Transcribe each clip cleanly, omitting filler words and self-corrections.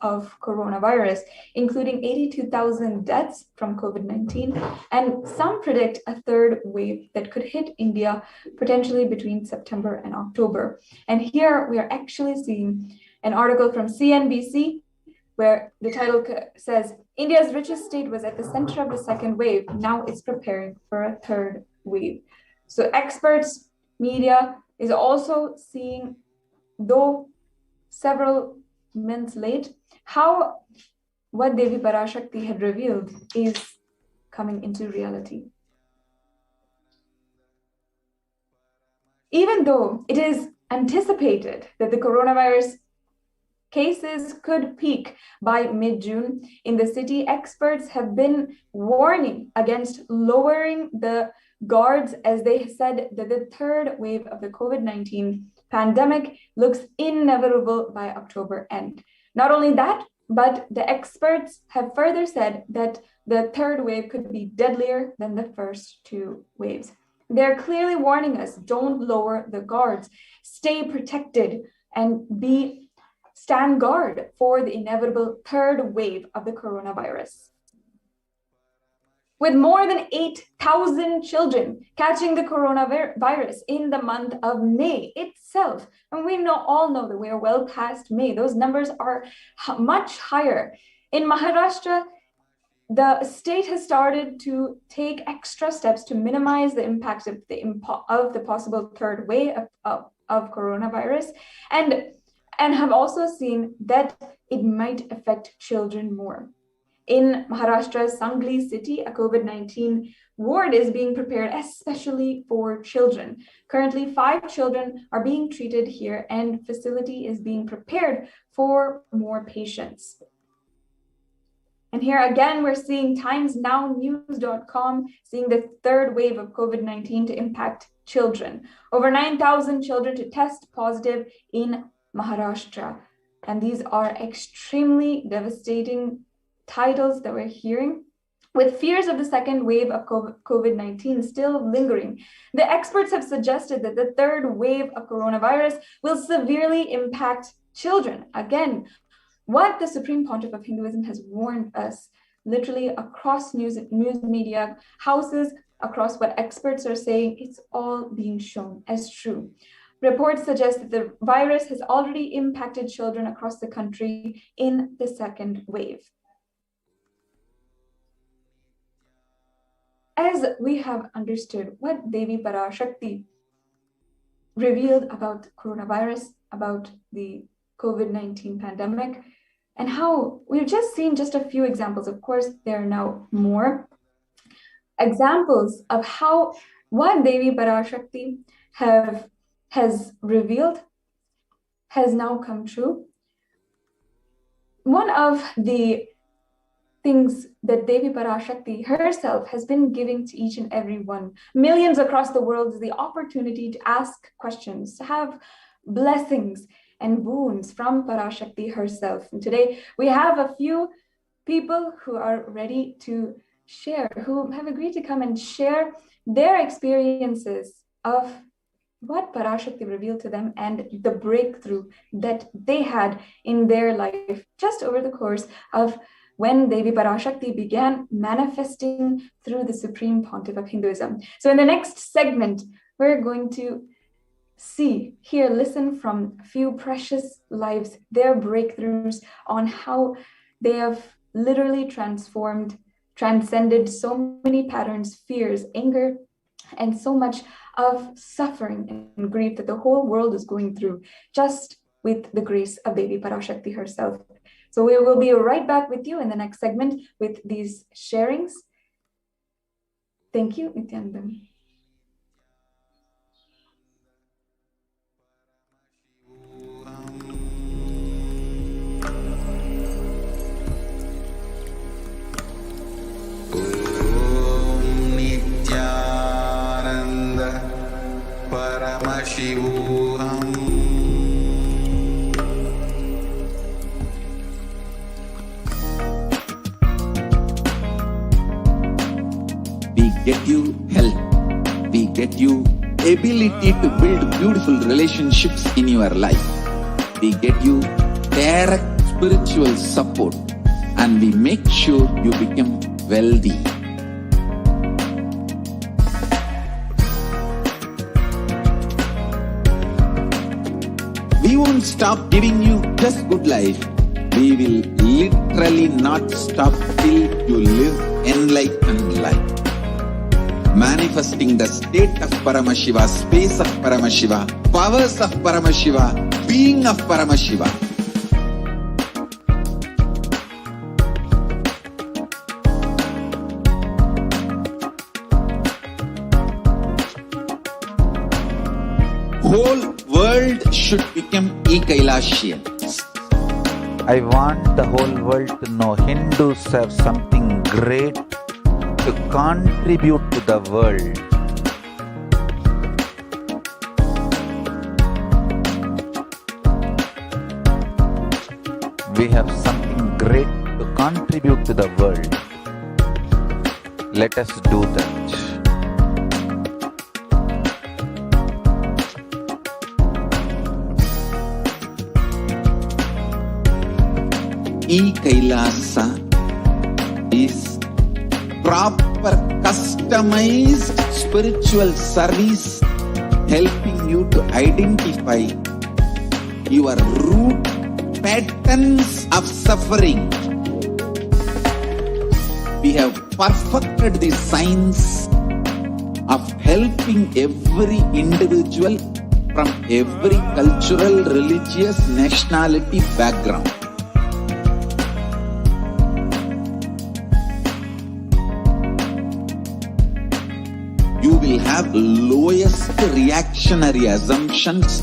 of coronavirus, including 82,000 deaths from COVID-19, and some predict a third wave that could hit India potentially between September and October. And here we are actually seeing an article from CNBC where the title says, India's richest state was at the center of the second wave. Now it's preparing for a third wave. So experts, media is also seeing, though several months late, how what Devi Parashakti had revealed is coming into reality. Even though it is anticipated that the coronavirus cases could peak by mid-June in the city, experts have been warning against lowering the guards, as they said that the third wave of the COVID-19 pandemic looks inevitable by October end. Not only that, but the experts have further said that the third wave could be deadlier than the first two waves. They're clearly warning us, don't lower the guards, stay protected, and stand guard for the inevitable third wave of the coronavirus. With more than 8,000 children catching the coronavirus in the month of May itself, and we all know that we are well past May, those numbers are much higher. In Maharashtra, the state has started to take extra steps to minimize the impact of the possible third wave of coronavirus, and have also seen that it might affect children more. In Maharashtra's Sangli city, a COVID-19 ward is being prepared especially for children. Currently, 5 children are being treated here, and facility is being prepared for more patients. And here again, we're seeing timesnownews.com seeing the third wave of COVID-19 to impact children. Over 9,000 children to test positive in Maharashtra. And these are extremely devastating titles that we're hearing. With fears of the second wave of COVID-19 still lingering, the experts have suggested that the third wave of coronavirus will severely impact children. Again, what the Supreme Pontiff of Hinduism has warned us, literally across news media houses, across what experts are saying, it's all being shown as true. Reports suggest that the virus has already impacted children across the country in the second wave. As we have understood what Devi Parashakti revealed about coronavirus, about the COVID-19 pandemic, and how we've just seen just a few examples. Of course, there are now more examples of how what Devi Parashakti has revealed has now come true. One of the things that Devi Parashakti herself has been giving to each and every one, millions across the world, is the opportunity to ask questions, to have blessings and boons from Parashakti herself. And today we have a few people who are ready to share, who have agreed to come and share their experiences of what Parashakti revealed to them and the breakthrough that they had in their life just over the course of when Devi Parashakti began manifesting through the Supreme Pontiff of Hinduism. So in the next segment, we're going to hear, listen from a few precious lives, their breakthroughs on how they have literally transcended so many patterns, fears, anger, and so much of suffering and grief that the whole world is going through, just with the grace of Devi Parashakti herself. So we will be right back with you in the next segment with these sharings. Thank you, Nithyananda. Nithyananda Paramashivoham. We get you health. We get you ability to build beautiful relationships in your life. We get you direct spiritual support, and we make sure you become wealthy. We won't stop giving you just good life. We will literally not stop till you live enlightened life. Manifesting the state of Paramashiva, space of Paramashiva, powers of Paramashiva, being of Paramashiva. Whole world should become Kailasians. I want the whole world to know Hindus have something great to contribute to the world. We have something great to contribute to the world. Let us do that. Kailasa is proper customized spiritual service helping you to identify your root patterns of suffering. We have perfected the science of helping every individual from every cultural, religious, nationality background. You will have lowest reactionary assumptions,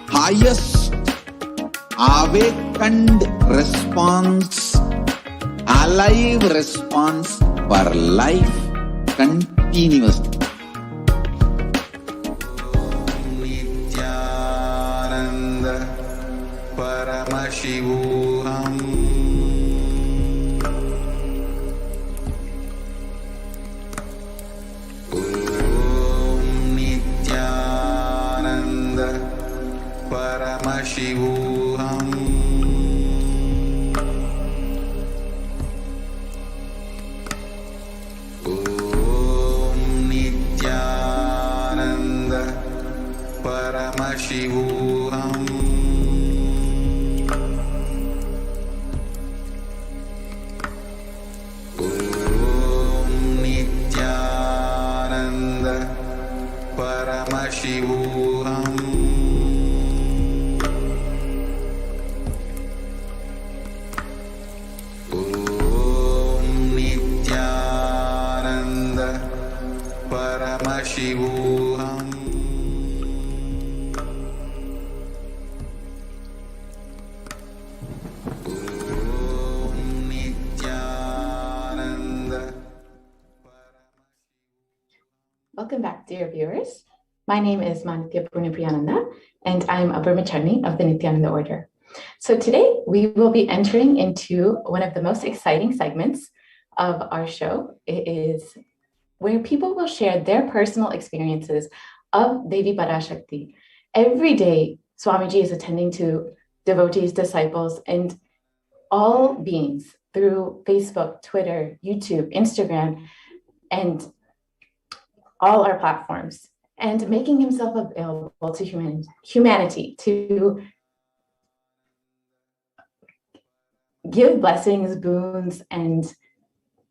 highest awakened response, alive response for life continuously. Nithyananda Paramashivoham. Paramashivoham. Om Nithyananda Paramashivoham. Om Nithyananda Paramashivoham. Paramashivoham. Om Nithyananda. Welcome back, dear viewers. My name is Manitya Purnipriyananda, and I'm a Brahmachari of the Nithyananda Order. So today we will be entering into one of the most exciting segments of our show. It is where people will share their personal experiences of Devi Parashakti. Every day, Swamiji is attending to devotees, disciples, and all beings through Facebook, Twitter, YouTube, Instagram, and all our platforms, and making himself available to humanity to give blessings, boons, and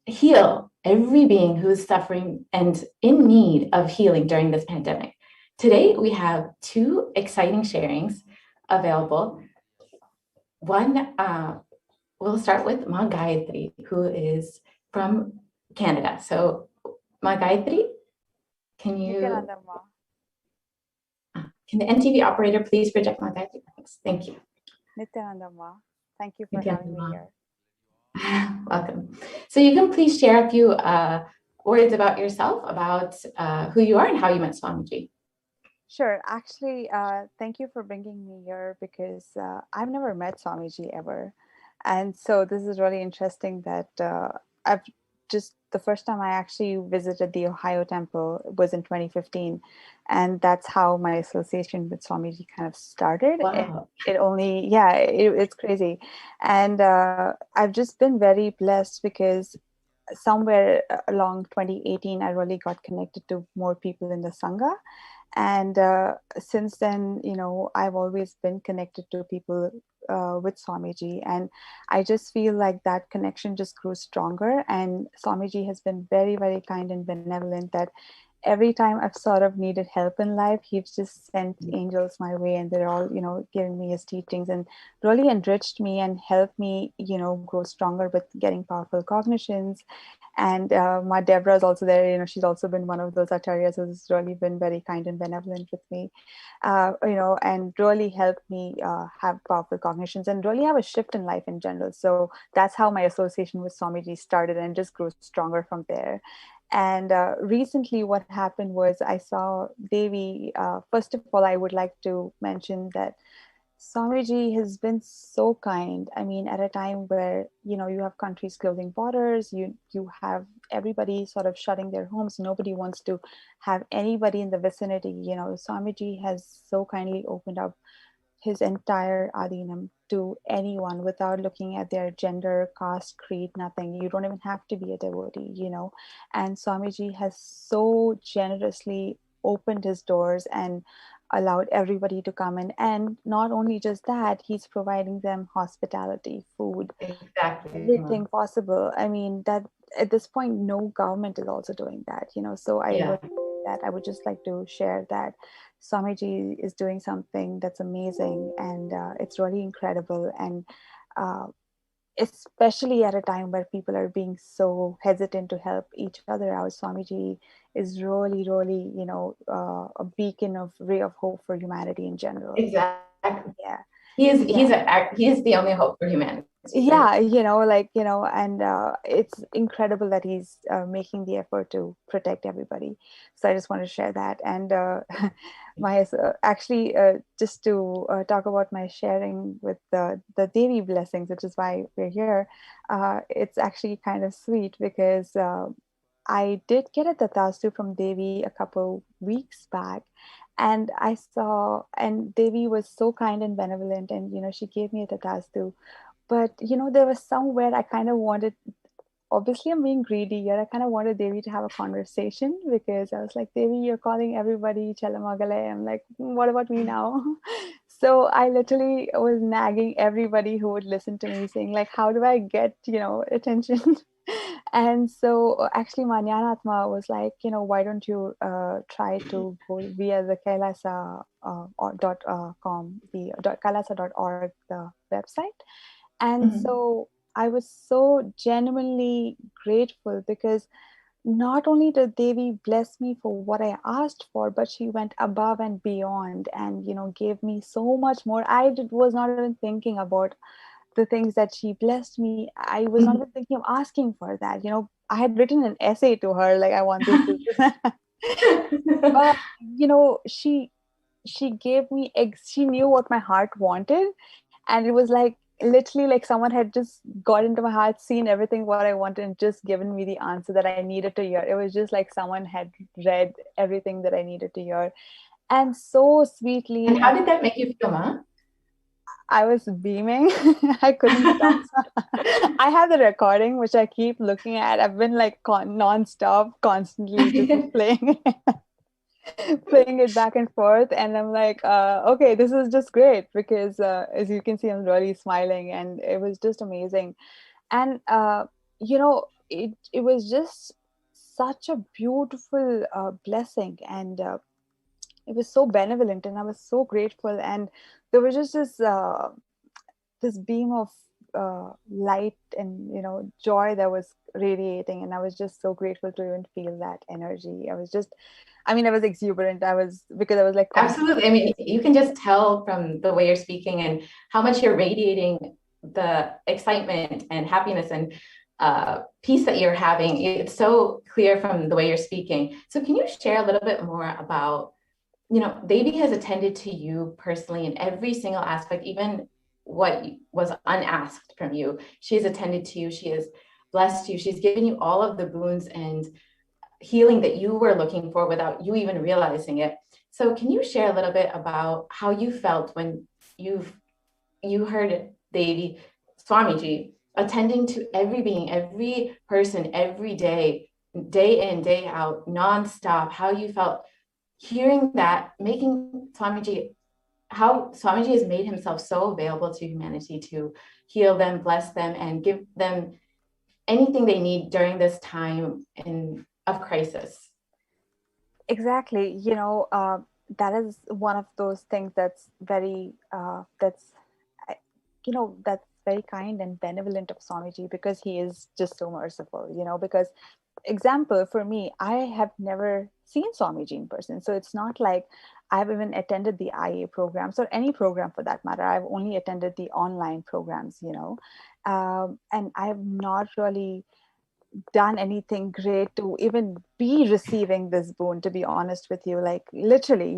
heal every being who is suffering and in need of healing during this pandemic. Today, we have two exciting sharings available. One, we'll start with Ma Gayatri, who is from Canada. So, Ma Gayatri, can the NTV operator please project Ma Gayatri? Thank you. Nithyananda, thank you for having me here. Welcome. So you can please share a few words about yourself, about who you are and how you met Swamiji. Sure. Actually, thank you for bringing me here because I've never met Swamiji ever. And so this is really interesting that I've just the first time I actually visited the Ohio temple was in 2015. And that's how my association with Swamiji kind of started. Wow. It only, yeah, it's crazy. And I've just been very blessed because somewhere along 2018, I really got connected to more people in the Sangha. And since then, I've always been connected to people with Swamiji. And I just feel like that connection just grew stronger. And Swamiji has been very, very kind and benevolent that every time I've sort of needed help in life, he's just sent angels my way, and they're all, giving me his teachings and really enriched me and helped me, grow stronger with getting powerful cognitions. And my Deborah is also there. She's also been one of those acharyas who's really been very kind and benevolent with me, and really helped me have powerful cognitions and really have a shift in life in general. So that's how my association with Swamiji started, and just grew stronger from there. And recently what happened was I saw Devi. First of all, I would like to mention that Swamiji has been so kind. I mean, at a time where, you have countries closing borders, you have everybody sort of shutting their homes. Nobody wants to have anybody in the vicinity. Swamiji has so kindly opened up his entire adinam to anyone without looking at their gender, caste, creed, nothing. You don't even have to be a devotee, And Swamiji has so generously opened his doors and allowed everybody to come in. And not only just that, he's providing them hospitality, food, Exactly. everything possible. I mean, that at this point, no government is also doing that, So I would just like to share that Swamiji is doing something that's amazing, and it's really incredible. And especially at a time where people are being so hesitant to help each other out, Swamiji is really, really, a beacon of ray of hope for humanity in general. Exactly. Yeah. He is the only hope for humanity. Yeah, and it's incredible that he's making the effort to protect everybody. So I just want to share that. And just to talk about my sharing with the Devi blessings, which is why we're here. It's actually kind of sweet because I did get a tatastu from Devi a couple weeks back. And I saw, and Devi was so kind and benevolent, and she gave me a tatastu. But there was somewhere I kind of wanted, obviously I'm being greedy here, I kind of wanted Devi to have a conversation, because I was like, Devi, you're calling everybody Chalamagale. I'm like, what about me now? So I literally was nagging everybody who would listen to me, saying like, how do I get, attention? And so actually Manyanatma was like, why don't you try to go via the Kailasa .com, the kailasa.org, the website. And so I was so genuinely grateful, because not only did Devi bless me for what I asked for, but she went above and beyond and, gave me so much more. Was not even thinking about the things that she blessed me. I was not even thinking of asking for that. I had written an essay to her, like, I want this. But, she gave me, she knew what my heart wanted. And it was like, literally like someone had just got into my heart, seen everything what I wanted, and just given me the answer that I needed to hear. It was just like someone had read everything that I needed to hear. And so sweetly. And how did that make you feel, Ma? I was beaming. I couldn't stop. I have the recording, which I keep looking at. I've been like non-stop, constantly just playing it back and forth. And I'm like, okay, this is just great, because as you can see, I'm really smiling, and it was just amazing. And it was just such a beautiful blessing, and it was so benevolent, and I was so grateful. And there was just this beam of light and joy that was radiating, and I was just so grateful to even feel that energy. I was exuberant. Because I was like, absolutely. I mean, you can just tell from the way you're speaking and how much you're radiating the excitement and happiness and peace that you're having. It's so clear from the way you're speaking. So can you share a little bit more about, Devi has attended to you personally in every single aspect, even what was unasked from you. She has attended to you. She has blessed you. She's given you all of the boons and healing that you were looking for without you even realizing it. So can you share a little bit about how you felt when you heard Devi Swamiji attending to every being, every person, every day, day in, day out, nonstop, how you felt hearing that, making Swamiji, how Swamiji has made himself so available to humanity to heal them, bless them, and give them anything they need during this time of crisis. Exactly. That is one of those things that's very, that's very kind and benevolent of Swamiji, because he is just so merciful, because example for me, I have never seen Swamiji in person. So it's not like I've even attended the IA programs or any program for that matter. I've only attended the online programs, and I've not really done anything great to even be receiving this boon, to be honest with you. Like literally,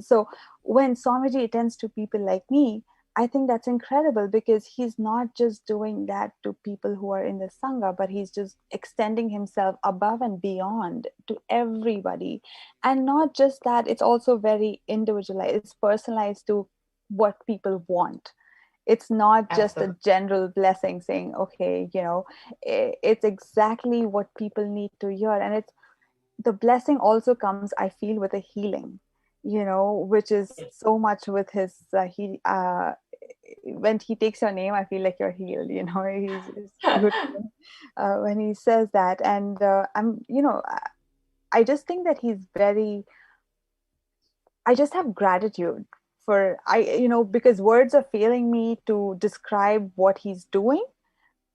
so when Swamiji attends to people like me, I think that's incredible, because he's not just doing that to people who are in the Sangha, but he's just extending himself above and beyond to everybody. And not just that, it's also very individualized, it's personalized to what people want. It's not just a general blessing saying, okay, it's exactly what people need to hear. And it's the blessing also comes, I feel, with a healing, which is so much with his, when he takes your name, I feel like you're healed, he's good when he says that. And I just think that I just have gratitude for, because words are failing me to describe what he's doing.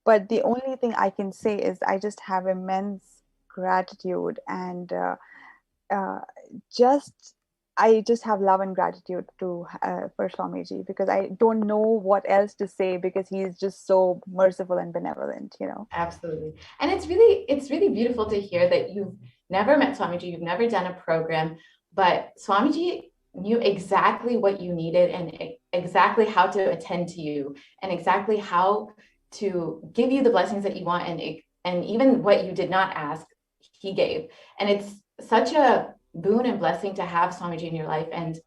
But the only thing I can say is I just have immense gratitude, and I just have love and gratitude for Swamiji, because I don't know what else to say, because he's just so merciful and benevolent, Absolutely. And it's really beautiful to hear that you've never met Swamiji, you've never done a program, but Swamiji knew exactly what you needed and exactly how to attend to you and exactly how to give you the blessings that you want, and even what you did not ask, he gave. And it's such a boon and blessing to have Swamiji in your life, and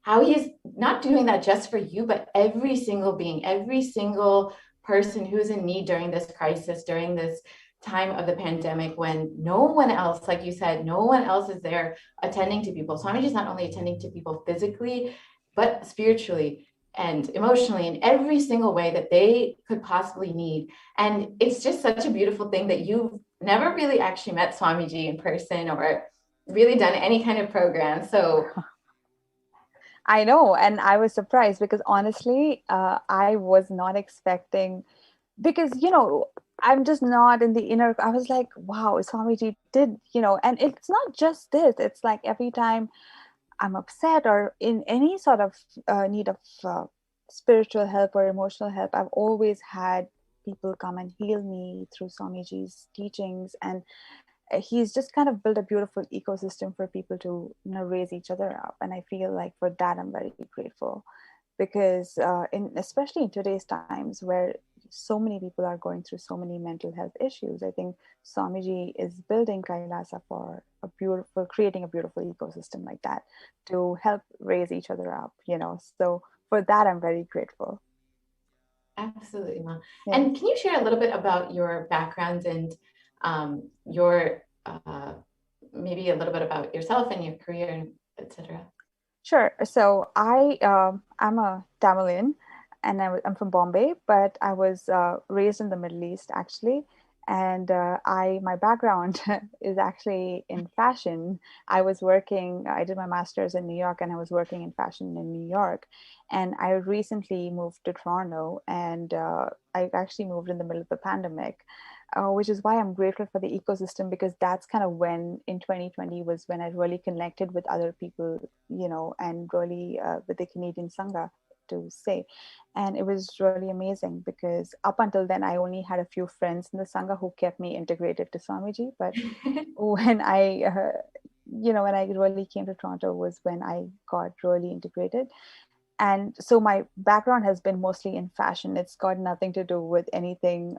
how he's not doing that just for you, but every single being, every single person who's in need during this crisis, during this time of the pandemic, when no one else, like you said, no one else is there attending to people. Swamiji is not only attending to people physically, but spiritually and emotionally in every single way that they could possibly need. And it's just such a beautiful thing that you've never really actually met Swamiji in person or really done any kind of program. So I know, and I was surprised, because honestly, I was not expecting, because I'm just not in the inner. I was like, wow, Swamiji did, and it's not just this. It's like every time I'm upset or in any sort of need of spiritual help or emotional help, I've always had people come and heal me through Swamiji's teachings. And he's just kind of built a beautiful ecosystem for people to raise each other up. And I feel like for that I'm very grateful, because especially in today's times where so many people are going through so many mental health issues, I think Swamiji is building Kailasa for creating a beautiful ecosystem like that to help raise each other up, so for that I'm very grateful. Absolutely, Ma. Yeah. And can you share a little bit about your background and your maybe a little bit about yourself and your career, etc.? Sure. So I'm a Tamilian, and I'm from Bombay, but I was raised in the Middle East actually. And my background is actually in fashion. I did my master's in New York, and I was working in fashion in New York. And I recently moved to Toronto, and I actually moved in the middle of the pandemic, which is why I'm grateful for the ecosystem, because that's kind of when in 2020 was when I really connected with other people, and really with the Canadian Sangha to say. And it was really amazing, because up until then I only had a few friends in the Sangha who kept me integrated to Swamiji. But when I really came to Toronto was when I got really integrated. And so my background has been mostly in fashion. It's got nothing to do with anything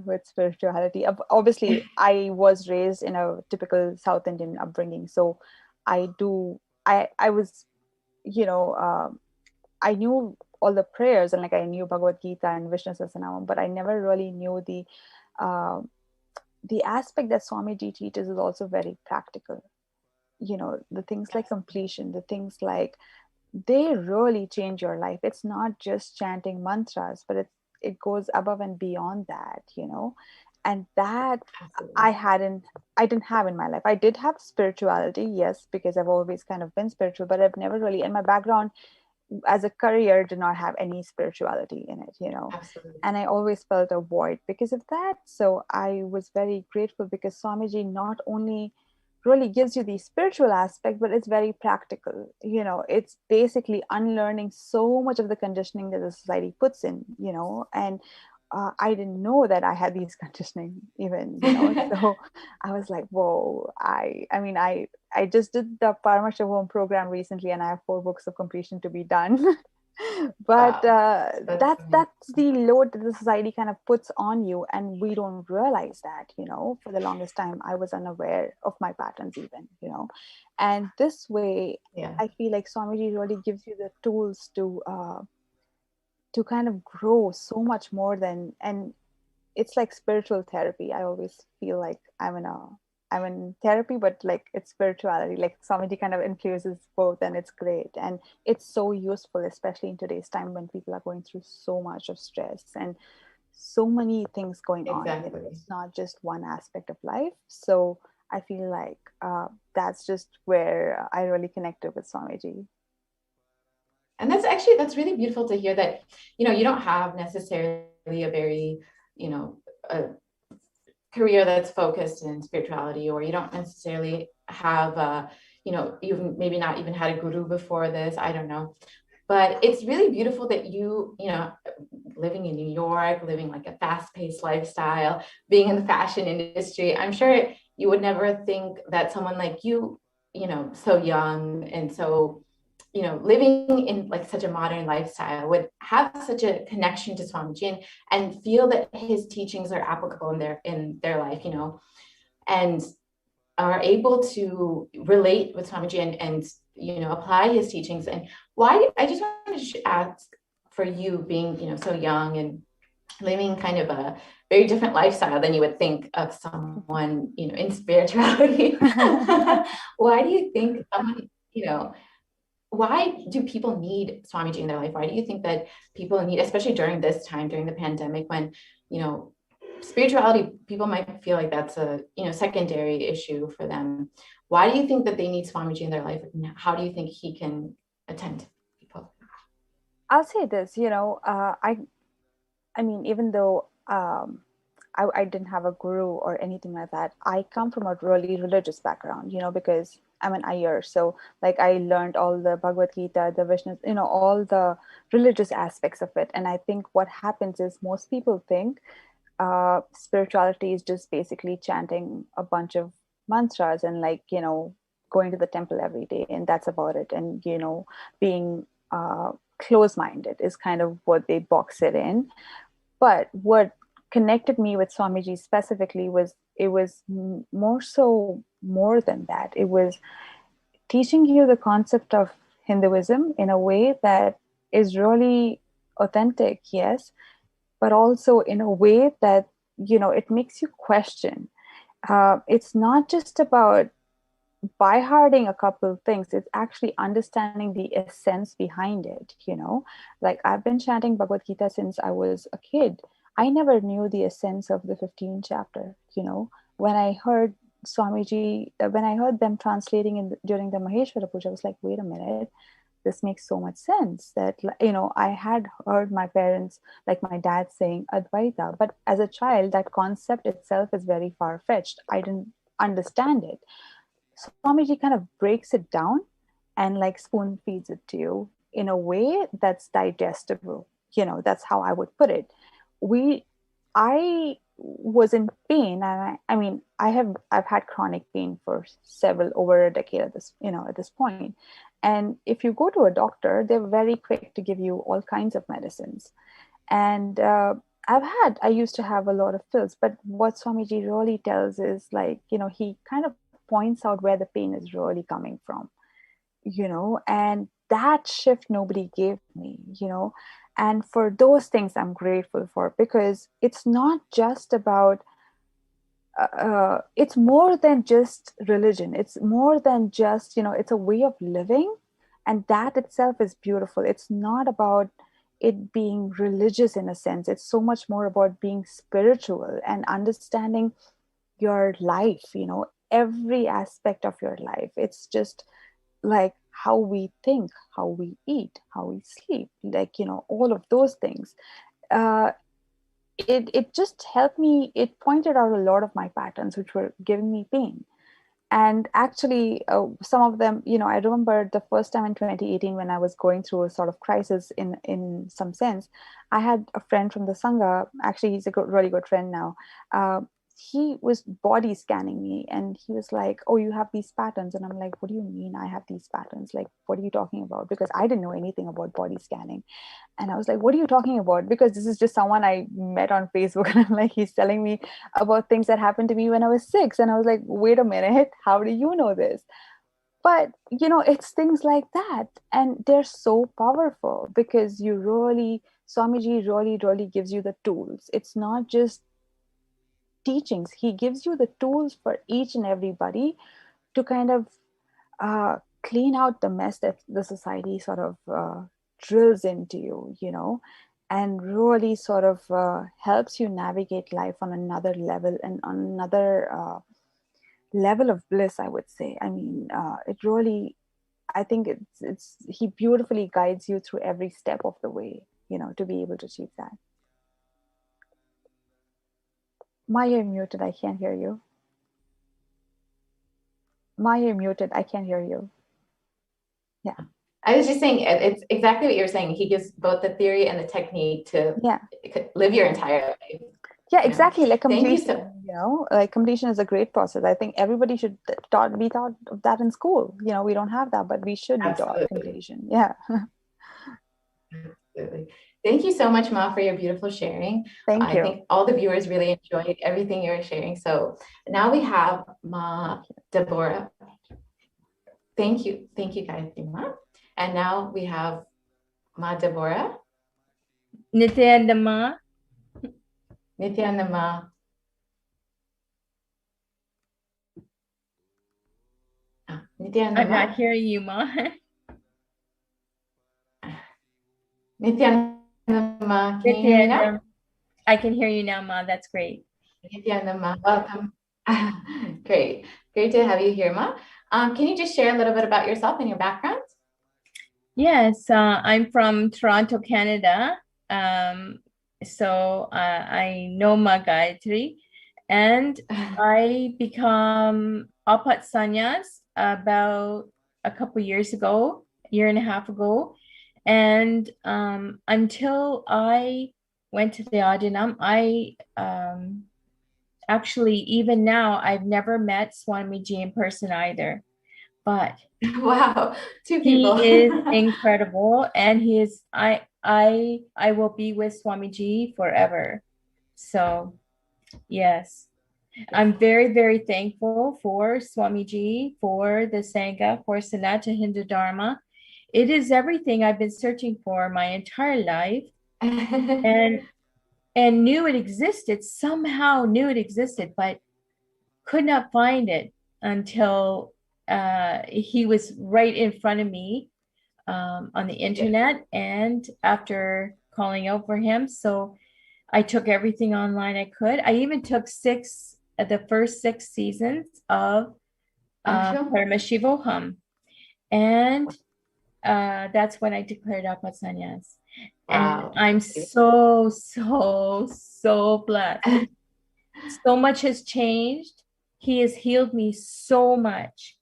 with spirituality. Obviously, I was raised in a typical South Indian upbringing. So I was, you know, I knew all the prayers, and like I knew Bhagavad Gita and Vishnu Sahasranamam, but I never really knew uh, the aspect that Swamiji teaches is also very practical. You know, the things like completion, the things like, they really change your life. It's not just chanting mantras, but it goes above and beyond that, you know. And that Absolutely. I didn't have in my life. I did have spirituality, yes, because I've always kind of been spiritual, but I've never really, in my background as a career, did not have any spirituality in it, you know. Absolutely. And I always felt a void because of that. So I was very grateful because Swamiji not only really gives you the spiritual aspect, but it's very practical. You know, it's basically unlearning so much of the conditioning that the society puts in, you know. And I didn't know that I had these conditioning even, you know. So I was like, whoa, I mean, I just did the Paramashivoham program recently, and I have 4 books of completion to be done. But Wow. that's the load that the society kind of puts on you, and we don't realize that, you know. For the longest time I was unaware of my patterns even, you know. And this way, Yeah. I feel like Swamiji really gives you the tools to kind of grow so much more than, and it's like spiritual therapy. I always feel like I'm in therapy, but like it's spirituality. Like Swamiji kind of infuses both, and it's great. And it's so useful, especially in today's time when people are going through so much of stress and so many things going on. You know, Exactly. it's not just one aspect of life. So I feel like that's just where I really connected with Swamiji. And that's really beautiful to hear that, you know, you don't have necessarily a very, you know, a career that's focused in spirituality, or you don't necessarily have you know, you've maybe not even had a guru before this, I don't know. But it's really beautiful that you know, living in New York, living like a fast-paced lifestyle, being in the fashion industry, I'm sure you would never think that someone like you know, so young and so, you know, living in like such a modern lifestyle would have such a connection to Swamiji and feel that his teachings are applicable in their life, you know, and are able to relate with Swamiji and you know, apply his teachings. And why, I just wanted to ask, for you being, you know, so young and living kind of a very different lifestyle than you would think of someone, you know, in spirituality. Why do you think someone, you know, why do people need Swamiji in their life? Why do you think that people need, especially during this time, during the pandemic, when, you know, spirituality, people might feel like that's a, you know, secondary issue for them. Why do you think that they need Swamiji in their life? And how do you think he can attend to people? I'll say this, you know, I mean, even though I didn't have a guru or anything like that, I come from a really religious background, you know, because I'm an Iyer. So like I learned all the Bhagavad Gita, the Vishnu, you know, all the religious aspects of it. And I think what happens is most people think spirituality is just basically chanting a bunch of mantras and like, you know, going to the temple every day, and that's about it. And, you know, being close-minded is kind of what they box it in. But what connected me with Swamiji specifically was it was more so more than that. It was teaching you the concept of Hinduism in a way that is really authentic, yes, but also in a way that, you know, it makes you question. It's not just about by hearting a couple of things, it's actually understanding the essence behind it, you know. Like I've been chanting Bhagavad Gita since I was a kid. I never knew the essence of the 15th chapter, you know. When I heard Swamiji, when I heard them translating during the Maheshwara Puja, I was like, wait a minute, this makes so much sense. That, you know, I had heard my parents, like my dad, saying Advaita, but as a child that concept itself is very far-fetched. I didn't understand it. Swamiji kind of breaks it down and like spoon feeds it to you in a way that's digestible. You know, that's how I would put it. I was in pain, and I mean, I've had chronic pain for over a decade at this, you know, at this point. And if you go to a doctor, they're very quick to give you all kinds of medicines. And I used to have a lot of pills, but what Swamiji really tells is like, he kind of points out where the pain is really coming from, and that shift nobody gave me, and for those things I'm grateful for, because it's not just about, it's more than just religion. It's more than just, it's a way of living. And that itself is beautiful. It's not about it being religious in a sense. It's so much more about being spiritual and understanding your life, every aspect of your life. It's just like how we think, how we eat, how we sleep, like, all of those things. It just helped me. It pointed out a lot of my patterns, which were giving me pain. And actually, some of them, I remember the first time in 2018 when I was going through a sort of crisis in some sense. I had a friend from the Sangha. Actually, he's a really good friend now. He was body scanning me, and he was like, "Oh, you have these patterns." And I'm like, "What do you mean I have these patterns? Like, what are you talking about?" Because I didn't know anything about body scanning. And I was like, "What are you talking about?" Because this is just someone I met on Facebook. And I'm like, he's telling me about things that happened to me when I was 6. And I was like, wait a minute, how do you know this? But, it's things like that. And they're so powerful because Swamiji really, really gives you the tools. It's not just teachings. He gives you the tools for each and everybody to kind of clean out the mess that the society sort of drills into you, and really sort of helps you navigate life on another level and on another level of bliss, I would say. I mean, I think he beautifully guides you through every step of the way, to be able to achieve that. Maya, you're muted. I can't hear you. Maya, you're muted. I can't hear you. Yeah. I was just saying, it's exactly what you're saying. He gives both the theory and the technique to live your entire life. Yeah, exactly. Like completion, Thank you so like completion is a great process. I think everybody should be taught of that in school. We don't have that, but we should be taught completion. Yeah. Absolutely. Thank you so much, Ma, for your beautiful sharing. Thank you. I think all the viewers really enjoyed everything you were sharing. So now we have Ma Deborah. Thank you, Gayatri Ma. And now we have Ma Deborah. Nithyananda Ma. Nithyananda Ma. I'm not hearing you, Ma. Nithyananda Ma, can you hear me now? I can hear you now, Ma. That's great. Nithyananda Ma, welcome. Great to have you here, Ma. Can you just share a little bit about yourself and your background? Yes, I'm from Toronto, Canada. So I know Ma Gayatri, and I become Apat Sannyas about a couple years ago, year and a half ago. And until I went to the Adinam, I actually, even now, I've never met Swamiji in person either. But wow, 2 people. He is incredible, and he is. I will be with Swamiji forever. So, yes, I'm very, very thankful for Swamiji, for the Sangha, for Sanatana Hindu Dharma. It is everything I've been searching for my entire life, and knew it existed. Somehow knew it existed, but could not find it until he was right in front of me on the internet, and after calling out for him. So I took everything online I could. I even took the first 6 seasons of Paramashivoham, and that's when I declared Apat Sannyas. Wow. And I'm so blessed. So much has changed. He has healed me so much.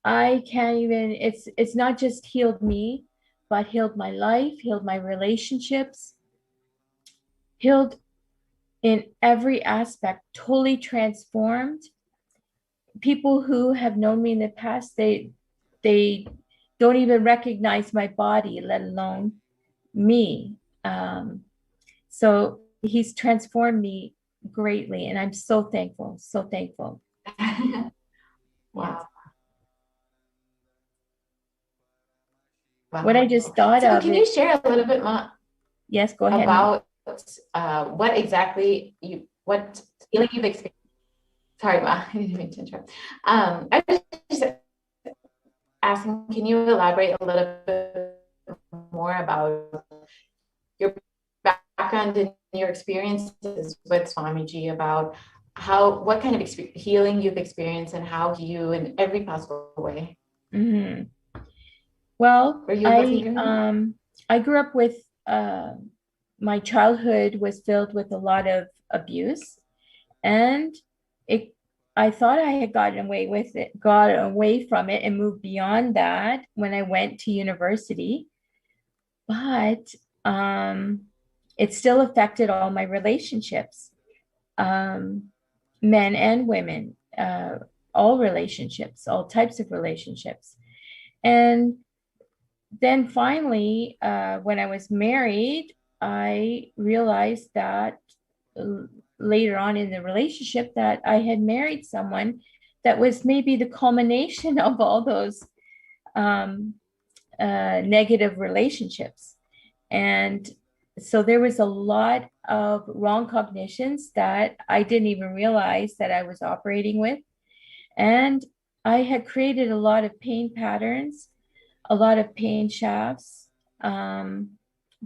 I can't even, it's not just healed me, but healed my life, healed my relationships, healed in every aspect, totally transformed. People who have known me in the past, they don't even recognize my body, let alone me. So he's transformed me greatly, and I'm so thankful, so thankful. Wow. Yes. Wow. What I just thought So of can you share a little bit more yes, go ahead. about what exactly what feeling you've experienced? Sorry, Ma, I didn't mean to interrupt. I was just asking, can you elaborate a little bit more about your background and your experiences with Swamiji, about what kind of healing you've experienced and how you, in every possible way. Mm-hmm. Well, Were you able to hear me? I grew up with, my childhood was filled with a lot of abuse, and I thought I had gotten away from it and moved beyond that when I went to university, but it still affected all my relationships, men and women, all relationships, all types of relationships. And then finally, when I was married, I realized that later on in the relationship that I had married someone that was maybe the culmination of all those negative relationships. And so there was a lot of wrong cognitions that I didn't even realize that I was operating with. And I had created a lot of pain patterns, a lot of pain shafts,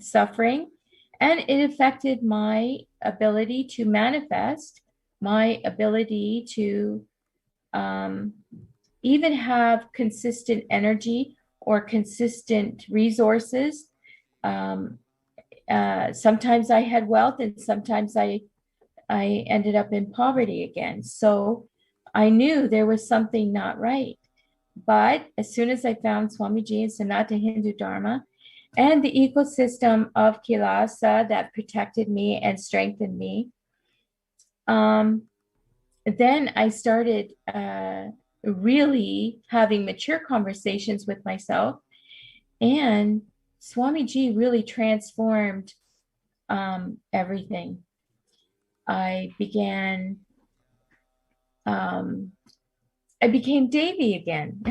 suffering, and it affected my ability to manifest, my ability to even have consistent energy or consistent resources. Sometimes I had wealth, and sometimes I ended up in poverty again. So I knew there was something not right. But as soon as I found Swamiji and Sanatana Hindu Dharma and the ecosystem of Kailasa that protected me and strengthened me, then I started really having mature conversations with myself. And Swamiji really transformed everything. I became Devi again.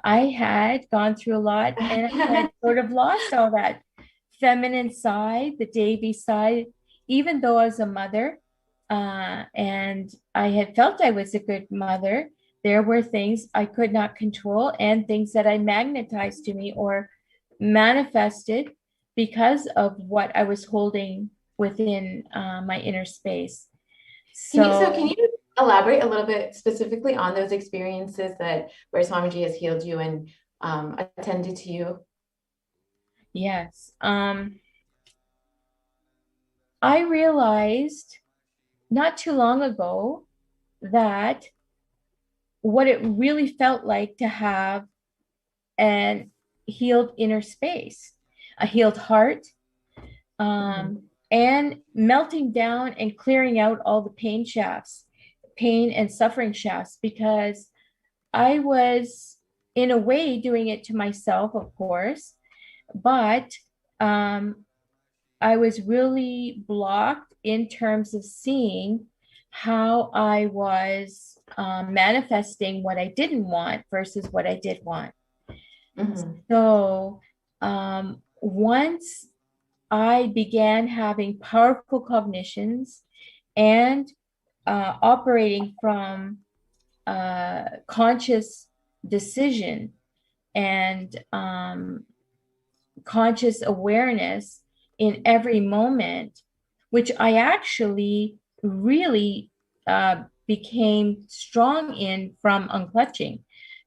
I had gone through a lot, and I had sort of lost all that feminine side, the Devi side, even though I was a mother, and I had felt I was a good mother. There were things I could not control and things that I magnetized to me or manifested because of what I was holding within my inner space. So can you elaborate a little bit specifically on those experiences where Swamiji has healed you and attended to you? Yes. I realized not too long ago that what it really felt like to have an healed inner space, a healed heart, and melting down and clearing out all the pain shafts, pain and suffering shafts, because I was in a way doing it to myself, of course, but I was really blocked in terms of seeing how I was manifesting what I didn't want versus what I did want. So once I began having powerful cognitions and operating from conscious decision and conscious awareness in every moment, which I actually really became strong in from unclutching,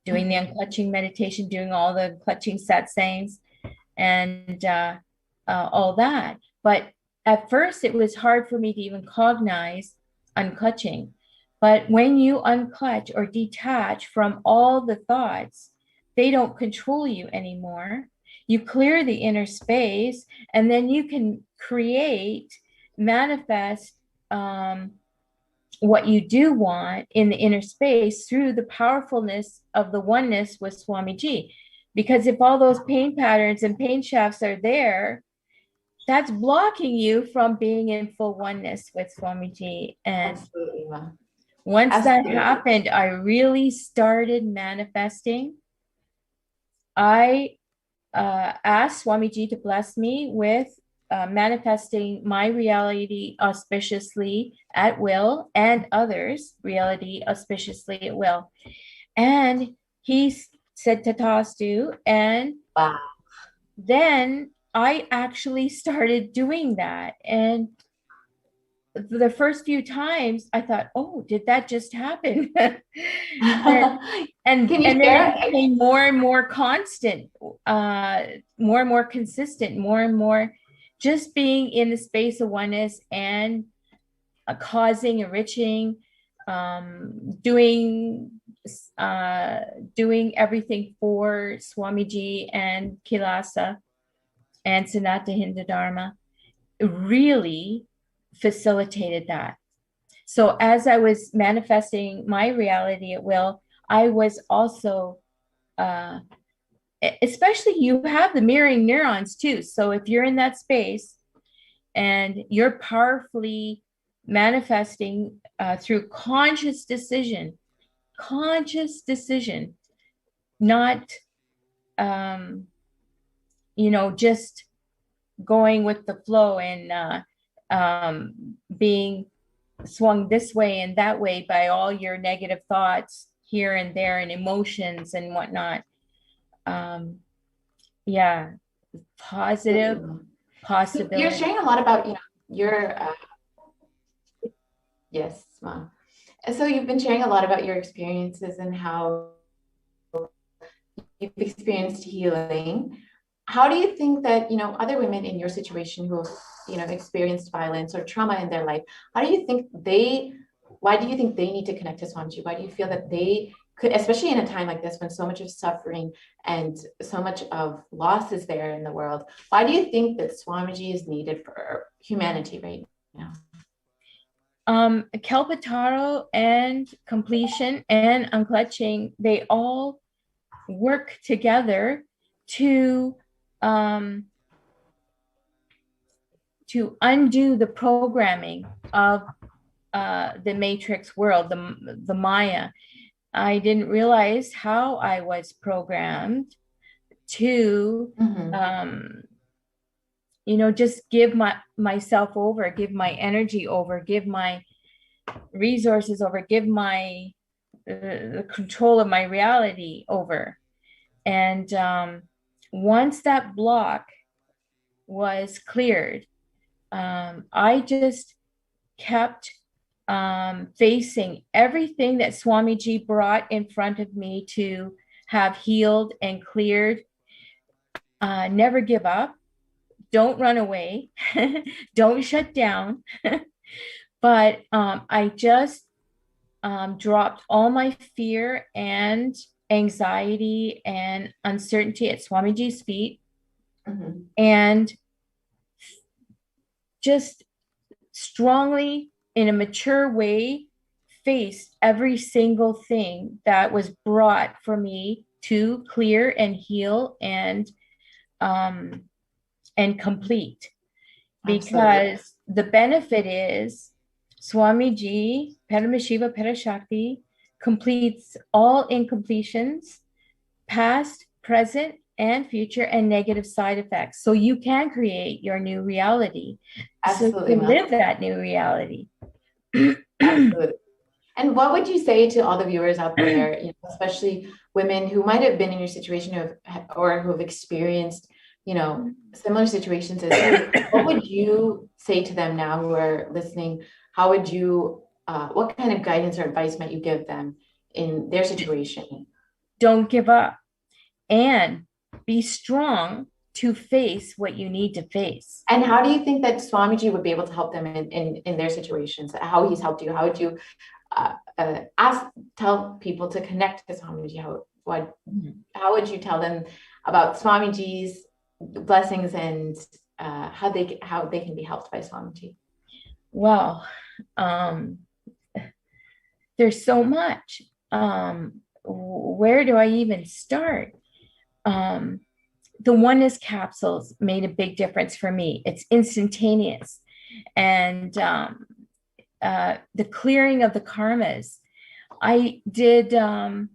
doing the unclutching meditation, doing all the clutching satsangs and all that. But at first it was hard for me to even cognize unclutching. But when you unclutch or detach from all the thoughts, they don't control you anymore. You clear the inner space, and then you can manifest what you do want in the inner space through the powerfulness of the oneness with Swamiji. Because if all those pain patterns and pain shafts are there, that's blocking you from being in full oneness with Swamiji. And Absolutely, Ma. once Absolutely. that happened, I really started manifesting. I asked Swamiji to bless me with manifesting my reality auspiciously at will and others' reality auspiciously at will. And he said Tatastu, and Wow. then I actually started doing that. And the first few times I thought, oh, did that just happen? and Can you then share? it became more and more constant, more and more consistent, more and more just being in the space of oneness and causing, enriching, doing everything for Swamiji and Kailasa and Sanata Hindu Dharma really facilitated that. So as I was manifesting my reality at will, I was also, especially you have the mirroring neurons too. So if you're in that space and you're powerfully manifesting through conscious decision, not, just going with the flow and being swung this way and that way by all your negative thoughts here and there and emotions and whatnot. Yeah, positive possibility. You're sharing a lot about, your, yes, Ma. And so you've been sharing a lot about your experiences and how you've experienced healing. How do you think that, other women in your situation who have, experienced violence or trauma in their life, why do you think they need to connect to Swamiji? Why do you feel that they could, especially in a time like this when so much of suffering and so much of loss is there in the world, why do you think that Swamiji is needed for humanity right now? Kalpataro and completion and unclutching, they all work together to undo the programming of the matrix world, the Maya. I didn't realize how I was programmed to, just give myself over, give my energy over, give my resources over, give my the control of my reality over. And once that block was cleared, I just kept facing everything that Swamiji brought in front of me to have healed and cleared. Never give up. Don't run away. Don't shut down. But I just dropped all my fear and anxiety and uncertainty at Swamiji's feet, and just strongly, in a mature way, faced every single thing that was brought for me to clear and heal and complete. Because the benefit is Swamiji, Paramashiva, Parashakti, completes all incompletions, past, present, and future, and negative side effects. So you can create your new reality. Absolutely. So you live that new reality. Absolutely. And what would you say to all the viewers out there, especially women who might have been in your situation or who have experienced, similar situations as you? What would you say to them now who are listening? How would you, what kind of guidance or advice might you give them in their situation? Don't give up and be strong to face what you need to face. And how do you think that Swamiji would be able to help them in their situations? How he's helped you? How would you tell people to connect to Swamiji? How would you tell them about Swamiji's blessings and how they can be helped by Swamiji? Well, there's so much. Where do I even start? the oneness capsules made a big difference for me. It's instantaneous. And the clearing of the karmas. I did the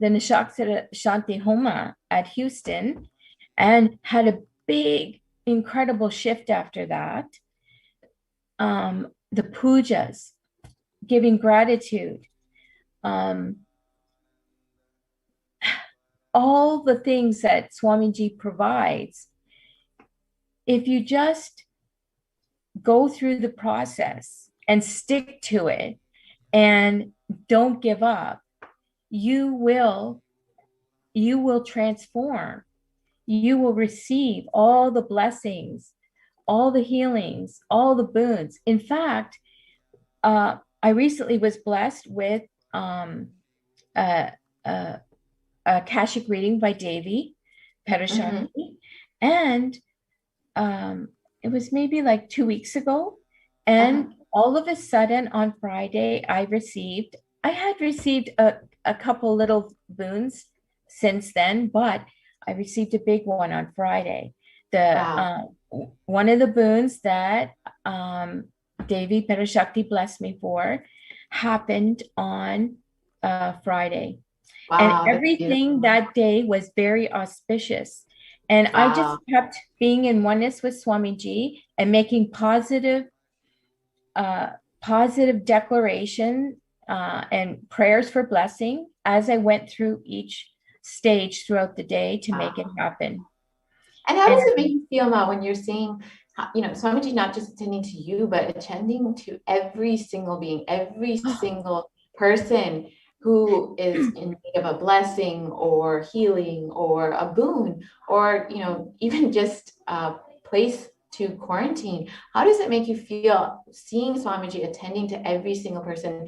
Nishakshara Shanti Homa at Houston and had a big, incredible shift after that. The pujas, giving gratitude, all the things that Swamiji provides. If you just go through the process and stick to it and don't give up, you will transform. You will receive all the blessings, all the healings, all the boons. In fact, I recently was blessed with Akashic reading by Devi, Parashakti, and it was maybe like 2 weeks ago, and all of a sudden on Friday, I had received a couple little boons since then, but I received a big one on Friday. One of the boons that Devi Parashakti blessed me for happened on Friday. Wow, and everything that day was very auspicious. And I just kept being in oneness with Swamiji and making positive declaration and prayers for blessing as I went through each stage throughout the day to make it happen. And how does it make you feel now when you're seeing, Swamiji not just attending to you, but attending to every single being, every single person who is in need of a blessing or healing or a boon or, even just a place to quarantine? How does it make you feel seeing Swamiji attending to every single person,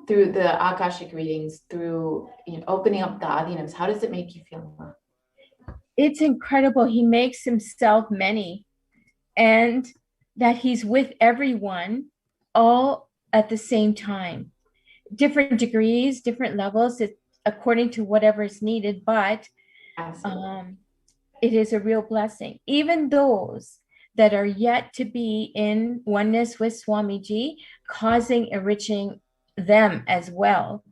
through the Akashic readings, through opening up the adhinams? How does it make you feel? It's incredible. He makes himself many, and that he's with everyone all at the same time. Different degrees, different levels, according to whatever is needed, but it is a real blessing. Even those that are yet to be in oneness with Swamiji, causing, enriching them as well.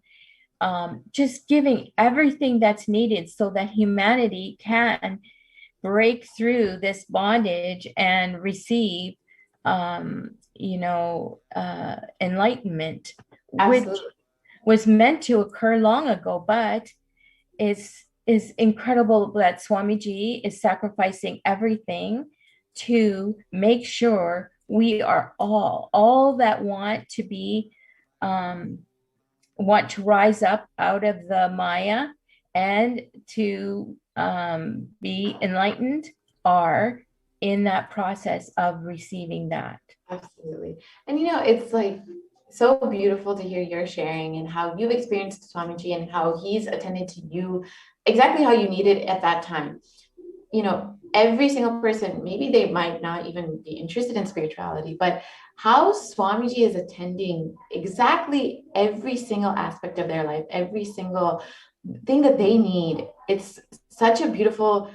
Just giving everything that's needed so that humanity can break through this bondage and receive, enlightenment. Absolutely. Which was meant to occur long ago, but is incredible that Swamiji is sacrificing everything to make sure we are all that want to be, want to rise up out of the Maya and to be enlightened are in that process of receiving that. Absolutely. And it's like so beautiful to hear your sharing and how you've experienced Swamiji and how he's attended to you exactly how you needed at that time. Every single person, maybe they might not even be interested in spirituality, but how Swamiji is attending exactly every single aspect of their life, every single thing that they need. It's such a beautiful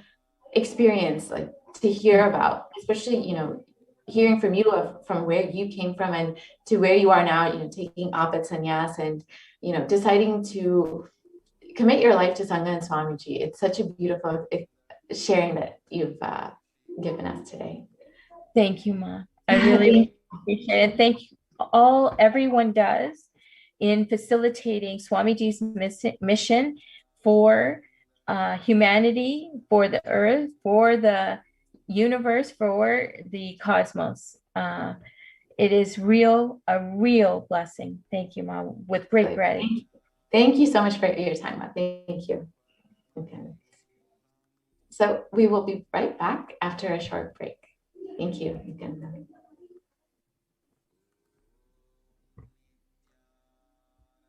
experience, like to hear about, especially, hearing from you from where you came from and to where you are now, taking Apat Sannyas and, deciding to commit your life to Sangha and Swamiji. It's such a beautiful sharing that you've given us today. Thank you, Ma. I really appreciate it. Thank you. Everyone does in facilitating Swamiji's mission for humanity, for the earth, for the universe, for the cosmos. It is a real blessing. Thank you, Ma, with great gratitude. Thank you so much for your time, Ma. Thank you. Okay. So we will be right back after a short break. Thank you.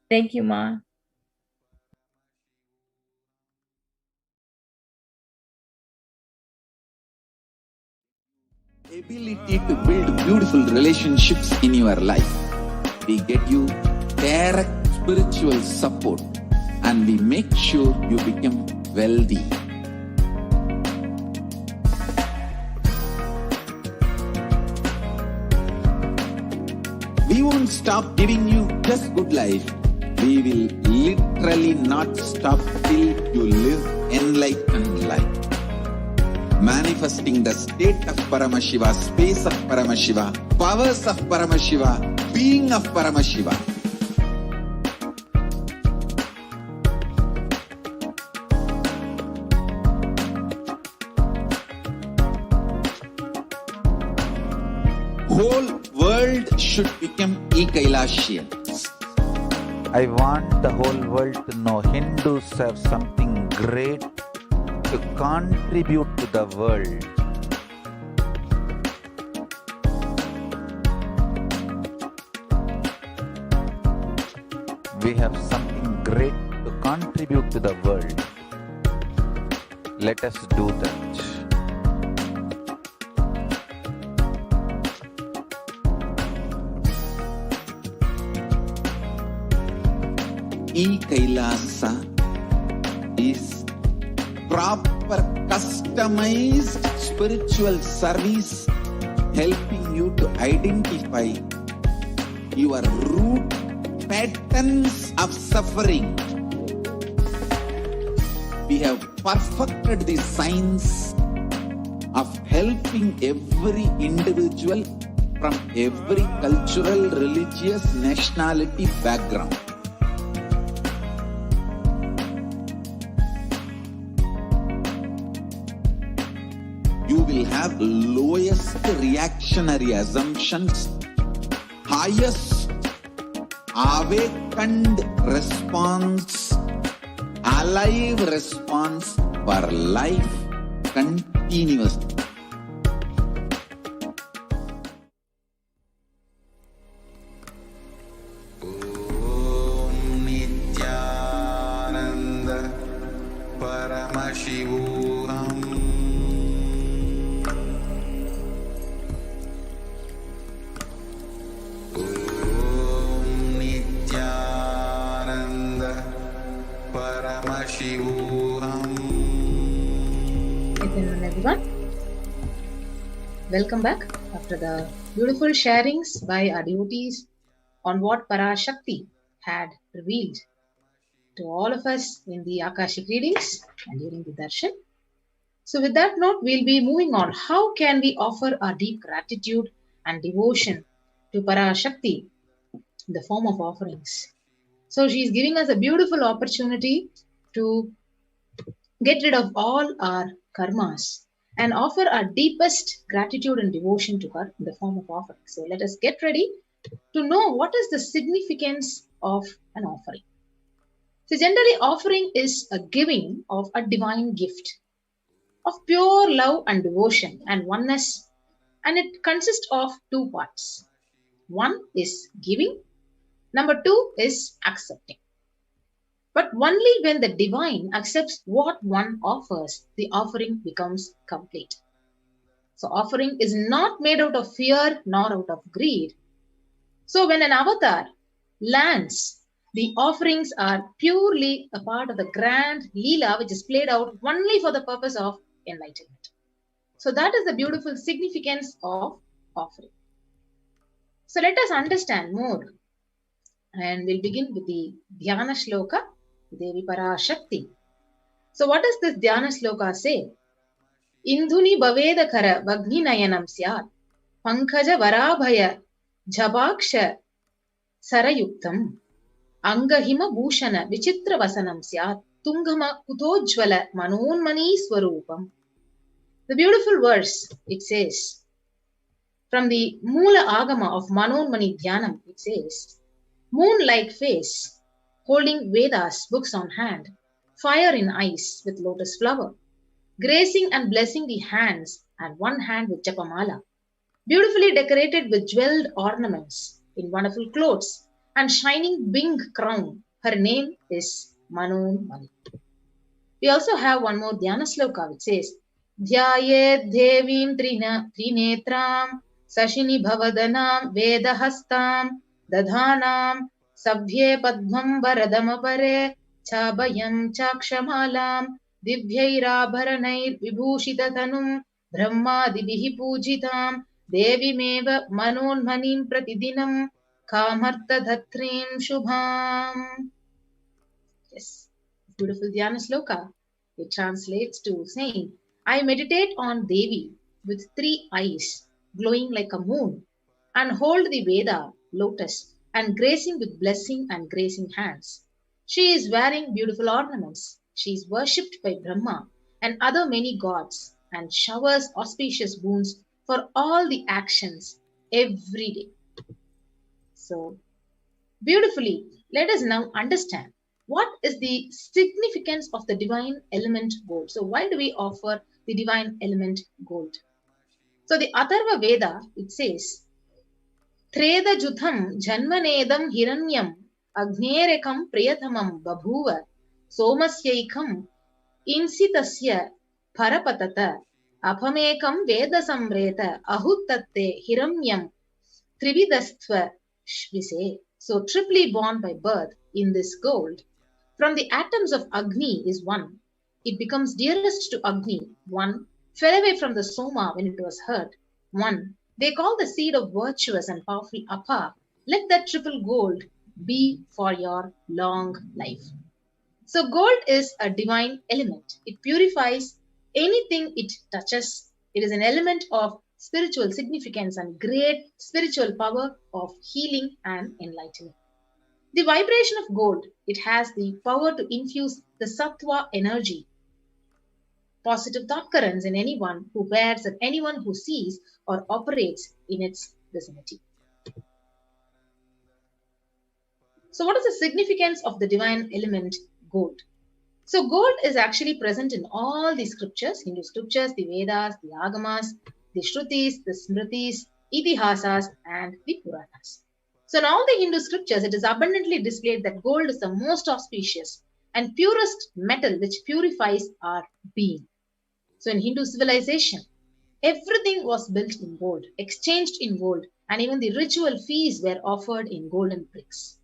Thank you, Ma. Ability to build beautiful relationships in your life. We get you direct spiritual support and we make sure you become wealthy. We won't stop giving you just good life. We will literally not stop till you live enlightened life. Manifesting the state of Paramashiva, space of Paramashiva, powers of Paramashiva, being of Paramashiva. Whole world should become Kailasians. I want the whole world to know Hindus have something great to contribute to the world. We have something great to contribute to the world. Let us do that. Kailasa is proper customized spiritual service helping you to identify your root patterns of suffering. We have perfected the science of helping every individual from every cultural, religious, nationality background. You will have lowest reactionary assumptions, highest awakened response, alive response for life continuously. Om Nithyananda Paramashivoham. Paramashivoham. Evening, everyone. Welcome back after the beautiful sharings by our devotees on what Parashakti had revealed to all of us in the Akashic readings and during the darshan. So with that note, we'll be moving on. How can we offer our deep gratitude and devotion to Parashakti in the form of offerings? So she's giving us a beautiful opportunity to get rid of all our karmas and offer our deepest gratitude and devotion to her in the form of offering. So let us get ready to know what is the significance of an offering. So generally, offering is a giving of a divine gift of pure love and devotion and oneness, and it consists of two parts. One is giving, number two is accepting. But only when the divine accepts what one offers, the offering becomes complete. So offering is not made out of fear nor out of greed. So when an avatar lands, the offerings are purely a part of the grand Leela which is played out only for the purpose of enlightenment. So that is the beautiful significance of offering. So let us understand more. And we'll begin with the Dhyana Shloka, Devi Parashakti. So what does this Dhyana Shloka say? Indhuni Bhavedakara Vagni Nayanam Syat Pankaja Varabhaya Jhabaksha Sarayuktam Angahima Bhushana Vichitra Vasanam Syat Tungama Kutojvala Manonmani Swarupam. The beautiful verse, it says, from the Mula Agama of Manonmani Dhyanam, it says, moon-like face, holding Vedas books on hand, fire in eyes with lotus flower, gracing and blessing the hands and one hand with Japamala, beautifully decorated with jeweled ornaments in wonderful clothes and shining Bing crown. Her name is Manonmani. We also have one more Dhyana Sloka which says, Dhyayed Devim Trinetram Sashini Bhavadanam Vedahastam Dadhanam Sabhye Padmam Varadamapare Chabayam Chakshamalam दिव्यैराभरणैर् विभूषिततनुं ब्रह्मादिभिः पूजितां देवीमेव मनोन्मनीं प्रतिदिनं कामर्थधत्रीं शुभाम्. Yes, beautiful Dhyana Sloka. It translates to saying, I meditate on Devi with 3 eyes, glowing like a moon, and hold the Veda, lotus, and gracing with blessing and gracing hands. She is wearing beautiful ornaments. She is worshipped by Brahma and other many gods, and showers auspicious boons for all the actions every day. So, beautifully, let us now understand what is the significance of the divine element gold. So why do we offer the divine element gold? So the Atharva Veda, it says, Treda Jutham Janmanedam Hiranyam Agnerekam Priyatamam Babhuva Somasyaikam Insitasya Parapatata Apamekam Veda Samreta Ahuttatte Hiranyam Trividastva Shvise. So triply born by birth in this gold, from the atoms of Agni is one. It becomes dearest to Agni, one. Fell away from the Soma when it was hurt, one. They call the seed of virtuous and powerful Apa. Let that triple gold be for your long life. So gold is a divine element. It purifies anything it touches. It is an element of spiritual significance and great spiritual power of healing and enlightenment. The vibration of gold, it has the power to infuse the sattva energy, positive thought currents in anyone who wears and anyone who sees or operates in its vicinity. So what is the significance of the divine element gold? So gold is actually present in all the scriptures, Hindu scriptures, the Vedas, the Agamas, the Shrutis, the Smritis, Itihasas, and the Puranas. So in all the Hindu scriptures, it is abundantly displayed that gold is the most auspicious and purest metal which purifies our being. So in Hindu civilization, everything was built in gold, exchanged in gold, and even the ritual feasts were offered in golden bricks.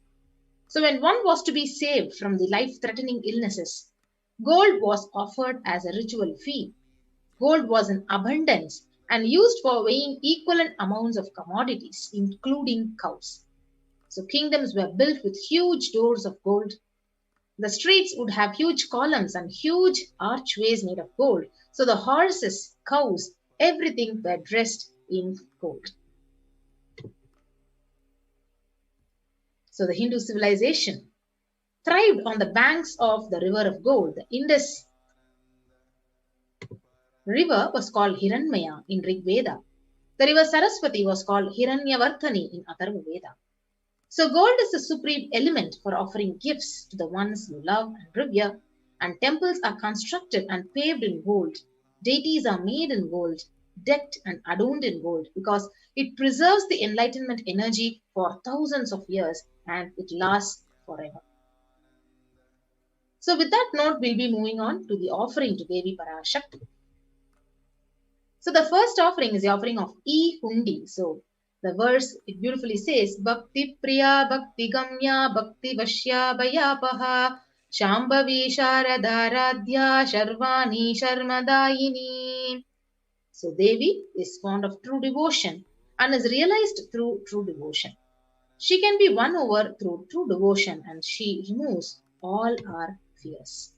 So when one was to be saved from the life-threatening illnesses, gold was offered as a ritual fee. Gold was in abundance and used for weighing equivalent amounts of commodities, including cows. So kingdoms were built with huge doors of gold. The streets would have huge columns and huge archways made of gold. So the horses, cows, everything were dressed in gold. So the Hindu civilization thrived on the banks of the river of gold. The Indus river was called Hiranmaya in Rig Veda. The river Saraswati was called Hiranyavartani in Atharva Veda. So gold is the supreme element for offering gifts to the ones you love and revere, and temples are constructed and paved in gold. Deities are made in gold, decked and adorned in gold, because it preserves the enlightenment energy for thousands of years and it lasts forever. So with that note, we'll be moving on to the offering to Devi Parashakti. So the first offering is the offering of E-Hundi. So the verse, it beautifully says, Bhakti Priya Bhakti Gamya Bhakti Vashya Bhayapaha Shambhavi Sharadaradhya Sharvani Sharmadayini. So Devi is fond of true devotion and is realized through true devotion. She can be won over through true devotion and she removes all our fears.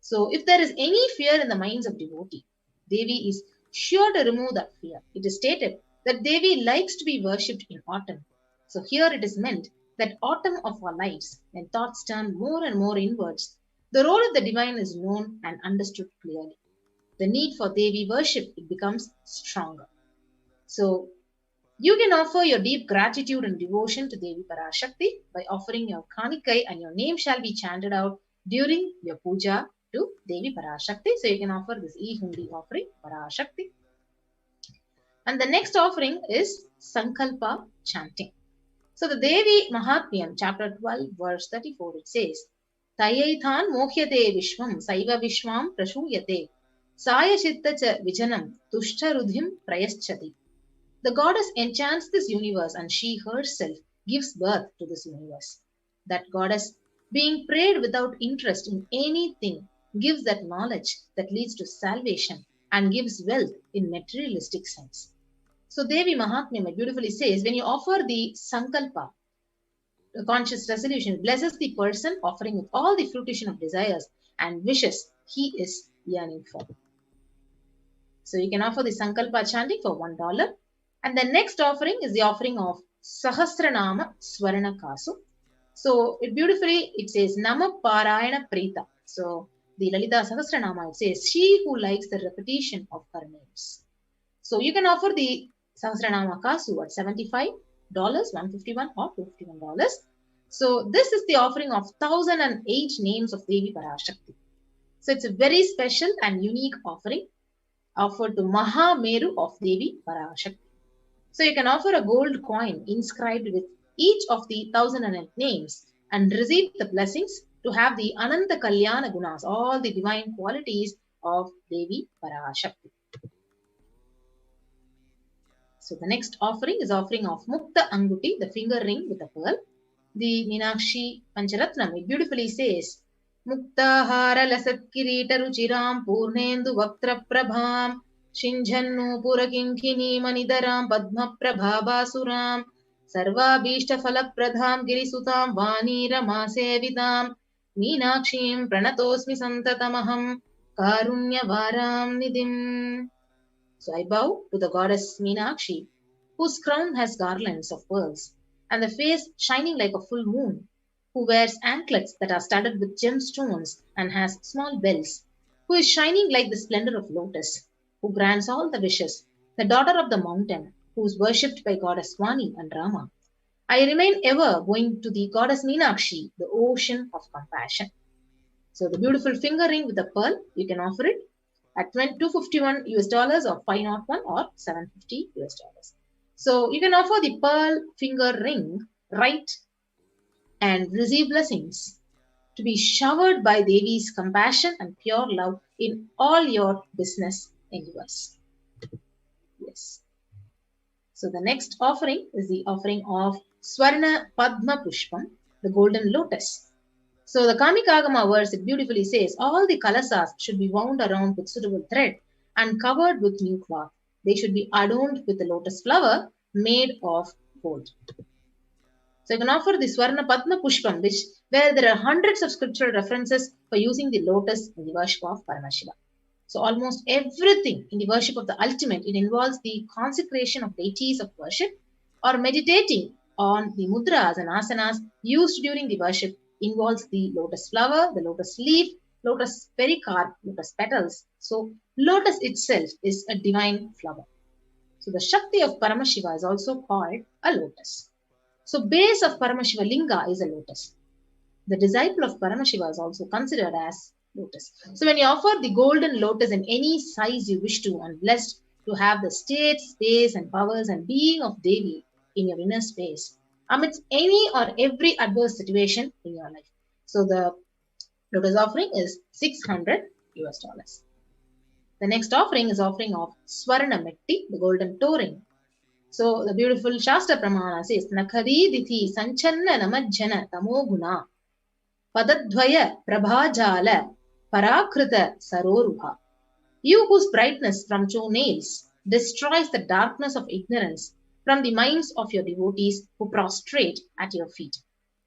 So if there is any fear in the minds of devotee, Devi is sure to remove that fear. It is stated that Devi likes to be worshipped in autumn. So here it is meant that autumn of our lives, when thoughts turn more and more inwards, the role of the divine is known and understood clearly. The need for Devi worship, it becomes stronger. So you can offer your deep gratitude and devotion to Devi Parashakti by offering your Kanikai, and your name shall be chanted out during your puja to Devi Parashakti. So you can offer this E-Hundi offering, Parashakti. And the next offering is Sankalpa chanting. So the Devi Mahatmyam, chapter 12, verse 34, it says, Tayaithan mohyate vishvam saiva vishwam prashuyate saya chittacha vijanam tushtarudhim prayaschati. The goddess enchants this universe and she herself gives birth to this universe. That goddess, being prayed without interest in anything, gives that knowledge that leads to salvation and gives wealth in materialistic sense. So Devi Mahatmya beautifully says, when you offer the Sankalpa, the conscious resolution, blesses the person offering with all the fruition of desires and wishes he is yearning for. So you can offer the Sankalpa chanting for $1. And the next offering is the offering of Sahasranama Swarna Kasu. So it says Nama Parayana Prita. So the Lalita Sahasranama, it says, she who likes the repetition of her names. So you can offer the Sahasranama Kasu at $75, $151 or $251. So this is the offering of 1008 names of Devi Parashakti. So it's a very special and unique offering offered to Mahameru of Devi Parashakti. So you can offer a gold coin inscribed with each of the 1008 names and receive the blessings to have the Ananta Kalyana Gunas, all the divine qualities of Devi Parashakti. So the next offering is offering of Mukta Anguti, the finger ring with a pearl. The Meenakshi Pancharatnam, it beautifully says, Muktahara Lasat Kirita Ruchiram Purnendu Vaktra Prabham Shinjannu Purakinkini Manidaram Padma Prabhabasuram Sarvabhishta Falak Pradham Girisutam Vani Ramasevidam Meenakshim Pranatosmi Santatamaham Karunya Varam Nidim. So I bow to the goddess Meenakshi, whose crown has garlands of pearls, and the face shining like a full moon, who wears anklets that are studded with gemstones and has small bells, who is shining like the splendor of lotus, who grants all the wishes, the daughter of the mountain, who is worshipped by goddess Vani and Rama. I remain ever going to the goddess Meenakshi, the ocean of compassion. So the beautiful finger ring with a pearl, you can offer it at $251 or $501 or $750. So you can offer the pearl finger ring, right, and receive blessings to be showered by Devi's compassion and pure love in all your business endeavors. Yes. So the next offering is the offering of Swarna Padma Pushpam, the golden lotus. So the Kamikagama verse, it beautifully says, all the kalasas should be wound around with suitable thread and covered with new cloth. They should be adorned with a lotus flower made of gold. So you can offer the Swarna Padma Pushpam, where there are hundreds of scriptural references for using the lotus in the worship of Paramashiva. So almost everything in the worship of the ultimate, it involves the consecration of deities of worship or meditating on the mudras and asanas used during the worship involves the lotus flower, the lotus leaf, lotus pericarp, lotus petals. So lotus itself is a divine flower. So the Shakti of Paramashiva is also called a lotus. So base of Paramashiva Linga is a lotus. The disciple of Paramashiva is also considered as lotus. So when you offer the golden lotus in any size you wish to and blessed to have the state, space and powers and being of Devi in your inner space amidst any or every adverse situation in your life. So the lotus offering is $600. The next offering is offering of Swarna Metti, the golden toe ring. So the beautiful Shastra Pramana says, Nakhari Dithi Sanchanna Namajjana Tamoguna Padadvaya Prabhajala Parakrita Saroruha. You whose brightness from two nails destroys the darkness of ignorance from the minds of your devotees who prostrate at your feet.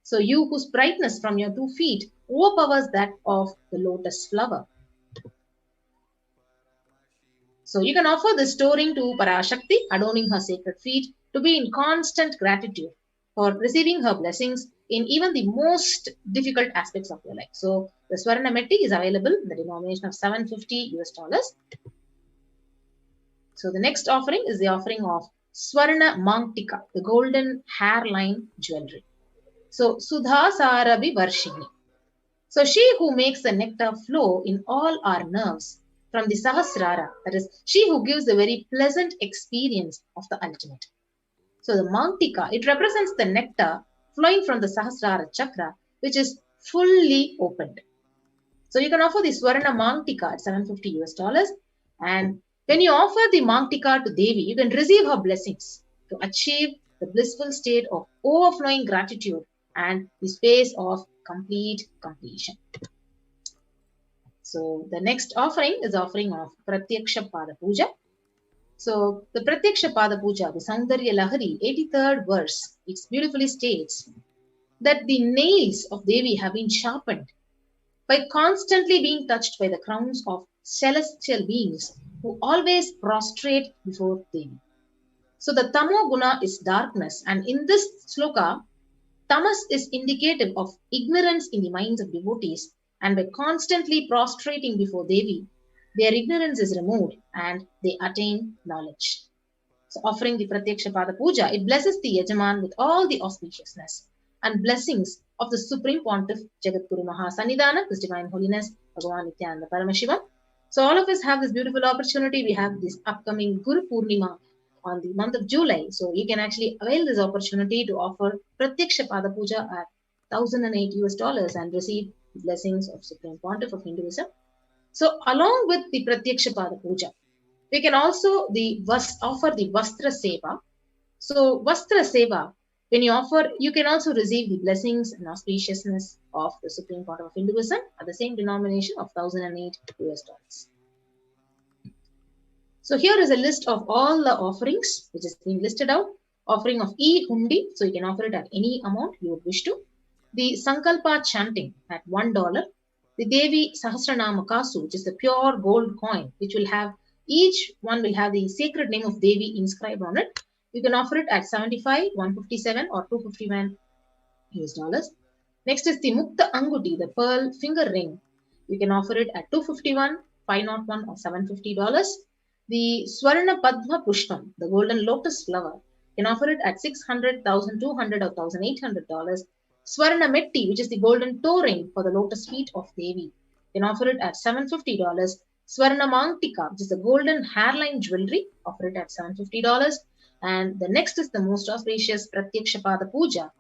So you whose brightness from your 2 feet overpowers that of the lotus flower. So you can offer this toe ring to Parashakti, adorning her sacred feet, to be in constant gratitude for receiving her blessings in even the most difficult aspects of your life. So the Swarna Metti is available in the denomination of $750. So the next offering is the offering of Swarna Mangtika, the golden hairline jewelry. So Sudha Sarabi Varshini. So she who makes the nectar flow in all our nerves from the Sahasrara, that is, she who gives the very pleasant experience of the ultimate. So the Mangtika, it represents the nectar flowing from the Sahasrara chakra, which is fully opened. So you can offer the Swarna Mangtika at $750. And when you offer the Mangtika to Devi, you can receive her blessings to achieve the blissful state of overflowing gratitude and the space of complete completion. So the next offering is offering of Pratyaksha Pada Puja. So the Pratyaksha Pada Puja, the Saundarya Lahari, 83rd verse, it beautifully states that the nails of Devi have been sharpened by constantly being touched by the crowns of celestial beings who always prostrate before Devi. So the Tamo Guna is darkness, and in this sloka, Tamas is indicative of ignorance in the minds of devotees, and by constantly prostrating before Devi, their ignorance is removed and they attain knowledge. So offering the Pratyaksha Pada Puja, it blesses the Yajaman with all the auspiciousness and blessings of the Supreme Pontiff Jagadguru Mahasannidhana, His Divine Holiness Bhagavan Nithyananda Paramashivam. So all of us have this beautiful opportunity. We have this upcoming Guru Purnima on the month of July. So you can actually avail this opportunity to offer Pratyaksha Pada Puja at $1,008 and receive the blessings of Supreme Pontiff of Hinduism. So along with the Pratyaksha Pada Puja, we can also offer the Vastra Seva. So Vastra Seva, when you offer, you can also receive the blessings and auspiciousness of the Supreme Pontiff of Hinduism at the same denomination of $1,008. So here is a list of all the offerings which is being listed out. Offering of e-hundi, so you can offer it at any amount you would wish to. The Sankalpa chanting at $1. The Devi Sahasranama Kasu, which is the pure gold coin, which will have, each one will have the sacred name of Devi inscribed on it. You can offer it at $75, $157 or $251. Next is the Mukta Anguti, the pearl finger ring. You can offer it at $251, $501 or $750. The Swarna Padma Pushpam, the golden lotus flower, you can offer it at $600, $1,200 or $1,800. Swarna Metti, which is the golden toe ring for the lotus feet of Devi, you can offer it at $750. Swarna Mangtika, which is the golden hairline jewelry, offer it at $750. And the next is the most auspicious Pratyaksha Pada Puja,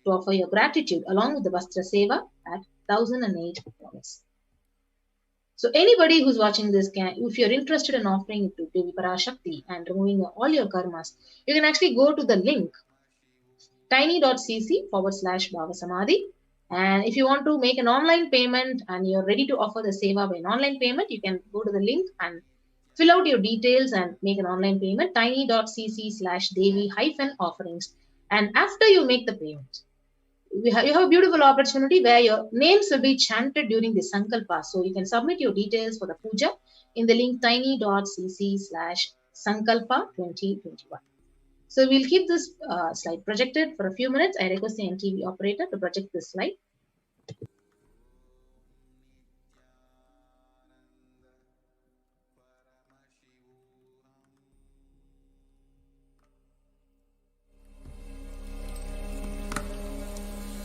to offer your gratitude along with the Vastra Seva at $1,008. So anybody who's watching this, if you're interested in offering it to Devi Parashakti and removing all your karmas, you can actually go to the link tiny.cc/Bhava And if you want to make an online payment and you're ready to offer the seva by an online payment, you can go to the link and fill out your details and make an online payment, tiny.cc/Devi-offerings. And after you make the payment, you have a beautiful opportunity where your names will be chanted during the Sankalpa. So you can submit your details for the puja in the link tiny.cc/Sankalpa2021. So we'll keep this slide projected for a few minutes. I request the NTV operator to project this slide.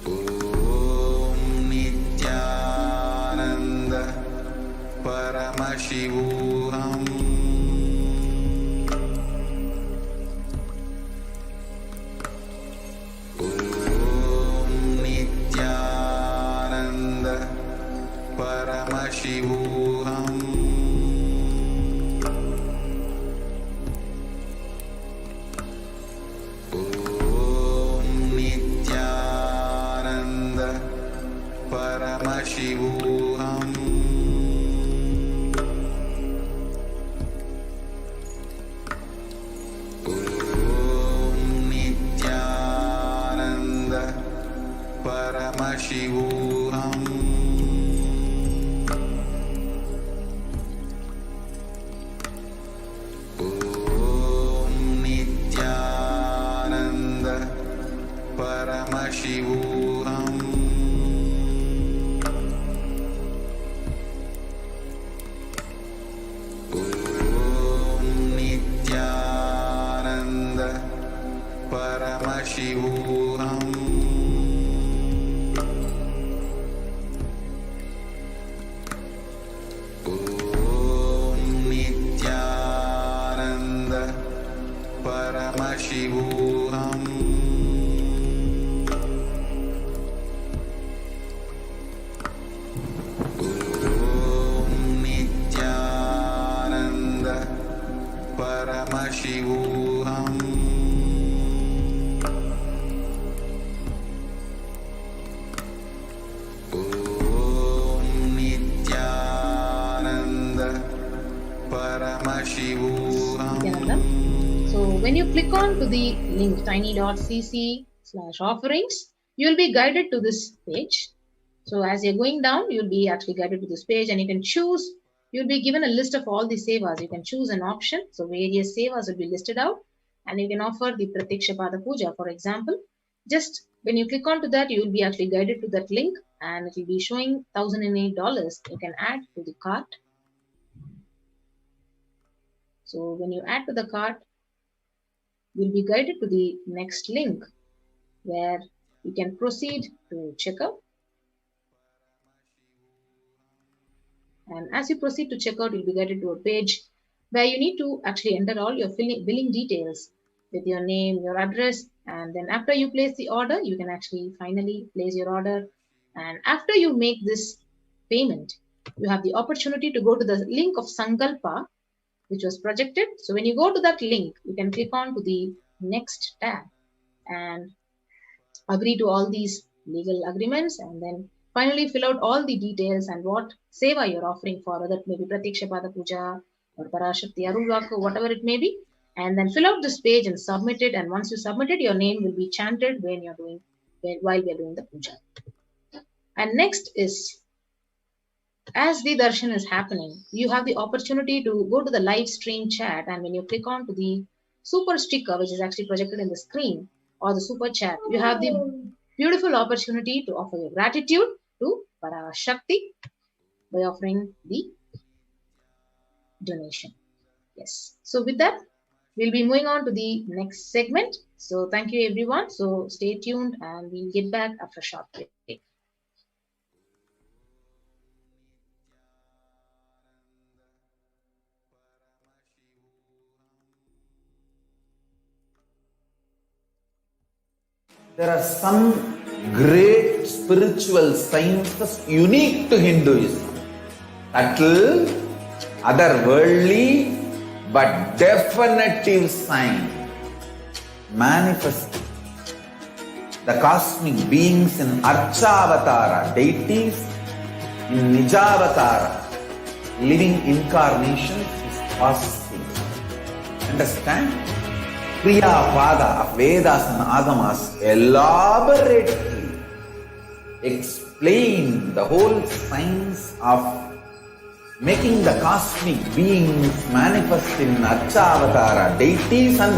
Om Nithyananda Paramashivoham. Paramashivoham. Om Nithyananda Paramashivoham. Om Nithyananda Paramashivoham. Paramashivoham. Om Nithyananda Paramashivoham. Om Nithyananda Paramashivoham. Paramashivoham. click on to the link tiny.cc/offerings, you will be guided to this page. So as you're going down, you'll be actually guided to this page, and you can choose, you'll be given a list of all the sevas. You can choose an option. So various sevas will be listed out, and you can offer the Pratiksha Pada Puja, for example. Just when you click onto that, you will be actually guided to that link, and it will be showing $1,008 you can add to the cart. So when you add to the cart, you'll be guided to the next link where you can proceed to checkout. And as you proceed to checkout, you'll be guided to a page where you need to actually enter all your billing details with your name, your address, and then after you place the order, you can actually finally place your order. And after you make this payment, you have the opportunity to go to the link of Sankalpa, which was projected. So when you go to that link, you can click on to the next tab and agree to all these legal agreements, and then finally fill out all the details and what seva you're offering for, whether it may be Pratiksha Pada Puja or Parashakti Arulvaku, whatever it may be, and then fill out this page and submit it. And once you submit it, your name will be chanted while we are doing the puja. And next is, as the darshan is happening, you have the opportunity to go to the live stream chat, and when you click on to the super sticker, which is actually projected in the screen, or the super chat, you have the beautiful opportunity to offer your gratitude to Parashakti by offering the donation. Yes. So with that, we'll be moving on to the next segment. So thank you everyone. So stay tuned, and we'll get back after a short break. There are some great spiritual sciences unique to Hinduism. Subtle, otherworldly, but definitive sign. Manifesting the cosmic beings in Archavatara, deities in Nijavatara, living incarnations is possible. Understand? Kriya Pada of Vedas and Agamas elaborately explain the whole science of making the cosmic beings manifest in Archavatara, deities, and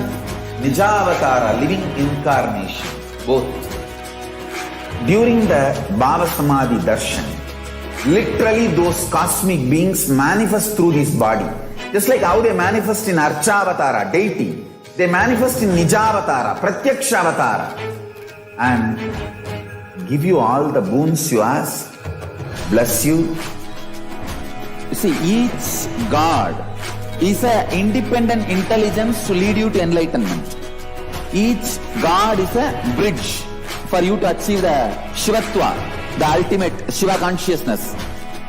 Nijavatara, living incarnations, both. During the Bhava Samadhi Darshan, literally those cosmic beings manifest through this body. Just like how they manifest in Archavatara, deity, they manifest in Nijavatara, Pratyakshavatara, and give you all the boons you ask, bless you. You see, each God is an independent intelligence to lead you to enlightenment. Each God is a bridge for you to achieve the Shivatva, the ultimate Shiva consciousness.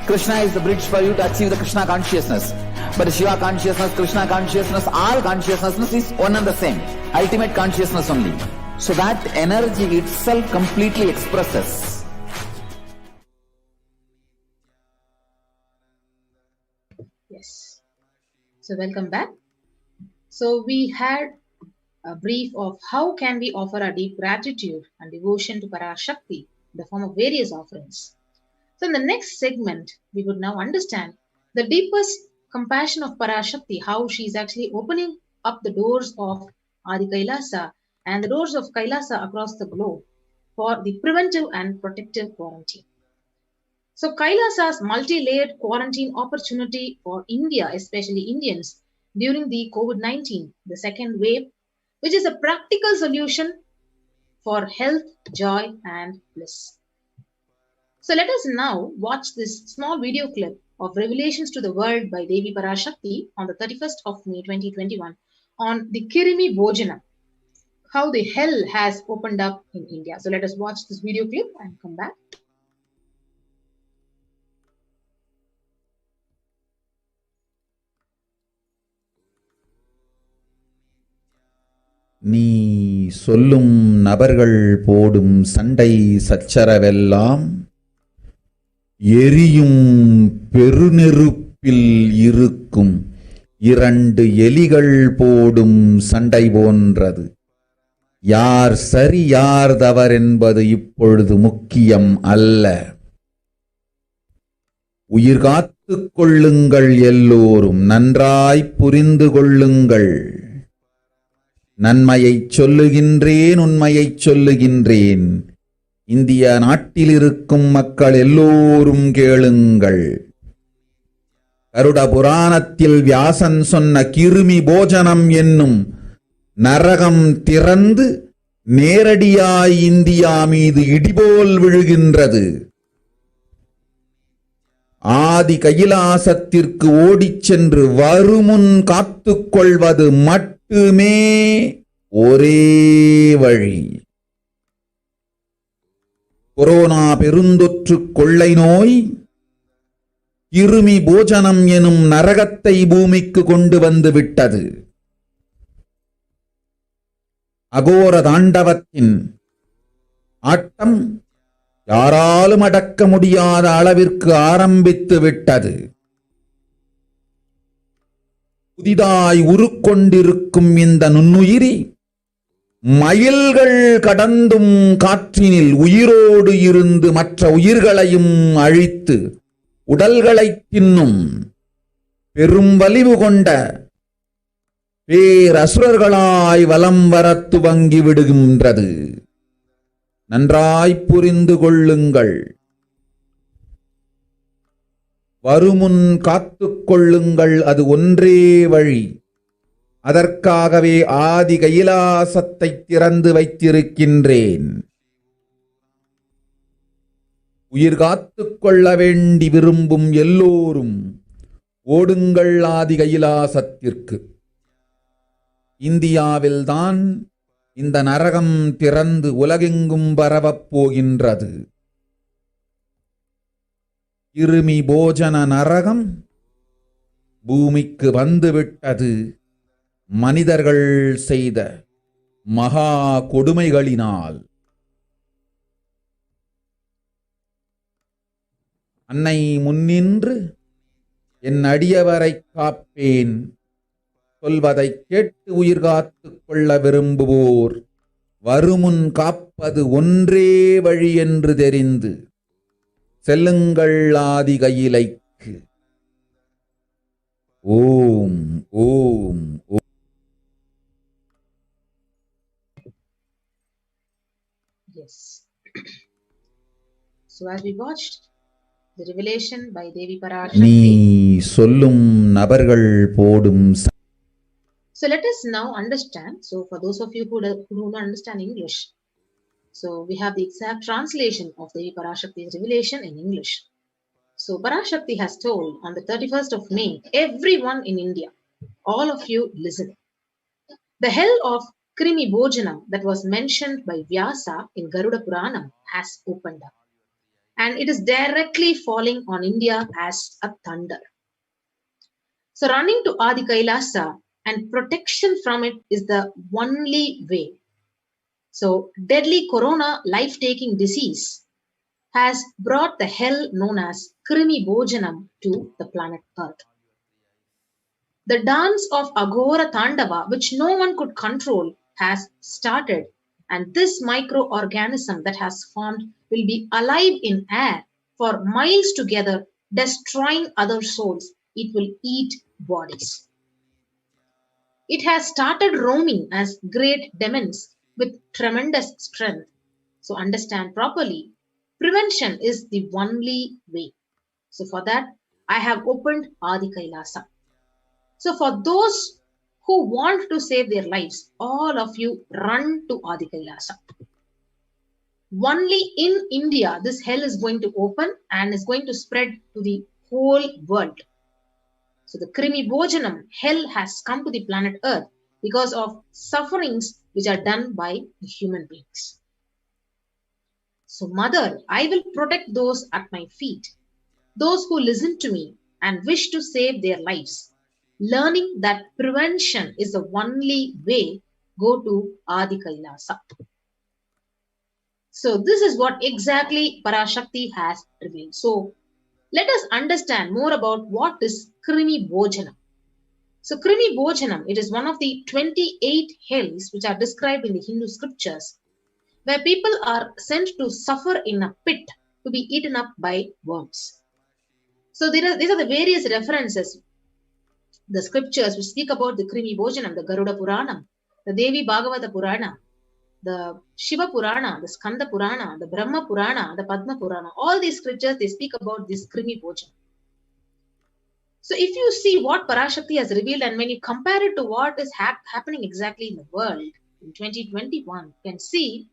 Krishna is the bridge for you to achieve the Krishna consciousness. But Shiva consciousness, Krishna consciousness, all consciousness is one and the same. Ultimate consciousness only. So that energy itself completely expresses. Yes. So welcome back. So we had a brief of how can we offer our deep gratitude and devotion to Parashakti in the form of various offerings. So in the next segment, we would now understand the deepest compassion of Parashakti, how she is actually opening up the doors of Adi Kailasa and the doors of Kailasa across the globe for the preventive and protective quarantine. So Kailasa's multi-layered quarantine opportunity for India, especially Indians, during the COVID-19, the second wave, which is a practical solution for health, joy, and bliss. So let us now watch this small video clip of Revelations to the World by Devi Parashakti on the 31st of May 2021 on the Kirimi Bhojana, how the hell has opened up in India. So let us watch this video clip and come back. நீ சொல்லும் நபர்கள் போடும் சண்டை சச்சரவெல்லாம் எரியும் பெருநெருப்பில் இருக்கும் இரண்டு எலிகள் போடும் சண்டை போன்றது. யார் சரி யார் தவறென்பது இப்பொழுது முக்கியம் அல்ல. உயிர் காத்துக் கொள்ளுங்கள், எல்லோரும் நன்றாய் புரிந்து கொள்ளுங்கள். நன்மையைச் சொல்லுகின்றேன், உண்மையைச் சொல்லுகின்றேன். இந்திய நாட்டில் இருக்கும் மக்கள் எல்லோரும் கேளுங்கள். கருட புராணத்தில் வியாசன் சொன்ன கிருமி போஜனம் என்னும் நரகம் திறந்து நேரடியாய் இந்தியா மீது இடிபோல் விழுகின்றது. ஆதி கைலாசத்திற்கு ஓடிச் சென்று வருமுன் காத்துக்கொள்வது மட்டுமே ஒரே வழி. கொரோனா பெருந்தொற்று கொள்ளை நோய் கிருமி போஜனம் எனும் நரகத்தை பூமிக்கு கொண்டு வந்து விட்டது. அகோர தாண்டவத்தின் ஆட்டம் யாராலும் அடக்க முடியாத அளவிற்கு ஆரம்பித்து விட்டது. புதிதாய் உருக்கொண்டிருக்கும் இந்த நுண்ணுயிரி மைல்கள் கடந்தும் காற்றினில் உயிரோடு இருந்து மற்ற உயிர்களையும் அழித்து உடல்களை தின்னும் பெரும் வலிவு கொண்ட பேரசுரர்களாய் வலம் வரத் துவங்கி விடுகின்றது. நன்றாய் புரிந்து கொள்ளுங்கள். வருமுன் காத்துக் கொள்ளுங்கள், அது ஒன்றே வழி. அதற்காகவே ஆதி கைலாசத்தை திறந்து வைத்திருக்கின்றேன். உயிர் காத்துக் கொள்ள வேண்டி விரும்பும் எல்லோரும் ஓடுங்கள் ஆதி கைலாசத்திற்கு. இந்தியாவில்தான் இந்த நரகம் திறந்து உலகெங்கும் பரவப் போகின்றது. கிருமி போஜன நரகம் பூமிக்கு வந்துவிட்டது. மனிதர்கள் செய்த மகா கொடுமைகளினால். அன்னை முன்னின்று என் அடியவரை காப்பேன் சொல்வதை கேட்டு உயிர் காத்துக் கொள்ள விரும்புவோர் வருமுன் காப்பது ஒன்றே வழி என்று தெரிந்து செல்லுங்கள் ஆதி கையிலைக்கு. ஓம் ஓம் ஓம். Yes. So as we watched the revelation by Devi நீ Parashakti, சொல்லும் நபர்கள் போடும் so let us now understand. So for those of you who don't understand English, so we have the exact translation of Devi Parashakti's revelation in English. So Parashakti has told on the 31st of May, everyone in India, all of you listen. The hell of Krimi Bhojanam that was mentioned by Vyasa in Garuda Puranam has opened up. And it is directly falling on India as a thunder. So running to Adi Kailasa and protection from it is the only way. So deadly corona life-taking disease has brought the hell known as Krimi Bhojanam to the planet Earth. The dance of Agora Tandava, which no one could control, has started, and this microorganism that has formed will be alive in air for miles together, destroying other souls. It will eat bodies. It has started roaming as great demons with tremendous strength. So understand properly, prevention is the only way. So for that, I have opened Adi Kailasa. So for those who want to save their lives, all of you run to Adi Kailasa. Only in India, this hell is going to open and is going to spread to the whole world. So the Krimi Bhojanam, hell has come to the planet Earth because of sufferings which are done by the human beings. So Mother, I will protect those at my feet, those who listen to me and wish to save their lives. Learning that prevention is the only way, go to Adi Kailasa. So this is what exactly Parashakti has revealed. So let us understand more about what is Krimi Bhojanam. So Krimi Bhojanam, it is one of the 28 hells which are described in the Hindu scriptures, where people are sent to suffer in a pit to be eaten up by worms. So these are the various references, the scriptures which speak about the Krimi Bhojanam, the Garuda Puranam, the Devi Bhagavata Purana, the Shiva Purana, the Skanda Purana, the Brahma Purana, the Padma Purana. All these scriptures, they speak about this Krimi Bhojanam. So if you see what Parashakti has revealed, and when you compare it to what is happening exactly in the world in 2021, you can see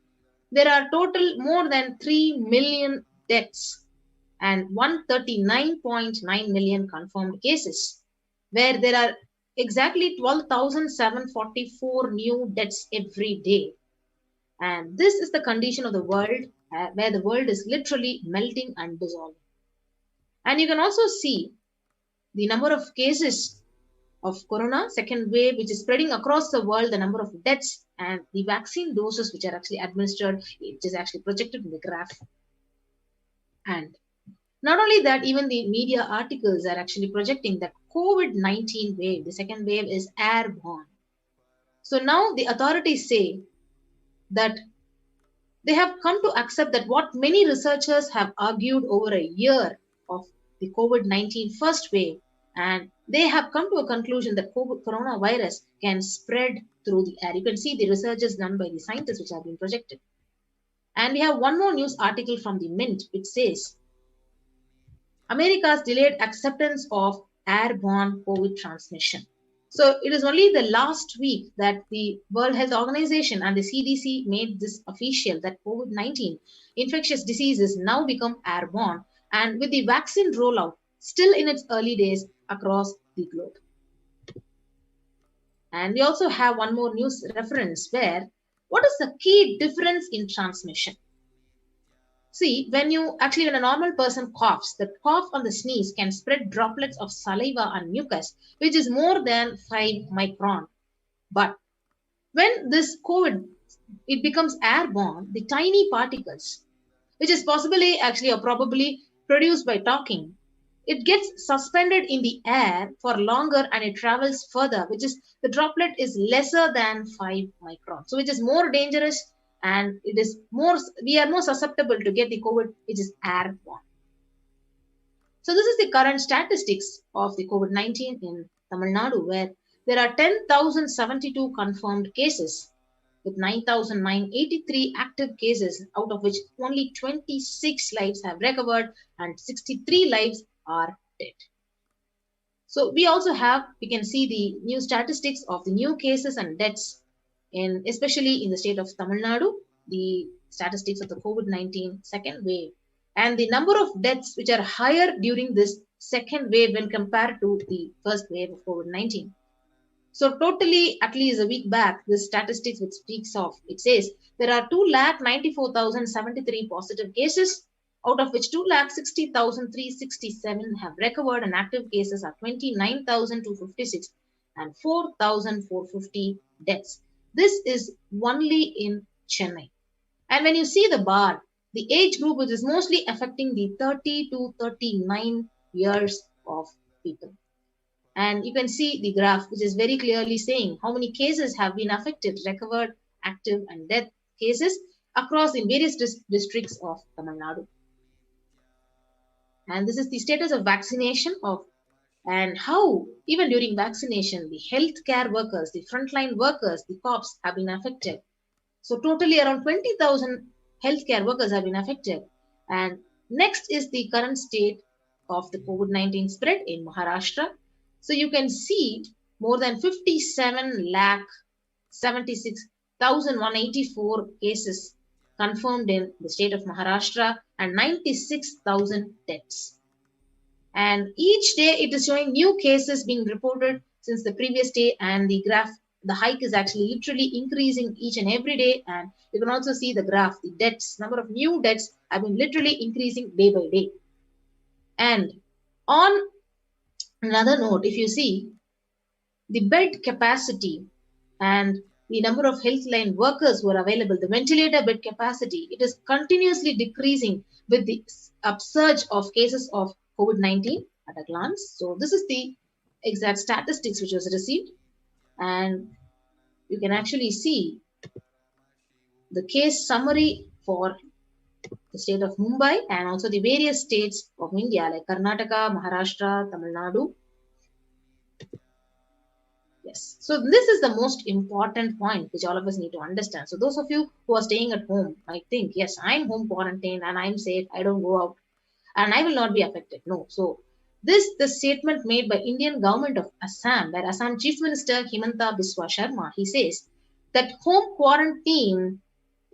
there are total more than 3 million deaths and 139.9 million confirmed cases, where there are exactly 12,744 new deaths every day. And this is the condition of the world, where the world is literally melting and dissolving. And you can also see the number of cases of corona second wave, which is spreading across the world, the number of deaths, and the vaccine doses which are actually administered, which is actually projected in the graph. And not only that, even the media articles are actually projecting that COVID-19 wave, the second wave, is airborne. So now the authorities say that they have come to accept that what many researchers have argued over a year of the COVID-19 first wave, and they have come to a conclusion that coronavirus can spread through the air. You can see the researches done by the scientists which have been projected. And we have one more news article from the Mint which says America's delayed acceptance of airborne COVID transmission. So it is only the last week that the World Health Organization and the CDC made this official that COVID-19 infectious diseases now become airborne, and with the vaccine rollout still in its early days across the globe. And we also have one more news reference where what is the key difference in transmission? See, when a normal person coughs, the cough or the sneeze can spread droplets of saliva and mucus, which is more than 5 micron. But when this COVID, it becomes airborne, the tiny particles, which is possibly actually or probably produced by talking, it gets suspended in the air for longer and it travels further, which is the droplet is lesser than 5 micron. So which is more dangerous, and we are more susceptible to get the COVID, which is airborne. So this is the current statistics of the COVID-19 in Tamil Nadu, where there are 10,072 confirmed cases with 9,983 active cases, out of which only 26 lives have recovered and 63 lives are dead. So we can see the new statistics of the new cases and deaths especially in the state of Tamil Nadu, the statistics of the COVID-19 second wave, and the number of deaths which are higher during this second wave when compared to the first wave of COVID-19. So totally, at least a week back, this statistics which speaks of, it says there are 2,94,073 positive cases, out of which 2,60,367 have recovered, and active cases are 29,256 and 4,450 deaths. This is only in Chennai. And when you see the bar, the age group which is mostly affecting the 30 to 39 years of people. And you can see the graph, which is very clearly saying how many cases have been affected, recovered, active, and death cases across the various districts of Tamil Nadu. And this is the status of vaccination and how even during vaccination, the healthcare workers, the frontline workers, the cops have been affected. So totally around 20,000 healthcare workers have been affected. And next is the current state of the COVID-19 spread in Maharashtra. So you can see more than 57,76,184 cases confirmed in the state of Maharashtra and 96,000 deaths. And each day it is showing new cases being reported since the previous day, and the graph, the hike is actually literally increasing each and every day. And you can also see the graph, the deaths, number of new deaths have been literally increasing day by day. And on another note, if you see the bed capacity and the number of healthline workers who are available, the ventilator bed capacity, it is continuously decreasing with the upsurge of cases of COVID-19 at a glance. So this is the exact statistics which was received, and you can actually see the case summary for the state of Mumbai and also the various states of India like Karnataka, Maharashtra, Tamil Nadu. Yes. So this is the most important point which all of us need to understand. So those of you who are staying at home might think, yes, I'm home quarantined and I'm safe. I don't go out and I will not be affected. No. So the statement made by Indian government of Assam, where Assam Chief Minister Himanta Biswa Sharma, he says that home quarantine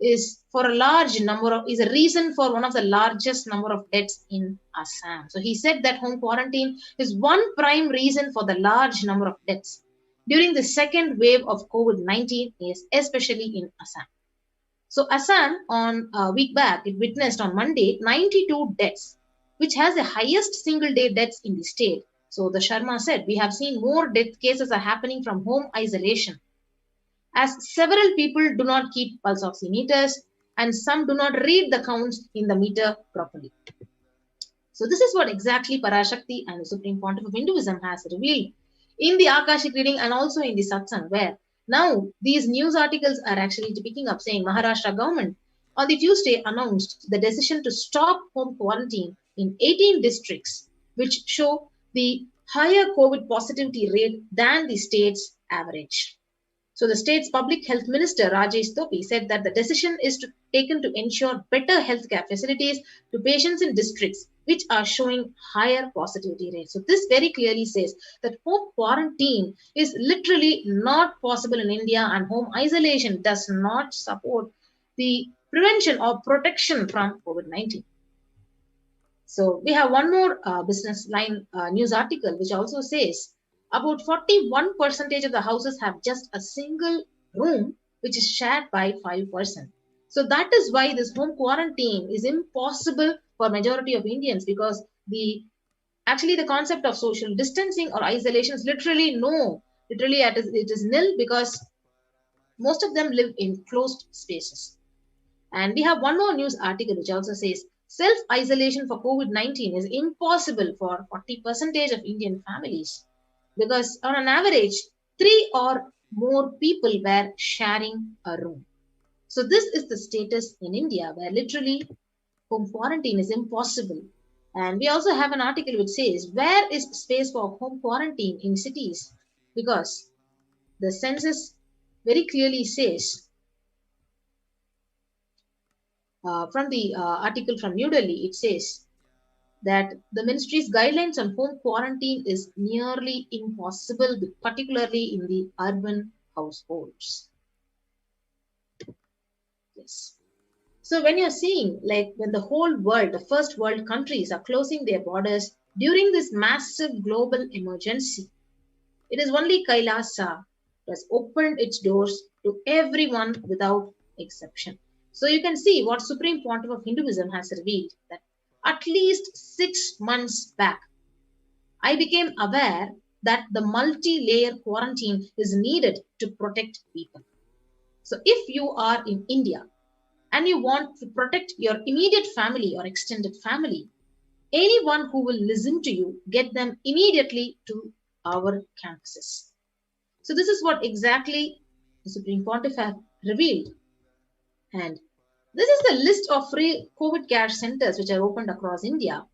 is for a large number of, is a reason for one of the largest number of deaths in Assam. So he said that home quarantine is one prime reason for the large number of deaths during the second wave of COVID-19, especially in Assam. So Assam on a week back, it witnessed on Monday 92 deaths, which has the highest single day deaths in the state. So the Sharma said, we have seen more death cases are happening from home isolation, as several people do not keep pulse oximeters and some do not read the counts in the meter properly. So this is what exactly Parashakti and the Supreme Pontiff of Hinduism has revealed in the Akashic reading and also in the satsang, where now these news articles are actually picking up saying Maharashtra government on the Tuesday announced the decision to stop home quarantine in 18 districts, which show the higher COVID positivity rate than the state's average. So the state's public health minister, Rajesh Topi, said that the decision is taken to ensure better healthcare facilities to patients in districts which are showing higher positivity rates. So this very clearly says that home quarantine is literally not possible in India, and home isolation does not support the prevention or protection from COVID-19. So we have one more business line news article which also says about 41% of the houses have just a single room which is shared by 5%. So that is why this home quarantine is impossible for majority of Indians, because the concept of social distancing or isolation is literally it is nil, because most of them live in closed spaces. And we have one more news article which also says self-isolation for COVID-19 is impossible for 40% of Indian families, because on an average, 3 or more people were sharing a room. So this is the status in India, where literally home quarantine is impossible. And we also have an article which says, where is space for home quarantine in cities? Because the census very clearly says, from the article from New Delhi, it says that the ministry's guidelines on home quarantine is nearly impossible, particularly in the urban households. Yes. So when you're seeing, like when the whole world, the first world countries are closing their borders during this massive global emergency, it is only Kailasa that has opened its doors to everyone without exception. So you can see what Supreme Pontiff of Hinduism has revealed, that at least 6 months back, I became aware that the multi-layer quarantine is needed to protect people. So if you are in India and you want to protect your immediate family or extended family, anyone who will listen to you, get them immediately to our campuses. So this is what exactly the Supreme Pontiff have revealed. And this is the list of free COVID care centers which are opened across India.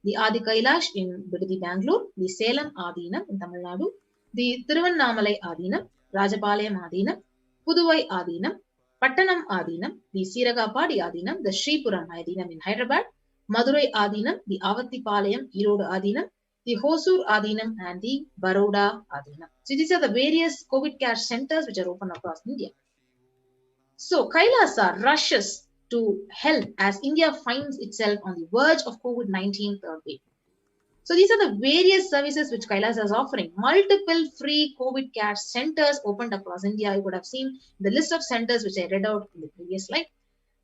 The Adi Kailash in Bidadi, Bangalore, the Salem Adinam in Tamil Nadu, the Thiruvannamalai Adinam, Rajapalayam Adinam, Puduvai Adinam, Pattanam Adinam, the Siragapadi Adinam, the Sripuram Adinam in Hyderabad, Madurai Adinam, the Avattipalayam Erode Adinam, the Hosur Adinam, and the Baroda Adinam. So these are the various COVID care centers which are open across India. So Kailasa rushes to help as India finds itself on the verge of COVID-19 third wave. So these are the various services which Kailasa is offering. Multiple free COVID care centers opened across India. You could have seen the list of centers which I read out in the previous slide.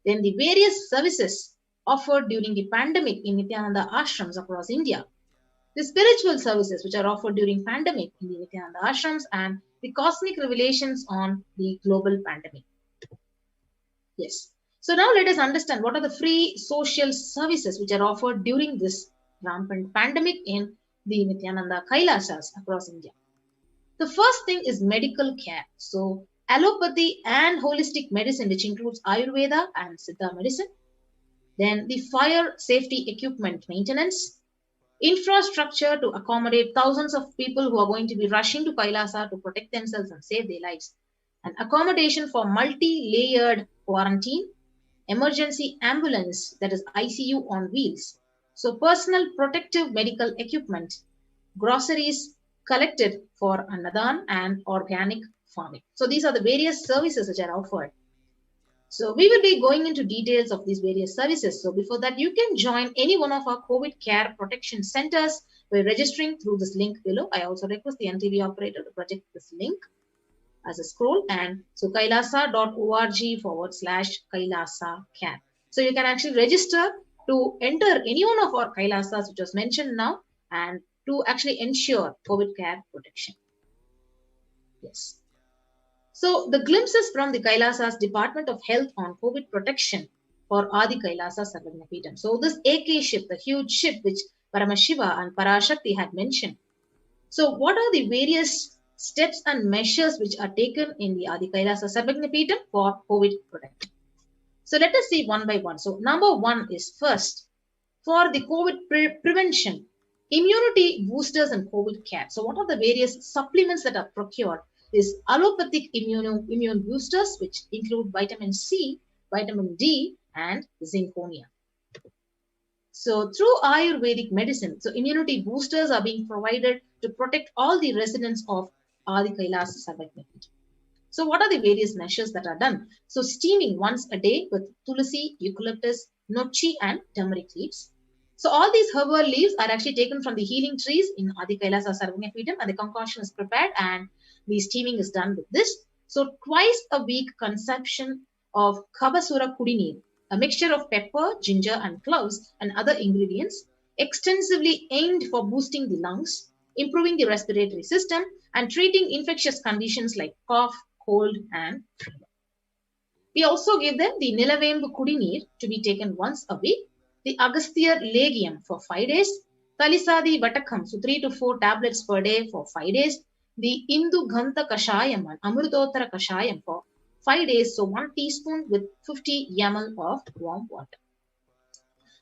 Then the various services offered during the pandemic in Nithyananda ashrams across India. The spiritual services which are offered during pandemic in the Nithyananda ashrams, and the cosmic revelations on the global pandemic. Yes. So now let us understand what are the free social services which are offered during this rampant pandemic in the Nithyananda Kailasas across India. The first thing is medical care. So allopathy and holistic medicine, which includes Ayurveda and Siddha medicine. Then the fire safety equipment maintenance, infrastructure to accommodate thousands of people who are going to be rushing to Kailasa to protect themselves and save their lives, and accommodation for multi-layered quarantine, emergency ambulance, that is ICU on wheels, so personal protective medical equipment, groceries collected for Annadan and organic farming. So these are the various services which are offered. So we will be going into details of these various services. So before that, you can join any one of our COVID care protection centers by registering through this link below. I also request the NTV operator to project this link as a scroll. And so kailasa.org/Kailasa care. So you can actually register to enter any one of our Kailasas which was mentioned now and to actually ensure COVID care protection. Yes. So the glimpses from the Kailasa's Department of Health on COVID protection for Adi Kailasa Sarvagnapeetham. So this AK ship, the huge ship which Paramashiva and Parashakti had mentioned. So what are the various steps and measures which are taken in the Adi Kailasa Sarvagnapeetham for COVID protection? So let us see one by one. So number one is first, for the COVID prevention, immunity boosters and COVID care. So what are the various supplements that are procured? Is allopathic immune boosters, which include vitamin C, vitamin D, and zinconia. So through Ayurvedic medicine, so immunity boosters are being provided to protect all the residents of Adi Kailasa Sarvagnapeetham. So what are the various measures that are done? So steaming once a day with tulsi, eucalyptus, nochi, and turmeric leaves. So all these herbal leaves are actually taken from the healing trees in Adi Kailasa Sarvagnapeetham, and the concoction is prepared and the steaming is done with this. So twice a week consumption of Kabasura Kudinir, a mixture of pepper, ginger, and cloves and other ingredients, extensively aimed for boosting the lungs, improving the respiratory system, and treating infectious conditions like cough, cold, and fever. We also give them the Nilavembu Kudinir to be taken once a week, the Agasthyar Legium for 5 days, Talisadi Vatakam, so 3 to 4 tablets per day for 5 days, the Indu Ghanta Kashayam and Amrutottara Kashayam for 5 days, so 1 teaspoon with 50 ml of warm water.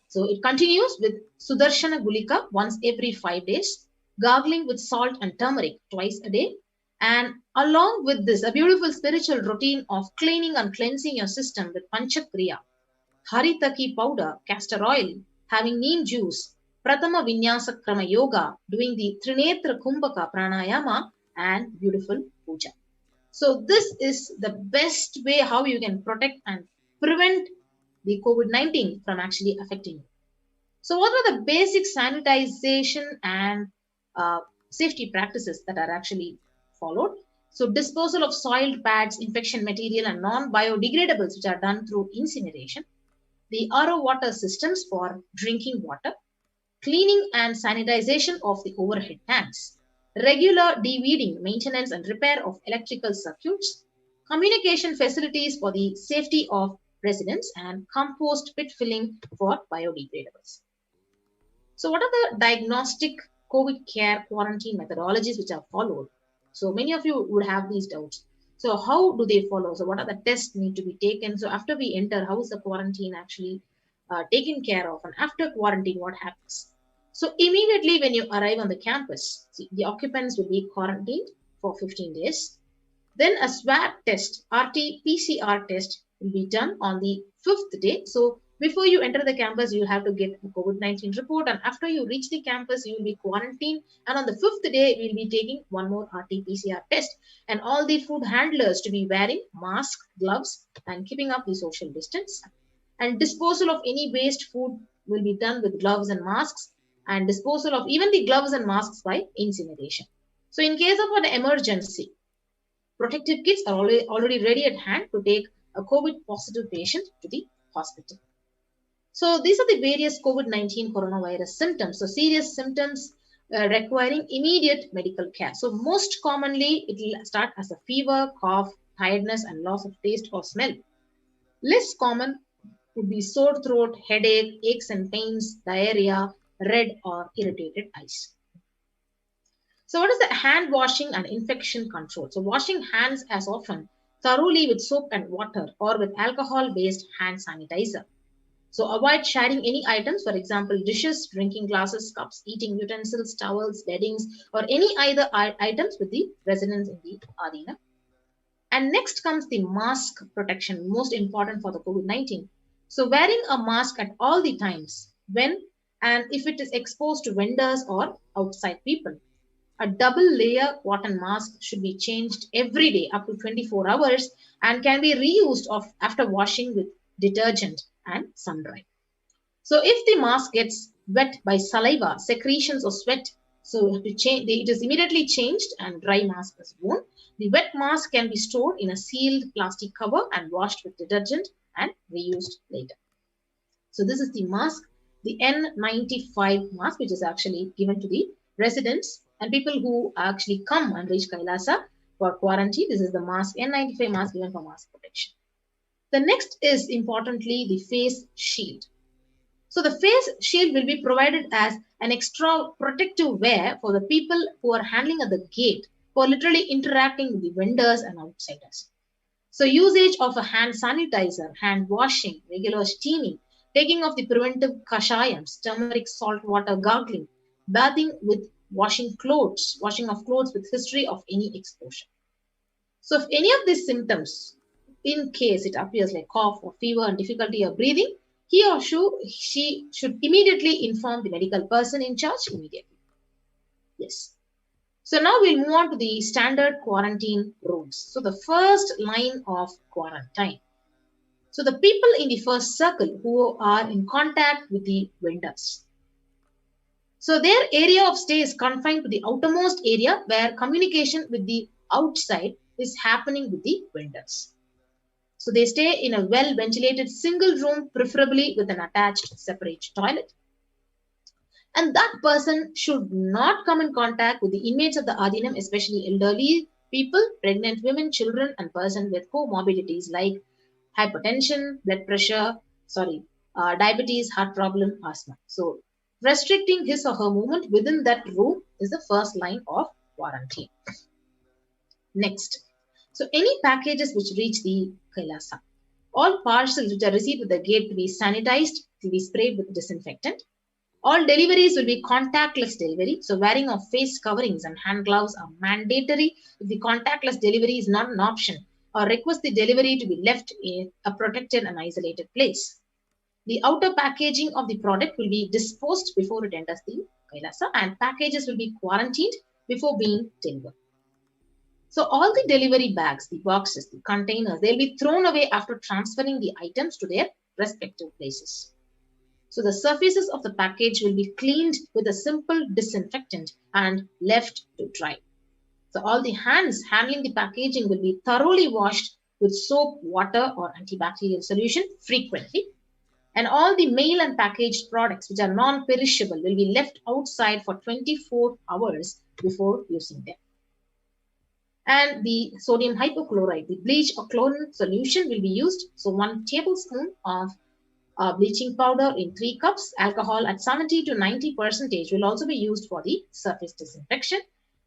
So it continues with Sudarshana Gulika once every 5 days, gargling with salt and turmeric twice a day, and along with this, a beautiful spiritual routine of cleaning and cleansing your system with Panchakriya, Haritaki powder, castor oil, having neem juice, Pratama Vinyasa Krama Yoga, doing the Trinetra Kumbhaka Pranayama, and beautiful puja. So this is the best way how you can protect and prevent the COVID-19 from actually affecting you. So what are the basic sanitization and safety practices that are actually followed? So disposal of soiled pads, infection material, and non-biodegradables which are done through incineration, the RO water systems for drinking water, cleaning and sanitization of the overhead tanks, regular de-weeding, maintenance and repair of electrical circuits, communication facilities for the safety of residents, and compost pit filling for biodegradables. So what are the diagnostic COVID care quarantine methodologies which are followed? So many of you would have these doubts. So how do they follow? So what are the tests need to be taken? So after we enter, how is the quarantine actually taken care of? And after quarantine, what happens? So immediately when you arrive on the campus, see, the occupants will be quarantined for 15 days. Then a swab test, RT-PCR test will be done on the 5th day. So before you enter the campus, you have to get a COVID-19 report. And after you reach the campus, you will be quarantined. And on the 5th day, we will be taking one more RT-PCR test. And all the food handlers to be wearing masks, gloves, and keeping up the social distance. And disposal of any waste food will be done with gloves and masks. And disposal of even the gloves and masks by incineration. So in case of an emergency, protective kits are already ready at hand to take a COVID positive patient to the hospital. So these are the various COVID-19 coronavirus symptoms. So serious symptoms requiring immediate medical care. So most commonly, it will start as a fever, cough, tiredness, and loss of taste or smell. Less common would be sore throat, headache, aches and pains, diarrhea, red or irritated eyes. So what is the hand washing and infection control? So washing hands as often thoroughly with soap and water or with alcohol-based hand sanitizer. So avoid sharing any items, for example, dishes, drinking glasses, cups, eating utensils, towels, beddings, or any other items with the residents in the Adina. And next comes the mask protection, most important for the COVID-19. So wearing a mask at all the times when and if it is exposed to vendors or outside people. A double layer cotton mask should be changed every day up to 24 hours and can be reused after washing with detergent and sun dry. So if the mask gets wet by saliva, secretions or sweat, so it is immediately changed and dry mask is worn. The wet mask can be stored in a sealed plastic cover and washed with detergent and reused later. So this is the mask, the N95 mask, which is actually given to the residents and people who actually come and reach Kailasa for quarantine. This is the mask, N95 mask given for mask protection. The next is importantly the face shield. So the face shield will be provided as an extra protective wear for the people who are handling at the gate, who are literally interacting with the vendors and outsiders. So usage of a hand sanitizer, hand washing, regular steaming, taking of the preventive kashayams, turmeric, salt water gargling, bathing with washing of clothes with history of any exposure. So if any of these symptoms, in case it appears like cough or fever and difficulty of breathing, he or she should immediately inform the medical person in charge immediately. Yes. So now we'll move on to the standard quarantine rules. So the first line of quarantine. So the people in the first circle who are in contact with the vendors. So their area of stay is confined to the outermost area where communication with the outside is happening with the vendors. So they stay in a well-ventilated single room, preferably with an attached separate toilet. And that person should not come in contact with the inmates of the Adinam, especially elderly people, pregnant women, children, and persons with comorbidities like hypertension, blood pressure, diabetes, heart problem, asthma. So restricting his or her movement within that room is the first line of quarantine. Next. So any packages which reach the Kailasa, all parcels which are received at the gate to be sanitized, to be sprayed with disinfectant. All deliveries will be contactless delivery. So wearing of face coverings and hand gloves are mandatory if the contactless delivery is not an option, or request the delivery to be left in a protected and isolated place. The outer packaging of the product will be disposed before it enters the Kailasa, and packages will be quarantined before being delivered. So all the delivery bags, the boxes, the containers, they'll be thrown away after transferring the items to their respective places. So the surfaces of the package will be cleaned with a simple disinfectant and left to dry. So all the hands handling the packaging will be thoroughly washed with soap, water, or antibacterial solution frequently. And all the mail and packaged products which are non-perishable will be left outside for 24 hours before using them. And the sodium hypochlorite, the bleach or chlorine solution will be used. So 1 tablespoon of bleaching powder in 3 cups, alcohol at 70 to 90% will also be used for the surface disinfection,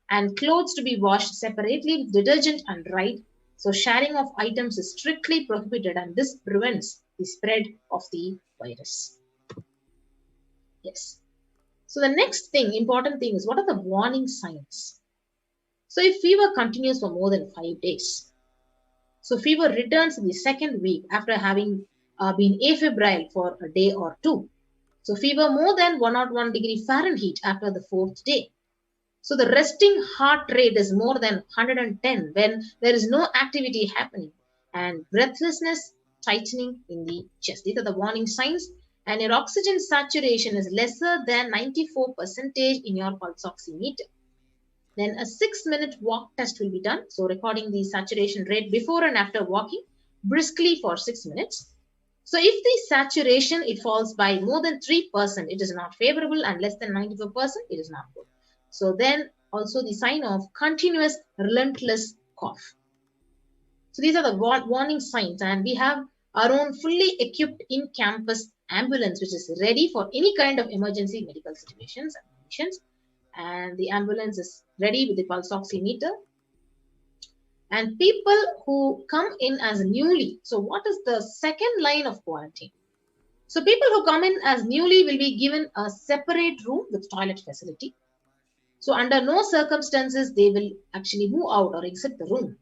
and clothes to be washed separately with detergent and dried. So sharing of items is strictly prohibited, and this prevents the spread of the virus. Yes. So the next important thing is, what are the warning signs? So if fever continues for more than 5 days, so fever returns in the second week after having been afebrile for a day or 2. So fever more than 101 degree Fahrenheit after the 4th day. So the resting heart rate is more than 110 when there is no activity happening, and breathlessness, tightening in the chest. These are the warning signs. And your oxygen saturation is lesser than 94% in your pulse oximeter. Then a 6-minute walk test will be done. So recording the saturation rate before and after walking briskly for 6 minutes. So if the saturation, it falls by more than 3%, it is not favorable, and less than 94%, it is not good. So then also the sign of continuous relentless cough. So these are the warning signs, and we have our own fully equipped in-campus ambulance which is ready for any kind of emergency medical situations and conditions. and the ambulance is ready with the pulse oximeter. And people who come in as newly, so what is the second line of quarantine? So people who come in as newly will be given a separate room with toilet facility. So under no circumstances they will actually move out or exit the room.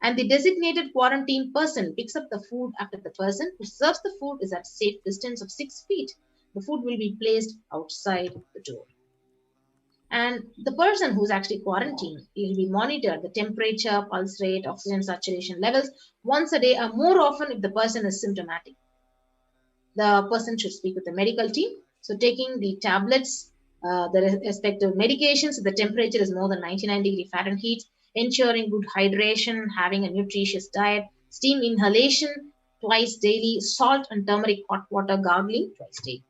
And the designated quarantine person picks up the food after the person who serves the food is at safe distance of 6 feet. The food will be placed outside the door. And the person who's actually quarantined will be monitored the temperature, pulse rate, oxygen saturation levels once a day or more often if the person is symptomatic. The person should speak with the medical team. So taking the tablets, the respective medications, if the temperature is more than 99 degrees Fahrenheit, ensuring good hydration, having a nutritious diet, steam inhalation twice daily, salt and turmeric hot water gargling twice daily.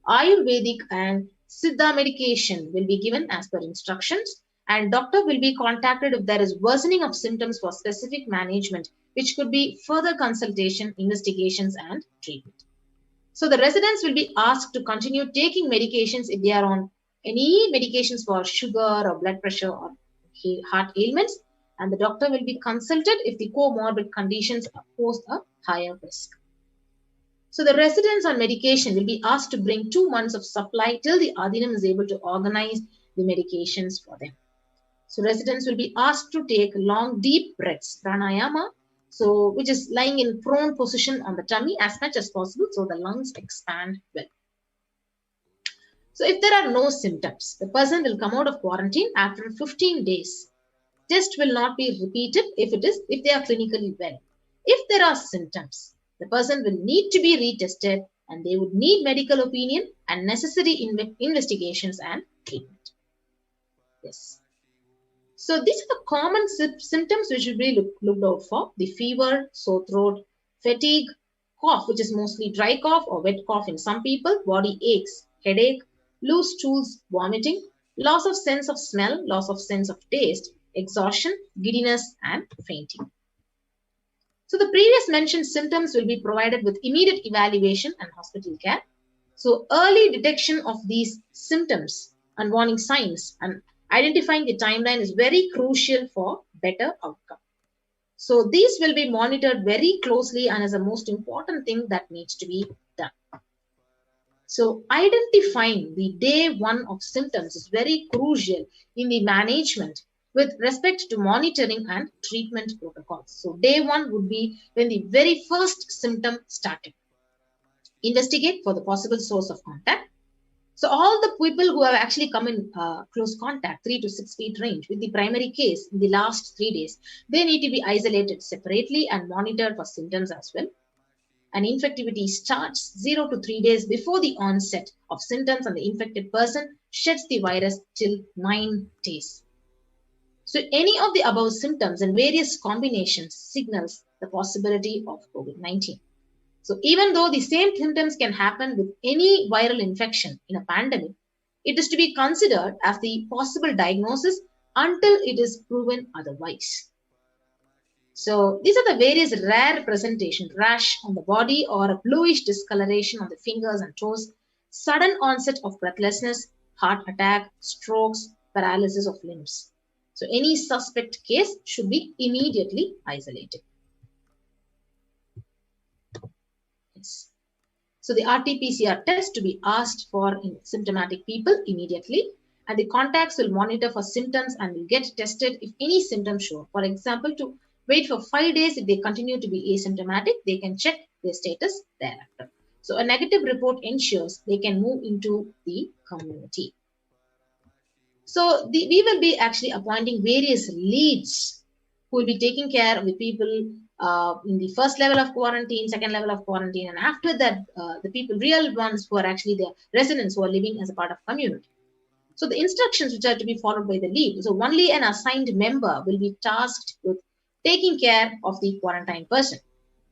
Ayurvedic and Siddha medication will be given as per instructions, and doctor will be contacted if there is worsening of symptoms for specific management, which could be further consultation, investigations, and treatment. So the residents will be asked to continue taking medications if they are on any medications for sugar or blood pressure or heart ailments, and the doctor will be consulted if the comorbid conditions pose a higher risk. So the residents on medication will be asked to bring 2 months of supply till the Adhinam is able to organize the medications for them. So residents will be asked to take long, deep breaths, pranayama, so which is lying in prone position on the tummy as much as possible so the lungs expand well. So if there are no symptoms, the person will come out of quarantine after 15 days. Test will not be repeated if they are clinically well. If there are symptoms, the person will need to be retested and they would need medical opinion and necessary investigations and treatment. Yes. So these are the common symptoms which should be looked out for: the fever, sore throat, fatigue, cough, which is mostly dry cough or wet cough in some people, body aches, headache, loose stools, vomiting, loss of sense of smell, loss of sense of taste, exhaustion, giddiness, and fainting. So the previous mentioned symptoms will be provided with immediate evaluation and hospital care. So early detection of these symptoms and warning signs and identifying the timeline is very crucial for better outcome. So these will be monitored very closely and is the most important thing that needs to be done. So identifying the day 1 of symptoms is very crucial in the management with respect to monitoring and treatment protocols. So day 1 would be when the very first symptom started. Investigate for the possible source of contact. So all the people who have actually come in close contact, 3 to 6 feet range with the primary case in the last 3 days, they need to be isolated separately and monitored for symptoms as well. And infectivity starts 0 to 3 days before the onset of symptoms and the infected person sheds the virus till 9 days. So any of the above symptoms and various combinations signals the possibility of COVID-19. So even though the same symptoms can happen with any viral infection in a pandemic, it is to be considered as the possible diagnosis until it is proven otherwise. So these are the various rare presentations: rash on the body or a bluish discoloration on the fingers and toes, sudden onset of breathlessness, heart attack, strokes, paralysis of limbs. So any suspect case should be immediately isolated. Yes. So the RT-PCR test to be asked for in symptomatic people immediately, and the contacts will monitor for symptoms and will get tested if any symptoms show. For example, to wait for 5 days. If they continue to be asymptomatic, they can check their status thereafter. So a negative report ensures they can move into the community. So we will be actually appointing various leads who will be taking care of the people in the first level of quarantine, second level of quarantine, and after that, the people, real ones who are actually the residents who are living as a part of community. So the instructions which are to be followed by the lead. So only an assigned member will be tasked with taking care of the quarantine person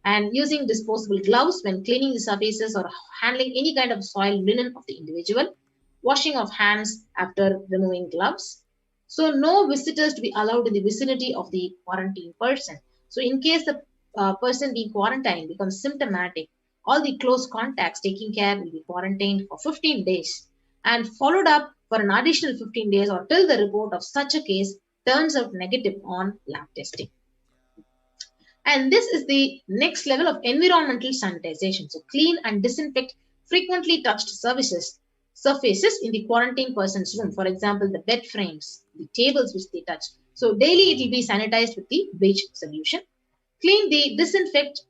and using disposable gloves when cleaning the surfaces or handling any kind of soiled linen of the individual, washing of hands after removing gloves. So no visitors to be allowed in the vicinity of the quarantine person. So in case the person being quarantined becomes symptomatic, all the close contacts taking care will be quarantined for 15 days and followed up for an additional 15 days or till the report of such a case turns out negative on lab testing. And this is the next level of environmental sanitization. So clean and disinfect frequently touched surfaces in the quarantine person's room. For example, the bed frames, the tables which they touch. So daily it will be sanitized with the bleach solution. Disinfect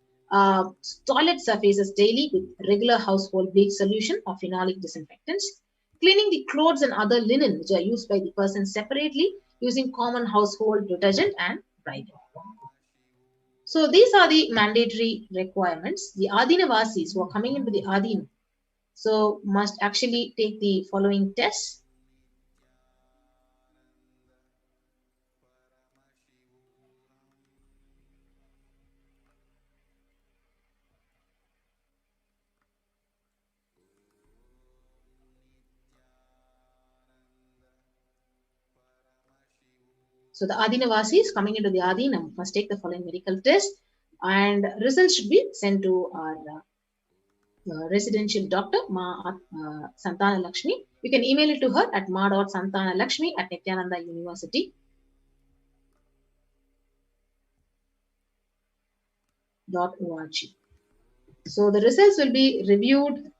toilet surfaces daily with regular household bleach solution or phenolic disinfectants. Cleaning the clothes and other linen which are used by the person separately using common household detergent and brine. So these are the mandatory requirements. The Adinavasis who are coming into the Adina, so must actually take the following tests. So the Adinavasis coming into the Adinam must take the following medical test, and results should be sent to our residential doctor, Ma Santana Lakshmi. You can email it to her at ma.santanalakshmi@nithyananda.university.org. So the results will be reviewed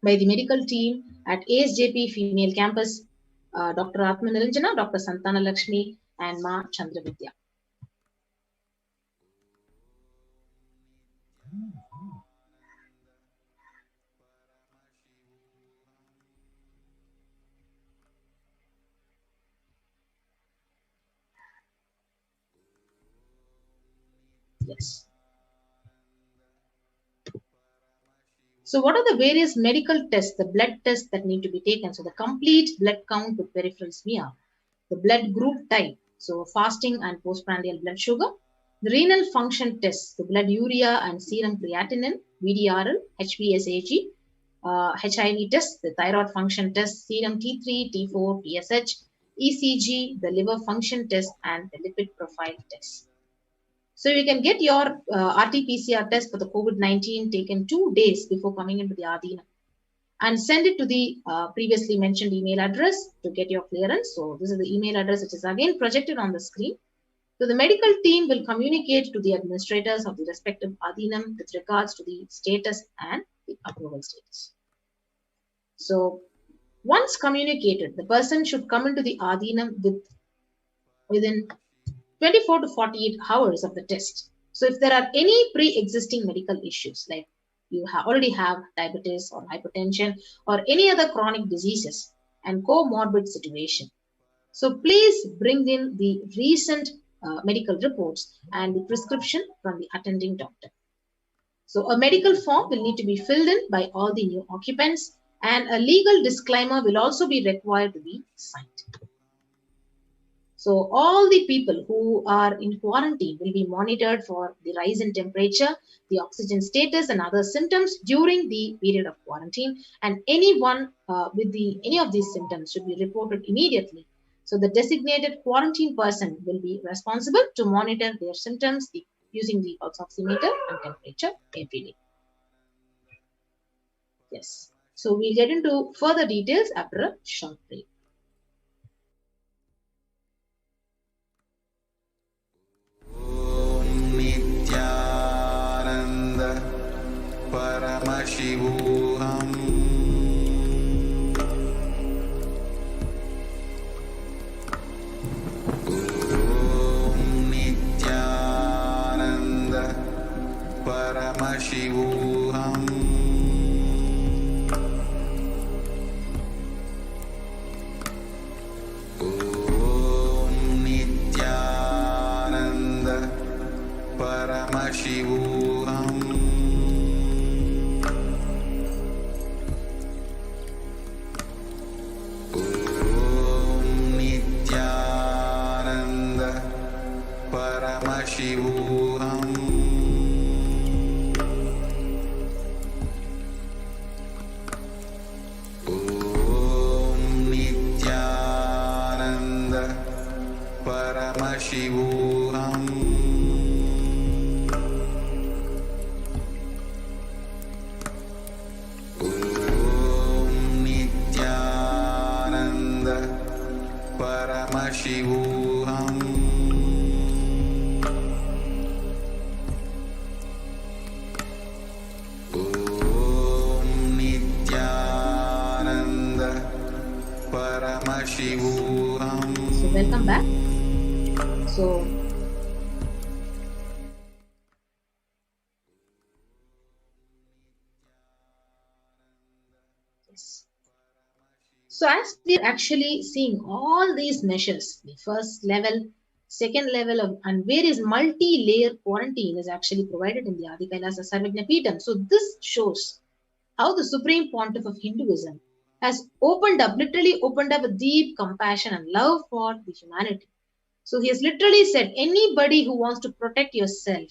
by the medical team at ASJP Female Campus, Dr. Atma Niranjana, Dr. Santana Lakshmi, and Ma Chandravidya. Yes. So what are the various medical tests, the blood tests that need to be taken? So the complete blood count with peripheral smear, the blood group type, so fasting and postprandial blood sugar, the renal function tests, the blood urea and serum creatinine, VDRL, HbSAg, HIV test, the thyroid function test, serum T3, T4, TSH, ECG, the liver function test, and the lipid profile test. So you can get your RT-PCR test for the COVID-19 taken 2 days before coming into the Adina and send it to the previously mentioned email address to get your clearance. So this is the email address which is again projected on the screen. So the medical team will communicate to the administrators of the respective Adinam with regards to the status and the approval status. So once communicated, the person should come into the Adinam within 24 to 48 hours of the test. So if there are any pre-existing medical issues, like you already have diabetes or hypertension or any other chronic diseases and comorbid situation, so please bring in the recent medical reports and the prescription from the attending doctor. So a medical form will need to be filled in by all the new occupants, and a legal disclaimer will also be required to be signed. So all the people who are in quarantine will be monitored for the rise in temperature, the oxygen status, and other symptoms during the period of quarantine. And anyone with any of these symptoms should be reported immediately. So the designated quarantine person will be responsible to monitor their symptoms using the pulse oximeter and temperature every day. Yes. So we'll get into further details after a short break. Paramashivoham. Om Nithyananda Paramashivoham. Om Nithyananda Paramashivoham. Paramashivoham. Om Nithyananda Paramashivoham. Om Nithyananda Paramashivoham. Om Nithyananda Paramashivoham. So welcome back. So yes. So as we are actually seeing all these measures, the first level, second level of and various multi-layer quarantine is actually provided in the Adi Kailasa Sarvajnapeetham. So this shows how the Supreme Pontiff of Hinduism has literally opened up a deep compassion and love for the humanity. So he has literally said, anybody who wants to protect yourself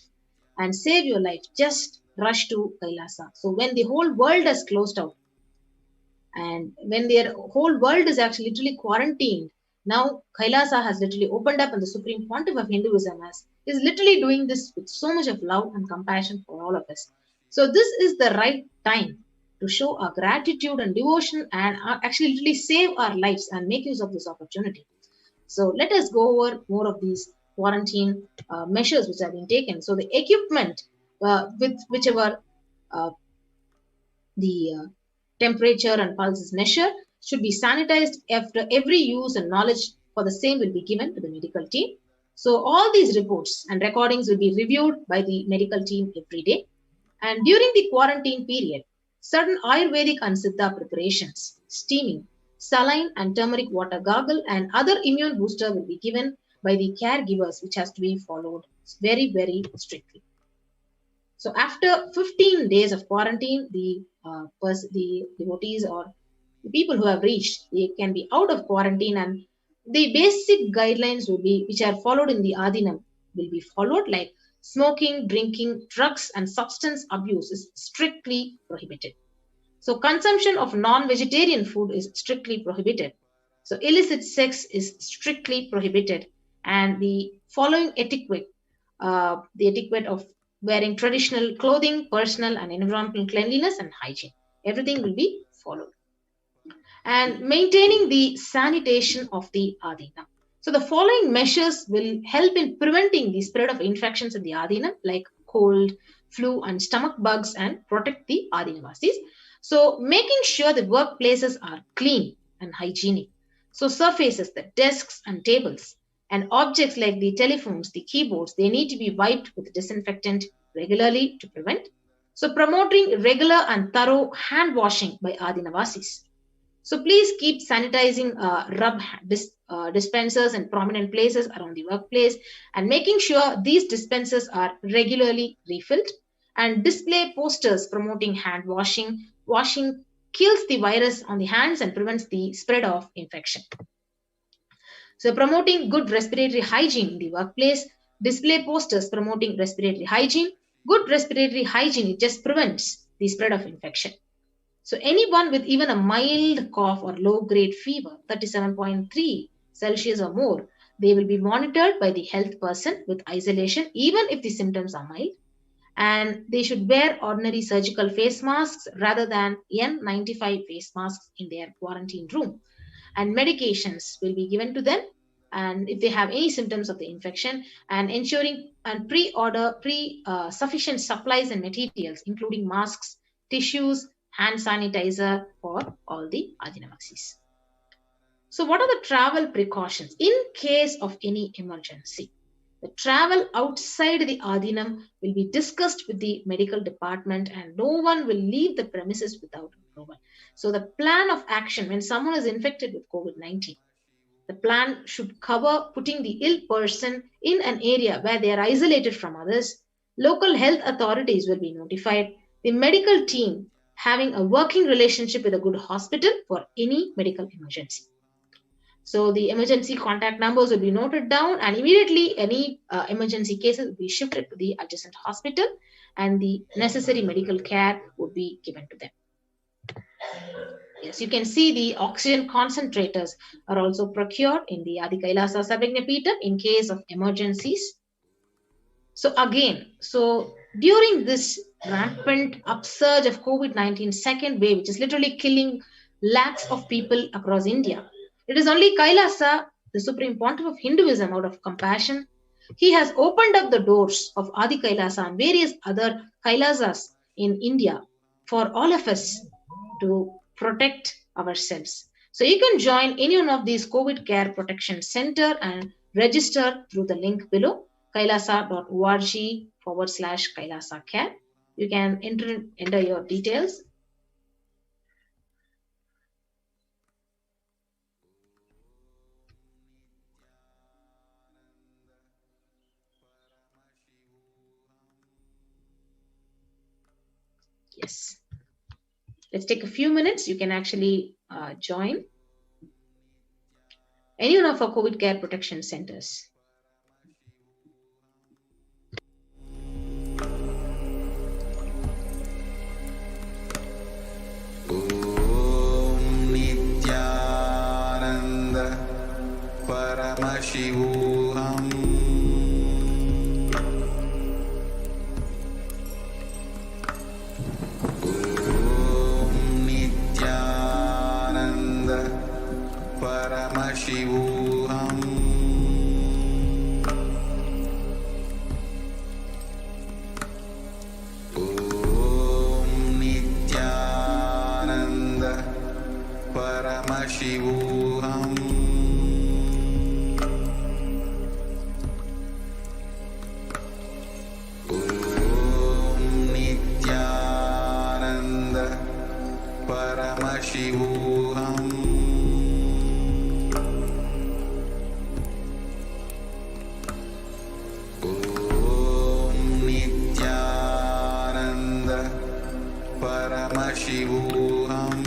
and save your life, just rush to Kailasa. So when the whole world has closed out, and when their whole world is actually literally quarantined, now Kailasa has literally opened up, and the Supreme Pontiff of Hinduism is literally doing this with so much of love and compassion for all of us. So this is the right time to show our gratitude and devotion and actually literally save our lives and make use of this opportunity. So let us go over more of these quarantine measures which have been taken. So the equipment with whichever the temperature and pulse is measured should be sanitized after every use, and knowledge for the same will be given to the medical team. So all these reports and recordings will be reviewed by the medical team every day. And during the quarantine period, certain Ayurvedic and Siddha preparations, steaming, saline and turmeric water gargle, and other immune booster will be given by the caregivers, which has to be followed very, very strictly. So after 15 days of quarantine, the devotees or the people who have reached, they can be out of quarantine, and the basic guidelines will be, which are followed in the Adinam, will be followed, like smoking, drinking, drugs and substance abuse is strictly prohibited. So consumption of non-vegetarian food is strictly prohibited. So illicit sex is strictly prohibited. And the following etiquette, the etiquette of wearing traditional clothing, personal and environmental cleanliness and hygiene, everything will be followed. And maintaining the sanitation of the Adinam. So the following measures will help in preventing the spread of infections in the Adinam, like cold, flu and stomach bugs, and protect the Adinavasis. So making sure the workplaces are clean and hygienic. So surfaces, the desks and tables and objects like the telephones, the keyboards, they need to be wiped with disinfectant regularly to prevent. So promoting regular and thorough hand washing by Adinavasis. So please keep sanitizing rub dispensers in prominent places around the workplace, and making sure these dispensers are regularly refilled, and display posters promoting hand washing. Washing kills the virus on the hands and prevents the spread of infection. So promoting good respiratory hygiene in the workplace, display posters promoting respiratory hygiene. Good respiratory hygiene, it just prevents the spread of infection. So anyone with even a mild cough or low-grade fever, 37.3 Celsius or more, they will be monitored by the health person with isolation, even if the symptoms are mild. And they should wear ordinary surgical face masks rather than N95 face masks in their quarantine room. And medications will be given to them, and if they have any symptoms of the infection, and ensuring and pre-order sufficient supplies and materials, including masks, tissues, hand sanitizer for all the Adinavasis. So what are the travel precautions in case of any emergency? The travel outside the Adinam will be discussed with the medical department, and no one will leave the premises without approval. So the plan of action when someone is infected with COVID-19, the plan should cover putting the ill person in an area where they are isolated from others. Local health authorities will be notified. The medical team having a working relationship with a good hospital for any medical emergency. So the emergency contact numbers will be noted down, and immediately any emergency cases will be shifted to the adjacent hospital, and the necessary medical care would be given to them. Yes, you can see the oxygen concentrators are also procured in the Adi Kailasa Sarvajnapeetham in case of emergencies. So again, during this rampant upsurge of COVID-19 second wave, which is literally killing lakhs of people across India, it is only Kailasa, the Supreme Pontiff of Hinduism, out of compassion, he has opened up the doors of Adi Kailasa and various other Kailasas in India for all of us to protect ourselves. So you can join any one of these COVID Care Protection Center and register through the link below, kailasa.org/Kailasa Care. You can enter your details. Yes. Let's take a few minutes. You can actually join any one of our COVID Care Protection Centers. Om Nithyananda Paramashivoham. Paramashivoham. Om Nithyananda Paramashivoham. Om Nithyananda Paramashivoham. Paramashivoham. Om Nithyananda Paramashivoham.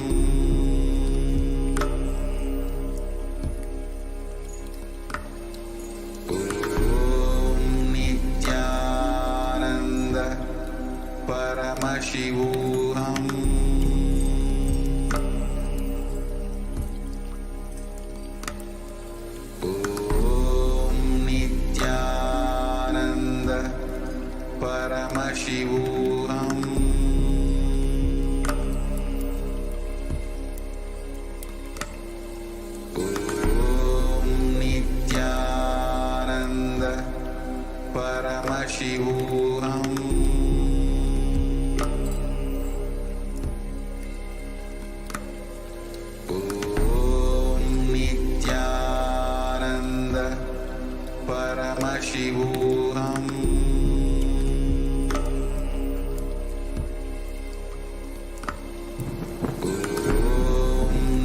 Om Nithyananda Paramashivoham. Paramashivoham. Om Nithyananda Paramashivoham. Om Nithyananda Paramashivoham. Paramashivoham. Om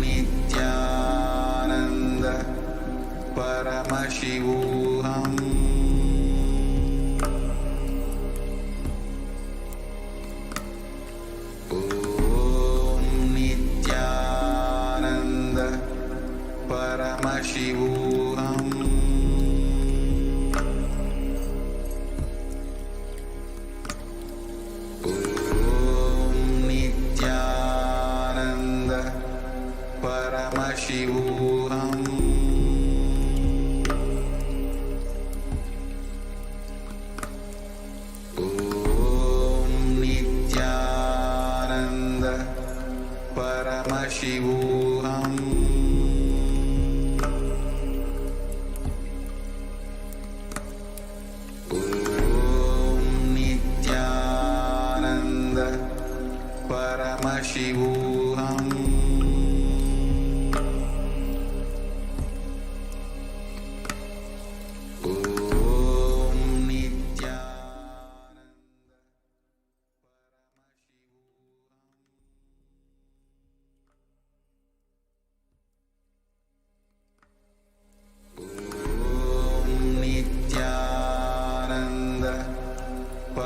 Nithyananda Paramashivoham. Om Nithyananda Paramashivoham. Paramashivoham. Om Nithyananda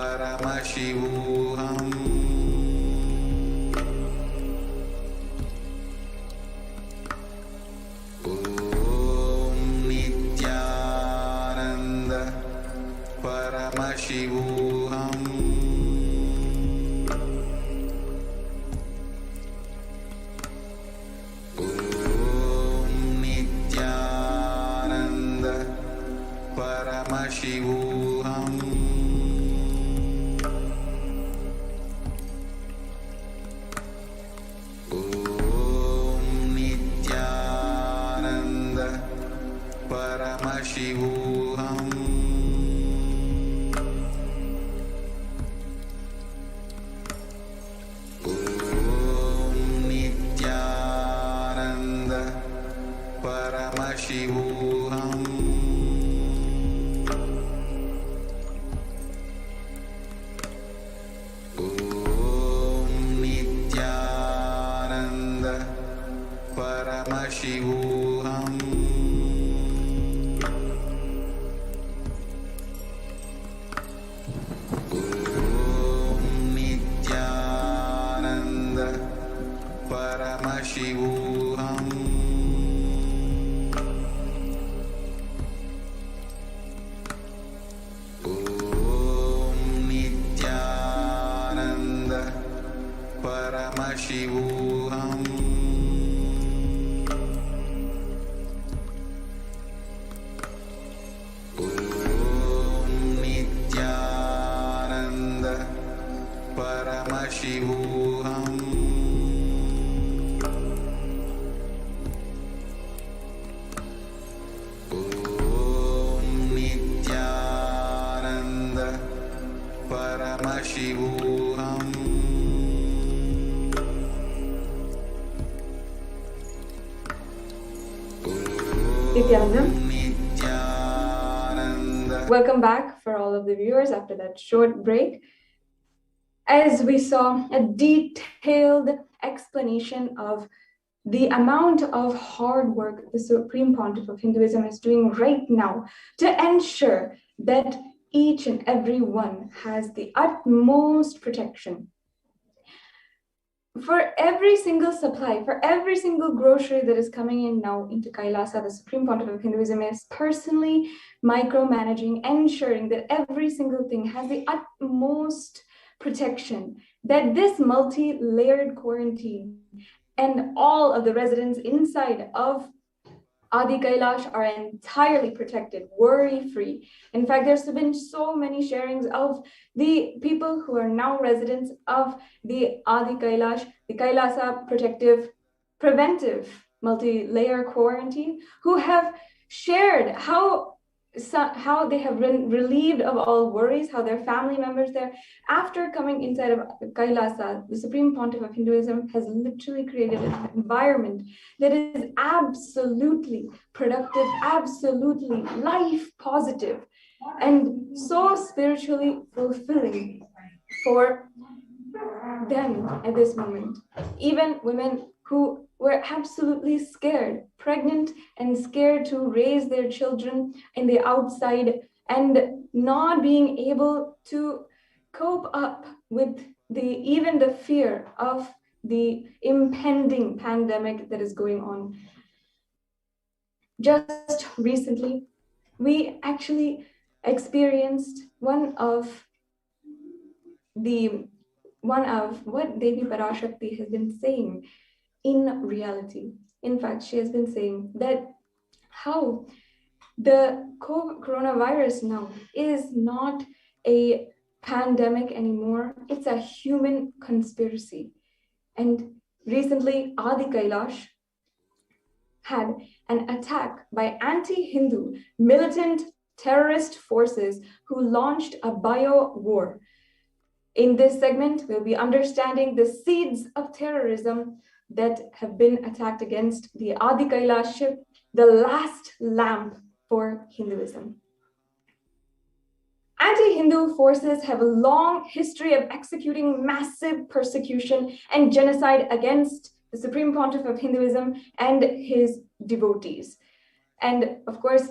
Paramashivoham. Om Nithyananda Paramashivoham. Om Nithyananda Paramashivoham. Om Nithyananda Paramashivoham. Om Nithyananda Paramashivoham. Om Nithyananda Paramashivoham. Om Nithyananda Paramashivoham. Om Nithyananda Paramashivoham. Om Nithyananda Paramashivoham. Om Nithyananda Paramashivoham. Nithyananda. Nithyananda. Welcome back for all of the viewers after that short break. As we saw a detailed explanation of the amount of hard work the Supreme Pontiff of Hinduism is doing right now to ensure that each and every one has the utmost protection. For every single supply, for every single grocery that is coming in now into Kailasa, the Supreme Pontiff of Hinduism is personally micromanaging, ensuring that every single thing has the utmost protection, that this multi-layered quarantine and all of the residents inside of Adi Kailash are entirely protected, worry-free. In fact, there's been so many sharings of the people who are now residents of the Adi Kailash, the Kailasa protective, preventive multi-layer quarantine, who have shared how they have been relieved of all worries, how their family members there, after coming inside of Kailasa, the Supreme Pontiff of Hinduism has literally created an environment that is absolutely productive, absolutely life positive, and so spiritually fulfilling for them at this moment. Even women who were absolutely scared, pregnant and scared to raise their children in the outside and not being able to cope up with even the fear of the impending pandemic that is going on. Just recently, we actually experienced one of what Devi Parashakti has been saying in reality. In fact, she has been saying that how the coronavirus now is not a pandemic anymore, it's a human conspiracy. And recently, Adi Kailash had an attack by anti-Hindu militant terrorist forces who launched a bio war. In this segment, we'll be understanding the seeds of terrorism that have been attacked against the Adi Kailash ship, the last lamp for Hinduism. Anti-Hindu forces have a long history of executing massive persecution and genocide against the Supreme Pontiff of Hinduism and his devotees. And of course,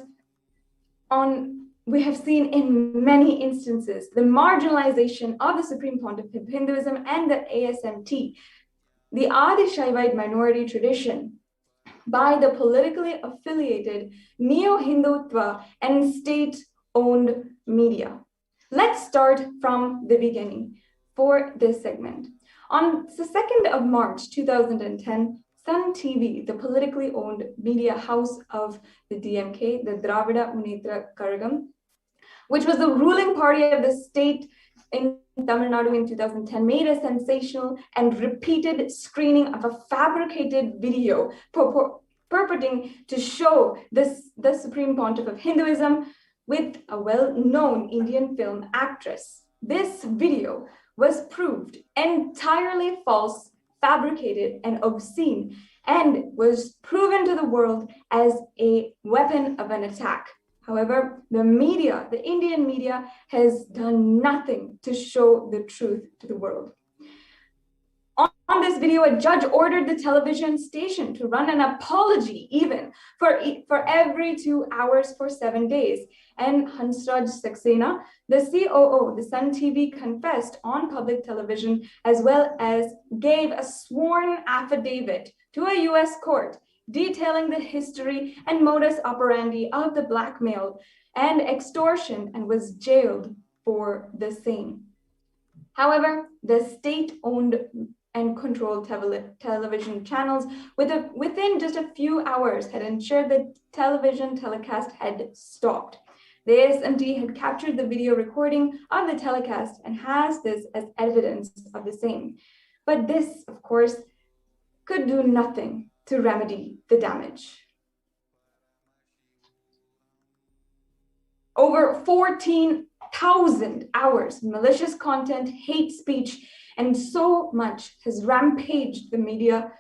we have seen in many instances the marginalization of the Supreme Pontiff of Hinduism and the ASMT, the Adi Shaivite minority tradition, by the politically affiliated neo-Hindutva and state-owned media. Let's start from the beginning for this segment. On the 2nd of March 2010, Sun TV, the politically owned media house of the DMK, the Dravida Munnetra Kazhagam, which was the ruling party of the state in Tamil Nadu in 2010, made a sensational and repeated screening of a fabricated video purporting to show the Supreme Pontiff of Hinduism with a well-known Indian film actress. This video was proved entirely false, fabricated, and obscene, and was proven to the world as a weapon of an attack. However, the media, the Indian media, has done nothing to show the truth to the world. On this video, a judge ordered the television station to run an apology even for every 2 hours for 7 days. And Hansraj Saxena, the COO, the Sun TV, confessed on public television, as well as gave a sworn affidavit to a US court detailing the history and modus operandi of the blackmail and extortion, and was jailed for the same. However, the state-owned and controlled television channels within just a few hours had ensured that television telecast had stopped. The ASMT had captured the video recording of the telecast and has this as evidence of the same. But this, of course, could do nothing to remedy the damage. Over 14,000 hours, malicious content, hate speech, and so much has rampaged the media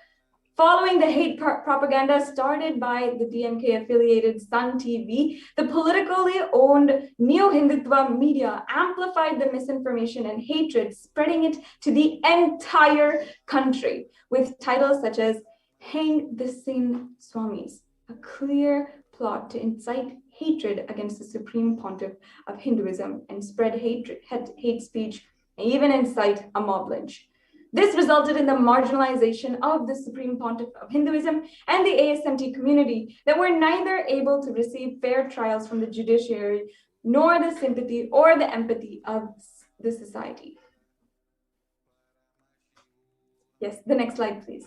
following the hate propaganda started by the DMK-affiliated Sun TV. The politically owned neo-Hindutva media amplified the misinformation and hatred, spreading it to the entire country with titles such as "Hang the Sin Swamis," a clear plot to incite hatred against the Supreme Pontiff of Hinduism and spread hate speech, and even incite a mob lynch. This resulted in the marginalization of the Supreme Pontiff of Hinduism and the ASMT community that were neither able to receive fair trials from the judiciary, nor the sympathy or the empathy of the society. Yes, the next slide, please.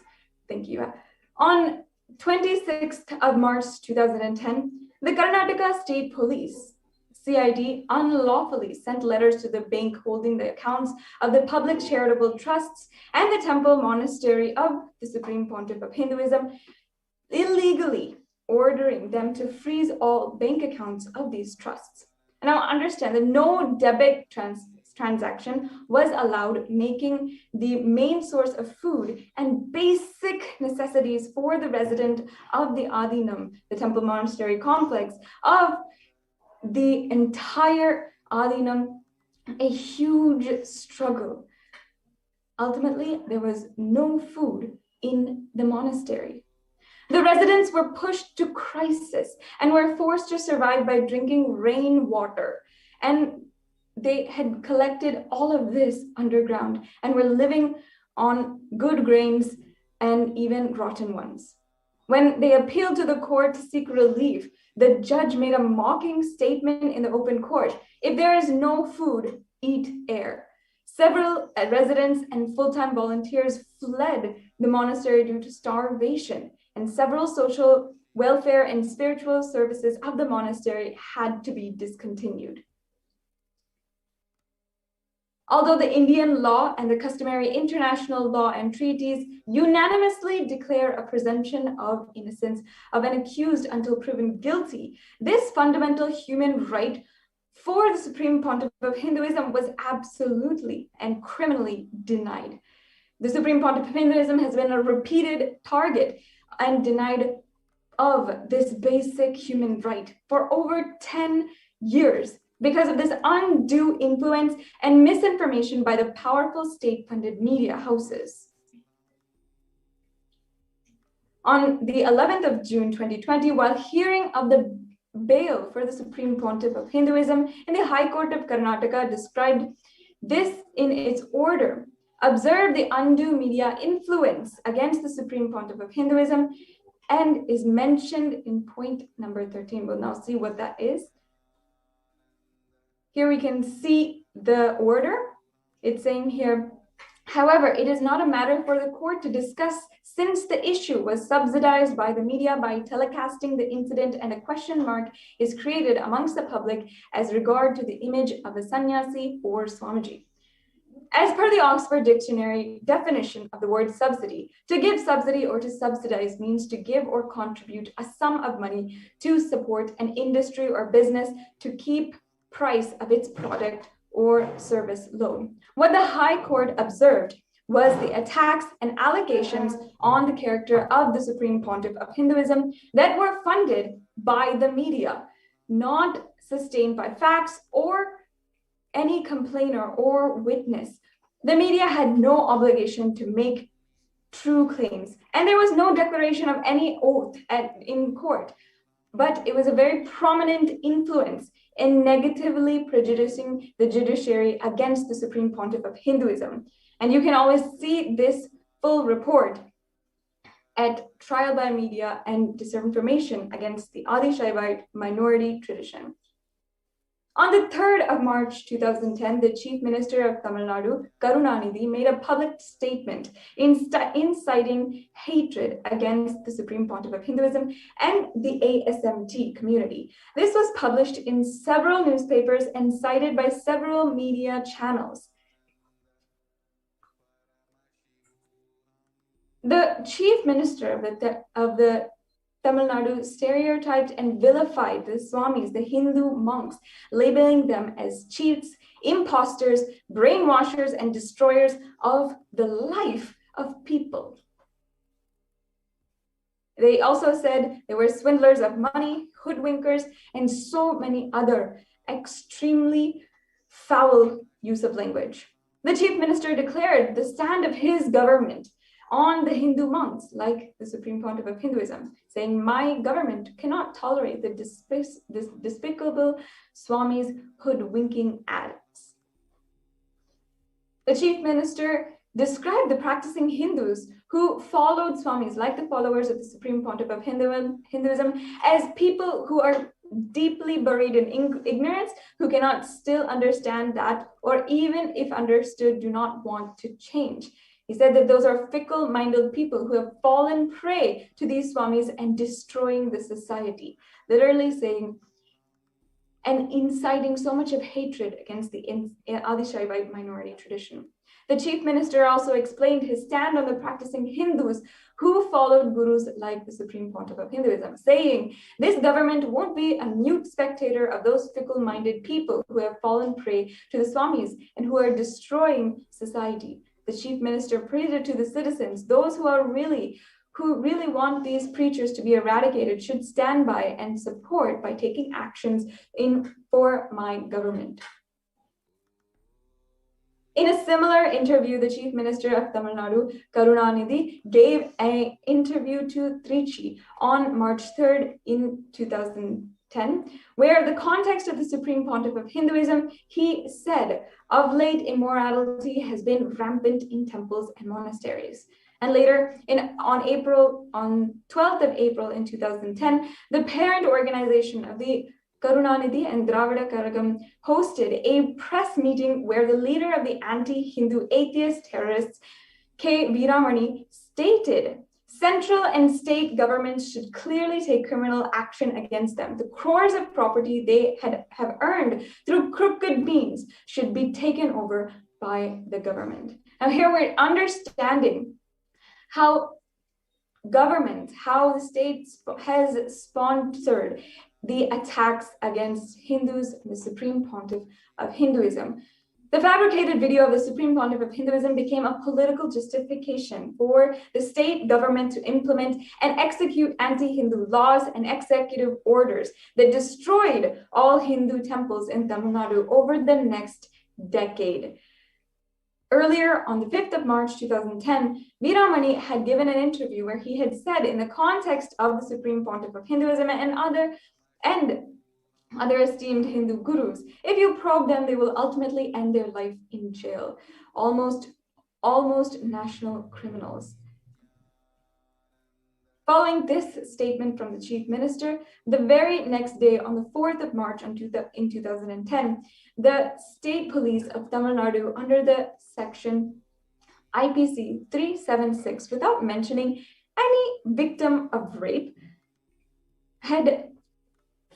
Thank you. On 26th of March 2010, the Karnataka State Police, CID, unlawfully sent letters to the bank holding the accounts of the public charitable trusts and the temple monastery of the Supreme Pontiff of Hinduism, illegally ordering them to freeze all bank accounts of these trusts. And now understand that no debit transaction was allowed, making the main source of food and basic necessities for the resident of the Adinam, the temple monastery complex of the entire Adinam, a huge struggle. Ultimately, there was no food in the monastery. The residents were pushed to crisis and were forced to survive by drinking rainwater. And they had collected all of this underground and were living on good grains and even rotten ones. When they appealed to the court to seek relief, the judge made a mocking statement in the open court: "If there is no food, eat air." Several residents and full-time volunteers fled the monastery due to starvation, and several social welfare and spiritual services of the monastery had to be discontinued. Although the Indian law and the customary international law and treaties unanimously declare a presumption of innocence of an accused until proven guilty, this fundamental human right for the Supreme Pontiff of Hinduism was absolutely and criminally denied. The Supreme Pontiff of Hinduism has been a repeated target and denied of this basic human right for over 10 years. Because of this undue influence and misinformation by the powerful state-funded media houses. On the 11th of June 2020, while hearing of the bail for the Supreme Pontiff of Hinduism in the High Court of Karnataka, described this in its order: observe the undue media influence against the Supreme Pontiff of Hinduism, and is mentioned in point number 13. We'll now see what that is. Here we can see the order. It's saying here, however, it is not a matter for the court to discuss since the issue was subsidized by the media by telecasting the incident, and a question mark is created amongst the public as regard to the image of a sannyasi or Swamiji. As per the Oxford Dictionary definition of the word subsidy, to give subsidy or to subsidize means to give or contribute a sum of money to support an industry or business to keep price of its product or service low. What the High Court observed was the attacks and allegations on the character of the Supreme Pontiff of Hinduism that were funded by the media, not sustained by facts or any complainer or witness. The media had no obligation to make true claims, and there was no declaration of any oath in court, but it was a very prominent influence in negatively prejudicing the judiciary against the Supreme Pontiff of Hinduism. And you can always see this full report at Trial by Media and Disinformation against the Adi Shaivite minority tradition. On the 3rd of March 2010, the Chief Minister of Tamil Nadu, Karunanidhi, made a public statement inciting hatred against the Supreme Pontiff of Hinduism and the ASMT community. This was published in several newspapers and cited by several media channels. The Chief Minister of the Tamil Nadu stereotyped and vilified the Swamis, the Hindu monks, labeling them as cheats, imposters, brainwashers, and destroyers of the life of people. They also said they were swindlers of money, hoodwinkers, and so many other extremely foul use of language. The Chief Minister declared the stand of his government on the Hindu monks, like the Supreme Pontiff of Hinduism, saying, "My government cannot tolerate the despicable Swamis hoodwinking addicts." The Chief Minister described the practicing Hindus who followed Swamis, like the followers of the Supreme Pontiff of Hinduism, as people who are deeply buried in ignorance, who cannot still understand that, or even if understood, do not want to change. He said that those are fickle-minded people who have fallen prey to these Swamis and destroying the society, literally saying and inciting so much of hatred against the Adi Shaivite minority tradition. The Chief Minister also explained his stand on the practicing Hindus who followed gurus like the Supreme Pontiff of Hinduism, saying, "This government won't be a mute spectator of those fickle-minded people who have fallen prey to the Swamis and who are destroying society." The Chief Minister pleaded to the citizens, those who really want these preachers to be eradicated should stand by and support by taking actions for my government. In a similar interview, the Chief Minister of Tamil Nadu, Karunanidhi, gave an interview to Trichy on March 3rd in 2010, where the context of the Supreme Pontiff of Hinduism, he said, "Of late, immorality has been rampant in temples and monasteries." And later, on 12th of April in 2010, the parent organization of the Karunanidhi and Dravida Karagam hosted a press meeting where the leader of the anti-Hindu atheist terrorists, K. Veeramani, stated central and state governments should clearly take criminal action against them. The crores of property they have earned through crooked means should be taken over by the government. Now here we're understanding how the state has sponsored the attacks against Hindus, the Supreme Pontiff of Hinduism. The fabricated video of the Supreme Pontiff of Hinduism became a political justification for the state government to implement and execute anti-Hindu laws and executive orders that destroyed all Hindu temples in Tamil Nadu over the next decade. Earlier, on the 5th of March 2010, Veeramani had given an interview where he had said, in the context of the Supreme Pontiff of Hinduism and other esteemed Hindu gurus, if you probe them, they will ultimately end their life in jail. Almost national criminals. Following this statement from the Chief Minister, the very next day, on the 4th of March in 2010, the State Police of Tamil Nadu, under the section IPC 376, without mentioning any victim of rape, had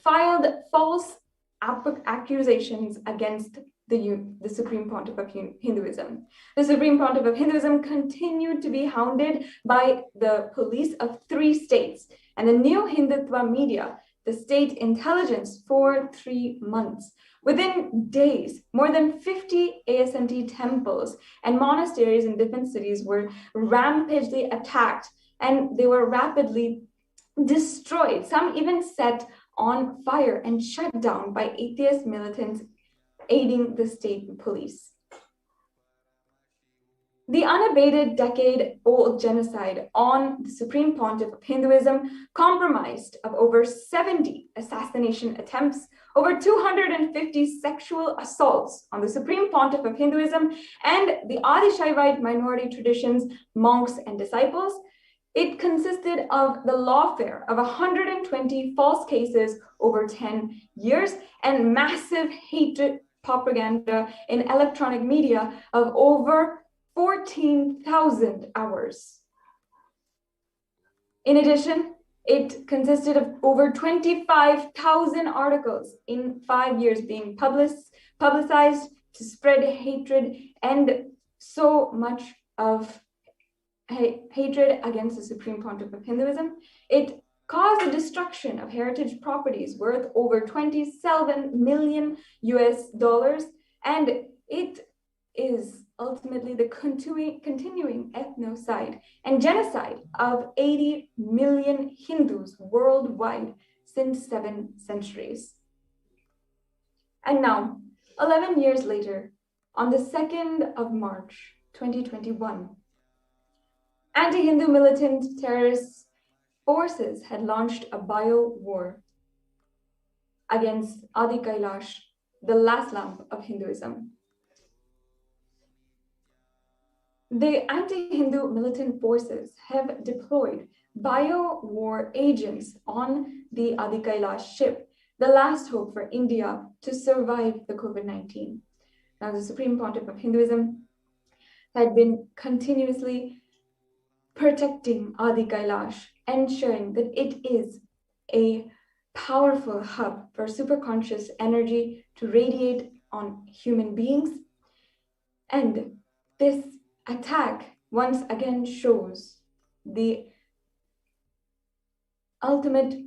filed false accusations against the Supreme Pontiff of Hinduism. The Supreme Pontiff of Hinduism continued to be hounded by the police of 3 states and the new Hindutva media, the state intelligence, for 3 months. Within days, more than 50 ASNT temples and monasteries in different cities were rampagely attacked, and they were rapidly destroyed, some even set on fire and shut down by atheist militants aiding the state police. The unabated decade-old genocide on the Supreme Pontiff of Hinduism, comprised of over 70 assassination attempts, over 250 sexual assaults on the Supreme Pontiff of Hinduism and the Adi-Shaivite minority traditions, monks, and disciples. It consisted of the lawfare of 120 false cases over 10 years and massive hatred propaganda in electronic media of over 14,000 hours. In addition, it consisted of over 25,000 articles in 5 years being publicized to spread hatred, and so much of hatred against the Supreme Pontiff of Hinduism. It caused the destruction of heritage properties worth over $27 million, and it is ultimately the continuing ethnocide and genocide of 80 million Hindus worldwide since 7 centuries. And now, 11 years later, on the 2nd of March, 2021, anti-Hindu militant terrorist forces had launched a bio-war against Adi Kailash, the last lamp of Hinduism. The anti-Hindu militant forces have deployed bio-war agents on the Adi Kailash ship, the last hope for India to survive the COVID-19. Now, the Supreme Pontiff of Hinduism had been continuously protecting Adi Kailash, ensuring that it is a powerful hub for superconscious energy to radiate on human beings. And this attack once again shows the ultimate,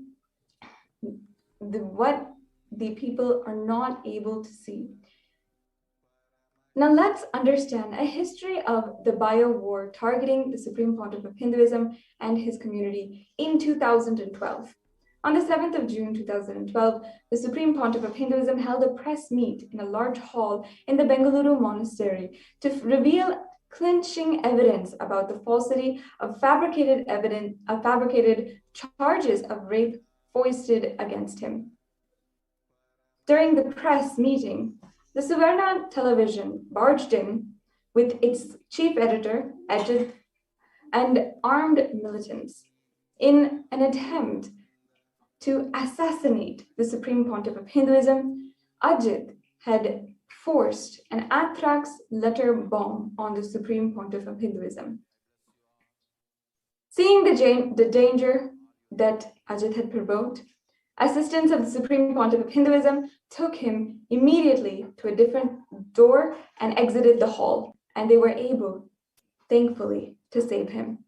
what the people are not able to see. Now let's understand a history of the bio-war targeting the Supreme Pontiff of Hinduism and his community in 2012. On the 7th of June 2012, the Supreme Pontiff of Hinduism held a press meet in a large hall in the Bengaluru monastery to reveal clinching evidence about the falsity of fabricated charges of rape foisted against him. During the press meeting, the Suvarna television barged in with its chief editor, Ajit, and armed militants in an attempt to assassinate the Supreme Pontiff of Hinduism. Ajit had forced an anthrax letter bomb on the Supreme Pontiff of Hinduism. Seeing the danger that Ajit had provoked, assistants of the Supreme Pontiff of Hinduism took him immediately to a different door and exited the hall, and they were able, thankfully, to save him.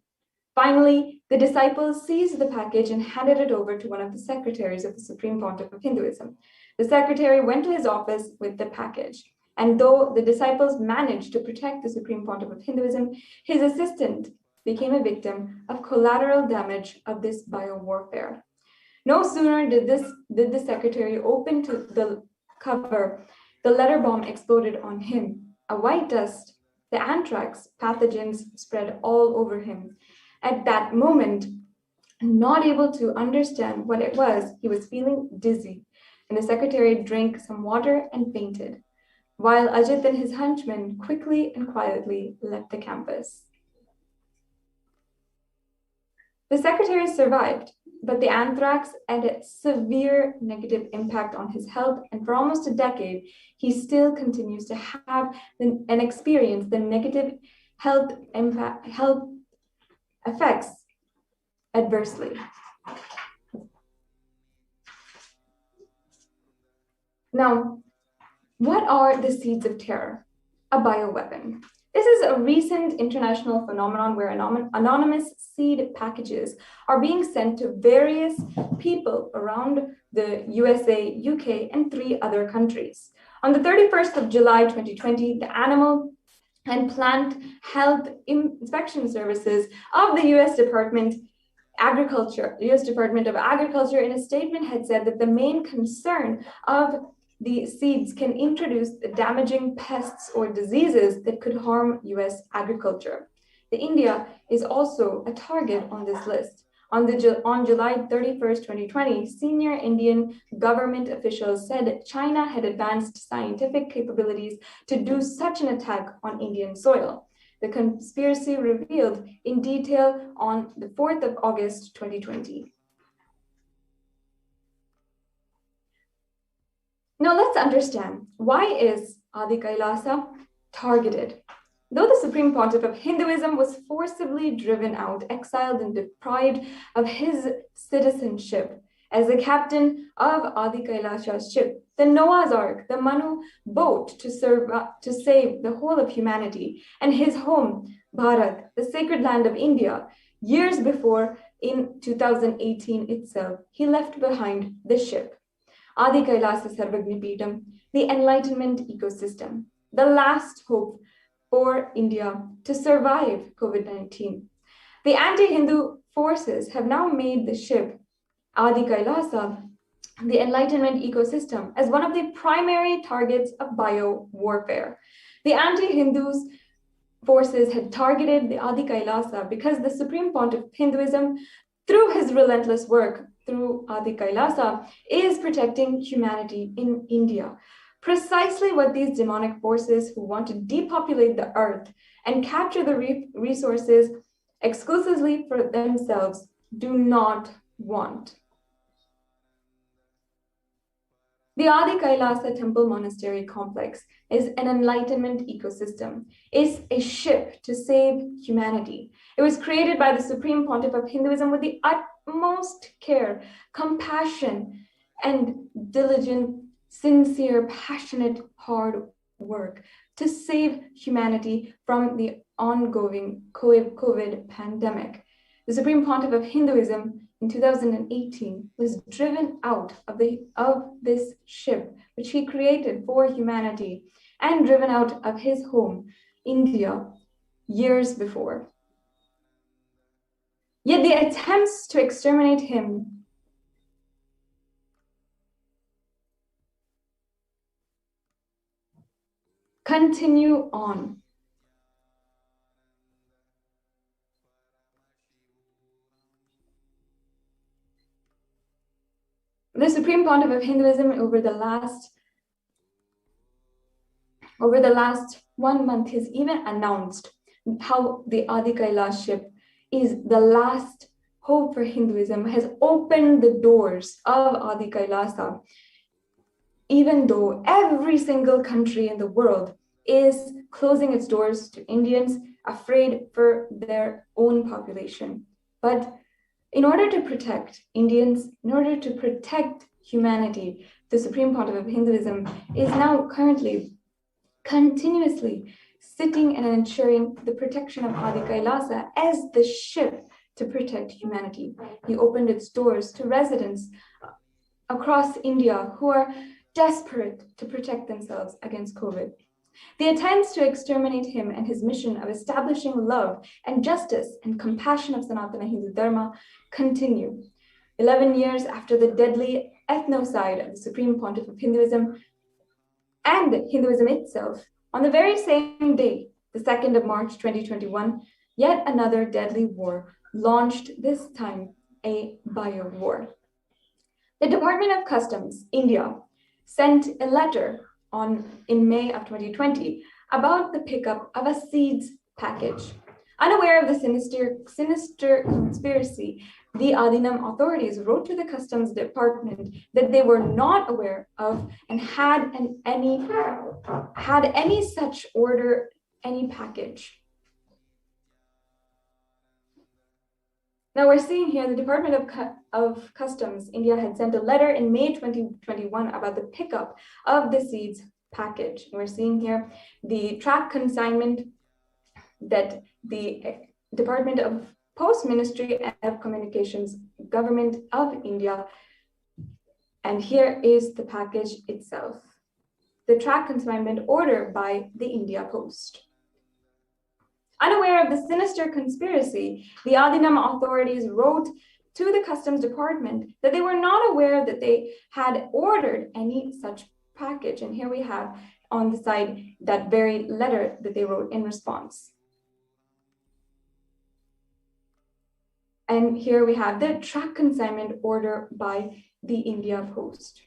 Finally, the disciples seized the package and handed it over to one of the secretaries of the Supreme Pontiff of Hinduism. The secretary went to his office with the package, and though the disciples managed to protect the Supreme Pontiff of Hinduism, his assistant became a victim of collateral damage of this biowarfare. No sooner did the secretary open to the cover, the letter bomb exploded on him. A white dust, the anthrax pathogens spread all over him. At that moment, not able to understand what it was, he was feeling dizzy, and the secretary drank some water and fainted, while Ajit and his henchmen quickly and quietly left the campus. The secretary survived, but the anthrax had a severe negative impact on his health, and for almost a decade, he still continues to have and experience the negative health effects adversely. Now, What are the seeds of terror? A bioweapon. This is a recent international phenomenon where anonymous seed packages are being sent to various people around the USA, UK, and 3 other countries. On the 31st of July 2020, the Animal and Plant Health Inspection Services of the US Department of Agriculture in a statement had said that the main concern of the seeds can introduce damaging pests or diseases that could harm US agriculture. India is also a target on this list. On July 31st, 2020, senior Indian government officials said China had advanced scientific capabilities to do such an attack on Indian soil. The conspiracy revealed in detail on the 4th of August, 2020. Now let's understand, why is Adi Kailasa targeted? Though the Supreme Pontiff of Hinduism was forcibly driven out, exiled, and deprived of his citizenship as the captain of Adi Kailasa's ship, the Noah's Ark, the Manu boat to save the whole of humanity, and his home, Bharat, the sacred land of India, years before, in 2018 itself, he left behind the ship. Adi Kailasa Sarvagnipeetam, the enlightenment ecosystem, the last hope for India to survive COVID-19. The anti-Hindu forces have now made the ship Adi Kailasa, the enlightenment ecosystem, as one of the primary targets of bio-warfare. The anti-Hindus forces had targeted the Adi Kailasa because the Supreme Pontiff of Hinduism, through his relentless work through Adi Kailasa, is protecting humanity in India. Precisely what these demonic forces who want to depopulate the earth and capture the resources exclusively for themselves do not want. The Adi Kailasa Temple Monastery Complex is an enlightenment ecosystem. It's a ship to save humanity. It was created by the Supreme Pontiff of Hinduism with the utmost care, compassion, and diligent, sincere, passionate, hard work to save humanity from the ongoing COVID pandemic. The Supreme Pontiff of Hinduism in 2018 was driven out of this ship, which he created for humanity, and driven out of his home, India, years before. Yet the attempts to exterminate him continue on. The Supreme Pontiff of Hinduism over the last 1 month has even announced how the Adi Kailash ship is the last hope for Hinduism, has opened the doors of Adi Kailasa, even though every single country in the world is closing its doors to Indians, afraid for their own population. But in order to protect Indians, in order to protect humanity, the Supreme Pontiff of Hinduism is now currently continuously sitting and ensuring the protection of Adi Kailasa as the ship to protect humanity. He opened its doors to residents across India who are desperate to protect themselves against COVID. The attempts to exterminate him and his mission of establishing love and justice and compassion of Sanatana Hindu Dharma continue. 11 years after the deadly ethnocide of the Supreme Pontiff of Hinduism and Hinduism itself, on the very same day, the 2nd of March 2021, yet another deadly war launched, this time a bio-war. The Department of Customs, India, sent a letter in May of 2020 about the pickup of a seeds package. Unaware of the sinister conspiracy, the Adinam authorities wrote to the Customs Department that they were not aware of and had any such order, any package. Now we're seeing here the Department of Customs, India, had sent a letter in May 2021 about the pickup of the seeds package. We're seeing here the track consignment that the Department of Post Ministry of Communications, Government of India. And here is the package itself. The track consignment order by the India Post. Unaware of the sinister conspiracy, the Adinam authorities wrote to the Customs Department that they were not aware that they had ordered any such package. And here we have on the side that very letter that they wrote in response. And here we have the track consignment order by the India Post.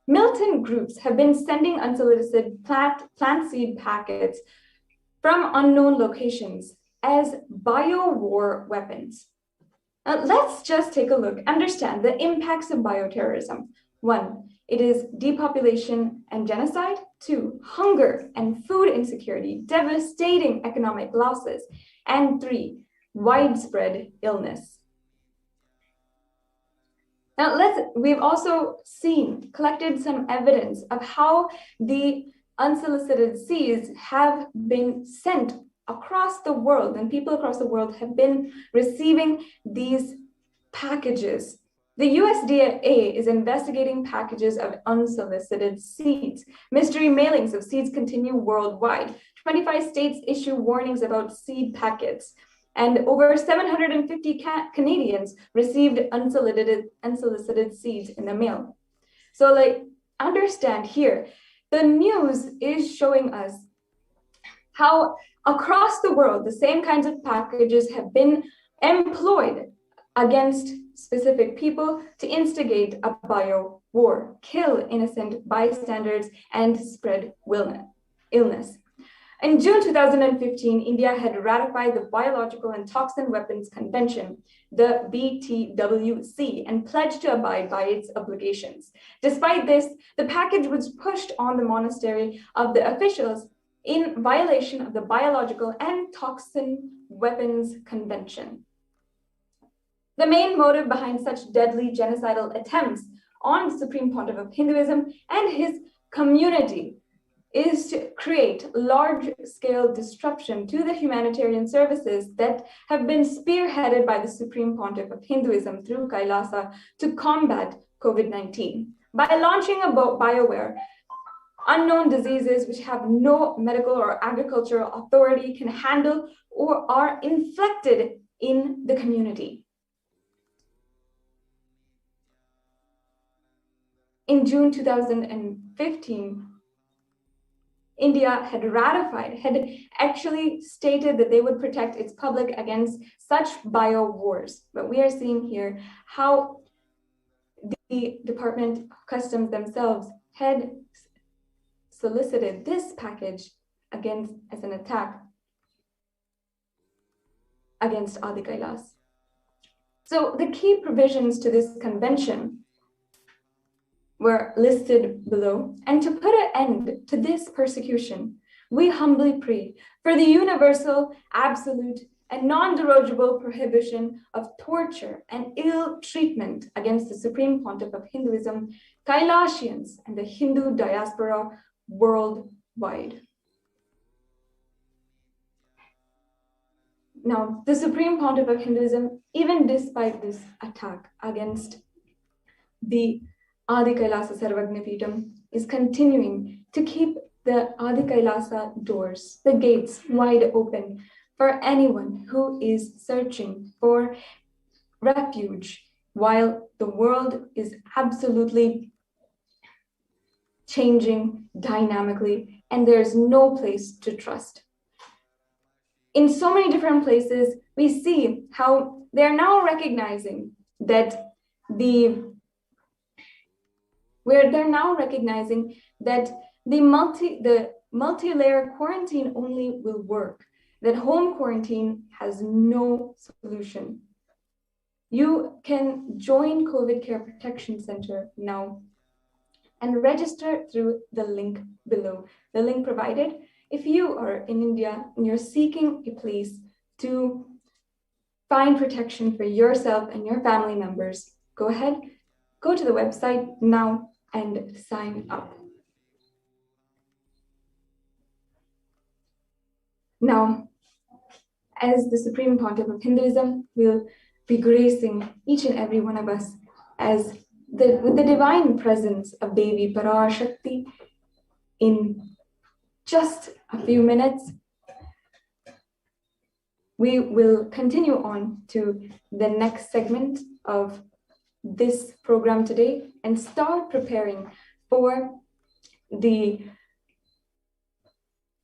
Militant groups have been sending unsolicited plant seed packets from unknown locations as bio-war weapons. Now, let's just take a look, understand the impacts of bioterrorism. 1, it is depopulation and genocide. 2, hunger and food insecurity, devastating economic losses. And 3, widespread illness. Now, we've also collected some evidence of how the unsolicited seeds have been sent across the world, and people across the world have been receiving these packages. The USDA is investigating packages of unsolicited seeds. Mystery mailings of seeds continue worldwide. 25 states issue warnings about seed packets. And over 750 Canadians received unsolicited seeds in the mail. So understand here, the news is showing us how across the world, the same kinds of packages have been employed against specific people to instigate a bio war, kill innocent bystanders, and spread illness. In June 2015, India had ratified the Biological and Toxin Weapons Convention, the BTWC, and pledged to abide by its obligations. Despite this, the package was pushed on the monastery of the officials in violation of the Biological and Toxin Weapons Convention. The main motive behind such deadly genocidal attempts on the Supreme Pontiff of Hinduism and his community is to create large-scale disruption to the humanitarian services that have been spearheaded by the Supreme Pontiff of Hinduism through Kailasa to combat COVID-19. By launching a bioware, unknown diseases which have no medical or agricultural authority can handle or are inflicted in the community. In June 2015, India had actually stated that they would protect its public against such bio wars. But we are seeing here how the Department of Customs themselves had solicited this package as an attack against Adi Kailas. So the key provisions to this convention were listed below, and to put an end to this persecution, we humbly pray for the universal, absolute, and non-derogable prohibition of torture and ill treatment against the Supreme Pontiff of Hinduism, Kailasians, and the Hindu diaspora worldwide. Now, the Supreme Pontiff of Hinduism, even despite this attack against the Adi Kailasa Sarvagna is continuing to keep the Adi Kailasa doors, the gates, wide open for anyone who is searching for refuge while the world is absolutely changing dynamically and there's no place to trust. In so many different places, we see how they're now recognizing that the multi-layer quarantine only will work, that home quarantine has no solution. You can join COVID Care Protection Center now and register through the link below. The link provided, if you are in India and you're seeking a place to find protection for yourself and your family members, go ahead, go to the website now and sign up. Now, as the Supreme Pontiff of Hinduism, will be gracing each and every one of us with the divine presence of Devi Parashakti in just a few minutes. We will continue on to the next segment of this program today and start preparing for the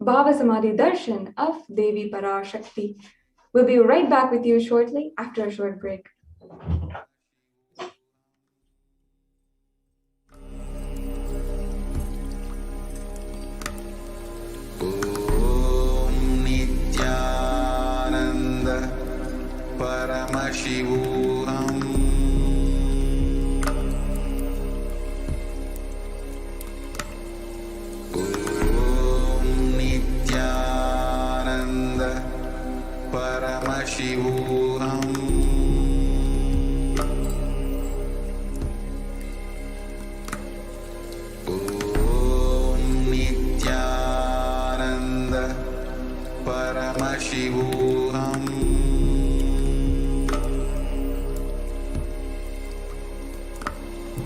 Bhava Samadhi Darshan of Devi Parashakti. We'll be right back with you shortly after a short break. Om Nithyananda Paramashivoham. Paramashivoham. Om Nithyananda Paramashivoham.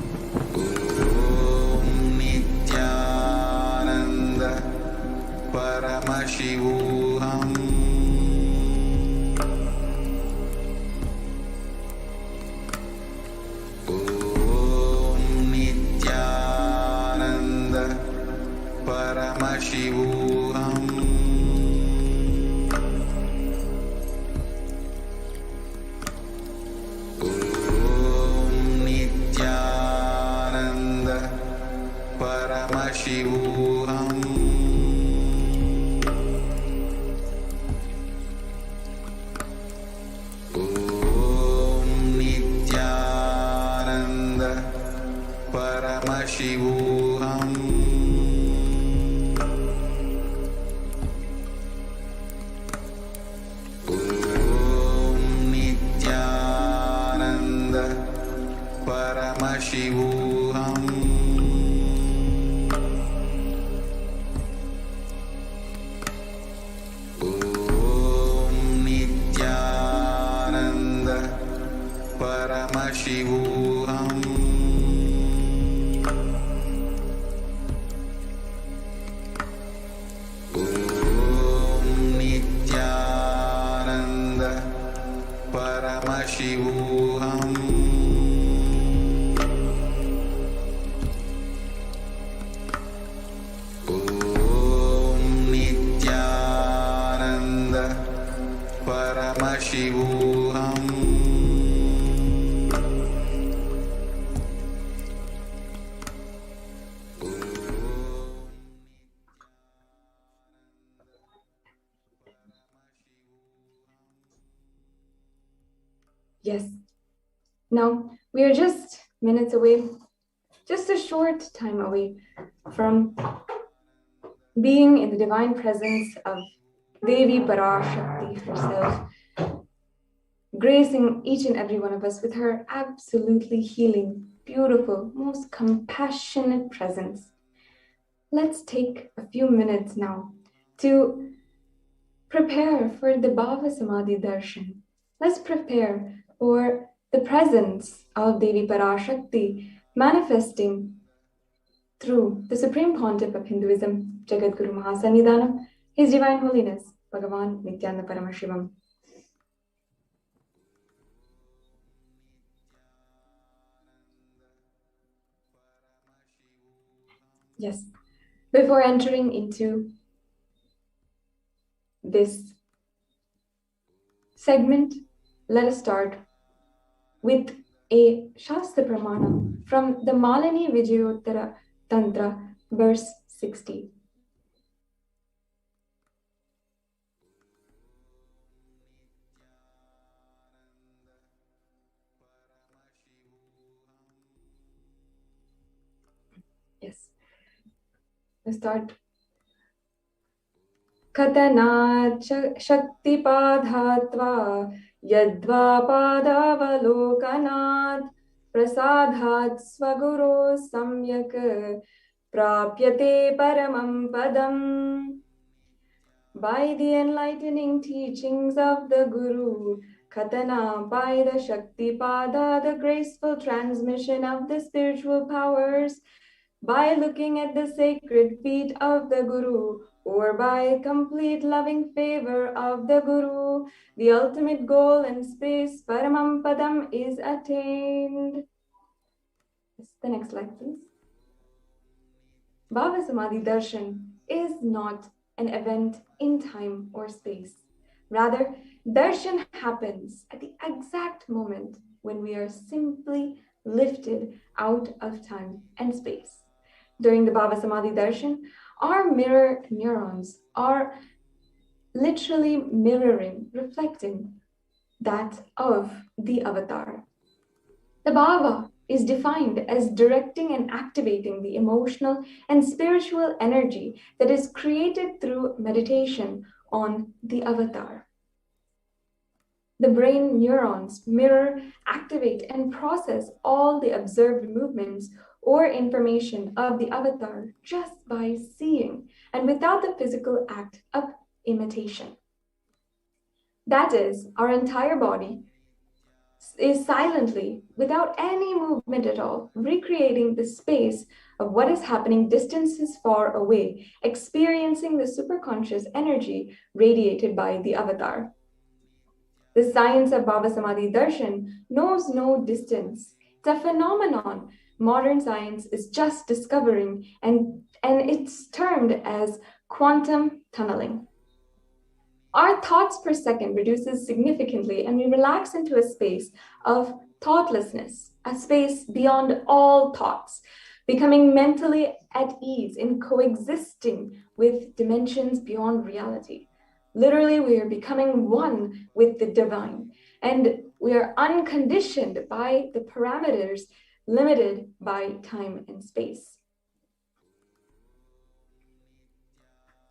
Om Nithyananda Paramashivoham. Paramashivoham. Om Nithyananda Paramashivoham. Om Nithyananda Paramashivoham. Paramashivoham. Om Nithyananda Paramashivoham. Om Nithyananda Paramashivoham. Paramashivoham. Yes. Now, we are just minutes away, just a short time away from being in the divine presence of Devi Parashakti herself, gracing each and every one of us with her absolutely healing, beautiful, most compassionate presence. Let's take a few minutes now to prepare for the Bhava Samadhi Darshan. Let's prepare for the presence of Devi Parashakti manifesting through the Supreme Pontiff of Hinduism, Jagadguru Mahasannidhanam, His Divine Holiness, Bhagavan Nithyananda Paramashivam. Yes, before entering into this segment, let us start with a Shastra Pramana from the Malini Vijayottara Tantra, verse 60. Yes, let's start. Katanat Shakti Padhatva Yadva Padavalokanat prasadhat svaguro samyak prapyate paramam padam. By the enlightening teachings of the Guru, Katana, by the Shakti Pada, the graceful transmission of the spiritual powers, by looking at the sacred feet of the Guru, or by complete loving favor of the Guru, the ultimate goal in space, Paramam Padam, is attained. The next slide, please. Bhava Samadhi Darshan is not an event in time or space. Rather, darshan happens at the exact moment when we are simply lifted out of time and space. During the Bhava Samadhi Darshan, our mirror neurons are literally mirroring, reflecting that of the avatar. The Bhava is defined as directing and activating the emotional and spiritual energy that is created through meditation on the avatar. The brain neurons mirror, activate, and process all the observed movements or information of the avatar just by seeing and without the physical act of imitation. That is, our entire body is silently, without any movement at all, recreating the space of what is happening distances far away, experiencing the superconscious energy radiated by the avatar. The science of Bhava Samadhi Darshan knows no distance. It's a phenomenon modern science is just discovering, and it's termed as quantum tunneling. Our thoughts per second reduces significantly, and we relax into a space of thoughtlessness, a space beyond all thoughts, becoming mentally at ease in coexisting with dimensions beyond reality. Literally, we are becoming one with the divine, and we are unconditioned by the parameters limited by time and space.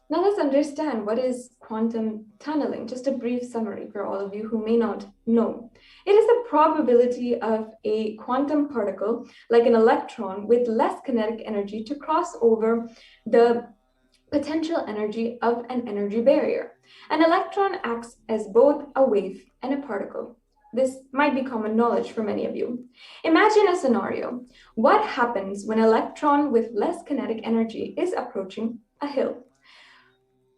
Now let's understand what is quantum tunneling. Just a brief summary for all of you who may not know. It is the probability of a quantum particle, like an electron, with less kinetic energy to cross over the potential energy of an energy barrier. An electron acts as both a wave and a particle. This might be common knowledge for many of you. Imagine a scenario. What happens when an electron with less kinetic energy is approaching a hill?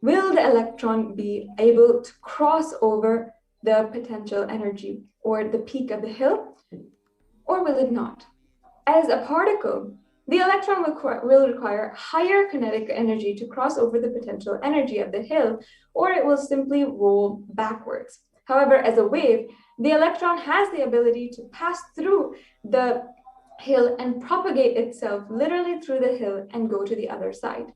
Will the electron be able to cross over the potential energy or the peak of the hill, or will it not? As a particle, the electron will require higher kinetic energy to cross over the potential energy of the hill, or it will simply roll backwards. However, as a wave, the electron has the ability to pass through the hill and propagate itself literally through the hill and go to the other side.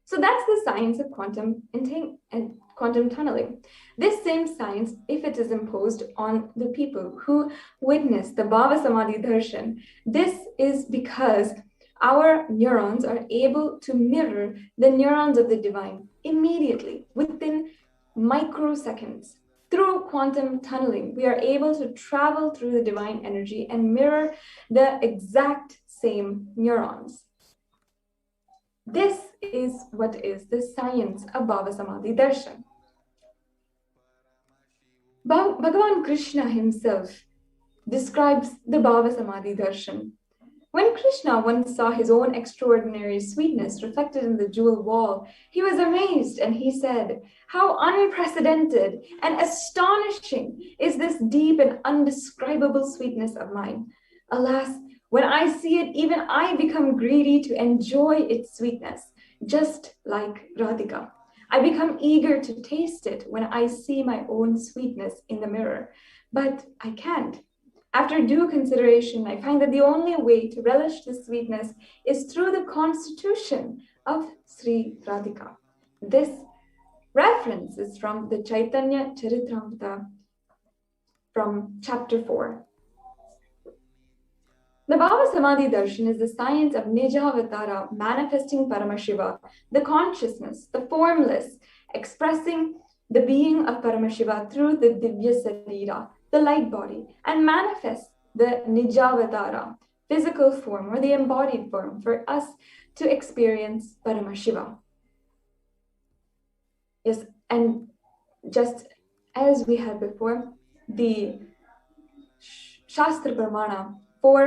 So that's the science of quantum tunneling. This same science, if it is imposed on the people who witness the Bhava Samadhi Darshan, this is because our neurons are able to mirror the neurons of the divine immediately, within microseconds. Through quantum tunneling, we are able to travel through the divine energy and mirror the exact same neurons. This is what is the science of Bhava Samadhi Darshan. Bhagavan Krishna himself describes the Bhava Samadhi Darshan. When Krishna once saw his own extraordinary sweetness reflected in the jewel wall, he was amazed and he said, "How unprecedented and astonishing is this deep and undescribable sweetness of mine. Alas, when I see it, even I become greedy to enjoy its sweetness, just like Radhika. I become eager to taste it when I see my own sweetness in the mirror, but I can't. After due consideration, I find that the only way to relish this sweetness is through the constitution of Sri Radhika." This reference is from the Chaitanya Charitamrita from chapter 4. The Bhava Samadhi Darshan is the science of Nijavatara, manifesting Paramashiva, the consciousness, the formless, expressing the being of Paramashiva through the Divya Sarira, the light body, and manifest the Nijavatara, physical form or the embodied form, for us to experience Paramashiva. Yes, and just as we had before, the Shastra Pramana for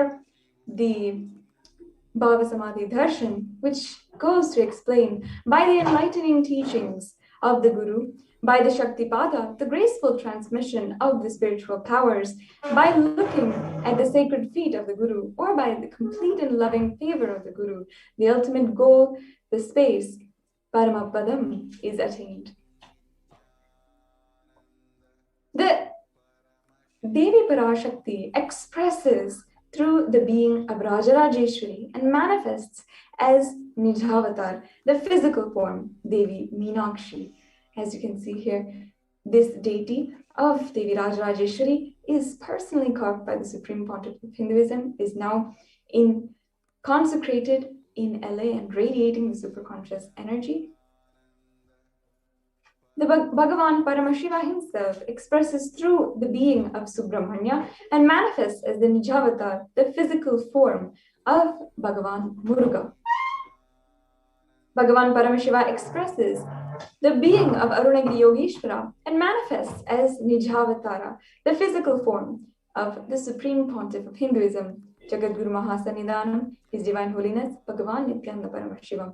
the Bhava Samadhi Darshan, which goes to explain by the enlightening teachings of the Guru, by the Shaktipada, the graceful transmission of the spiritual powers, by looking at the sacred feet of the Guru, or by the complete and loving favor of the Guru, the ultimate goal, the space, Paramapadam, is attained. The Devi Parashakti expresses through the being of Rajarajeshwari and manifests as Nijavatar, the physical form, Devi Meenakshi. As you can see here, this deity of Devi Rajarajeshwari is personally carved by the Supreme Pontiff of Hinduism, is now consecrated in LA and radiating the superconscious energy. The Bhagavan Paramashiva himself expresses through the being of Subramanya and manifests as the Nijavatar, the physical form of Bhagavan Muruga. Bhagavan Paramashiva expresses the being of Arunagiri Yogeshwara and manifests as Nijavatara, the physical form of the Supreme Pontiff of Hinduism, Jagadguru Mahasannidhanam, His Divine Holiness, Bhagavan Nithyananda Paramashivam.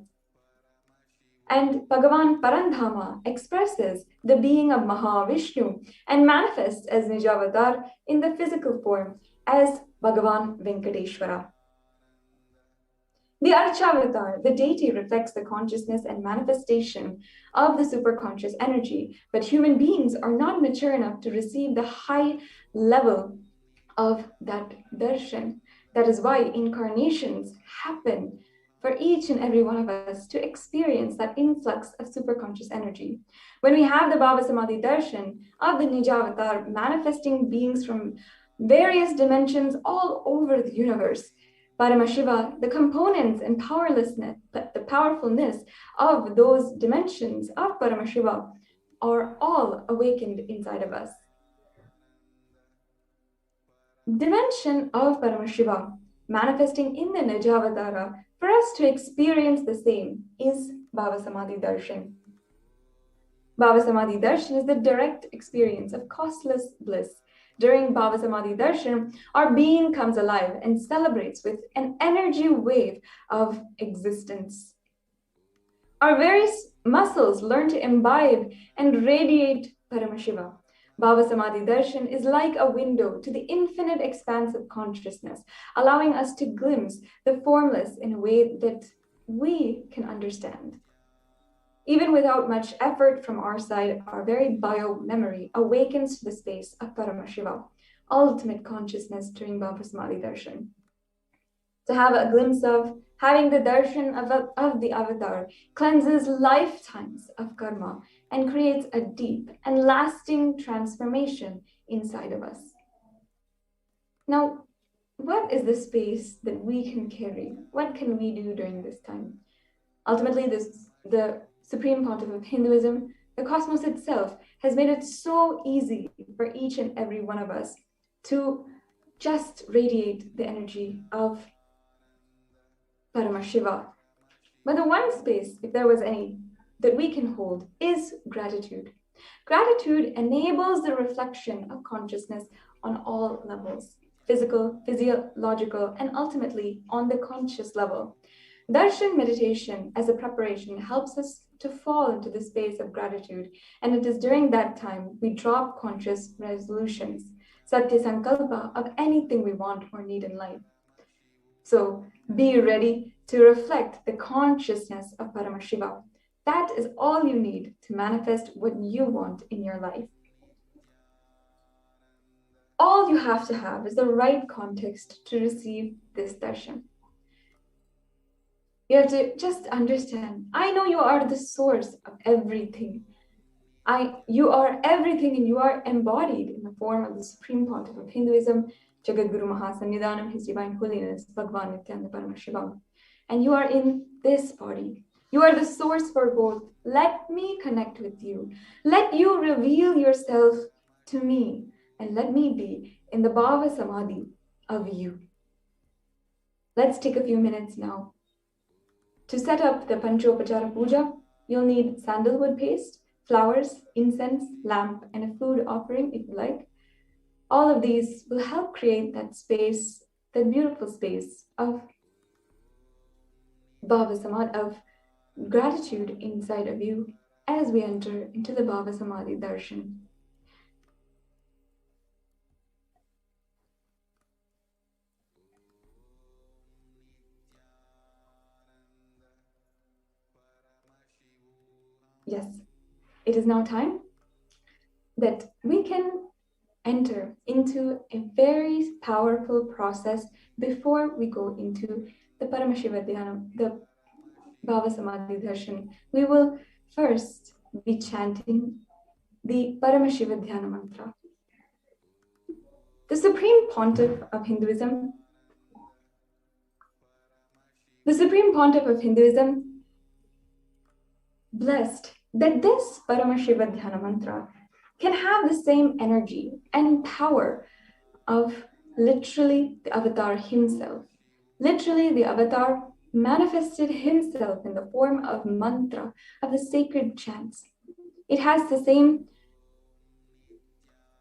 And Bhagavan Parandhama expresses the being of Mahavishnu and manifests as Nijavatar in the physical form as Bhagavan Venkateshwara. The Archavatar, the deity, reflects the consciousness and manifestation of the superconscious energy, but human beings are not mature enough to receive the high level of that darshan. That is why incarnations happen for each and every one of us to experience that influx of superconscious energy. When we have the Bhava Samadhi Darshan of the Nijavatar manifesting beings from various dimensions all over the universe, Paramashiva, the components and powerlessness, the powerfulness of those dimensions of Paramashiva are all awakened inside of us. Dimension of Paramashiva manifesting in the Nijavatara, for us to experience the same, is Bhava Samadhi Darshan. Bhava Samadhi Darshan is the direct experience of costless bliss. During Bhava Samadhi Darshan, our being comes alive and celebrates with an energy wave of existence. Our various muscles learn to imbibe and radiate Paramashiva. Bhava Samadhi Darshan is like a window to the infinite expanse of consciousness, allowing us to glimpse the formless in a way that we can understand. Even without much effort from our side, our very bio-memory awakens to the space of Paramashiva, ultimate consciousness during Bhava Samadhi Darshan. To have a glimpse of having the darshan of the avatar cleanses lifetimes of karma and creates a deep and lasting transformation inside of us. Now, what is the space that we can carry? What can we do during this time? Ultimately, the Supreme Pontiff of Hinduism, the cosmos itself, has made it so easy for each and every one of us to just radiate the energy of Paramashiva. But the one space, if there was any, that we can hold is gratitude. Gratitude enables the reflection of consciousness on all levels, physical, physiological, and ultimately on the conscious level. Darshan meditation as a preparation helps us to fall into the space of gratitude, and it is during that time we drop conscious resolutions, satya sankalpa, of anything we want or need in life. So be ready to reflect the consciousness of Paramashiva. That is all you need to manifest what you want in your life. All you have to have is the right context to receive this darshan. You have to just understand, I know you are the source of everything. You are everything, and you are embodied in the form of the Supreme Pontiff of Hinduism, Jagadguru Mahasannidhanam, His Divine Holiness, Bhagavan Nithyananda Paramashivam. And you are in this body. You are the source for both. Let me connect with you. Let you reveal yourself to me. and let me be in the Bhava Samadhi of you. Let's take a few minutes now. To set up the Panchopachara Puja, you'll need sandalwood paste, flowers, incense, lamp, and a food offering if you like. All of these will help create that space, that beautiful space of Bhava Samadhi, of gratitude inside of you as we enter into the Bhava Samadhi darshan. Yes, it is now time that we can enter into a very powerful process before we go into the Paramashiva Dhyana, the Bhava Samadhi darshan. We will first be chanting the Paramashiva Dhyana mantra. The Supreme Pontiff of Hinduism, blessed that this Paramashiva Dhyana mantra can have the same energy and power of literally the avatar himself. Literally, the avatar manifested himself in the form of mantra, of the sacred chants. It has the same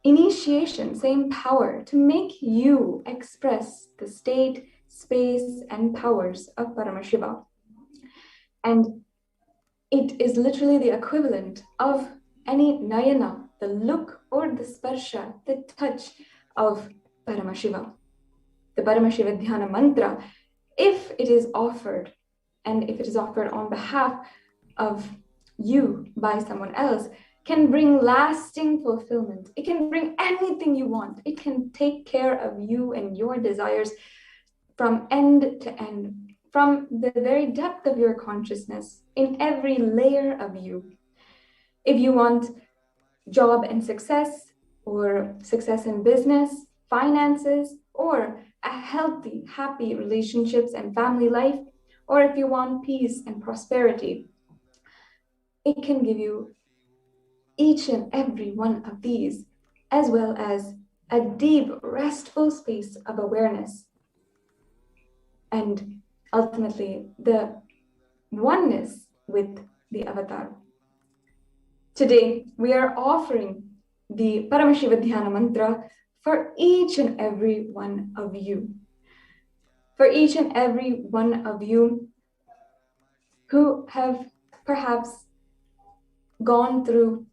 initiation, same power to make you express the state, space, and powers of Paramashiva. And it is literally the equivalent of any nayana, the look or the sparsha, the touch of Paramashiva. The Paramashiva Dhyana mantra, if it is offered, and if it is offered on behalf of you by someone else, can bring lasting fulfillment. It can bring anything you want. It can take care of you and your desires from end to end, from the very depth of your consciousness, in every layer of you. If you want job and success, or success in business, finances, or a healthy, happy relationships and family life, or if you want peace and prosperity, it can give you each and every one of these, as well as a deep, restful space of awareness. And ultimately, the oneness with the avatar. Today, we are offering the Paramashiva Dhyana mantra for each and every one of you. For each and every one of you who have perhaps gone through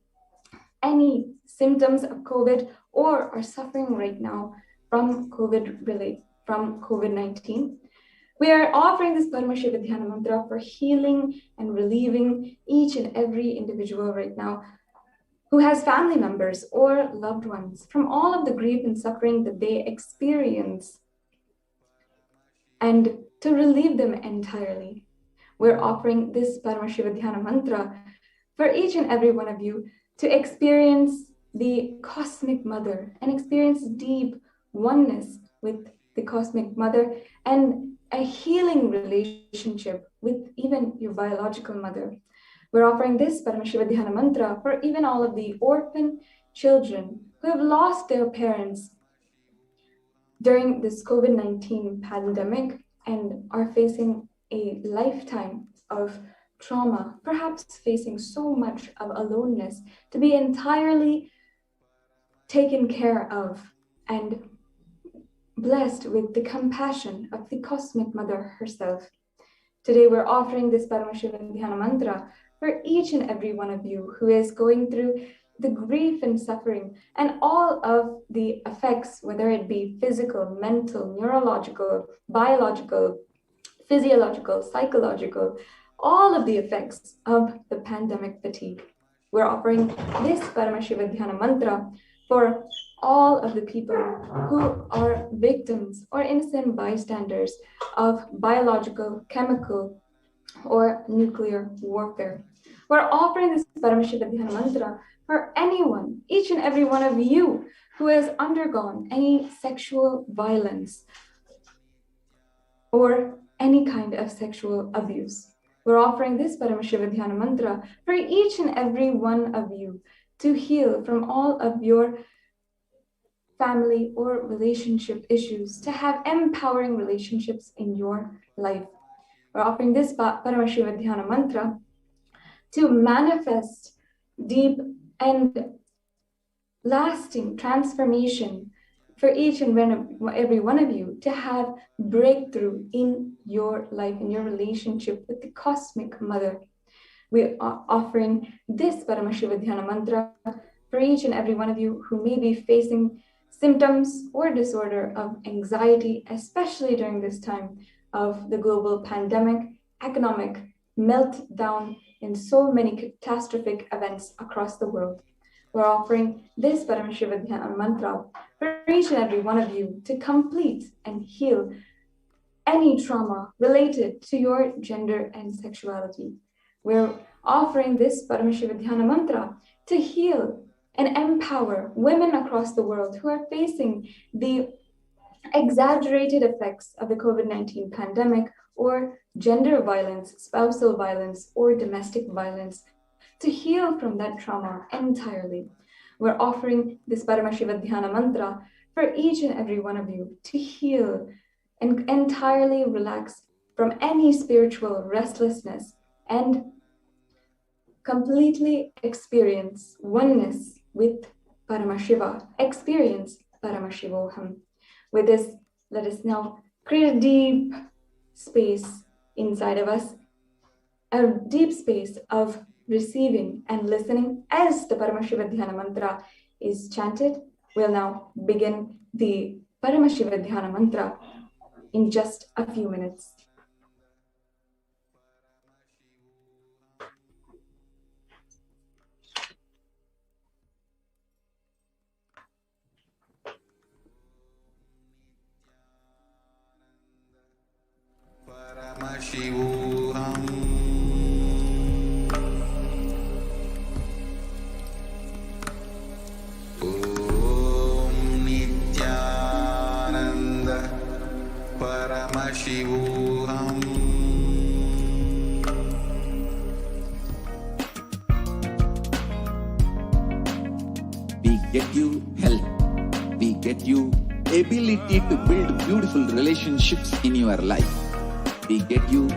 any symptoms of COVID or are suffering right now from COVID-19. We are offering this Paramashiva Dhyana mantra for healing and relieving each and every individual right now who has family members or loved ones from all of the grief and suffering that they experience, and to relieve them entirely. We're offering this Paramashiva Dhyana mantra for each and every one of you to experience the Cosmic Mother and experience deep oneness with the Cosmic Mother and a healing relationship with even your biological mother. We're offering this Paramashiva Dhyana mantra for even all of the orphan children who have lost their parents during this COVID-19 pandemic and are facing a lifetime of trauma, perhaps facing so much of aloneness, to be entirely taken care of and blessed with the compassion of the Cosmic Mother herself. Today, we're offering this Paramashiva Dhyana mantra for each and every one of you who is going through the grief and suffering and all of the effects, whether it be physical, mental, neurological, biological, physiological, psychological, all of the effects of the pandemic fatigue. We're offering this Paramashiva Dhyana mantra for all of the people who are victims or innocent bystanders of biological, chemical, or nuclear warfare. We're offering this Paramashiva Dhyana mantra for anyone, each and every one of you who has undergone any sexual violence or any kind of sexual abuse. We're offering this Paramashiva Dhyana mantra for each and every one of you to heal from all of your family, or relationship issues, to have empowering relationships in your life. We're offering this Paramashiva Dhyana mantra to manifest deep and lasting transformation for each and every one of you, to have breakthrough in your life, in your relationship with the Cosmic Mother. We are offering this Paramashiva Dhyana mantra for each and every one of you who may be facing symptoms or disorder of anxiety, especially during this time of the global pandemic, economic meltdown, and so many catastrophic events across the world. We're offering this Paramashiva Dhyana mantra for each and every one of you to complete and heal any trauma related to your gender and sexuality. We're offering this Paramashiva Dhyana mantra to heal and empower women across the world who are facing the exaggerated effects of the COVID-19 pandemic, or gender violence, spousal violence, or domestic violence, to heal from that trauma entirely. We're offering this Paramashiva Dhyana mantra for each and every one of you to heal and entirely relax from any spiritual restlessness and completely experience oneness with Paramashiva, experience Paramashivoham. With this, let us now create a deep space inside of us, a deep space of receiving and listening as the Paramashiva Dhyana mantra is chanted. We'll now begin the Paramashiva Dhyana mantra in just a few minutes. Paramashivoham. Om Nithyananda Paramashivoham. We get you health. We get you ability to build beautiful relationships in your life. We get you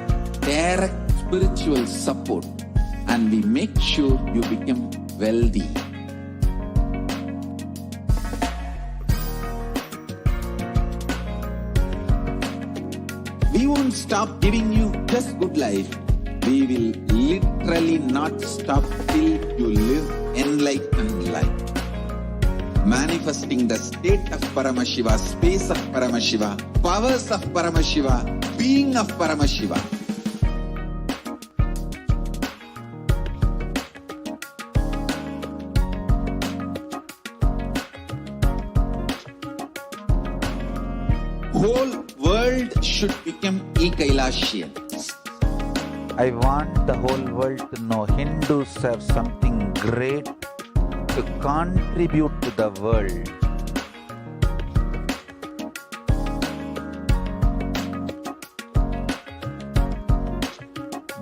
direct spiritual support, and we make sure you become wealthy. We won't stop giving you just good life. We will literally not stop till you live enlightened life. Manifesting the state of Paramashiva, space of Paramashiva, powers of Paramashiva, being of Paramashiva. Whole world should become Kailasians. I want the whole world to know Hindus have something great to contribute to the world.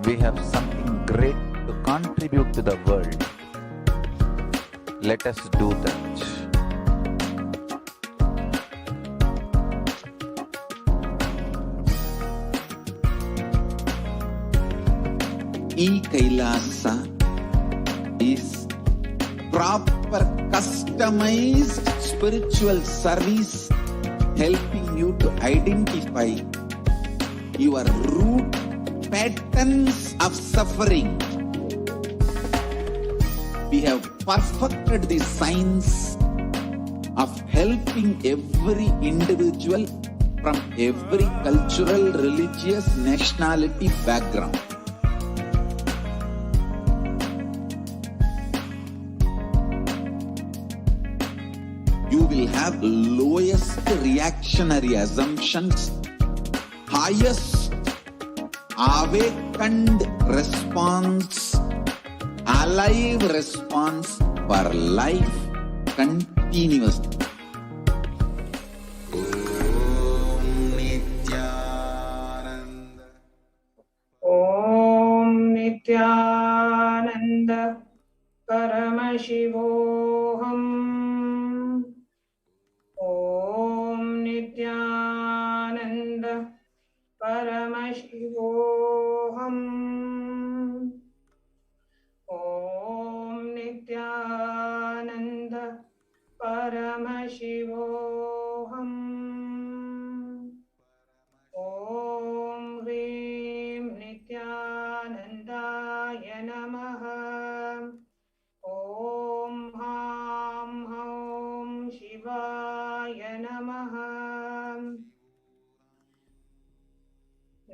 We have something great to contribute to the world. Let us do that. Kailasa is proper customized spiritual service, helping you to identify your root patterns of suffering. We have perfected the science of helping every individual from every cultural, religious, nationality background. You will have lowest reactionary assumptions, highest awakened response, alive response for life continuously. Om Nithyananda. Om Nithyananda Paramashivoham. Paramashivoham. Om Hrim Nithyanandaya Namaha. Om Ham Hum Shivaya Namaha.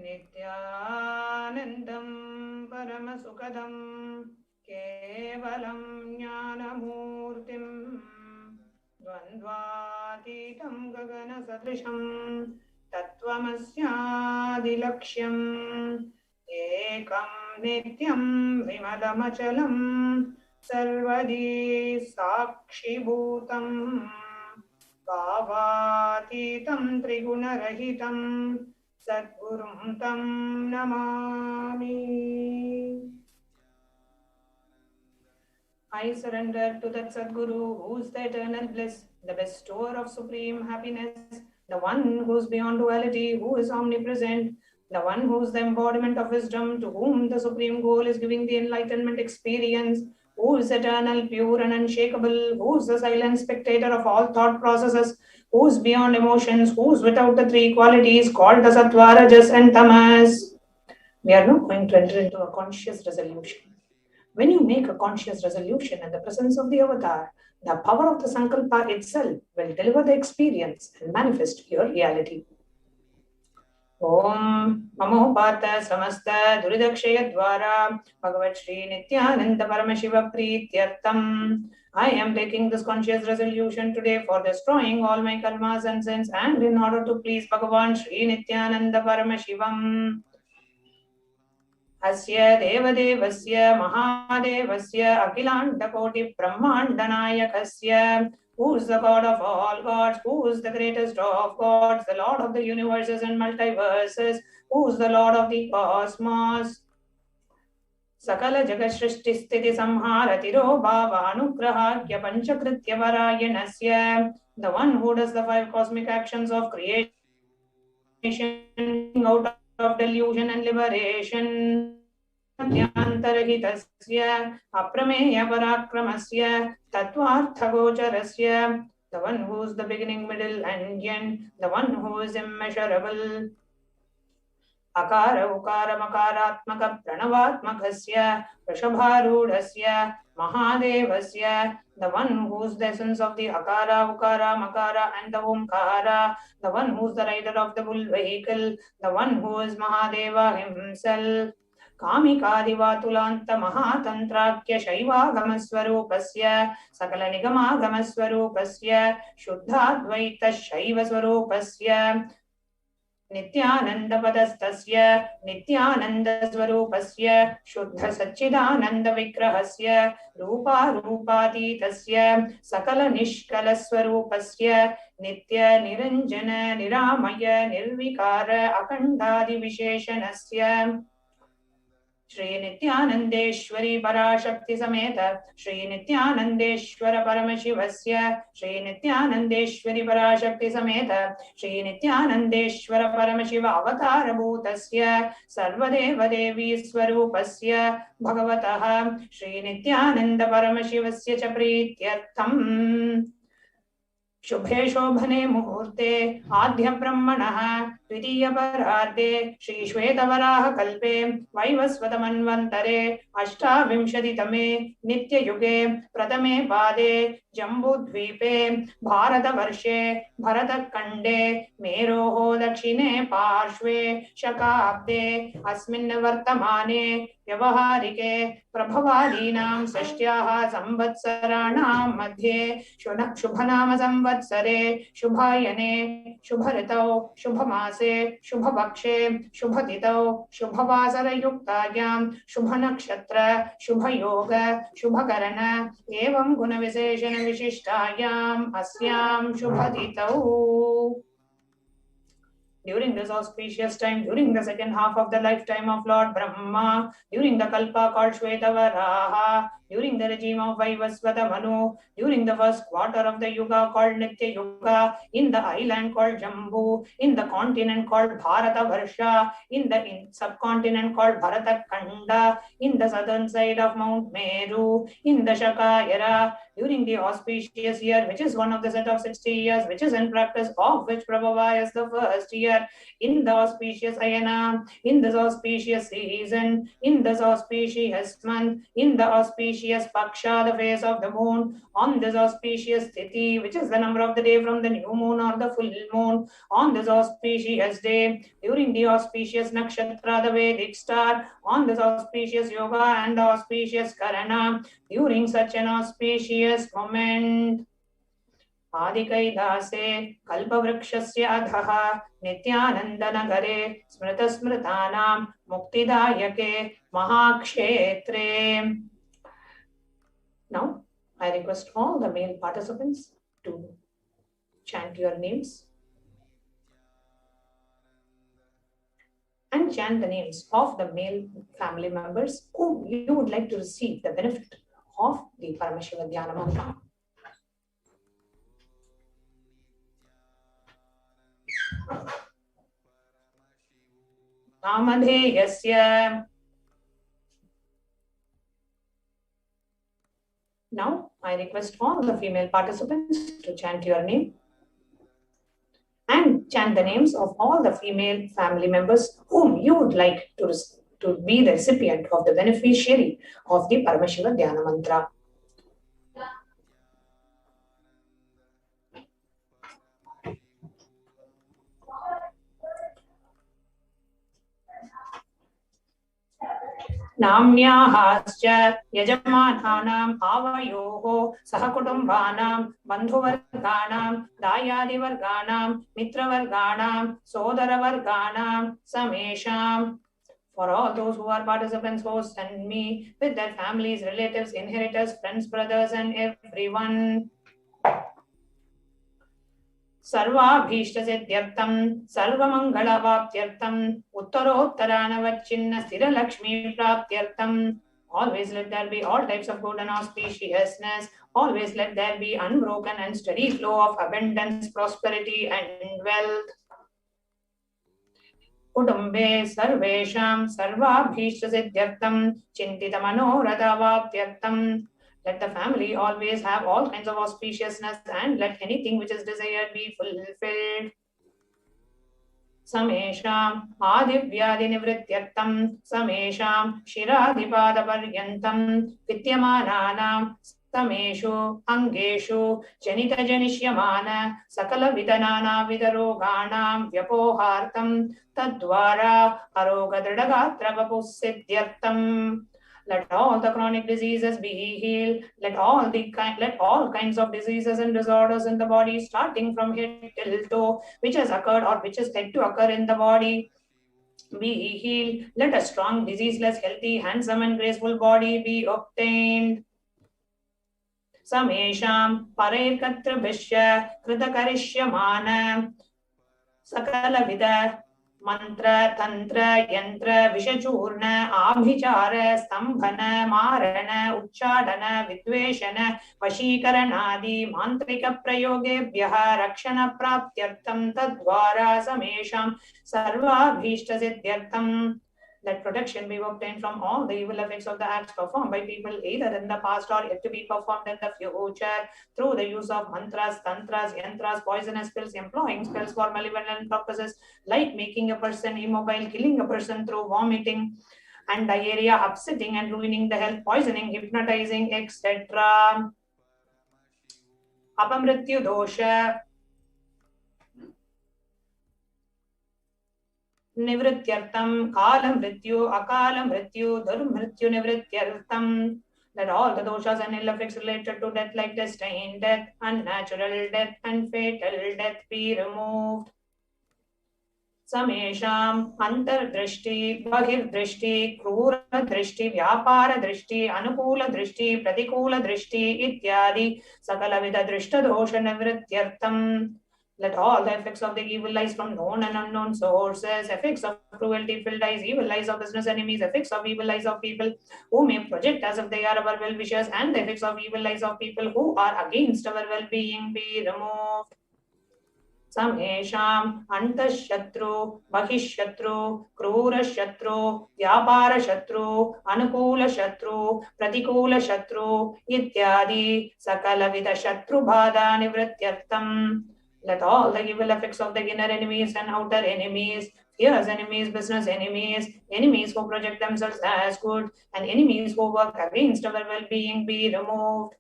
Nithyanandam Paramasukadam Kevalam Jnanamurtim Dvandvatitam Gagana Sadrisham Tattvamasyadilaksham Ekam Nityam Vimalamachalam Sarvadi Sakshibhutam Bhavatitam Trigunarahitam Sadgurum Tam Namami. I surrender to that Sadguru, who is the eternal bliss, the bestower of supreme happiness, the one who is beyond duality, who is omnipresent, the one who is the embodiment of wisdom, to whom the supreme goal is giving the enlightenment experience, who is eternal, pure and unshakable, who is the silent spectator of all thought processes, who is beyond emotions, who is without the three qualities called the Sattva, Rajas and Tamas. We are now going to enter into a conscious resolution. When you make a conscious resolution in the presence of the avatar, the power of the Sankalpa itself will deliver the experience and manifest your reality. Om Namo Pata Samasta Duridakshaya Dwara Bhagavat Shri Nithyananda Paramashiva Prityartham. I am taking this conscious resolution today for destroying all my karmas and sins and in order to please Bhagavan Shri Nithyananda Paramashivam. Asya Devadevasya Mahadevasya Akhilandakoti Brahmandanayakasya. Who is the God of all gods? Who is the greatest of gods? The Lord of the universes and multiverses. Who is the Lord of the cosmos? Sakala Jagashrishti Sthiti Samharatiro Bhava Anugrahagya Panchakritya Varayanasya. The one who does the 5 cosmic actions of creation out of delusion and liberation. Antarahitasya Aprameya Parakramasya Tattvarthagocarasya. The one who is the beginning, middle and end, the one who is immeasurable. Akara Ukara Makaratmaka Pranavatmakasya Vrishabharudasya Mahadevasya. The one who is the essence of the Akara, Ukara, Makara and the Omkara. The one who is the rider of the bull vehicle. The one who is Mahadeva himself. Kamikadivatulanta Mahatantrakya Shaivagamaswarupasya Sakala Nigamagamaswarupasya Shuddhadvaita Shaivaswarupasya Nithyananda Padastasya Nithyananda Swarupasya Shuddha Satchidananda Vigrahasya Rupa Rupatitasya Sakala Nishkala Swarupasya Nitya Niranjana Niramaya Nirvikara Akandadi Visheshanasya Shri Nithyanandeshwari Parashakti Sameta Shri Nithyanandeshwara Paramashivasya Shri Nithyanandeshwari Parashakti Sameta Shri Nithyanandeshwara Paramashiva Avatara Bhutasya Sarvadeva Devi Swarupasya Bhagavataha Shri Nithyananda Paramashivasya Cha Prityartham. शुभे शोभने मुहूर्ते आद्य ब्रह्मणः द्वितीय परार्धे श्री श्वेतवराह कल्पे वैवस्वत मन्वन्तरे अष्टाविंशतितमे नित्ययुगे प्रथमे पादे जम्बूद्वीपे भारतवर्षे भरतखण्डे मेरोः दक्षिणे पार्श्वे शकाब्दे अस्मिन् वर्तमाने व्यवहारिके प्रभवादीनां षष्ट्याः संवत्सराणां मध्ये शुभनाम संवत्सरे शुभायने शुभऋतौ शुभमासे शुभपक्षे शुभतिथौ शुभवासरयुक्तायां शुभनक्षत्र शुभयोग शुभकरण एवं गुणविशेषण विशिष्टायाम् अस्यां शुभतिथौ. During this auspicious time, during the second half of the lifetime of Lord Brahma, during the Kalpa called Shvetavaraha, during the regime of Vaivasvata Manu, during the first quarter of the Yuga called Nitya Yuga, in the island called Jambu, in the continent called Bharata Varsha, in the subcontinent called Bharata Kanda, in the southern side of Mount Meru, in the Shaka era, during the auspicious year, which is one of the set of 60 years, which is in practice, of which Prabhava is the first year, in the auspicious Ayana, in this auspicious season, in this auspicious month, in the auspicious Paksha, the phase of the moon, on this auspicious Tithi, which is the number of the day from the new moon or the full moon, on this auspicious day, during the auspicious Nakshatra, the Vedic star, on this auspicious Yoga and the auspicious Karana, during such an auspicious moment. Kailase Kalpavrakshasya adhaha Nithyananda Smritasmritanam Muktidayake Mahakshetre. Now, I request all the male participants to chant your names and chant the names of the male family members whom you would like to receive the benefit of the Paramashiva Dhyana Mantra. Amadheyasya. Now, I request all the female participants to chant your name and chant the names of all the female family members whom you would like to be the recipient of the beneficiary of the Paramashiva Dhyana Mantra. Namnyahascha yajamanaanam avayoho sahakutumbanam bandhuvarganam dayadivarganam mitravarganam sodaravarganam samesham. For all those who are participants, hosts and me, with their families, relatives, inheritors, friends, brothers and everyone. Sarvabhishtasithyaर्थam sarvamangalavaptyartham uttarottaranavachinna sthiralakshmi praptyartham. Always let there be all types of good and auspiciousness. Always let there be unbroken and steady flow of abundance, prosperity and wealth. Kutumbe sarvesham sarvabhishtasithyaर्थam chintitamanorada-vaptyartham. Let the family always have all kinds of auspiciousness and let anything which is desired be fulfilled. Samesham adivyadinivrityartham samesham shiradipadaparyantam vidyamananam sameshu angeshu janitajanishyamana sakala vidanana vidaroganam vyapohartam tadvara arogadridagatravapussidyartham. Let all the chronic diseases be healed. Let all kinds of diseases and disorders in the body, starting from head till toe, which has occurred or which is said to occur in the body, be healed. Let a strong, diseaseless, healthy, handsome and graceful body be obtained. Samesham parairkatrabhishya kritakarishyamanam sakala vida mantra, tantra, yantra, vishachurna, abhichara, stambhana, marana, uchchadana, vidveshana, vashikaranadi, mantrika prayogebhyaha, rakshana praptyartham tadvara samesham sarva bhishtasithyaर्थam. Let protection be obtained from all the evil effects of the acts performed by people either in the past or yet to be performed in the future through the use of mantras, tantras, yantras, poisonous pills, employing spells for malevolent purposes like making a person immobile, killing a person through vomiting and diarrhea, upsetting and ruining the health, poisoning, hypnotizing, etc. Apamrityu dosha Nivrityartham, Kala Mrityu, Akala Mrityu, Durmrityu Nivrityartham. Let all the doshas and ill effects related to death like destined death, unnatural death and fatal death be removed. Samesham, Antar Drishti, Bahir Drishti, Krura Drishti, Vyapara Drishti, Anukula Drishti, Pratikula Drishti, Ityadi, Sakala Vida Drishta Dosha Nivrityartham. Let all the effects of the evil lies from known and unknown sources, effects of cruelty-filled eyes, evil lies of business enemies, effects of evil lies of people who may project as if they are our well-wishers, and the effects of evil lies of people who are against our well-being be removed. Samesham Antashatru, Bahishatru, Krura Shatru, Vyapara Shatru, Anukula Shatru, Pratikula Shatru, Ityadi, Sakala Vida Shatru Bhada Nivrityartam. Let all the evil effects of the inner enemies and outer enemies, fierce enemies, business enemies, enemies who project themselves as good, and enemies who work against our well-being be removed.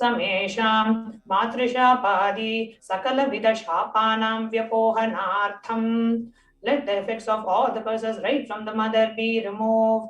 Samesham Matrisha-padi Sakala-vida Shapanam Vyapohanartham. Let the effects of all the curses right from the mother be removed.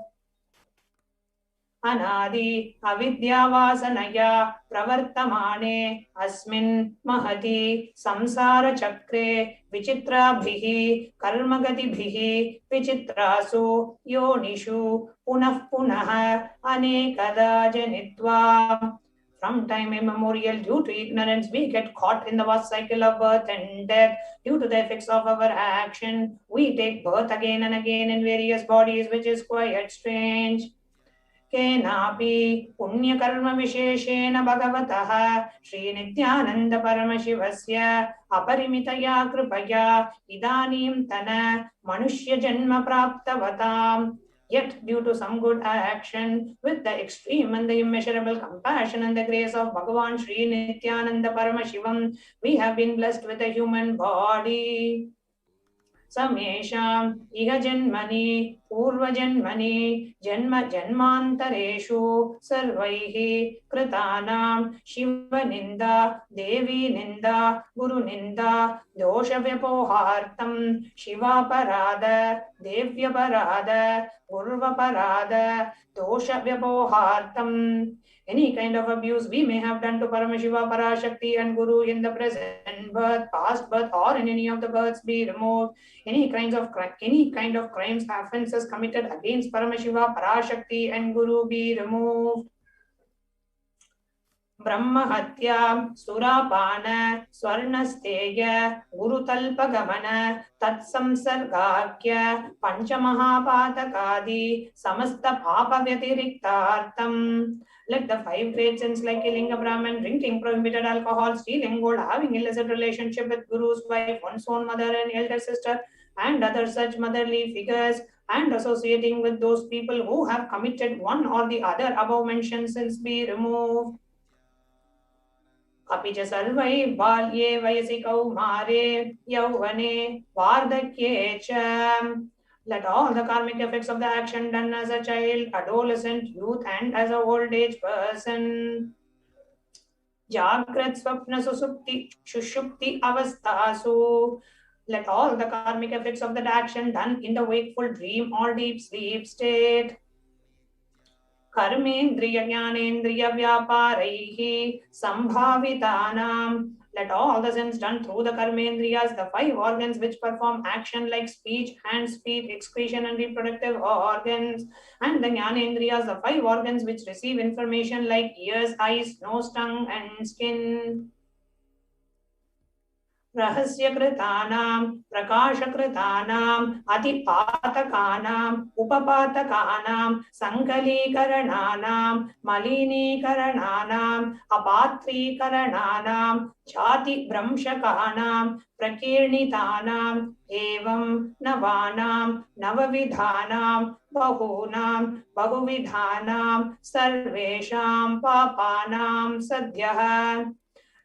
Anadi avidya-vasanaya pravartamane asmin mahati samsara chakre vichitrabhihi karmagatibhihi vichitrasu yonishu punah punah anekada janitva. From time immemorial, due to ignorance, we get caught in the vast cycle of birth and death. Due to the effects of our action, we take birth again and again in various bodies, which is quite strange. Kenapi punya karma visheshena bhagavatah Shri Nithyananda Paramashivam aparimitaya kripaya idanim tana manushya janma praptavatam. Yet, due to some good action, with the extreme and the immeasurable compassion and the grace of Bhagavan Shri Nithyananda Paramashivam, we have been blessed with a human body. Samesham iha janmani purva janmani janma janmantareshu sarvaihi kritanam shiva ninda devi ninda guru ninda dosha vyapohartam shiva parada devya parada gurva parada dosha vyapohartam. Any kind of abuse we may have done to Paramashiva, Parashakti and Guru in the present birth, past birth, or in any of the births be removed. Any kind of crimes, offences committed against Paramashiva, Parashakti and Guru be removed. Brahmahatya, Surapana, Swarnasteya, Gurutalpagamana, Tatsamsargakya, Panchamahapatakadi, Samasta Papa Vyatiriktartam. Let the 5 great sins like killing a Brahman, drinking prohibited alcohol, stealing gold, having illicit relationship with Guru's wife, one's own mother and elder sister, and other such motherly figures, and associating with those people who have committed one or the other above mentioned sins be removed. Api cha sarvai balye vayasi kaumare yauvane vardhakye cha. Let all the karmic effects of the action done as a child, adolescent, youth, and as a old age person. Jagrat swapna susupti shushupti avastasu. Let all the karmic effects of that action done in the wakeful dream or deep sleep state. Karmendriya jnanendriya vyaparaihi sambhavitanam. Let all the sins done through the karmendriyas, the 5 organs which perform action like speech, hands, feet, excretion and reproductive organs, and the jnanendriyas, the 5 organs which receive information like ears, eyes, nose, tongue and skin. Rahasya kritanam, prakasha kritanam, atipatakanam, upapatakanam, sankali karananam, malini karananam, apatri karananam, chati bramshakanam, prakirnitanam, evam navanam, navavidhanam, bahunam, bahuvidhanam, sarvesham papanam sadhyah.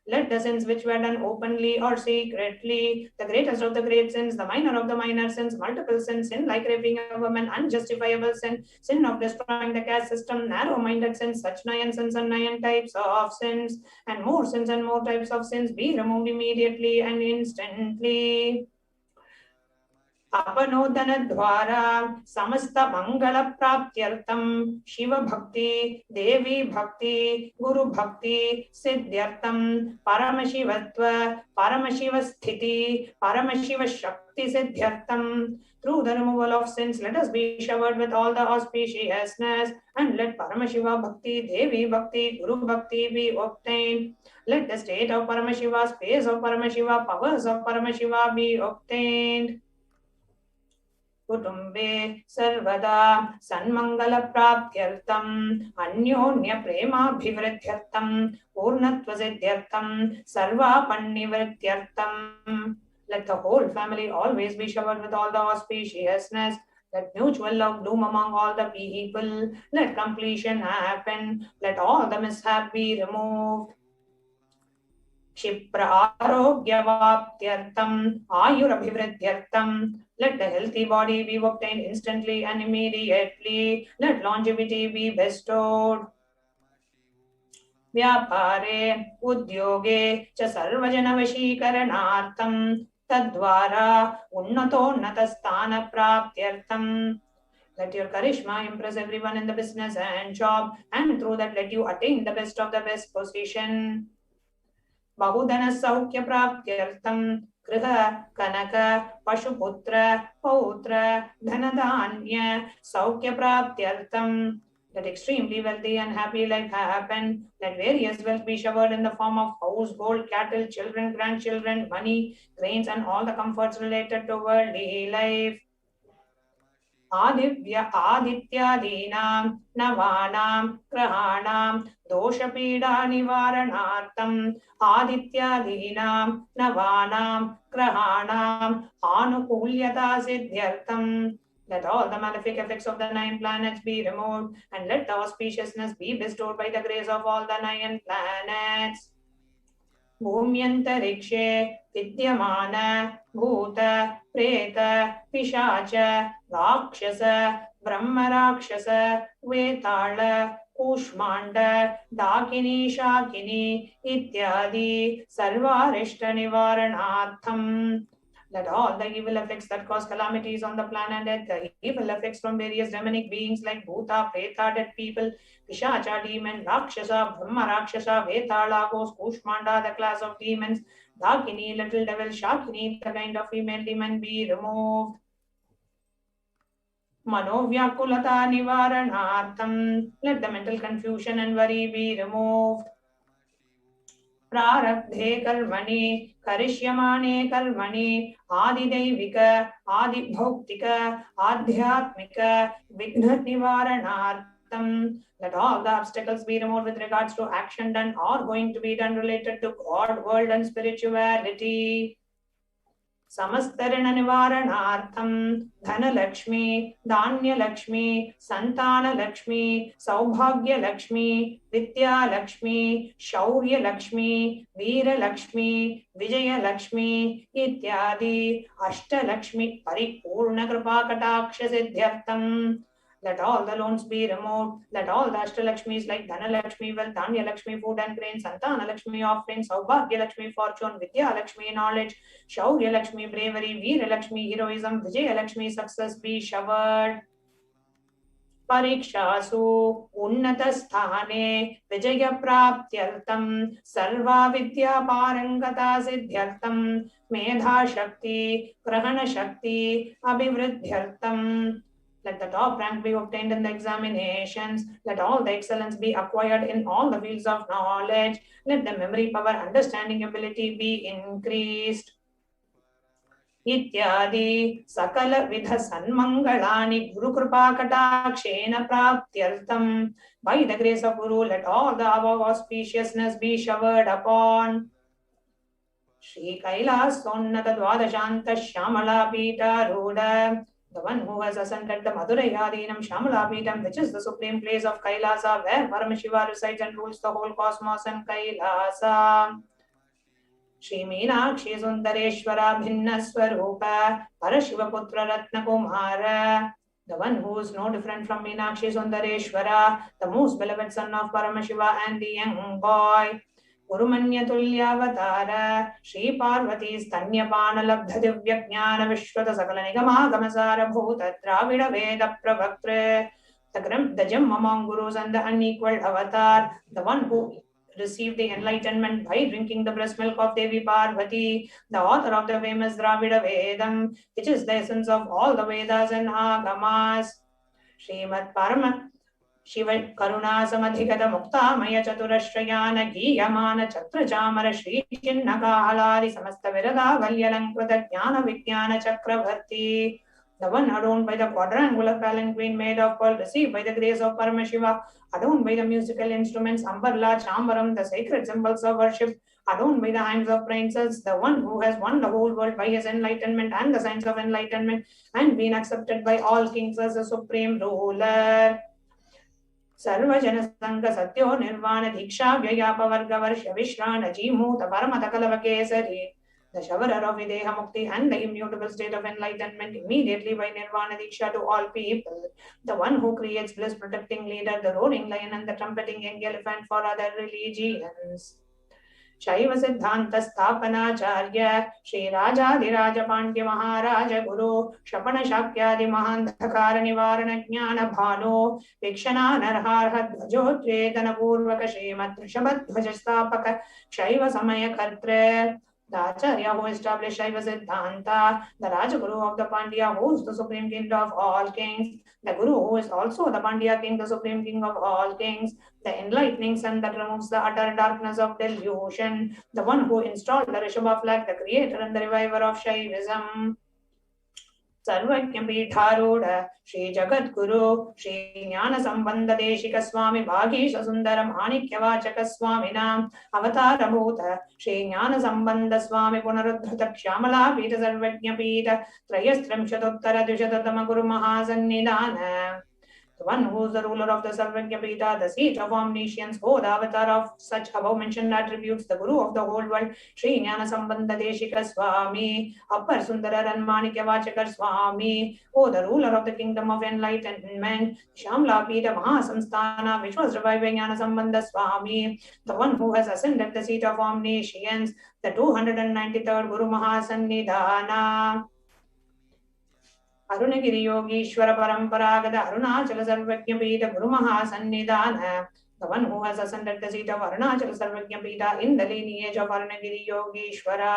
Let the sins which were done openly or secretly, the greatest of the great sins, the minor of the minor sins, multiple sins, sin like raping a woman, unjustifiable sin, sin of destroying the caste system, narrow-minded sins, such 9 sins and 9 types of sins, and more sins and more types of sins be removed immediately and instantly. अपनोदनद्वारा समस्त मंगल प्राप्त्यर्थम शिव भक्ति देवी भक्ति गुरु भक्ति सिद्ध्यर्थम परमशिवत्व परमशिव स्थिति परमशिव शक्ति सिद्ध्यर्थम. Through the removal of sins, let us be showered with all the auspiciousness, and let Paramashiva Bhakti, Devi Bhakti, Guru Bhakti be obtained. Let the state of Paramashiva, space of Paramashiva, powers of Paramashiva be obtained. कुटुंबे सर्वदा सन्मंगल प्राप्त्यर्थम अन्योन्य प्रेमाभिवृद्ध्यर्थम पूर्णत्व सिद्ध्यर्थम सर्वापन्निवृत्त्यर्थम. Let the whole family always be showered with all the auspiciousness. Let mutual love bloom among all the people. Let completion happen. Let all the mishap be removed. Kshipra arogyavaptyartam ayurabhivridyartam. Let the healthy body be obtained instantly and immediately. Let longevity be bestowed. व्यापारे उद्योगे च सर्वजनवशीकरणार्थं तद्वारा उन्नतोन्नतस्थानप्राप्त्यर्थं. Let your charisma impress everyone in the business and job, and through that let you attain the best of the best position. बहुधन सौख्य प्राप्त्यर्थं गृह कनक पशुपुत्र पौत्र धनधान्य सौख्य प्राप्त्यर्थं. Let extremely wealthy and happy life happen. Let various wealth be showered in the form of house, gold, cattle, children, grandchildren, money, grains, and all the comforts related to worldly life. आदित्यादीनां नवानां ग्रहाणां दोषपीडा निवारणार्थं आदित्यादीनां नवानां ग्रहाणां आनुकूल्यता सिद्ध्यर्थं. Let all the malefic effects of the 9 planets be removed, and let the auspiciousness be bestowed by the grace of all the 9 planets. भूम्यन्तरिक्षे विद्यमान भूत प्रेत पिशाच राक्षस ब्रह्मराक्षस वेताल कूष्मांड डाकिनी शाकिनी इत्यादि सर्वारिष्ट निवारणार्थम. Let all the evil effects that cause calamities on the planet, the evil effects from various demonic beings like Bhuta, Preta, dead people, Pishacha, demon, Rakshasa, Brahma, Rakshasa, Vetala, ghost, Kushmanda, the class of demons, Dakini, little devil, Shakini, the kind of female demon be removed. Manovyakulata nivaranartham. Let the mental confusion and worry be removed. प्रारब्धे कर्मणि करिष्यमाणे कर्मणि आदिदैविक आदिभौतिक आध्यात्मिक विघ्न निवारणार्थं. Let all the obstacles be removed with regards to action done or going to be done related to God, world and spirituality. समस्तऋण निवारणार्थं Dhanlaxmi Dhanyalakshmi Santanalakshmi सौभाग्यलक्ष्मी Vidyalakshmi शौर्यलक्ष्मी Veerlakshmi Vijayalakshmi इत्यादि अष्टलक्ष्मी परिपूर्ण कृपा कटाक्ष सिद्ध्यर्थं. Let all the loans be removed. Let all the Ashtalakshmis like Dhanalakshmi, wealth, Dhanya-Lakshmi, food and grain, Santana-Lakshmi, offerings, Saubhagya-Lakshmi, fortune, Vidya-Lakshmi, knowledge, Shaurya-Lakshmi, bravery, Veera-Lakshmi, heroism, Vijaya-Lakshmi, success be showered. Parikshaasu Unnata-sthane Vijaya-praptyartham Sarva-vidya-parangata siddhyartham Medha-shakti Grahana-shakti Abhivriddhyartham. Let the top rank be obtained in the examinations. Let all the excellence be acquired in all the fields of knowledge. Let the memory power, understanding ability be increased. Ityadi sakala vidha sanmangalani guru kripa katakshena praptyartham. By the grace of Guru, let all the above auspiciousness be showered upon. Shri Kailasa Sonnata Dwadashanta Shyamala Pita Ruda. The one who has ascended the Madhurayadinam Shamalapitam, which is the supreme place of Kailasa, where Paramashiva resides and rules the whole cosmos and Kailasa. Shri Meenakshi Sundareshwara Bhinna Swarupa Parashivaputra Ratna Kumara. The one who is no different from Meenakshi Sundareshwara, the most beloved son of Paramashiva and the young boy. Gurumanyatulyavatara Shri Parvati Stanyapana Divyajnana Vishwata Sakala Nigamagamazara Bhuta Dravida Veda Pravaktre, the gem among gurus and the unequaled avatar, the one who received the enlightenment by drinking the breast milk of Devi Parvati, the author of the famous Dravida Vedam, which is the essence of all the Vedas and Agamas. Srimad Parama Shiva Karuna Samadhikata Mukta Maya Chaturashrayana Giyamana Chatrachamara Shri Chinnaka Haladi Samasta Virada Valyalankruta Jnana Vijnana Chakravarti, the one adorned by the quadrangular palanquin made of pearl, received by the grace of Paramashiva, adorned by the musical instruments Ambarla, Chambaram, the sacred symbols of worship, adorned by the hands of princes, the one who has won the whole world by his enlightenment and the signs of enlightenment, and been accepted by all kings as a supreme ruler. Sarvajana Sangha Satyo Nirvana Diksha Vyayapavarga Varsha Vishrana Jimuta Paramatakalavake Kesari, the Shavara of Videha Mukti and the immutable state of enlightenment immediately by Nirvana Diksha to all people, the one who creates bliss protecting leader, the roaring lion and the trumpeting young elephant for other religions. Shaiva Siddhanta Sthapanacharya Shri Rajadhiraja Pandya Maharaja Guru Shapana Shakyadi Mahandhakara Nivarana Jnana Bhanu Vikshana Narharha Dhvajotretana Purvaka Shrimat Rishabhat Dhvajastapaka Shaiva Samaya Kartre, the Acharya who established Shaiva Siddhanta, the Rajaguru of the Pandya who is the supreme king of all kings, the Guru who is also the Pandya king, the supreme king of all kings, the enlightening sun that removes the utter darkness of delusion, the one who installed the Rishabha flag, the creator and the reviver of Shaivism. Sarvajna Pidharuda Shri Jagat Guru Shri Jnana Sambandha Deshika Swami Bhagisha Sundaram Manikyavachaka Swaminam Avatara Bhuta Shri Jnana Sambandha Swami Punarudhrita Kshamala Pita Sarvajna Pita Trayastram Shatottara Dushatatama Guru Mahasannidhana, the one who is the ruler of the Sarvajñapita, the seat of omniscience, who the avatar of such above mentioned attributes, the Guru of the whole world, Shri Jnana Sambandha Deshika Swami, Appar Sundara and Manikyavachakar Swami, who the ruler of the kingdom of enlightenment, Shamla Pita Mahasamsthana, which was revived by Jnana Sambandha Swami, the one who has ascended the seat of omniscience, the 293rd Guru Mahasannidhana. Arunagiri Yogishwara Paramparagada Arunachala Sarvajñapita Guru Mahasannidhana, the one who has ascended the seat of Arunachala Sarvajñapita in the lineage of Arunagiri Yogishwara.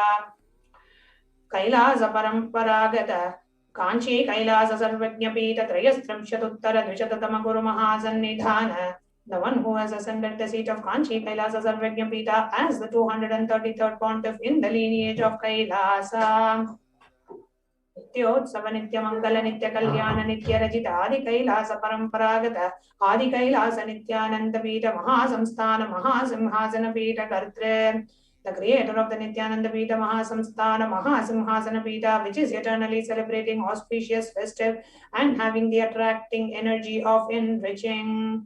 Kailasa Paramparagada Kanchi Kailasa Sarvajñapita Trayastram Shatuttara Dvishatatama Guru Mahasannidhana, the one who has ascended the seat of Kanchi Kailasa Sarvajñapita as the 233rd pontiff in the lineage of Kailasa. Nityotsava Nitya Mangala Nitya Kalyana Nitya Rajita Adi Kailasa Paramparagata Adi Kailasa Nityananda Pita Mahasamsthana Mahasimhasana Pita Kartre, the creator of the Nityananda Pita Mahasamsthana Mahasimhasana Pita, which is eternally celebrating auspicious, festive and having the attracting energy of enriching.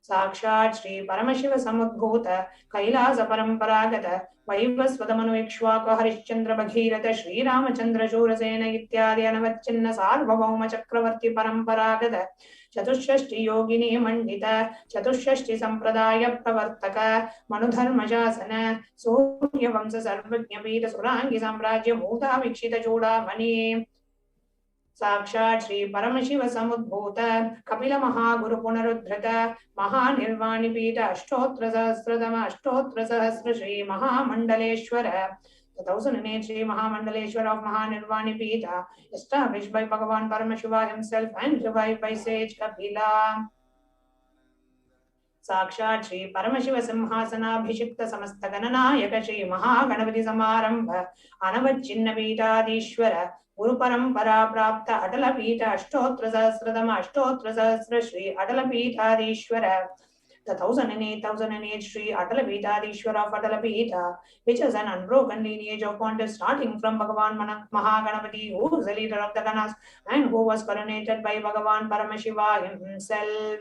Sakshat Shri Paramashiva Samudbhuta Kailasa Paramparagata Vaivasvatamanu Ikshvaka Harishchandra Bhagirata Shri Ramachandra Shurasena Ityadi Anavachinna Sarvabhauma Chakravarti Paramparagata Chatushashti Yogini Mandita Chatushashti Sampradaya Pravartaka Manudharmajasana Surya Vamsa Sarvajñapita Surangi Samrajya Bhuta Vikshita Chudamani. Sakshat Shri Paramashiva Samudbhuta Kapila Mahaguru Punarudhrita Mahanirvani Pita Ashtotra Sahasradama Ashtotra Sahasra Shri Mahamandaleshwara, the 1008 Shri Mahamandaleshwara of Mahanirvani Pita, established by Bhagavan Paramashiva himself and revived by sage Kapila. Sakshat Shri Paramashiva Simhasana Bhishikta Samasta Gananayaka Shri Mahaganapati Samarambha Anavachinna Pitadishwara Guru Parampara Prapta Atala Pita Ashtotra Sahasradama Ashtotra Sahasra Shri Atala Pitadishwara, the 1008 Shri Atala Pitadishwara of Atala Pita, which is an unbroken lineage of pontiffs starting from Bhagavan Mahaganapati, who is the leader of the Ganas and who was coronated by Bhagavan Paramashiva himself.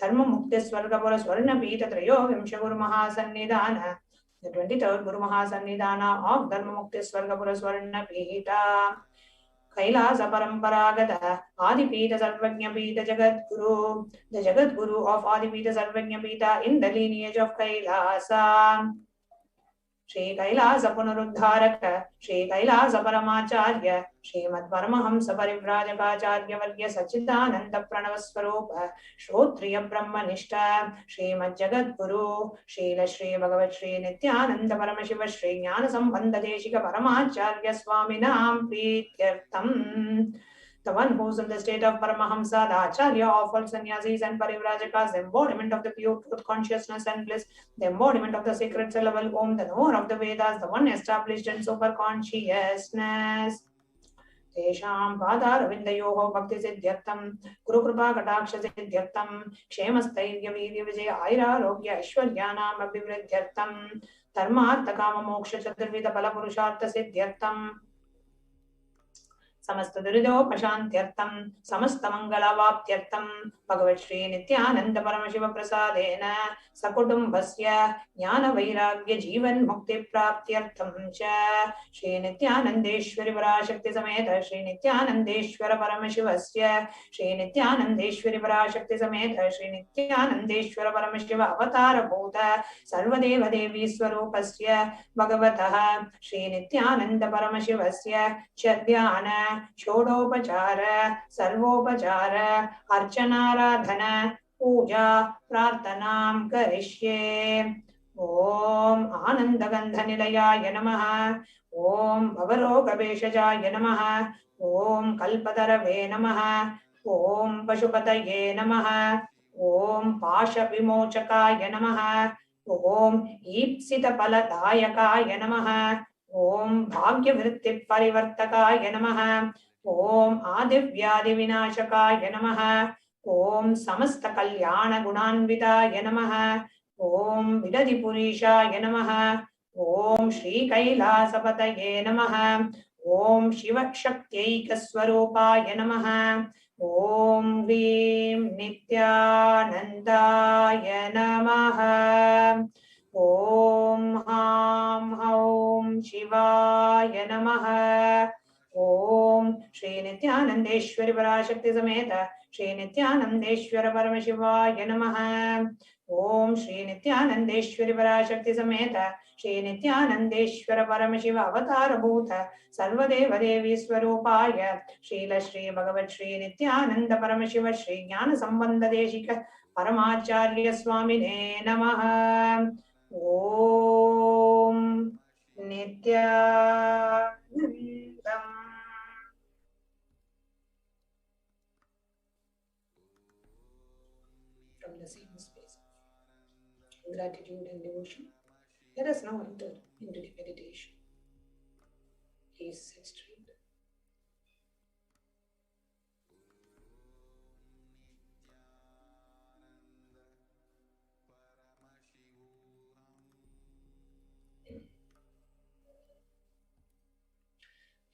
Dharma Mukti Swargapura Swarna Pita Trayo Vimsha Guru Mahasannidhana, the 23rd Guru Mahasannidhana of Dharma Mukti Swargapura Swarna Pita. Kailasa Paramparagata Adipita Sarvajñapita Jagat Guru, the Jagat Guru of Adipita Sarvajñapita in the lineage of Kailasa. Shri Kailasa Punaruddharaka, Shri Kailasa Paramacharya, Srimad Paramahamsa Parivrajapacharya Vargya Sachidananda Pranavaswarupa, Shrotriya Brahmanishta, Srimad Jagat Guru, Srila Shri Bhagavat Shri Nithyananda Paramashiva Shri Jnana Sambandha Deshika Paramacharya Swaminam Prityartham. The one who is in the state of Paramahamsa, the Acharya of all sannyasis and parivrajakas, the embodiment of the pure truth consciousness and bliss, the embodiment of the sacred syllable Om, the knower of the Vedas, the one established in super consciousness. तेषां पादारविन्दयोः भक्तिसिद्ध्यर्थं गुरुकृपाकटाक्षसिद्ध्यर्थं क्षेमस्थैर्यवीर्यविजय आयुरारोग्य ऐश्वर्याणाम् अभिवृद्ध्यर्थं धर्मार्थकाममोक्षचतुर्विधफलपुरुषार्थसिद्ध्यर्थं समस्त दुरिदोपशान्त्यर्थं समस्त मंगलावाप्त्यर्थं भगवत् श्री नित्यानंद परमशिव प्रसादेन सकुटुम्बस्य ज्ञान वैराग्य जीवन मुक्ति प्राप्त्यर्थं च श्री नित्यानंदेश्वरी पराशक्ति समेत श्री नित्यानंदेश्वर परमशिवस्य श्री नित्यानंदेश्वरी पराशक्ति समेत श्री नित्यानंदेश्वर परमशिव अवतार भूत सर्वदेव देवी स्वरूपस्य भगवतः श्री नित्यानंद परमशिवस्य च ध्यान षोडोपचार सर्वोपचार अर्चनाराधन पूजा प्रार्थनां करिष्ये। ओम आनंदगंधनिलयाय नमः। ओम भवरोगभेषजाय नमः। ओम कल्पतरवे नमः। ओम पशुपतये नमः। ओम पाशविमोचकाय नमः। ओम ईप्सितफलदायकाय नमः। ओम भाग्यवृत्ति परिवर्तकाय नमः। ओम आदिव्याधिविनाशकाय नमः। ओम समस्त कल्याण गुणान्विताय नमः। ओम विदधिपुरीशाय नमः। ओम श्री कैलासपतये नमः। ओम शिवशक्त्यैकस्वरूपाय नमः। ओम ह्रीं नित्यानन्दाय नमः। ओम हां हौं शिवाय नमः। ओम श्री नित्यानंदेश्वरी पराशक्ति समेत श्री नित्यानंदेश्वर परमशिवाय नमः। ओम श्री नित्यानंदेश्वरी पराशक्ति समेत श्री नित्यानंदेश्वर परमशिव अवतार भूत सर्वदेव देवी स्वरूपाय श्रील श्री भगवत् श्री नित्यानंद परमशिव श्री ज्ञान संबंध देशिक परमाचार्य स्वामिने नमः। ओम नित्यानन्दम्। From the same space of gratitude and devotion, let us now enter into the meditation. Please sit straight.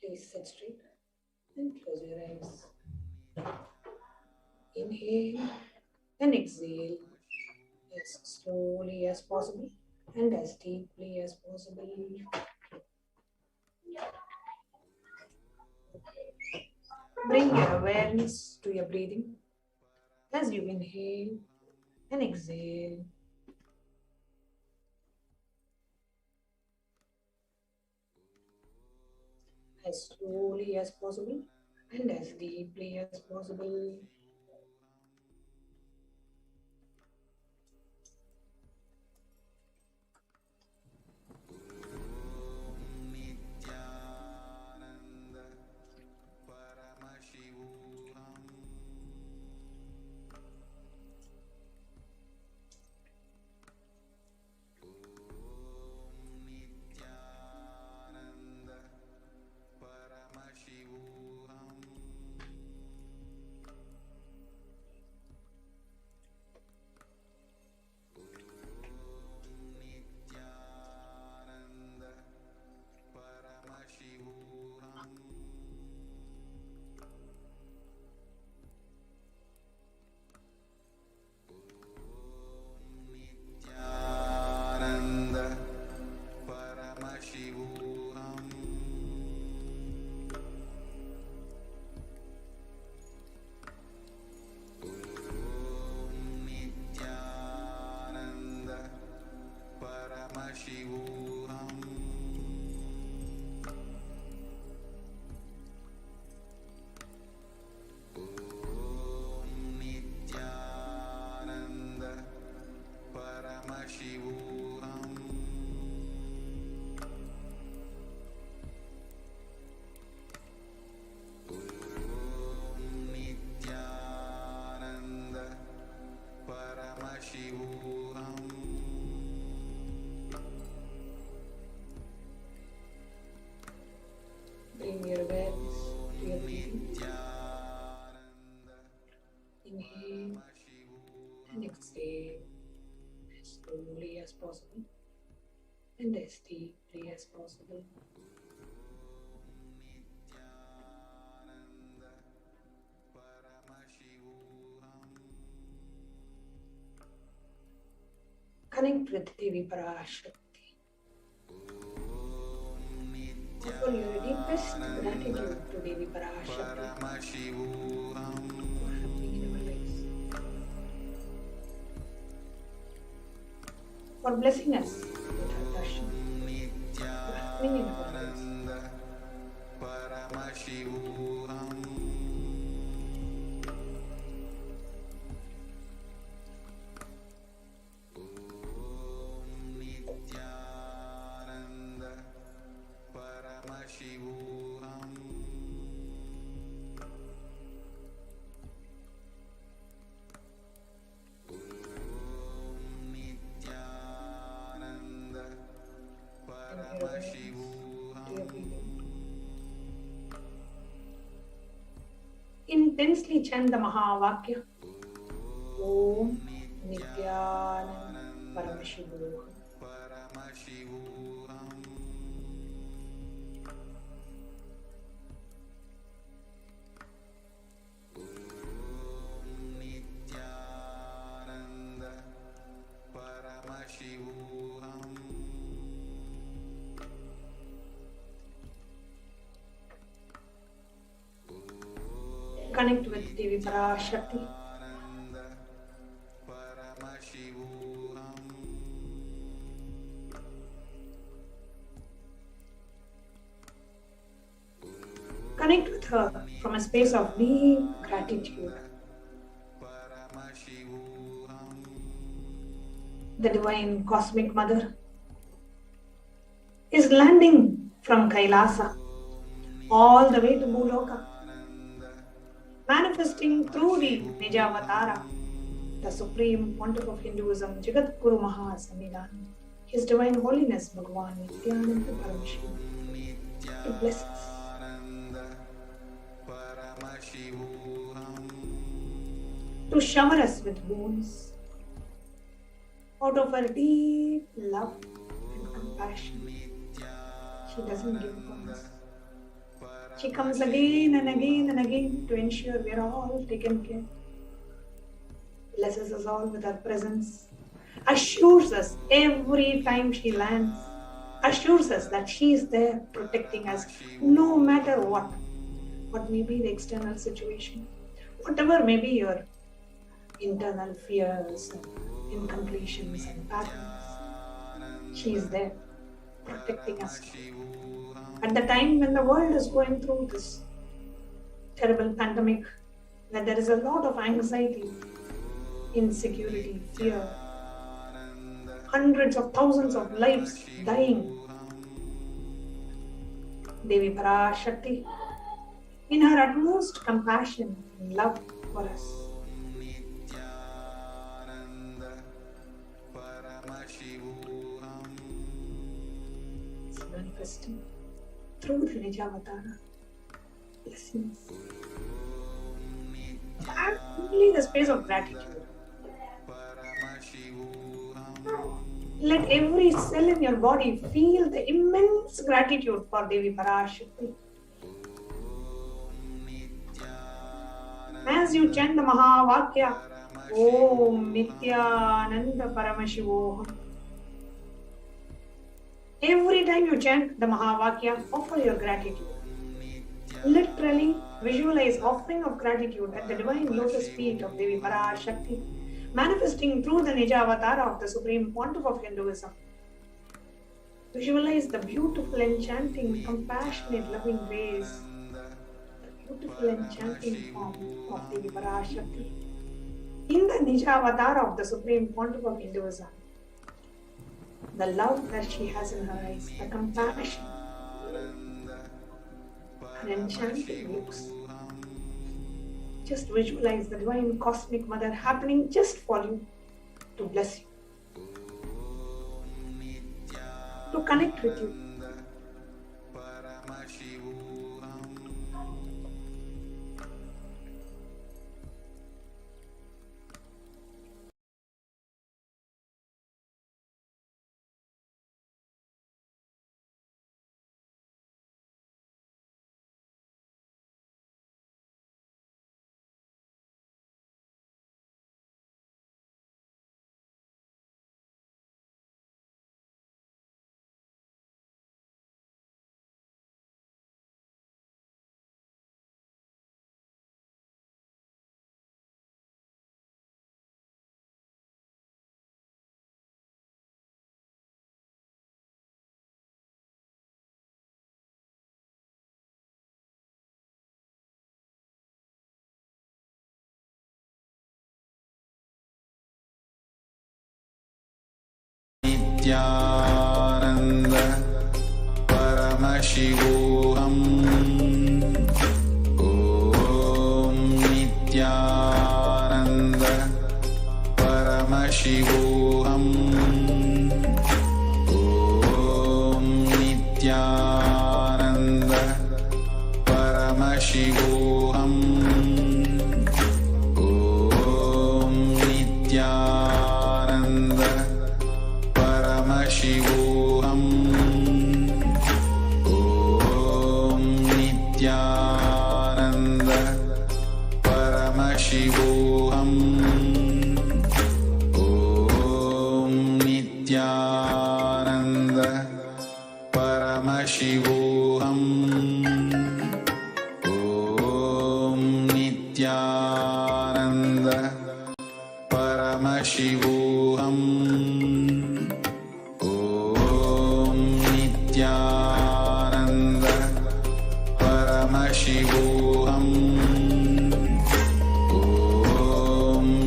Please sit straight and close your eyes. Inhale and exhale as slowly as possible and as deeply as possible. Bring your awareness to your breathing as you inhale and exhale. As slowly as possible and as deeply as possible. Nithyananda Paramashivoham. Nithyananda Paramashivoham. Bring your awareness to your breathing. Inhale and exhale as slowly as possible and as deeply as possible. Connect with Devi Parashakti. Offer your deepest gratitude to Devi Parashakti for happening in our lives, for blessing us with her darshan, for happening in our lives. Intensely chant the Mahavakya. Om Nithyananda Paramashivoham. Connect with Devi Parashakti. Connect with her from a space of deep gratitude. The Divine Cosmic Mother is landing from Kailasa all the way to Bhuloka, manifesting through the Nijavatara, the Supreme Pontiff of Hinduism, Jagat Guru Mahasannidhan, His Divine Holiness Bhagavan Nithyananda Paramashivam, to bless us. To shower us with boons out of her deep love and compassion. She doesn't give up on us. She comes again and again and again to ensure we are all taken care. Blesses us all with her presence. Assures us every time she lands. Assures us that she is there protecting us no matter what. What may be the external situation. Whatever may be your internal fears and incompletions and patterns. She is there protecting us. At the time when the world is going through this terrible pandemic, where there is a lot of anxiety, insecurity, fear, hundreds of thousands of lives dying, Devi Parashakti, in her utmost compassion and love for us, is manifesting through the Nijavatara blessings. And only the space of gratitude. Let every cell in your body feel the immense gratitude for Devi Parashakti. As you chant the Mahavakya, Om Nithyananda Paramashivoham. Every time you chant the Mahavakya, offer your gratitude. Literally visualize offering of gratitude at the divine lotus feet of Devi Parashakti, manifesting through the Nijavatara of the Supreme Pontiff of Hinduism. Visualize the beautiful, enchanting, compassionate, loving ways, the beautiful, enchanting form of Devi Parashakti in the Nijavatara of the Supreme Pontiff of Hinduism. The love that she has in her eyes, the compassion, her enchanting looks. Just visualize the Divine Cosmic Mother happening just for you, to bless you, to connect with you. Nithyananda Paramashivoham. Om Nithyananda Paramashivoham. Om Nithyananda Paramashivoham. Om Nithyananda Paramashivoham. Om Nithyananda Paramashivoham. Om Nithyananda Paramashivoham. Om Nithyananda Paramashivoham. Om Nithyananda Paramashivoham. Om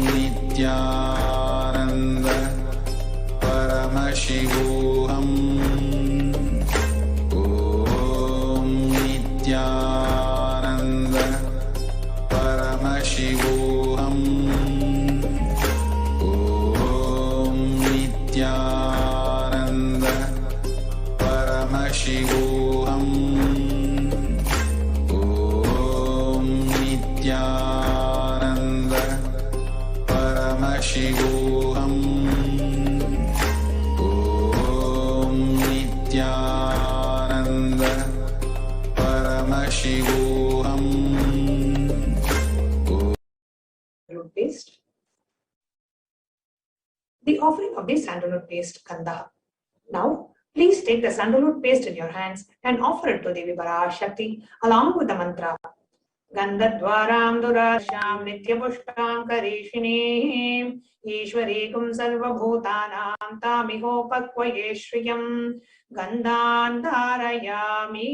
Nithyananda Paramashivoham. Om Nithyananda Paramashivoham. Om Nithyananda Paramashivoham. Om Nithyananda Paramashivoham. Om Nithyananda Paramashivoham. Sandalwood paste. The offering of the sandalwood paste, Gandha. Now, please take the sandalwood paste in your hands and offer it to Devi Parashakti along with the mantra. Gandhadwaram durasham nityapushtam karishinim Ishwarikum sarvabhutanam tamiho pakvaye shriyam Gandhan dharayami.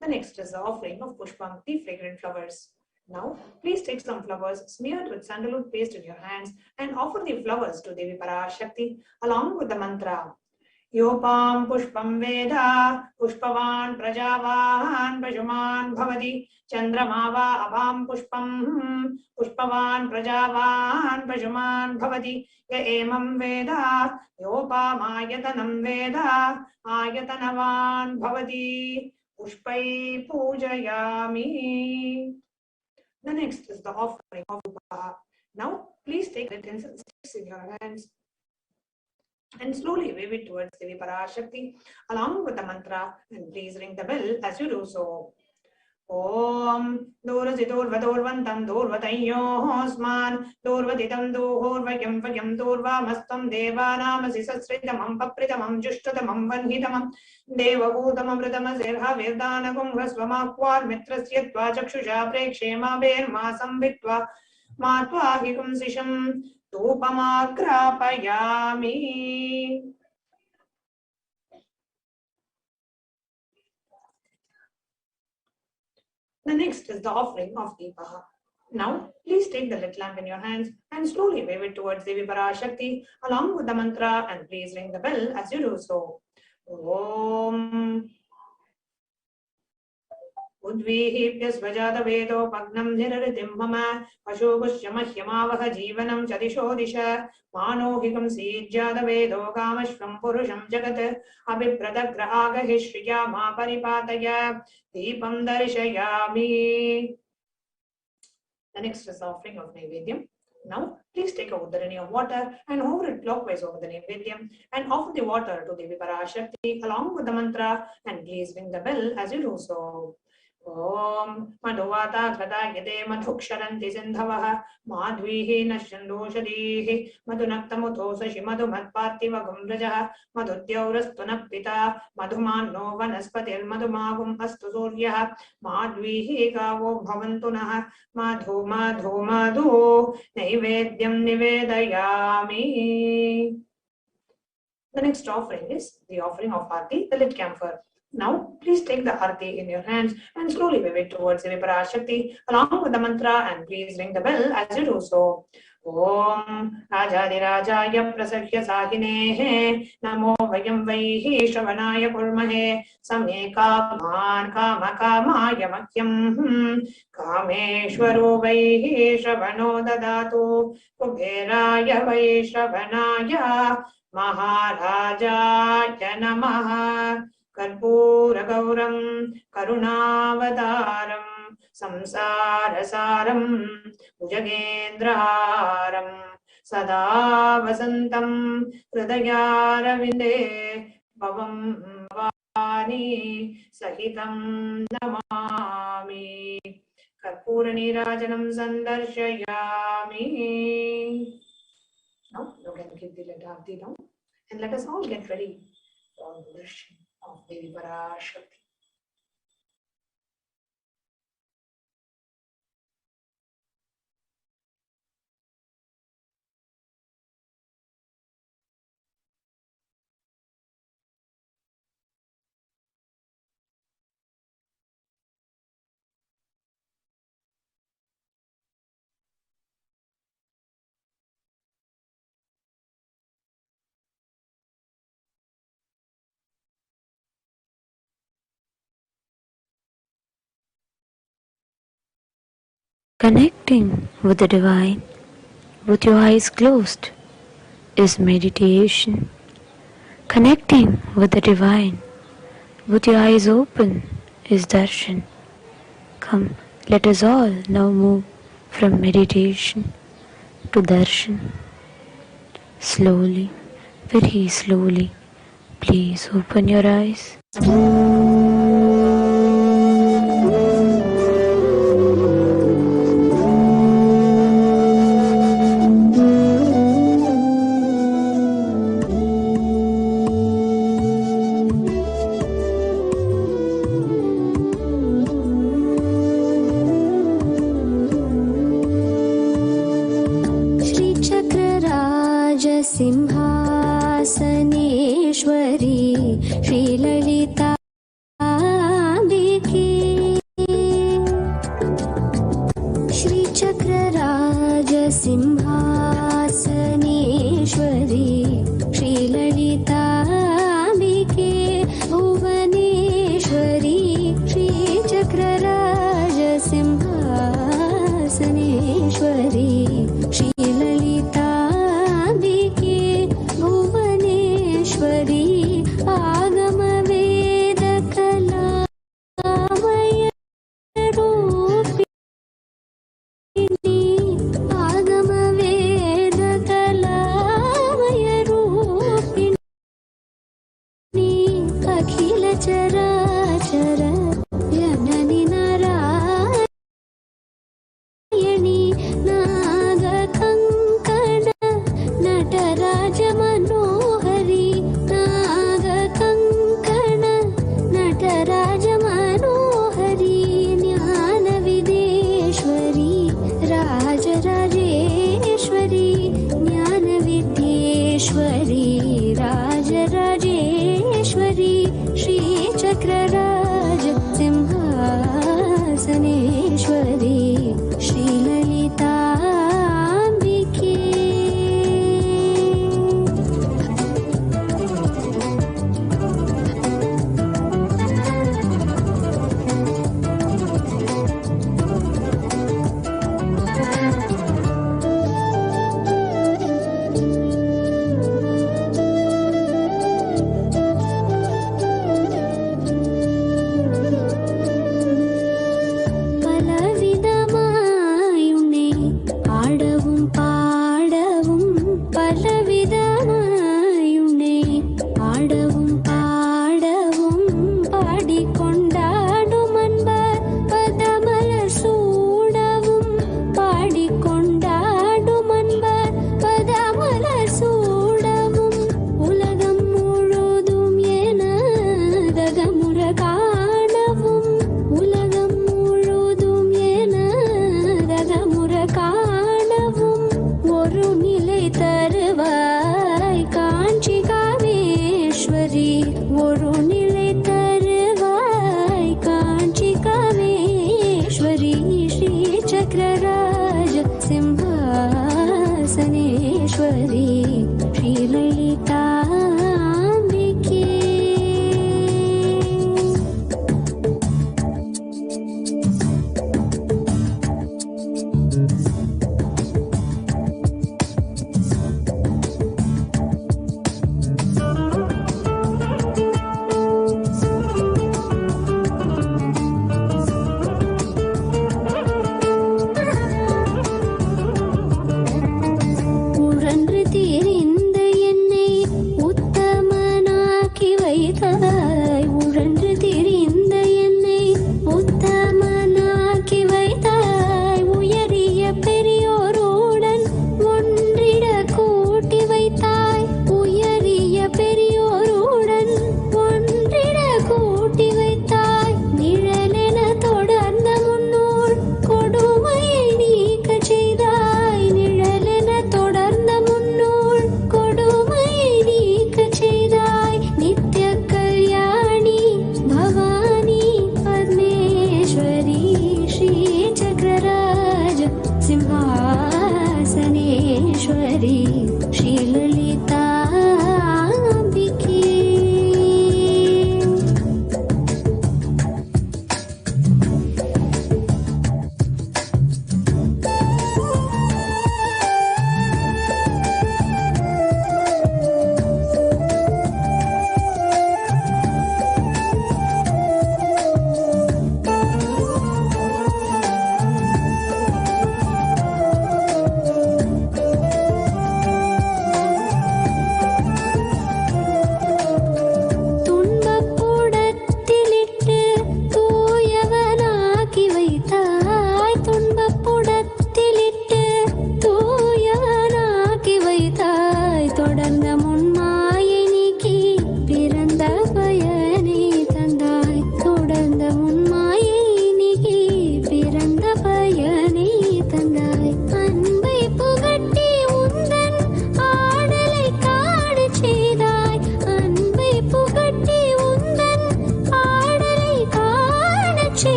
The next is the offering of pushpam, the fragrant flowers. Now, please take some flowers smeared with sandalwood paste in your hands and offer the flowers to Devi Parashakti along with the mantra. Yopam pushpam veda pushpavan prajavan pajuman bhavati chandramava abham pushpam pushpavan prajavan pajuman bhavati ya emam veda yopam ayatanam veda ayatanavan bhavati pushpai pujayami. The next is the offering of Upaha. Now, please take the incense sticks in your hands and slowly wave it towards Devi Parashakti along with the mantra, and please ring the bell as you do so. Om Durasiturvadurvantam Durvatayosman Durvatitam Duhurvakyam Vakyam Durvamastam Devanamasi Sasritamam Papritamam Jushtatamam Vanhitamam Devabhutamam Vritamasirha Virdanagum Rasvamakwar Mitrasyatva Chakshusha Prekshema Vermasam Vitva Matva Hikum Sisham Tupamakrapayami. The next is the offering of Deepaha. Now, please take the lit lamp in your hands and slowly wave it towards Devi Parashakti along with the mantra, and please ring the bell as you do so. Om Udvihipya svajada vedo pagnam niraritim mama Ashogushyamahyamavaha jivanam chadishodisha Manohikam sijjada vedo kamashvam purusham jagat Abhipradagrahaga hishriya ma paripataya Deepam darshayami. The next is the offering of Naivedyam. Now, please take a uddarani of water and hover it clockwise over the Naivedyam and offer the water to Devi Parashakti along with the mantra, and please ring the bell as you do so. Om Madhuvata Kratayate Madhuksharanti Sindhavaha Madhvihi Nashandosadihi Madhunaktamuthosashi Madhumatpativagam Rajaha Madhutyaurastunapita Madhumanno Vanaspatir Madhumagum Astu Suryaha Madhvihi Gavo Bhavantunaha Madhu Madhu Madhu Naivedyam Nivedayami. The next offering is the offering of Aarti, the lit camphor. Now, please take the arati in your hands and slowly wave it towards the Parashakti along with the mantra, and please ring the bell as you do so. Om Rajadirajaya Prasakya Sahinehe Namo Vayam Vaihi Shravanaya Kurmahe Samye Kaman Kama Kamaya Makyam Kameshwaro Vaihi Shravano Dadatu Kuberaya Vai Shravanaya Maharajaya Namaha Karpuragauram Karunavadaram Samsarasaram Bhujagendraharam Sada Vasantam Hridayaravinде Bhavam Bhavani Sahitam Namami Karpuranirajanam Sandarshayami. Now you can give the letter Abdi down and let us all get ready for the darshan of Devi Parashakti. Connecting with the divine with your eyes closed is meditation. Connecting with the divine with your eyes open is darshan. Come, let us all now move from meditation to darshan. Slowly, very slowly, please open your eyes. Simhasaneshwari श्रीललिताम्बिके श्रीचक्रराजसिंहासनेश्वरी श्रीललिताम्बिके Bhuvaneshwari श्रीचक्रराजसिंहासनेश्वरी श्रीललिताम्बिके Bhuvaneshwari आगमवेदकलामय रूपिणी आगमवेदकलामय रूपिणी अखिल चराचर जननि नारायणी नागकङ्कण नटराज मनोहरी नागकङ्कण नटराज मनोहरी ज्ञानविदेश्वरी राजराजेश्वरी ज्ञानविद्येश्वरी राजराजेश्वरी श्रीचक्रराज सिंहासनेश्वरी श्रीललिताम्बिके फलविदा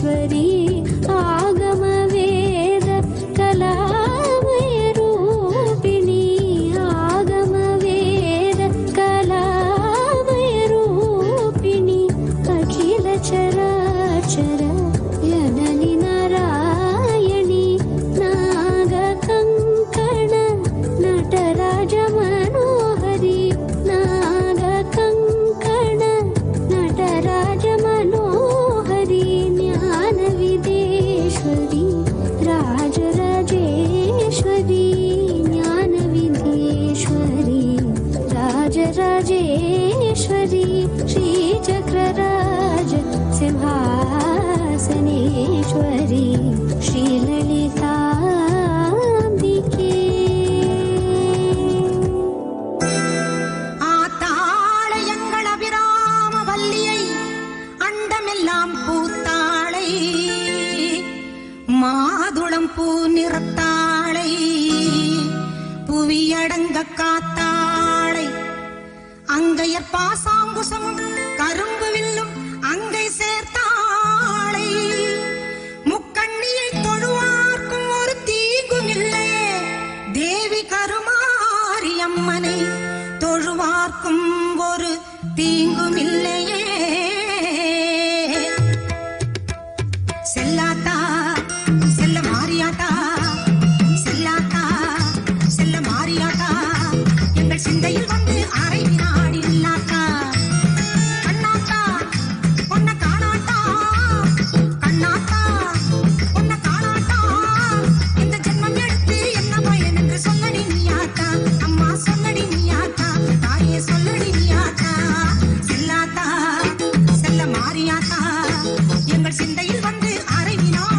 राजराजेश्वरी आगमवेद कलामयरूपिणी आगमवेद कलामयरूपिणी अखिल चराचर जननि नारायणी नागकङ्कण नटराज मनोहरी नागकङ्कण नटराज मनोहरी ज्ञानविदेश्वरी राजराजेश्वरी ज्ञानविदेश्वरी राजराजेश्वरी श्रीचक्रराज सिंहासनेश्वरी श्रीललिताम्बिके ஆத்தாளை எங்கள் அபிராம வல்லியை அண்டமெல்லாம் பூத்தாளை மாதுளம் பூ நிறத்தாளை புவியடங்க காத்தாளை அங்கையர் பாசாங்குசமும் கரும்பு வில்லும் அங்கை சேர்த்தாளை முக்கண்ணியை தொழுவார்க்கும் ஒரு தீங்கும் இல்லையே தேவி கருமாரி அம்மனை தொழுவார்க்கும் ஒரு தீங்கும் இல்லையே செல்லாத்தா செல்ல மாரியாத்தா செல்லாத்தா செல்ல மாரியாத்தா எங்கள் சிந்தையில் வந்து அரை வினாடி இல்லாத்தா கண்ணாத்தா பொன்ன காணாத்தா கண்ணாத்தா பொன்ன காணாத்தா இந்த ஜென்மம் எடுத்து என்ன பயன் என்று சொல்லடி நீயாத்தா அம்மா சொல்லடி நீயாத்தா தாயே சொல்லடி நீயாத்தா செல்லாத்தா செல்ல மாரியாத்தா எங்கள் சிந்தையில் வந்து அரை வினாடி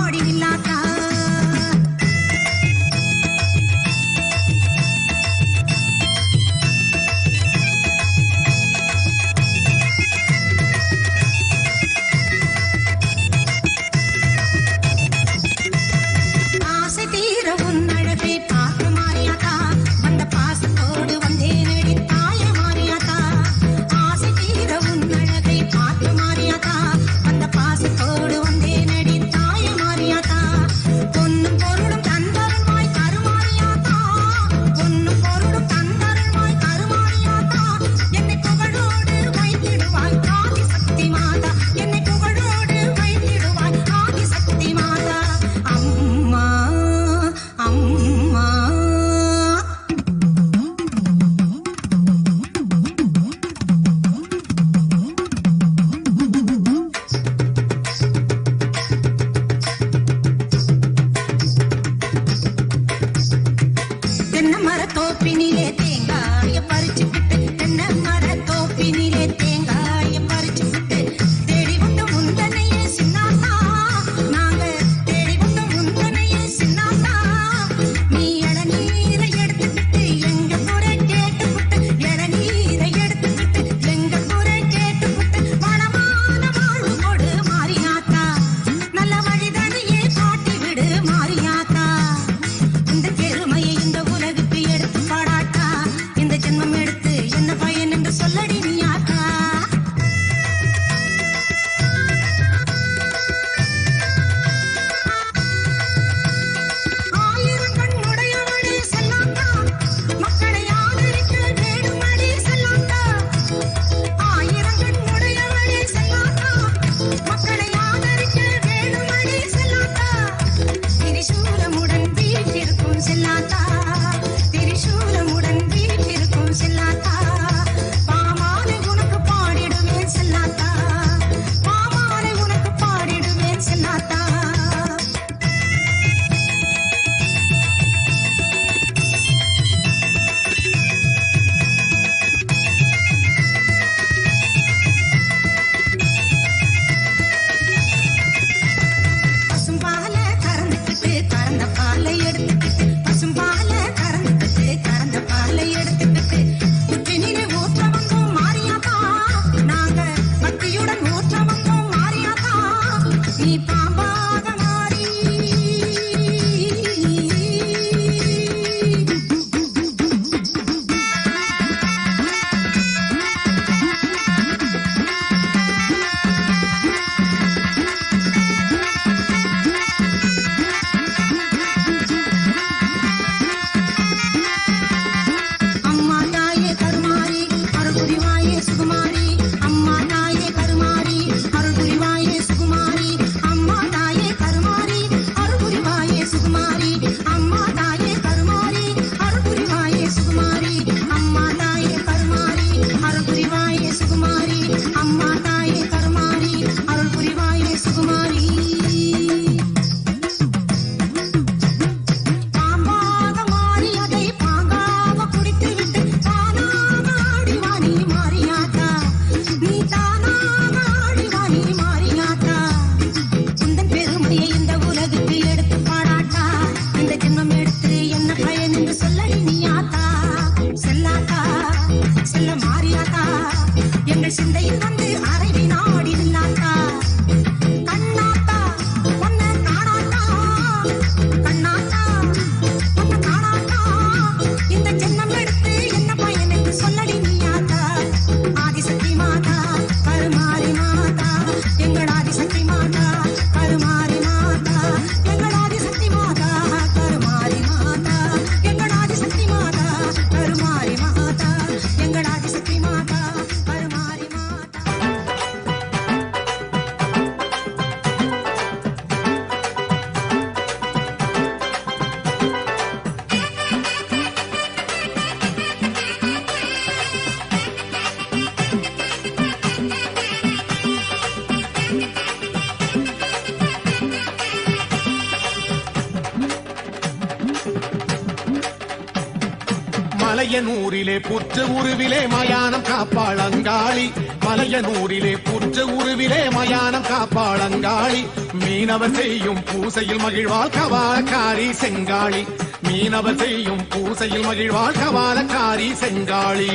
மலையனூரிலே புற்ற உருவிலே மயானம் காப்பாளங்காளி, மலையனூரிலே புற்ற உருவிலே மயானம் காப்பாளங்காளி, மீனவர் செய்யும் பூசையில் மகிழ்வாள் கவாலக்காரி செங்காளி, மீனவர் செய்யும் பூசையில் மகிழ்வாள் கவாலக்காரி செங்காளி.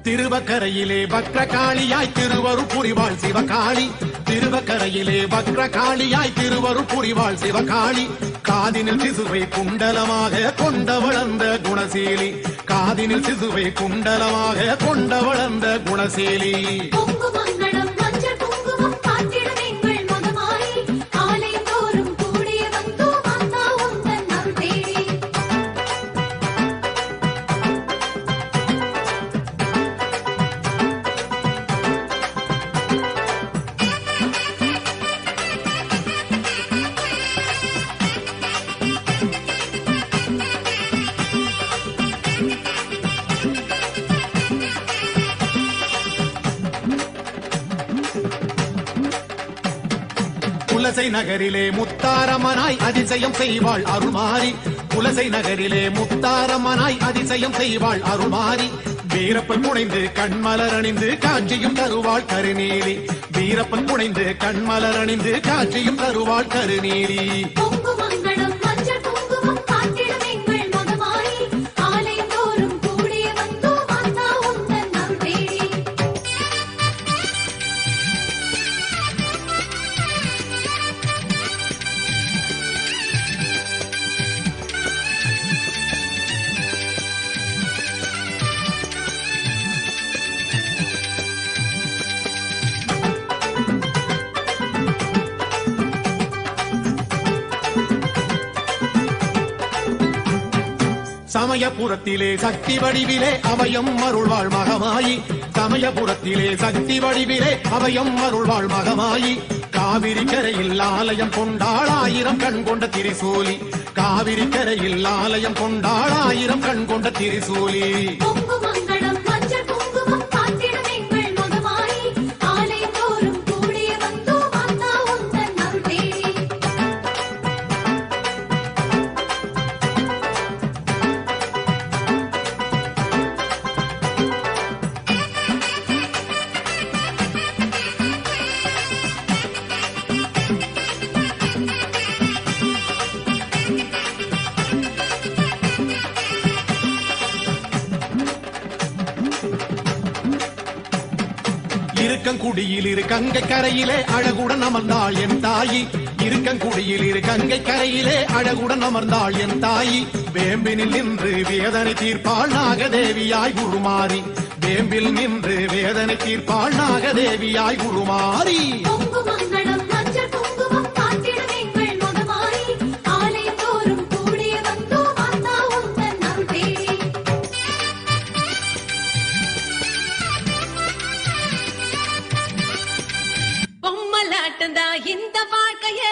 திருவக்கரையிலே பக்ரகாளியாய் திருவரு புரிவாள் சிவகாளி, திருவக்கரையிலே பக்ரகாளியாய் திருவரு புரிவாள் சிவகாளி, காதினில் சிசுவை குண்டலமாக கொண்ட வளர்ந்த குணசீலி, காதினில் சிசுவை குண்டலமாக கொண்ட வளர்ந்த குணசீலி. புலசை நகரிலே முத்தாரம்மனாய் அதிசயம் செய்வாள் அருள்மாரி, புலசை நகரிலே முத்தாரம்மனாய் அதிசயம் செய்வாள் அருள்மாரி, வீரப்பன் புனைந்து கண்மலர் அணிந்து காட்சியும் தருவாள் கருநீலி, வீரப்பன் புனைந்து கண்மலர் அணிந்து காட்சியும் தருவாள் கருநீலி. சமயபுரத்திலே சக்தி வடிவிலே அபயம் அருள்வாள் மகமாயி, சமயபுரத்திலே சக்தி வடிவிலே அபயம் அருள்வாள் மகமாயி, காவிரி கரையில் ஆலயம் கொண்டாள் ஆயிரம் கண் கொண்ட திரிசூலி, காவிரி கரையில் ஆலயம் கொண்டாள் ஆயிரம் கண் கொண்ட திரிசூலி. இருக்கங்குடியில் இரு கங்கை கரையிலே அழகுடன் அமர்ந்தாள் என் தாயி, இருக்கங்குடியில் இரு கங்கை கரையிலே அழகுடன் அமர்ந்தாள் என் தாயி, வேம்பினில் நின்று வேதனை தீர்ப்பாள் நாகதேவியாய் உருமாறி, வேம்பில் நின்று வேதனை தீர்ப்பாள் நாகதேவியாய் உருமாறி. இந்த வாழ்க்கையே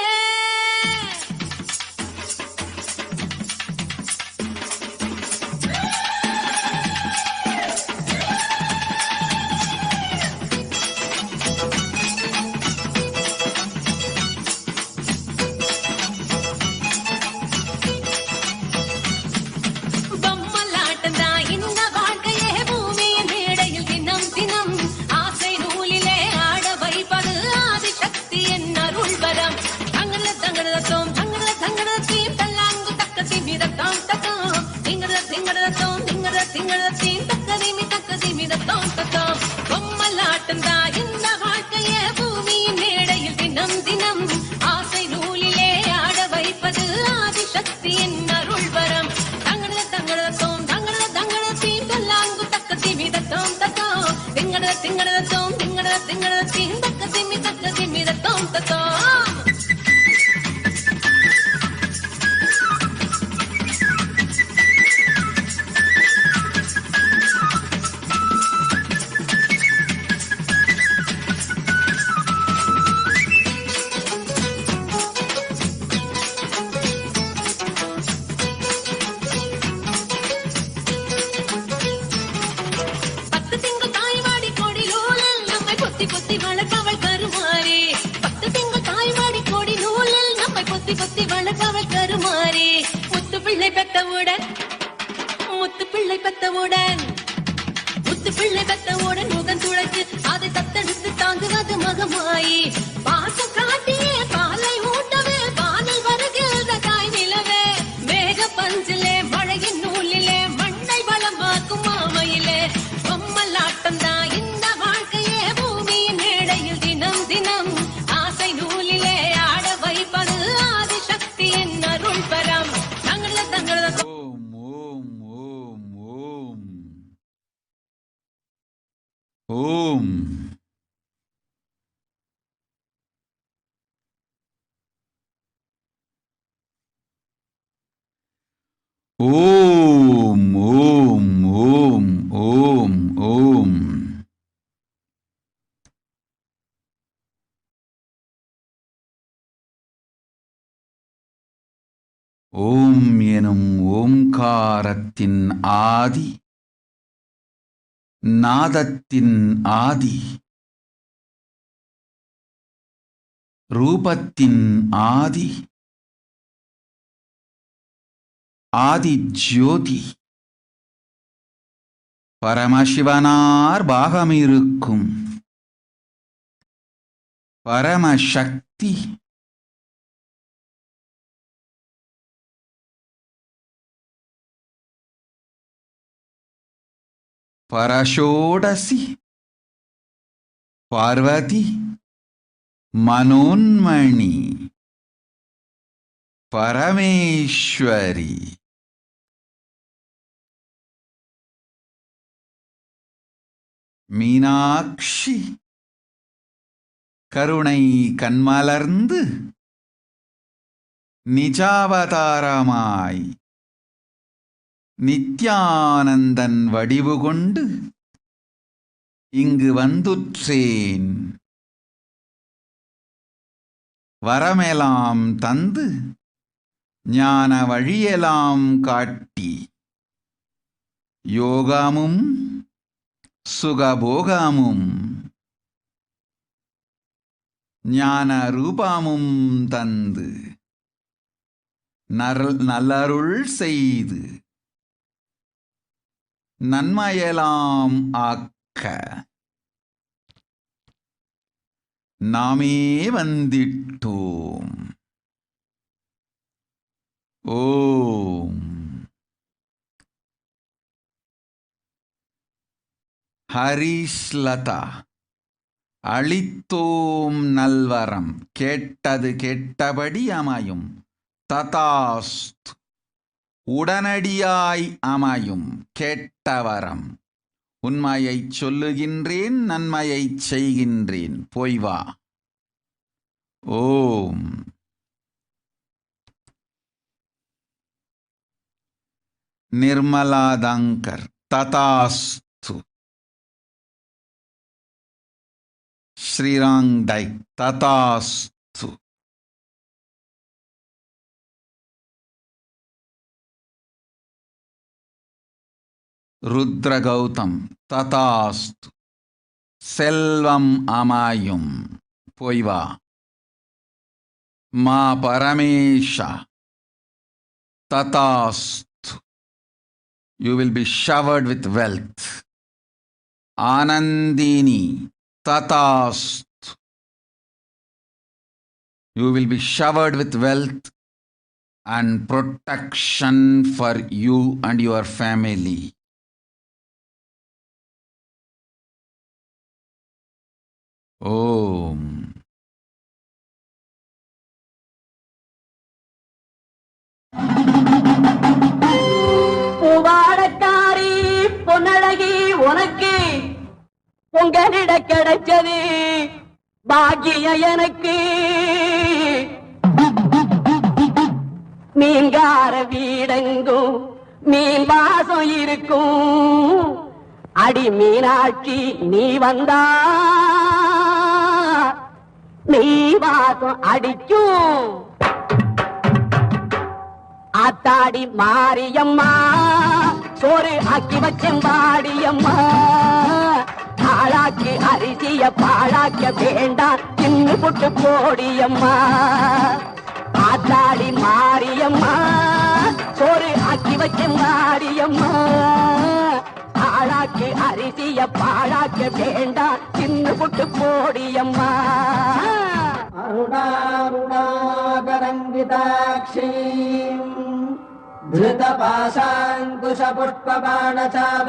பெத்தவுடன் முத்து பிள்ளை பெத்தவுடன் முத்து பிள்ளை பெத்தவுடன் முகம் துளைச்சு அதை தத்தெடுத்து தாங்குவது மகமாயி பாசம் காட்டியே பாலை ஊட்டவே வானில் வருகிற தாய் நிலவே மேக பஞ்சிலே மழையின் நூலிலே மண்ணை வளமாக்கும் மாமையிலே பொம்மலாட்டம் தான் இந்த வாழ்க்கையே பூமியின் மேடையில் தினம் தினம் ஆசை நூலிலே ஆட வைப்பது ஆதிசக்தியின் அருள் பரம் தங்கள ஓம் ஓம் ஓம் ஓம் ஓம் ஓம் ஓம் எனும் ஓம்காரத்தின் ஆதி நாதத்தின் ஆதி ரூபத்தின் ஆதி ஆதி ஜோதி பரமசிவனார் பாகமிருக்கும் பரமசக்தி பரஷோடசி பார்வதி மனோன்மணி பரமேஸ்வரி மீனாட்சி கருணை கண்மலர்ந்து நிஜாவதாரமாய் நித்யானந்தன் வடிவு கொண்டு இங்கு வந்துற்றேன் வரமெலாம் தந்து ஞான வழியெல்லாம் காட்டி யோகமும் சுகபோகமும் ஞான ரூபமும் தந்து நல்லருள் செய்து நன்மையெல்லாம் ஆக்க நாமே வந்திட்டோம். ஓம் ஹரிஸ்லதா அளித்தோம் நல்வரம் கேட்டது கேட்டபடி அமையும் ததாஸ்து உடனடியாய் அமையும் கேட்டவரம் உண்மையைச் சொல்லுகின்றேன் நன்மையைச் செய்கின்றேன் போய் வா. ஓம் நிர்மலாதங்கர் ததாஸ்து ஸ்ரீராங் டை ததாஸ்து ருத்ர கௌதம் ததாஸ்து செல்வம் அமாயும் போய் வா. மா பரமேஷா ததாஸ்து you will be showered with wealth. Anandini tatastu you will be showered with wealth and protection for you and your family. Om பூவாடக்காரி Ponnazhagi உனக்கு பொங்கலிட கிடைச்சது பாக்கியம் எனக்கு மீன்கார வீடெங்கும் மீன் வாசம் இருக்கும் அடி மீனாட்சி நீ வந்தா நீ வாசம் அடிக்கும் ஆத்தாடி மாரியம்மா சோறு ஆக்கி வச்சம் பாடியம்மா ஆளாக்கி அரிசிய பாழாக்க வேண்டாம் தின்னு புட்டு போடியம்மா ஆத்தாடி மாரியம்மா சோறு ஆக்கி வச்ச மாரியம்மா ஆளாக்கு அரிசிய பாழாக்க வேண்டாம் சின்ன புட்டு போடியம்மா அருணாருணாகரங்கிதாட்சி धृतपाशाङ्कुश पुष्पबाणचापाम्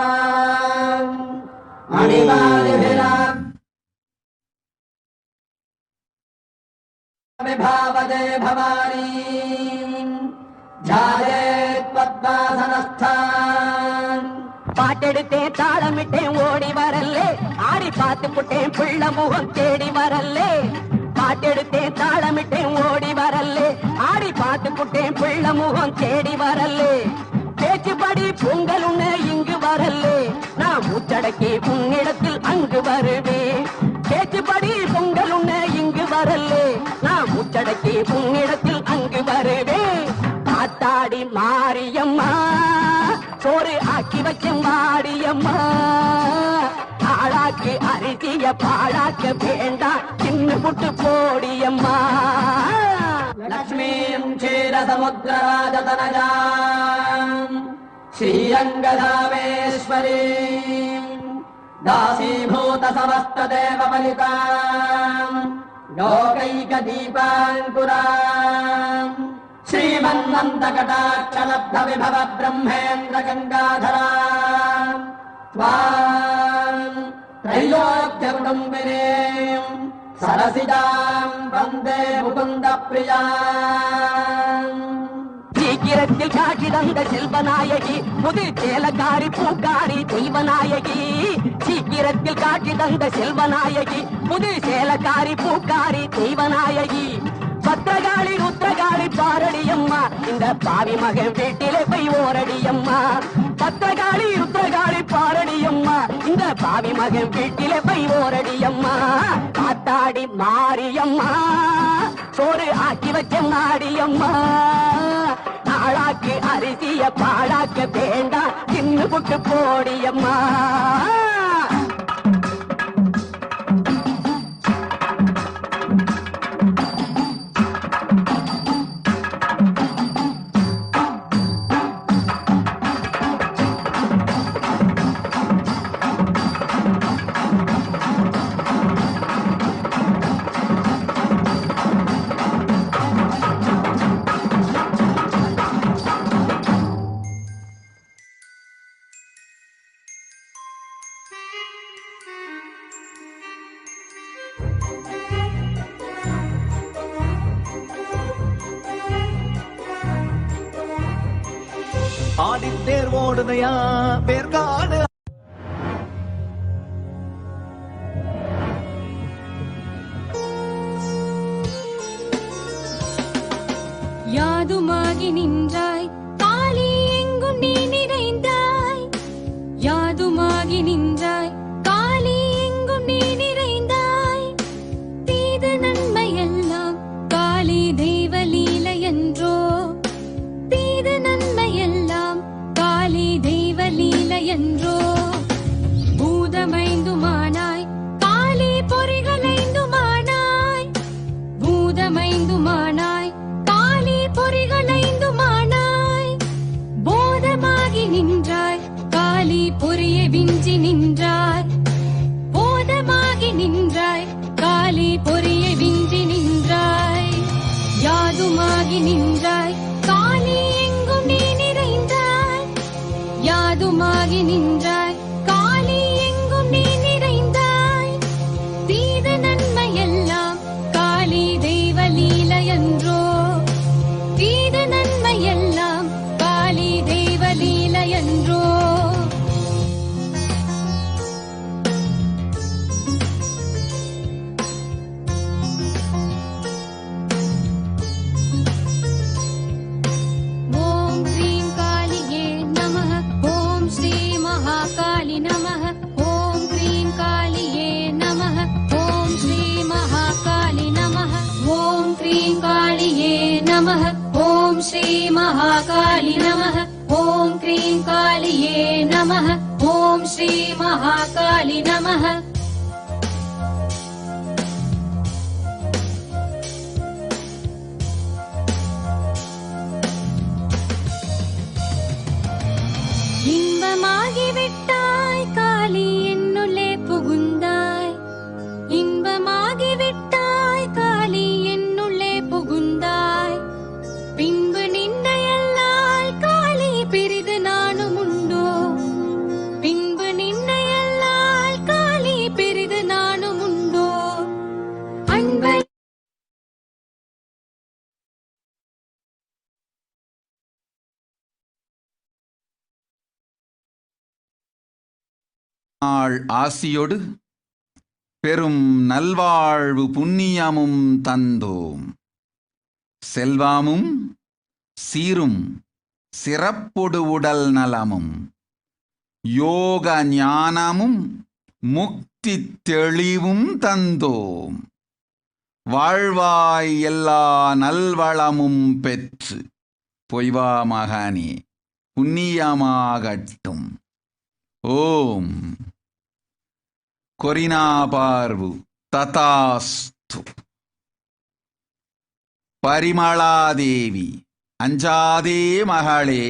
मणिमालिभिराम् विभावदे भवानीम् ध्यायेत् पद्मासनस्थान् பாட்டெடுத்தேன் தாளமிட்டேன் ஓடி வரல்லே ஆடி பார்த்து புட்டேன் பிள்ளை முகம் தேடி வரல்லே பாட்டெடுத்தேன் தாளமிட்டேன் ஓடி வரல்லே ஆடி பார்த்து புட்டேன் பிள்ளை முகம் தேடி வரல்லே பேச்சுப்படி பொங்கல் உன்ன இங்கு வரல்லே நான் மூச்சடக்கி உன்னிடத்தில் அங்கு வருவேன் பேச்சுப்படி பொங்கல் உன்ன இங்கு வரல்லே நான் மூச்சடக்கி உன்னிடத்தில் அங்கு வருவேன் காத்தாடி மாரியம்மா சோறு ஆக்கி வச்ச மாடியம்மா ஆளாக்கு அரிசிய பாழாக்க வேண்டாம் சின்ன புட்டு போடியம்மா லக்ஷ்மீம் க்ஷீரசமுத்திரராஜதனஜாம் ஸ்ரீரங்கதாமேஸ்வரீம் दासीभूत समस्त देवबलिताम् लोकैकदीपाङ्कुराम् श्रीमन्नन्तकटाक्षलब्ध विभव ब्रह्मेन्द्र गङ्गाधराम् त्वाम् त्रैलोक्यकुटुम्बिनीम् सरसिजाम् वन्दे मुकुन्द प्रियाम् சீக்கிரத்தில் காட்சி தந்த செல்வநாயகி புதிர் சேலக்காரி பூக்காரி தெய்வநாயகி சீக்கிரத்தில் காட்சி தந்த செல்வநாயகி புதிர் சேலக்காரி பூக்காரி தெய்வநாயகி பத்திரகாளி ருத்ரகாளி பாரடியம்மா இந்த பாவி மகன் வீட்டிலே போய் ஓரடியம்மா பத்திரகாளி ருத்ரகாளி பாரடியம்மா இந்த பாவி மகன் வீட்டிலே போய் ஓரடியம்மா காத்தாடி மாரியம்மா சோறு ஆக்கி வச்ச மாடியம்மா ஆளாக்கு அரிசிய பாழாக்க வேண்டாம் சின்ன புட்டு போடியம்மா ஆடித்தேர் ஓடுதையா பேர்காடு யாதுமாகி நின்றாய் காளி எங்கும் நீ நிறைந்தாய் யாதுமாகி நின்றாய் காளி எங்கும் நீ நிறைந்தாய் தீது நன்மை எல்லாம் காளி தெய்வ லீலை என்றோ தீது நன்மை எல்லாம் காளி தெய்வ லீலை என்றோ பூதமைந்துமானாய் காளி பொறிகளைந்துமானாய் பூதமைந்துமானாய் காளி பொறிகளைந்துமானாய் போதமாகி நின்றாய் காளி பொறியை விஞ்சி நின்றாய் போதமாகி நின்றாய் காளி பொறியை விஞ்சி நின்றாய் யாதுமாகி நின்றாய் காளி எங்கும் நீ நிறைந்தாய் யாதுமாகி நின்றாய் காளி எங்கும் நீ நிறைந்தாய் தீத நன்மை எல்லாம் காளி தெய்வ லீலை என்றோ தீத நன்மை எல்லாம் காளி தெய்வ லீலை என்றோ ஓம் ஸ்ரீம் காளியே நமः ஓம் ஸ்ரீ மகாகாளி நமः ஓம் ஸ்ரீம் காளியே நமः ஓம் ஸ்ரீ மகாகாளி நமः ஓம் ஸ்ரீம் காளியே நமः ஓம் ஸ்ரீ மகாகாளி நமः ஓம் ஸ்ரீம் காளியே நமः ஓம் ஸ்ரீ மகாகாளி நமः கண்கள் ஆசியொடு பெரும் நல்வாழ்வு புண்ணியமும் தந்தோம். செல்வாமும் சீரும் சிறப்பொடு உடல் நலமும் யோக ஞானமும் முக்தி தெளிவும் தந்தோம். வாழ்வாய் எல்லா நல்வளமும் பெற்று பொய்வா மகானே புண்ணியமாகட்டும். ஓம் கொரினா பார்வு ததாஸ்து. பரிமளாதேவி அஞ்சாதே மகளே,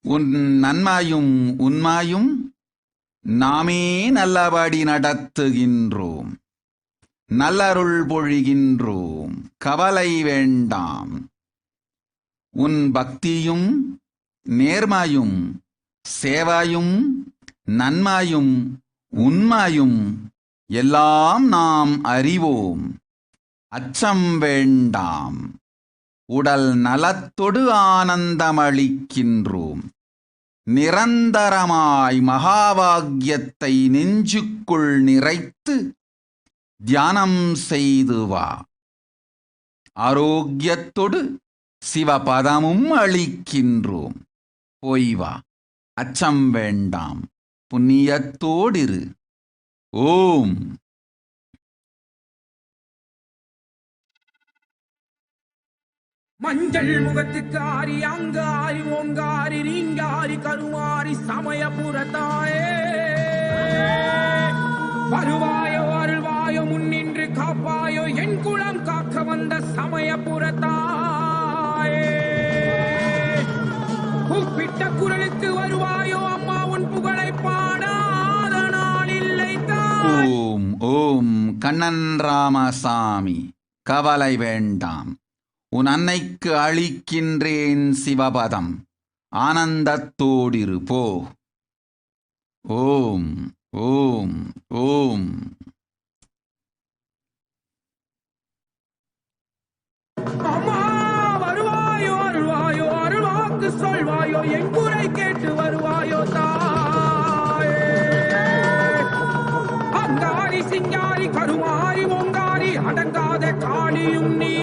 உன் நன்மையும் உண்மையும் நாமே நல்லபடி நடத்துகின்றோம். நல்லருள் பொழிகின்றோம். கவலை வேண்டாம். உன் பக்தியும் நேர்மையும் சேவையும் நன்மையும் உண்மையும் எல்லாம் நாம் அறிவோம். அச்சம் வேண்டாம். உடல் நலத்தொடு ஆனந்தமளிக்கின்றோம். நிரந்தரமாய் மகாபாகியத்தை நெஞ்சுக்குள் நிறைத்து தியானம் செய்து வா. ஆரோக்கியத்தொடு சிவபதமும் அளிக்கின்றோம். போய் வா. அச்சம் வேண்டாம். புண்ணியத்தோடிரு. ஓம் மஞ்சள் முகத்துக்கு ஆரி அங்காரி ஓங்காரி ரீங்காரி கருமாரி சமயபுரத்தாயே, வருவாயோ அருள்வாயோ முன்னின்று காப்பாயோ என் குலம் காக்க வந்த சமயபுரத்தாயே, கூப்பிட்ட குரலுக்கு வருவாயோ அம்மா உன் புகழை பாடாத நாள் இல்லை தான். ஓம் ஓம் கண்ணன் ராமசாமி, கவலை வேண்டாம். உன் அன்னைக்கு அளிக்கின்றேன் சிவபதம். ஆனந்தத்தோடிரு போ. ஓம் ஓம் ஓம். அம்மா வருவாயோ அருள்வாயோ அருள்வாக்கு சொல்வாயோ என் குறை கேட்டு வருவாயோ தாயே, அங்காரி சிங்காரி கருமாரி ஓங்காரி அடங்காத காளியும் நீ.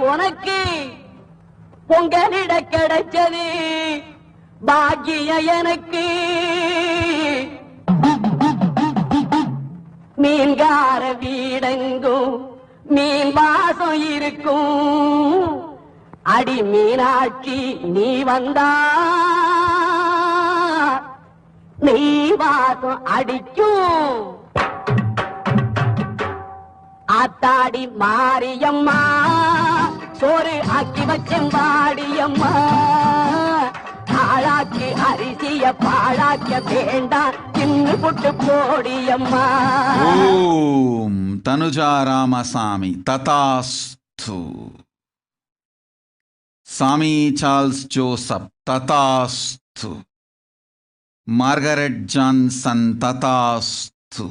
உனக்கு பொங்கலிட கிடைச்சது பாக்கிய எனக்கு. மீன்கார வீடெங்கும் மீன் வாசம் இருக்கும். அடி மீனாட்சி நீ வந்தா நீ வாசம் அடிக்கும். ஆத்தாடி மாரியம்மா சோறு ஆக்கி வச்சம் வாடியம்மா. ஆளாக்கி அரிசிய பாழாக்க வேண்டாம் தின்னு புட்டு போடியம்மா. ஓம் தனுஜா ராமசாமி ததாஸ்து. சாமி சார்ல்ஸ் ஜோசப் ததாஸ்து. மார்கரெட் ஜான்சன் ததாஸ்து.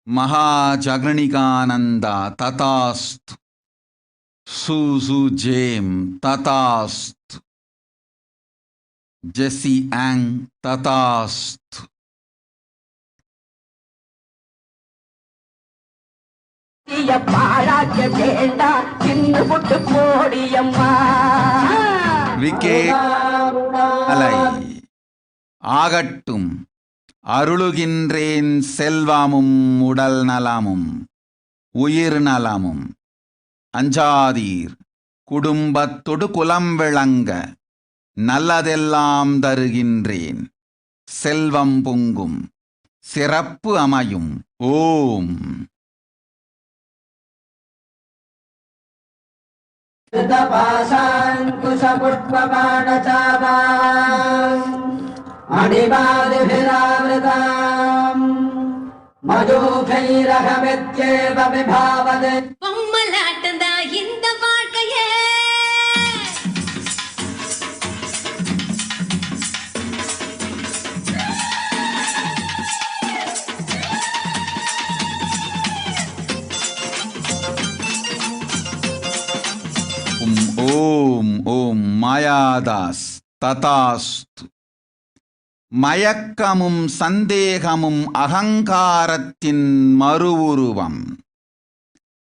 Maha Jagranikananda ததாஸ்து. Susu Jem Tatast. Jesse Ang Tatast. Wicket Alai Agattum அருளுகின்றேன் செல்வமும் உடல் நலமும் உயிர் நலமும் அஞ்சாதீர் குடும்பத்தொடு குலம் விளங்க நல்லதெல்லாம் தருகின்றேன் செல்வம் பொங்கும் சிறப்பு அமையும் ஓம் அடிவாதிபிராவிரதாம் மஜோகைரகமெத்யேவ விபாவதே. பொம்மலாட்டந்தா இந்த வாழ்க்கையே ஓம் ஓம் மாயாதாஸ் ததாஸ்து. மயக்கமும் சந்தேகமும் அகங்காரத்தின் மறுவுருவம்.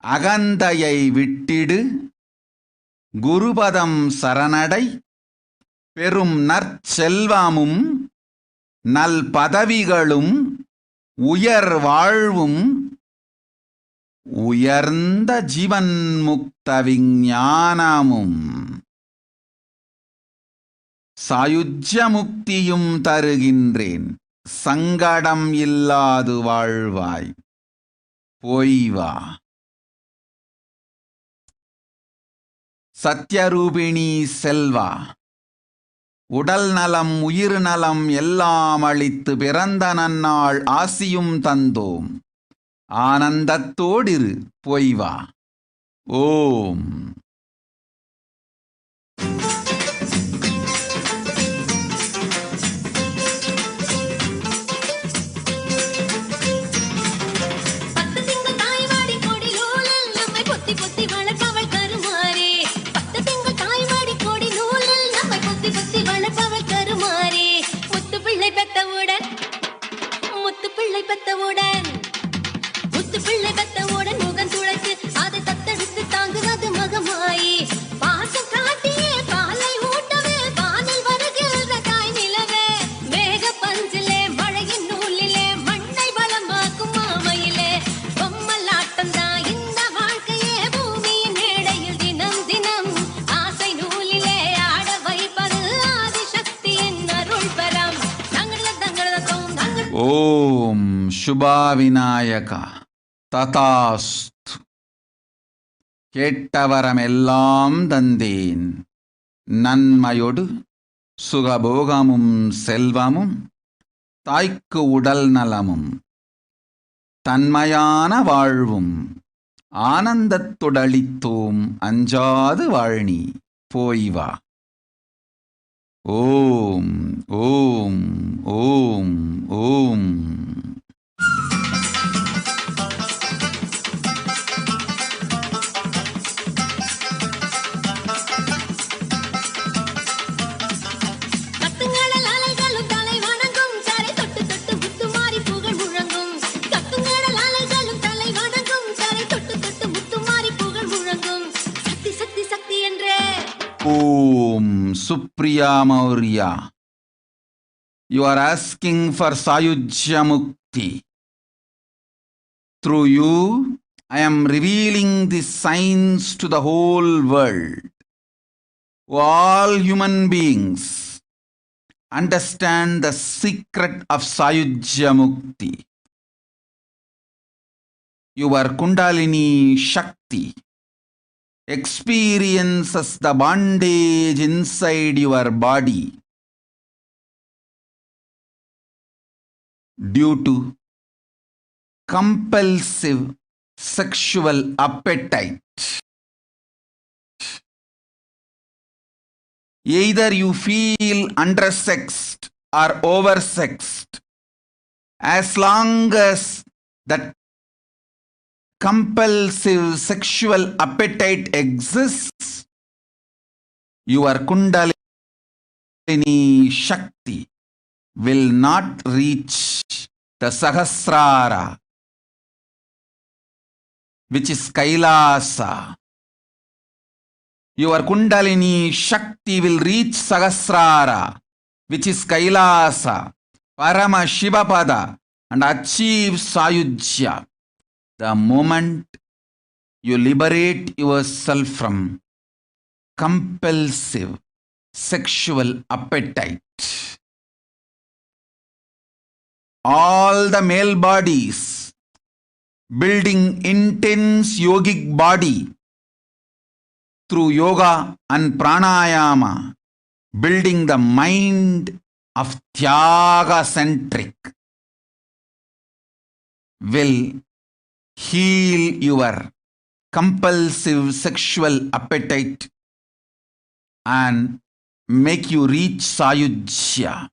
அகந்தையை விட்டிடு, குருபதம் சரணடை. பெரும் நற்செல்வமும் நல் பதவிகளும் உயர் வாழ்வும் உயர்ந்த ஜீவன் முக்த விஞ்ஞானமும் சாயுஜ்ய முக்தியும் தருகின்றேன். சங்கடம் இல்லாது வாழ்வாய். போய்வா. சத்யரூபிணி செல்வா, உடல் நலம் உயிர் நலம் எல்லாம் அளித்து பிறந்த நன்னாள் ஆசியும் தந்தோம். ஆனந்தத்தோடிரு. போய்வா. ஓம். ஓம் சுபாவிநாயகா ததாஸ்து. கேட்டவரமெல்லாம் தந்தேன். நன்மையொடு சுகபோகமும் செல்வமும் தாய்க்கு உடல் நலமும் தன்மையான வாழ்வும் ஆனந்தத்தொடளித்தோம். அஞ்சாது வாழ்நீ. போய்வா. ஓம் ஓம் ஓம் ஓம். Om Supriya Maurya, you are asking for Sayujya Mukti. Through you, I am revealing the signs to the whole world. All human beings understand the secret of Sayujya Mukti. Your Kundalini Shakti experiences the bondage inside your body due to compulsive sexual appetite. Either you feel undersexed or oversexed. As long as that compulsive sexual appetite exists, your Kundalini Shakti will not reach the Sahasrara, which is Kailasa. Your Kundalini Shakti will reach Sahasrara, which is Kailasa, Paramashivoham, and achieve Sayujya. The moment you liberate yourself from compulsive sexual appetite, all the male bodies building intense yogic body through yoga and pranayama, building the mind of Tyaga centric, will heal your compulsive sexual appetite and make you reach Sayujya.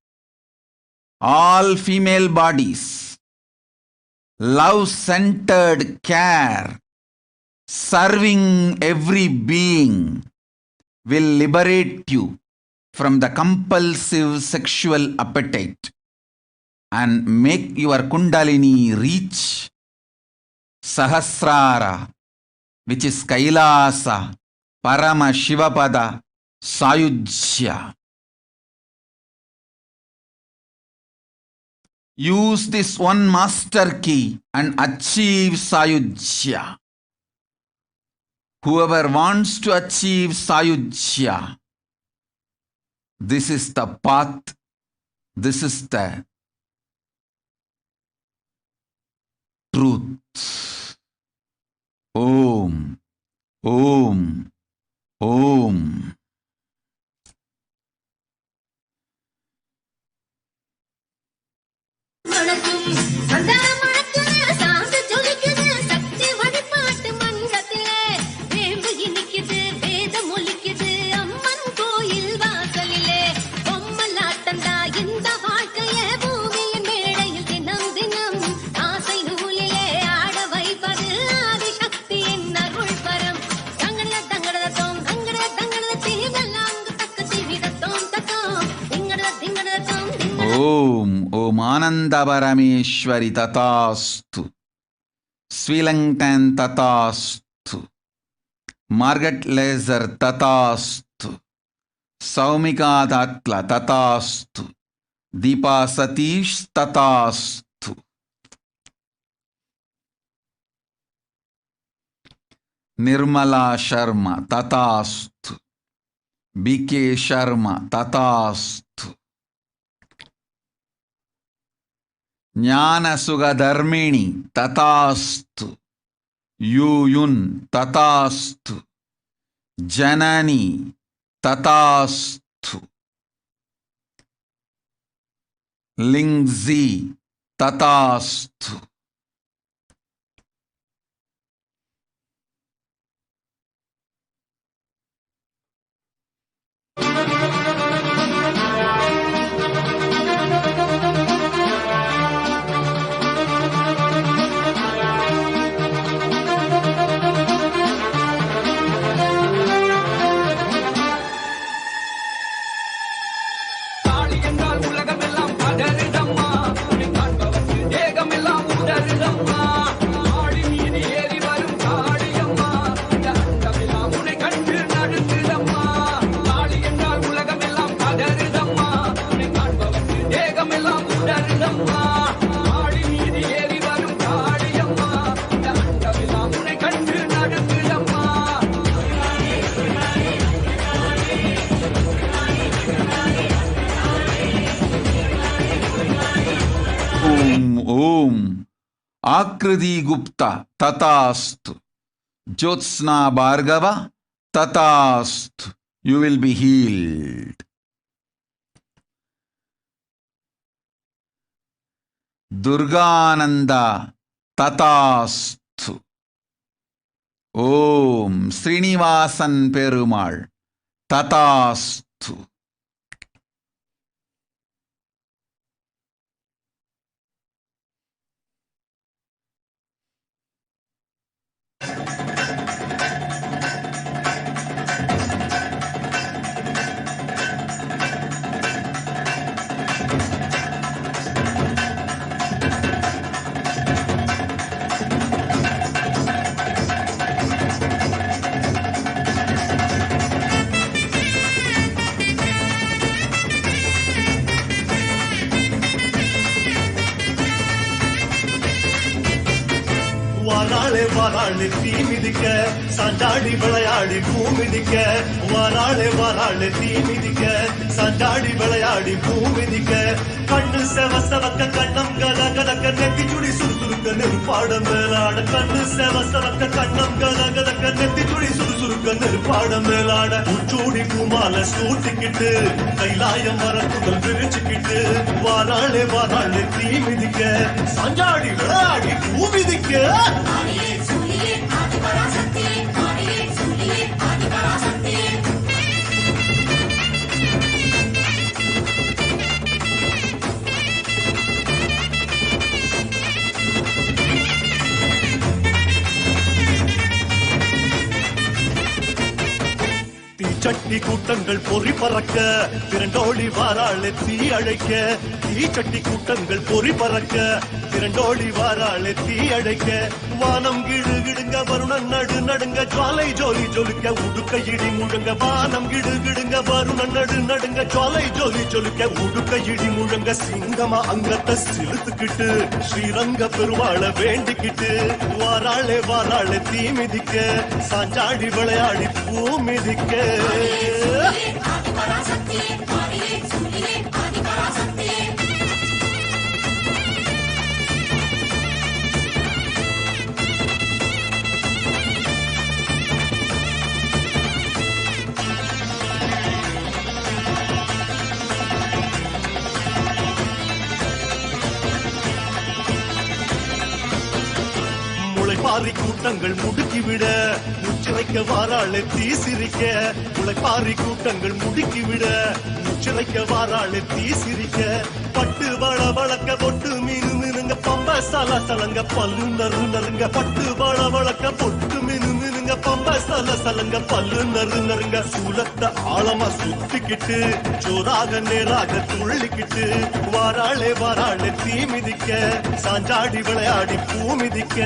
All female bodies, love-centered care, serving every being, will liberate you from the compulsive sexual appetite and make your Kundalini reach Sahasrara, which is Kailasa, Paramashivoham, Sayujya. Use this one master key and achieve Sayujya. Whoever wants to achieve Sayujya, this is the path, this is the truth. Om, Om, Om. Om, Om Ananda Parameshwari Tatastu, Swilangtan Tatastu, Margaret Laser Tatastu, Saumika Datla Tatastu, Deepa Satish Tatastu. Nirmala Sharma Tatastu, BK Sharma Tatastu. Jnana Sugha Dharmini Tatastu, Yuyun Tatastu, Janani Tatastu, Lingzi Tatastu. Om Akriti Gupta Tatastu, Jyotsna Bhargava Tatastu. You will be healed. Durgananda Tatastu. Om Srinivasan Perumal Tatastu. வாராளு தீ மிதிக்க சாஞ்சாடி விளையாடி பூ மிதிக்க வாராளு தீ மிதிக்க சாஞ்சாடி விளையாடி பூ மிதிக்க கண்ணு செவக்க கண்ணம் கத கதக்க நெத்தி சுடி சுறுசுறுக்க நெருப்பாட மேலாட கண்ணு செவக்க கண்ணம் கத கதக்க நெத்தி சுடி சுறுசுறுக்க நெருப்பாட மேலாட உச்சூடி பூமால சூட்டிக்கிட்டு கைலாயம் மரத்துகள் விரிச்சுக்கிட்டு வாராளு தீ மிதிக்க சாஞ்சாடி விளையாடி பூ மிதிக்க தீச்சட்டி கூட்டங்கள் பொறி பறக்க திரண்டோடி வாராளு தீ அழைக்க தீச்சட்டி கூட்டங்கள் பொறி பறக்க திரண்டோடி வாராளு தீ அழைக்க வானம் கிடு கிடுங்க வருணன் நடு நடுங்க ஜுவாலை ஜோலி ஜொலிக்க உடுக்க இடி முழங்க வானம் கிடு கிடுங்க வருணன் நடு நடுங்க ஜுவாலை ஜோலி ஜொலிக்க உடுக்க இடி முழங்க சிங்கமா அங்கத்தை சிலுத்துக்கிட்டு ஸ்ரீரங்க பெருமாள வேண்டிக்கிட்டு வாராளு தீ மிதிக்க சாஞ்சாடி விளையாடி பூ மிதிக்க முளைப்பாரி கூட்டங்கள் முடுக்கிவிட முச்சிறைக்க வாராளு தீ சிரிக்க முளைப்பாரி கூட்டங்கள் முடுக்கிவிட முச்சிறைக்க வாராளு தீ சிரிக்க பட்டு வள வளக்க பொட்டு மீனு மீனுங்க பம்ப சல சலங்க பல்லு நறு நறுங்க பட்டு வள வளக்க பொட்டு மீனு மீனுங்க பம்ப சல சலங்க பல்லு நறு நறுங்க சூலத்தை ஆழமா சுத்திக்கிட்டு ஜோராக நேராக துள்ளிக்கிட்டு வாராளு தீ மிதிக்க சாஞ்சாடி விளையாடி பூ மிதிக்க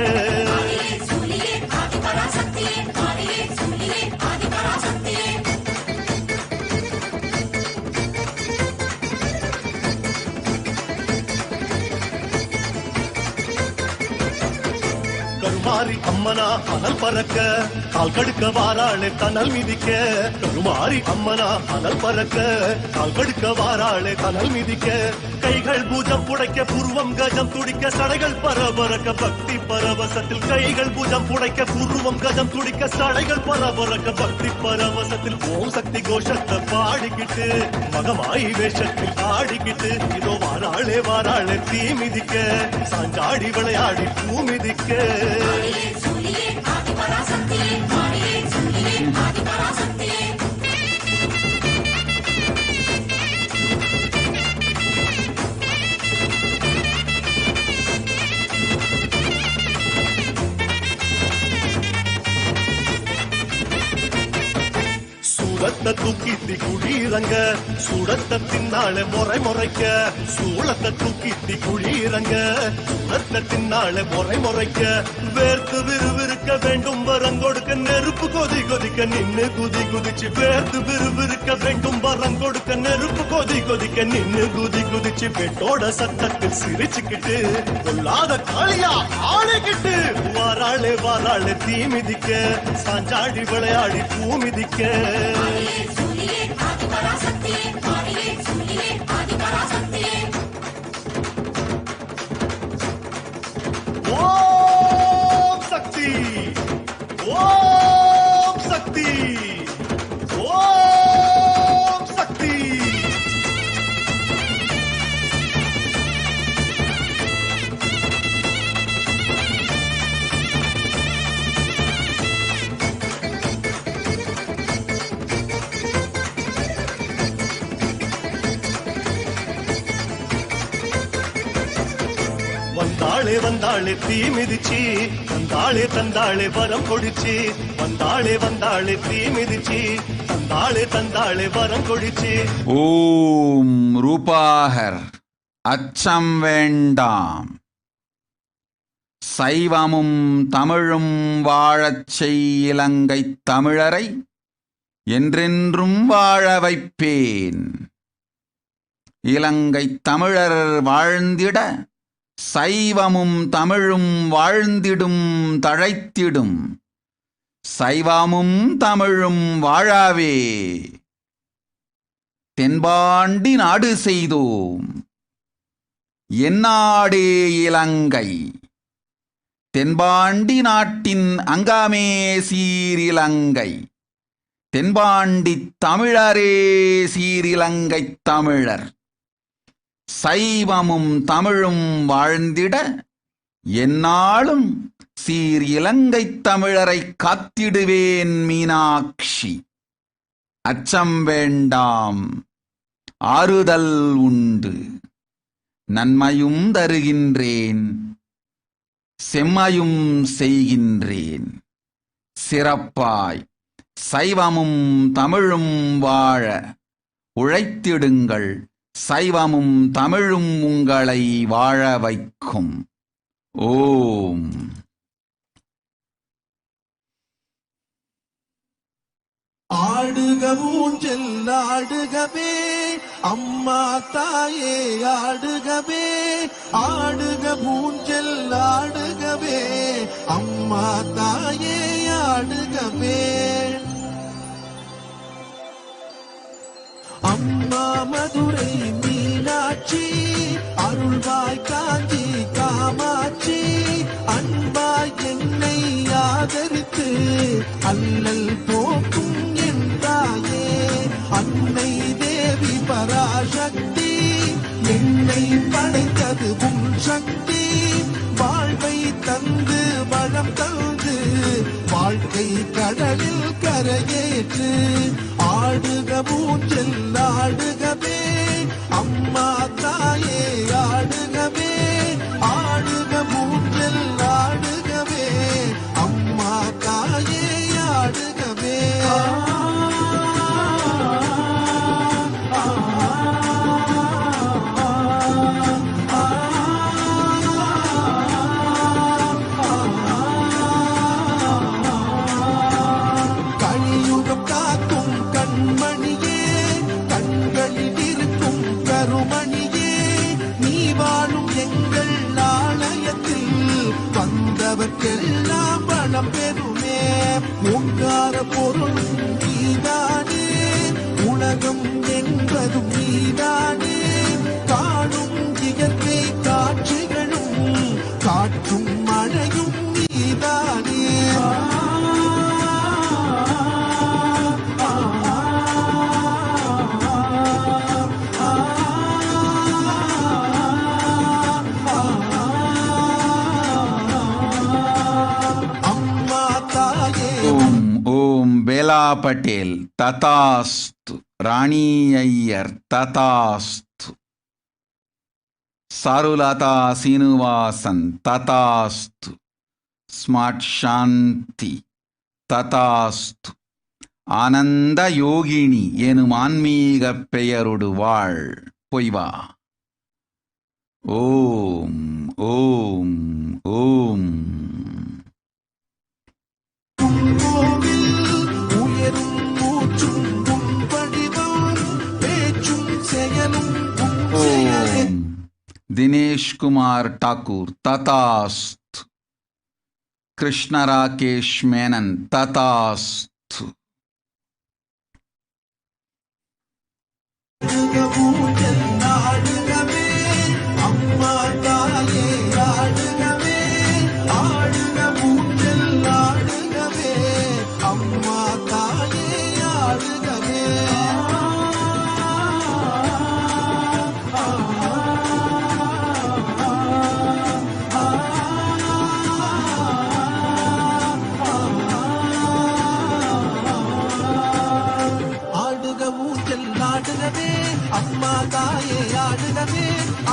கருமாரி அம்மனா அனல் பறக்க கால் கடுக்க வாராளு தனல் மிதிக்க கருமாரி அம்மனா அனல் பறக்க கால் கடுக்க வாராளு தனல் மிதிக்க கைகள் பூஜம் புடைக்க புருவம் கஜம் துடிக்க சடைகள் பரபரக்க பக்தி பரவசத்தில் கைகள் பூஜம் புடைக்க புருவம் கஜம் துடிக்க சடைகள் பரபரக்க பக்தி பரவசத்தில் ஓம் சக்தி கோஷத்தை பாடிக்கிட்டு மகமாயி வேஷத்தில் ஆடிக்கிட்டு இதோ வாராளு தீ மிதிக்க சாஞ்சாடி விளையாடி பூ மிதிக்க சூளத்தை தூக்கித்தி குடியிறங்க சூடத்தை தின்னால முறை முறைக்க சூளத்தை தூக்கித்தி குடியிறங்க சூடத்தை தின்னால முறை முறைக்க வேர்த்து விறுவிறுக்க வேண்டும் வரம் கொடுக்க நெருப்பு கொதி கொதிக்க நின்னு குதி குதிச்சு வேர்த்து விறுவிறுக்க வேண்டும் வரம் கொடுக்க நெருப்பு கொதி கொதிக்க நின்னு குதி குதிச்சு பெட்டோட சத்தத்தில் சிரிச்சுக்கிட்டு கொல்லாத காளியா ஆளைக்கிட்டு வாராளு தீ மிதிக்க சாஞ்சாடி விளையாடி பூ மிதிக்க ஓம் சக்தி ஓம் சக்தி ஓம் சக்தி வந்தாளே தீ மிதிச்சு தந்தாளே வரம் கொடிச்சு வந்தாளே தீ மிதிச்சு தந்தாளே வரம் கொடிச்சு. ஓம் ரூபாகர் அச்சம் வேண்டாம், சைவமும் தமிழும் வாழச் செய் இலங்கை தமிழரை என்றென்றும் வாழ வைப்பேன். இலங்கை தமிழர் வாழ்ந்திட சைவமும் தமிழும் வாழ்ந்திடும் தழைத்திடும். சைவமும் தமிழும் வாழாவே தென்பாண்டி நாடு செய்தோம். எந்நாடே இலங்கை. தென்பாண்டி நாட்டின் அங்கமே சீரிலங்கை. தென்பாண்டி தமிழரே சீரிலங்கை தமிழர். சைவமும் தமிழும் வாழ்ந்திட எந்நாளும் சீர் இலங்கை தமிழரை காத்திடுவேன் மீனாட்சி. அச்சம் வேண்டாம், ஆறுதல் உண்டு. நன்மையும் தருகின்றேன், செம்மையும் செய்கின்றேன். சிறப்பாய் சைவமும் தமிழும் வாழ உழைத்திடுங்கள். சைவமும் தமிழும் உங்களை வாழ வைக்கும். ஓம். ஆடுக ஊஞ்சல் ஆடுகவே அம்மா தாயே ஆடுகவே. ஆடுக ஊஞ்சல் ஆடுகவே அம்மா தாயே ஆடுகவே. அம்மா மதுரை மீனாட்சி அருள்வாய் காஞ்சி காமாட்சி. அன்பாய் என்னை ஆதரித்து அல்லல் போக்கும் என் தாயே. அன்னை தேவி பராசக்தி என்னை படைத்தது உன் சக்தி. வாழ்வை தந்து வளம் தந்து வாழ்க்கை கடலில் கரையேற்று. ஆடுக ஊஞ்சல் ஆடுகவே அம்மா தாயே ஆடுகவே. ஆடுக ஊஞ்சல் ஆடுகவே அம்மா தாயே ஆடுகவே. கலியுகம் காக்கும் கண்மணியே கண்களில் இருக்கும் கருமணியே. நீ வாழும் எங்கள் ஆலயத்தில் வந்தவர்க்கெல்லாம் வளம் பெறுமே. ஓங்கார பொருள் நீதானே, உலகம் என்பதும் நீதானே. காணும் இயற்கை காட்சிகளும் காற்றும் மழையும் நீதானே. ஓம் ஓம் பேலா பட்டேல் ததாஸ்து. ராணி ஐயர் ததாஸ்து. சாருலதா சீனிவாசன் ததாஸ்து. ஸ்மார்ட் சாந்தி ததாஸ்து. ஆனந்த யோகினி எனும் ஆன்மீக பெயருடு வாழ். பொய்வா. ஓம் ஓம் ஓம். உயரும் மூச்சும் வடிவம் பேச்சும் செயலும். ஓம் தினேஷ் குமார் டாக்கூர் ததாஸ்து. கிருஷ்ண ராகேஷ் மேனன் ததாஸ்து. ஆடுகவே அம்மா தாயே ஆடுகவே. ஆடுக ஊஞ்சல் ஆடுகவே அம்மா தாயே ஆடுகவே. ஆடுக ஊஞ்சல் ஆடுகவே அம்மா தாயே ஆடுகவே.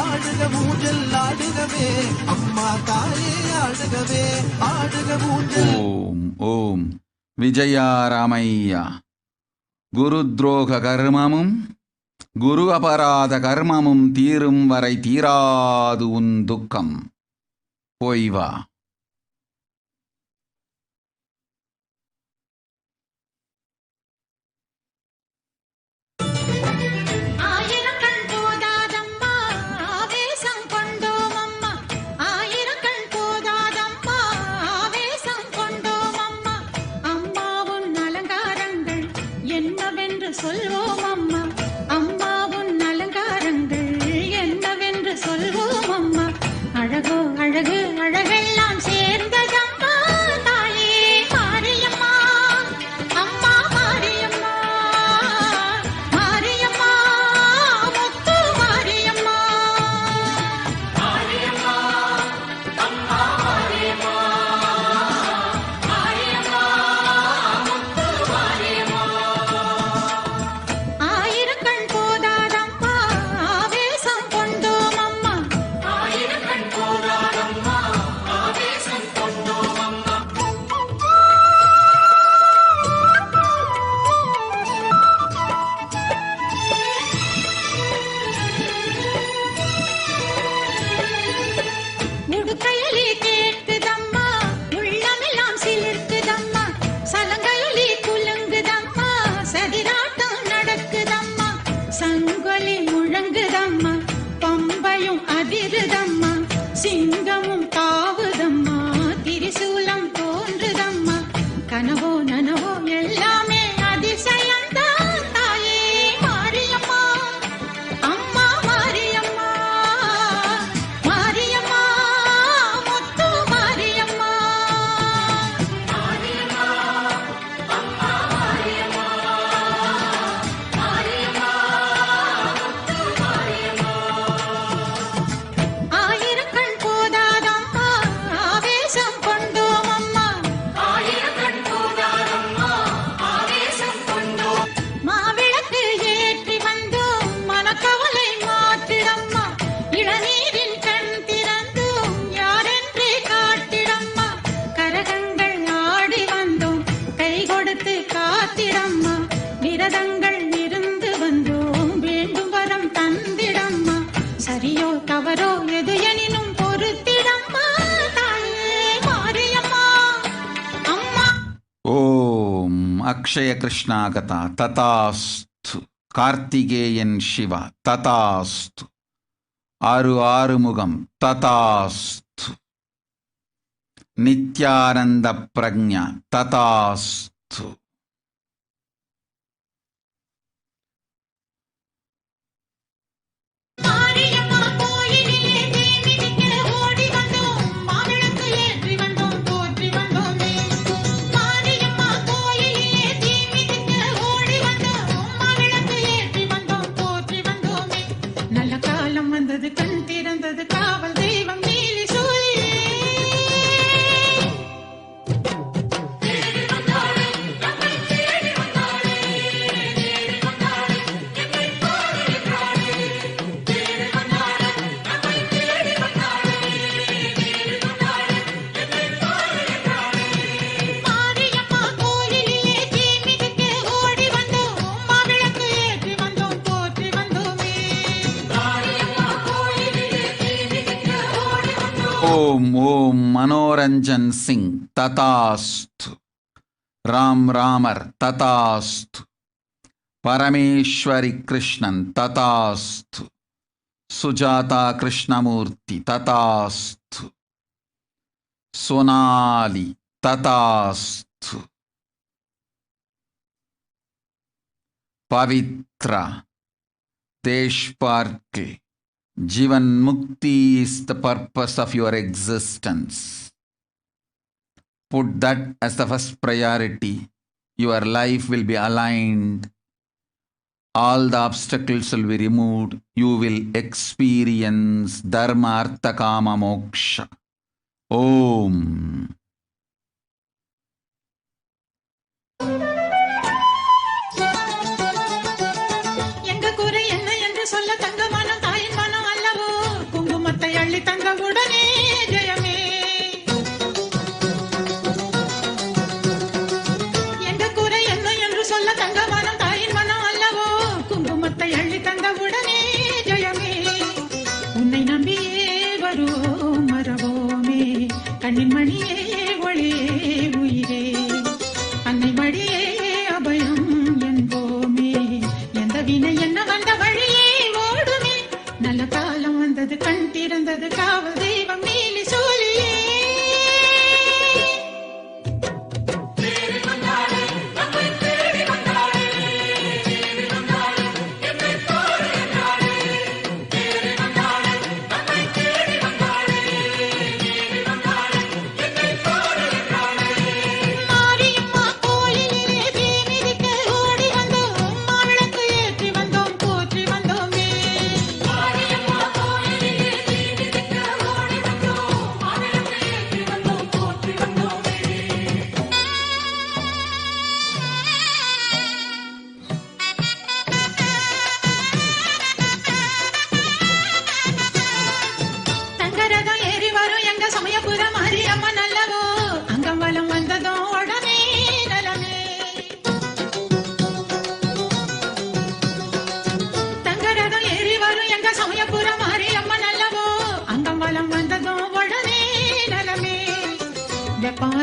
ஆடுக ஊஞ்சல் ஆடுகவே அம்மா தாயே ஆடுகவே. ஆடுக ஊஞ்சல். ஓம் ஓம் விஜயாராமையா. குருத்ரோக கர்மமும் குரு அபராத கர்மமும் தீரும் வரை தீராது உன் துக்கம். பொய்வா. ஆயிரம் கண் போதாதம்மா ஆவேசம் கொண்டோம் அம்மா. என்னவென்று சொல்வோம் அம்மா அம்மா உன் அலங்காரங்கள் என்னவென்று சொல்வோம் அம்மா அழகோ அழகு அழகெல்லாம் சேர்ந்ததம்மா தாயே மாரியம்மா அம்மா மாரியம்மா மாரியம்மா முத்து மாரியம்மா மாரியம்மா அம்மா மாரியம்மா மாரியம்மா முத்து மாரியம்மா ஆயிரக்கண் போதாதம்மா ஆவேசம் கொண்டோம் அம்மா ஆயிரக்கண் போதாதம்மா ஆவேசம் கொண்டோம் அம்மா முடுக்கையலி கேட்குதம்மா உள்ளமெல்லாம் சிலிர்க்குதம்மா சலங்கையலி குலுங்குதம்மா சதிராட்டம் நடக்குதம்மா சங்கொலி முழங்குதம்மா பம்பையும் அதிருதம்மா சிங்கமும் தாவுதம்மா திரிசூலம் தோன்றுதம்மா கனவோ நனவோ எல்லாமே அதிசயம்தான் தாயே மாரியம்மா அம்மா மாரியம்மா மாரியம்மா முத்து மாரியம்மா மாரியம்மா அம்மா மாரியம்மா மாரியம்மா முத்து மாரியம்மா ஆயிரக்கண் போதாதம்மா ஆவேசம் கொண்டோம் அம்மா ஆயிரக்கண் போதாதம்மா ஆவேசம் கொண்டோம் மாவிளக்கு ஏற்றி வந்தோம் மனக்கவலை மாற்றிடம்மா இளநீரின் கண் திறந்தோம் யாரென்றே காட்டிடம்மா கரகங்கள் ஆடி வந்தோம் கை கொடுத்து காத்திடம்மா விரதங்கள் இருந்து வந்தோம் வேண்டும் வரம் தந்திடம்மா சரியோ தவறோ எது எனினும் பொறுத்திடம்மா தாயே மாரியம்மா அம்மா ஓம் அக்ஷய கிருஷ்ணாகதா ததாஸ்து கார்த்திகேயன் சிவா ததாஸ்து ஆறு ஆறுமுகம் ததாஸ்து நித்யானந்த பிரக்ஞா ததாஸ்து மாரியம்மா கோயிலிலே தீமிதிக்க ஓடி வந்தோம் மாவிளக்கு ஏற்றி வந்தோம் போற்றி வந்தோமே மாரியம்மா கோயிலிலே தீமிதிக்க ஓடி வந்தோம் மாவிளக்கு ஏற்றி வந்தோம் போற்றி வந்தோமே நல்ல காலம் வந்தது கண் திறந்தது காவல் தெய்வம் நீலி சூழியே தேடி வந்தாளே நம்மை தேடி வந்தாளே தேடி வந்தாளே என்னை பாடுகிறாளே தேடி வந்தாளே நம்மை தேடி வந்தாளே தேடி வந்தாளே என்னை பாடுகிறாளே மாரியம்மா கோயிலிலே தீமிதிக்க ஓடி வந்தோம் மாவிளக்கு ஏற்றி வந்தோம் போற்றி வந்தோமே மாரியம்மா கோயிலிலே தீமிதிக்க ஓடி வந்தோம் ஓம் ஓம் Manoranjan Singh ததாஸ்து Ram Ramar ததாஸ்து Parameswari Krishnan ததாஸ்து Sujatha Krishnamurthy ததாஸ்து Sonali ததாஸ்து Pavithra தேஷ்பார்கே Jivan Mukti is the purpose of your existence. Put that as the first priority. Your life will be aligned. All the obstacles will be removed. You will experience Dharma, Artha, Kama, Moksha. Om. எங்க குறை என்ன என்று சொல்ல தங்க மனம் தாயின் மனம் அல்லவோ குங்குமத்தை அள்ளி தந்த உடனே ஜெயமே எங்க குறை என்ன என்று சொல்ல தங்க மனம் தாயின் மனம் அல்லவோ குங்குமத்தை அள்ளி தந்த உடனே ஜெயமே உன்னை நம்பியே வருவோம் மறவோமே கண்ணின் மணியே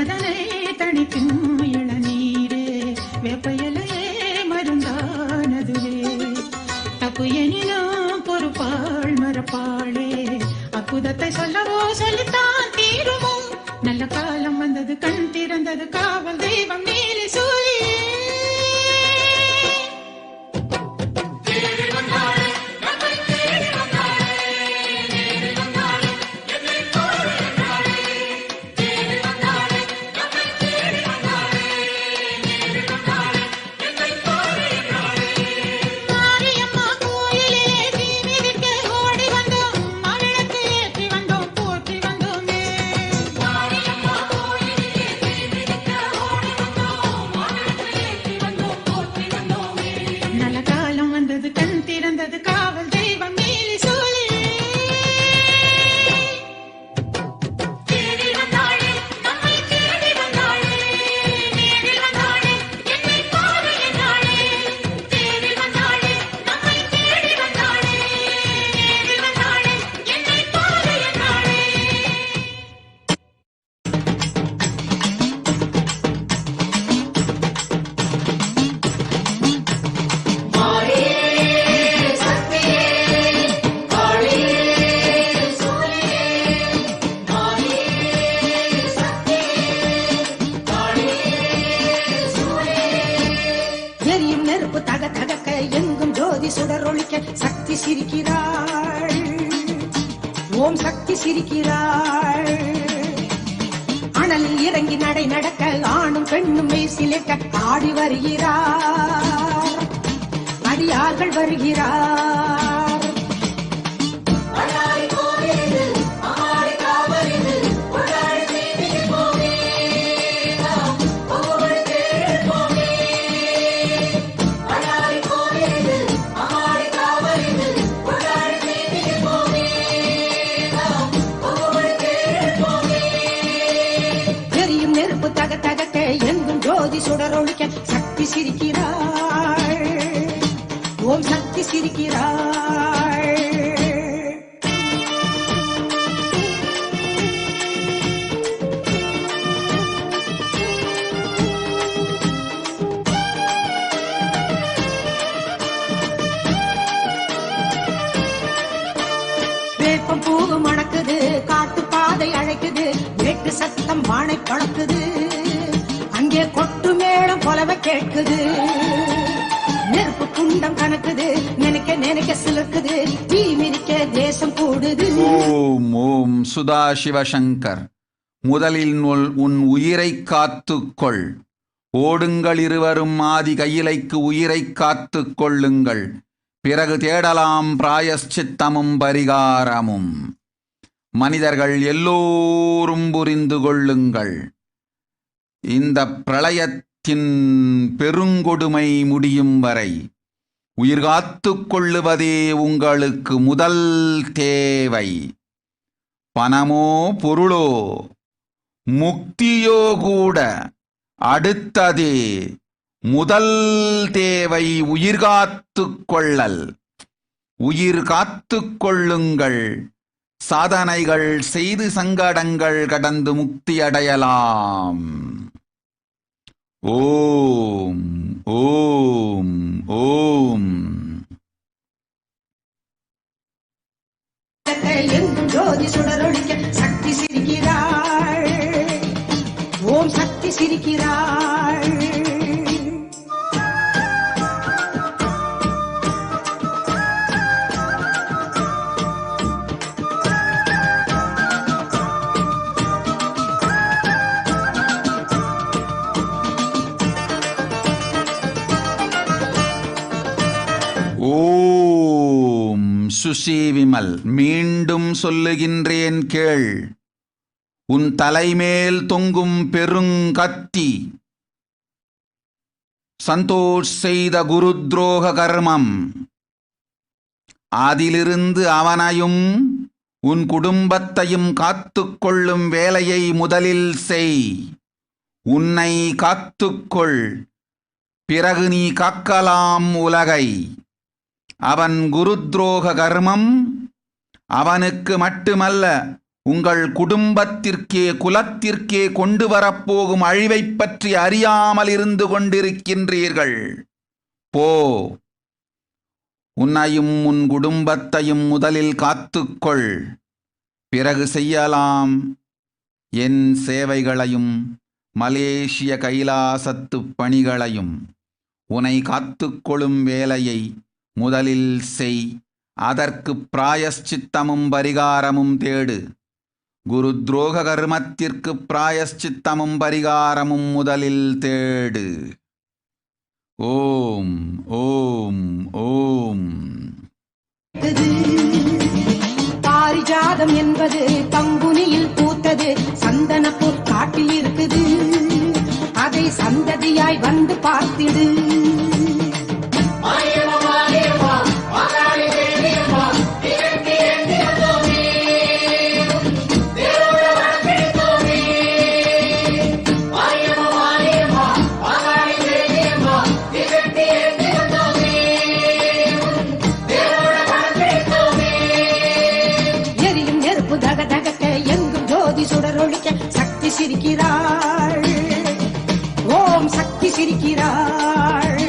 அதனை தணிக்கும் இளநீரே வேப்பையிலையே மருந்தானதுவே தப்பு எனினும் பொறுப்பாள் மரப்பாளே அற்புதத்தை சொல்லவோ சொல்லித்தான் தீருமோ நல்ல காலம் வந்தது கண் திறந்தது காவல் தெய்வம் நீலி சூழி சக்தி சிரிக்கிறாள் ஓம் சக்தி சிரிக்கிறாள் அனல் இறங்கி நடை நடக்க ஆணும் பெண்ணும் மெய் சிலிர்க்க ஆடி வருகிறார் அடியார்கள் வருகிறார் சுடரொழிக்க சக்தி சிரிக்கிறாள் ஓம் சக்தி சிரிக்கிறாள் வேப்பம் பூவு மணக்குது காட்டு பாதை அழைக்குது வேட்டு சத்தம் வானை பழக்குது அங்கே கொட்டு மேளம் போலவே கேட்குது நெருப்பு குண்டம் கணக்குது நினைக்க நினைக்க சிலக்குது தீ மிதிக்க தேசம் கூடுது. ஓம் ஓம் சுதாசிவசங்கர். முதலில் உன் உயிரை காத்துக்கொள். ஓடுங்கள் இருவரும் ஆதி கையிலைக்கு உயிரை காத்து கொள்ளுங்கள். பிறகு தேடலாம் பிராயஷ்சித்தமும் பரிகாரமும். மனிதர்கள் எல்லோரும் புரிந்து கொள்ளுங்கள். இந்த பிரளயத்தின் பெருங்கொடுமை முடியும் வரை உயிர் காத்து கொள்ளுவதே உங்களுக்கு முதல் தேவை. பணமோ பொருளோ முக்தியோ கூட அடுத்ததே. முதல் தேவை உயிர் காத்து கொள்ளல். உயிர் காத்து கொள்ளுங்கள். சாதனைகள் செய்து சங்கடங்கள் கடந்து முக்தி அடையலாம். ஓம் ஓம் ஓம். எங்கும் ஜோதி சுடரொழிக்க சக்தி சிரிக்கிறாள் ஓம் சக்தி சிரிக்கிறாள். ஓம் சுசி விமல். மீண்டும் சொல்லுகின்றேன் கேள். உன் தலைமேல் தொங்கும் பெருங்கத்தி சந்தோஷ் செய்த குருத்ரோக கர்மம். அதிலிருந்து அவனையும் உன் குடும்பத்தையும் காத்துக்கொள்ளும் வேலையை முதலில் செய். உன்னை காத்துக்கொள். பிறகு நீ காக்கலாம் உலகை. அவன் குருத்ரோக கர்மம் அவனுக்கு மட்டுமல்ல உங்கள் குடும்பத்திற்கே குலத்திற்கே கொண்டு வரப்போகும் அழிவைப் பற்றி அறியாமல் இருந்து கொண்டிருக்கின்றீர்கள். போ, உன்னையும் உன் குடும்பத்தையும் முதலில் காத்துக்கொள், பிறகு செய்யலாம் என் சேவைகளையும் மலேசிய கைலாசத்து பணிகளையும். உன்னை காத்துக்கொள்ளும் வேலையை முதலில் செய், அதற்கு பிராயஷ்சித்தமும் பரிகாரமும் தேடு. குரு துரோக கர்மத்திற்கு பிராயஷ்சித்தமும் பரிகாரமும் முதலில் தேடு. ஓம் ஓம் ஓம். பாரிஜாதம் என்பது பங்குனியில் பூத்தது, சந்தனப்பூ காட்டில் இருக்குது, அதை சந்ததியாய் வந்து பார்த்திடு. சுடரொழிக்க சக்தி சிரிக்கிறாள். ஓம் சக்தி சிரிக்கிறாள்.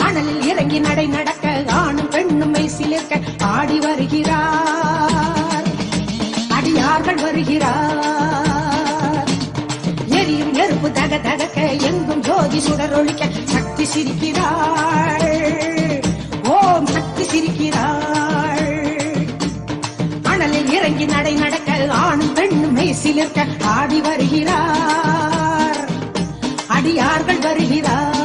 அனலில் இறங்கி நடை நடக்க ஆணும் பெண்ணும் மெய்சிலிருக்க ஆடி வருகிறார். அடியார்கள் வருகிறார். எரியும் நெருப்பு தக தகக்க எங்கும் ஜோதி சுடரொழிக்க சக்தி சிரிக்கிறாள். ஓம் சக்தி சிரிக்கிறாள். அனலில் இறங்கி நடை நடக்க ஆணும் பெண்ணும் மெய்சிலிருக்க ஆடி வருகிறார். அடியார்கள் வருகிறார்.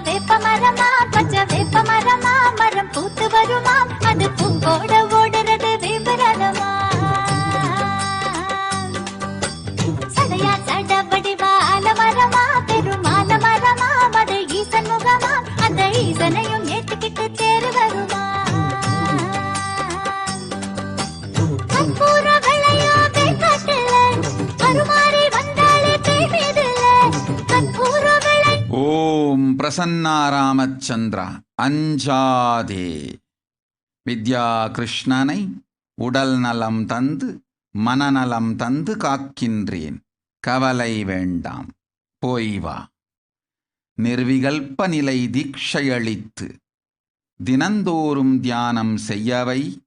வேப்பமரமா பச்சை வேப்பமரமா மரம் பூத்து வருமா, அது பூங்கோட ஓடுறது வேம்பரமா. சடையா சட வடிவா அலமரமா பெருமால மரமா மது ஈசன் முகமா, அந்த ஈசனையும் ஏத்துக்கிட்டு தேர் வருமா. கற்பூர வெள்ளையா வேக்காட்டுல அருமாறி வந்தாலே பேமேதுல கற்பூர வெள்ளை. ஓம் பிரசன்னா ராமச்சந்திரா, அஞ்சாதே. வித்யா கிருஷ்ணனை உடல் நலம் தந்து மனநலம் தந்து காக்கின்றேன், கவலை வேண்டாம், போய் வா. நிர்விகல்ப நிலை தீட்சையளித்து தினந்தோறும் தியானம் செய்யவை.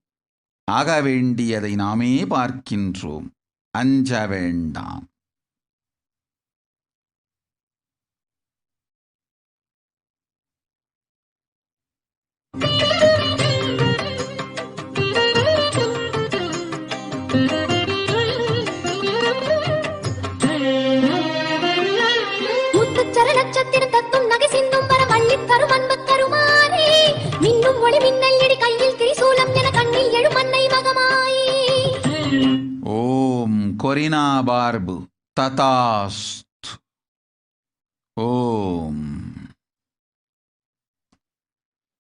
ஆக வேண்டியதை நாமே பார்க்கின்றோம், அஞ்ச வேண்டாம். நட்சத்திரம் தத்தும் நகை சிந்தும் வரம் அள்ளி தரும் அன்பு தருமாறே, மின்னும் ஒளி மின்னல் இடி கையில் திரிசூலம் என கண்ணில் எழும் அன்னை மகமாயி. ஓம் கொரினா barb ததாஸ்து. Om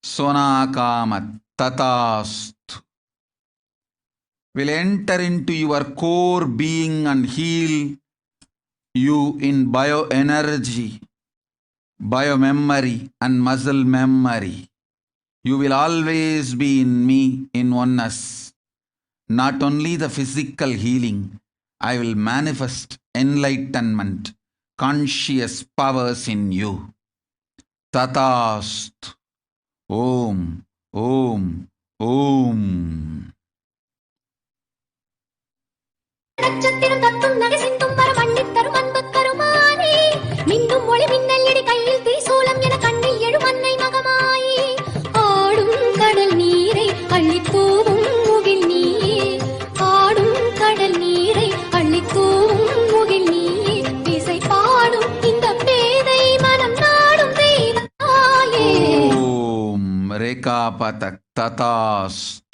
சோனாகாமத் ததாஸ்து. Will enter into your core being and heal you in bioenergy, biomemory and muscle memory. You will always be in me in oneness. Not only the physical healing, I will manifest enlightenment, conscious powers in you. Tatast. Om, Om, Om. நட்சத்திரம் தத்தும் நகை சிந்தும் வரம் அள்ளி தரும் அன்பு Patak Tatast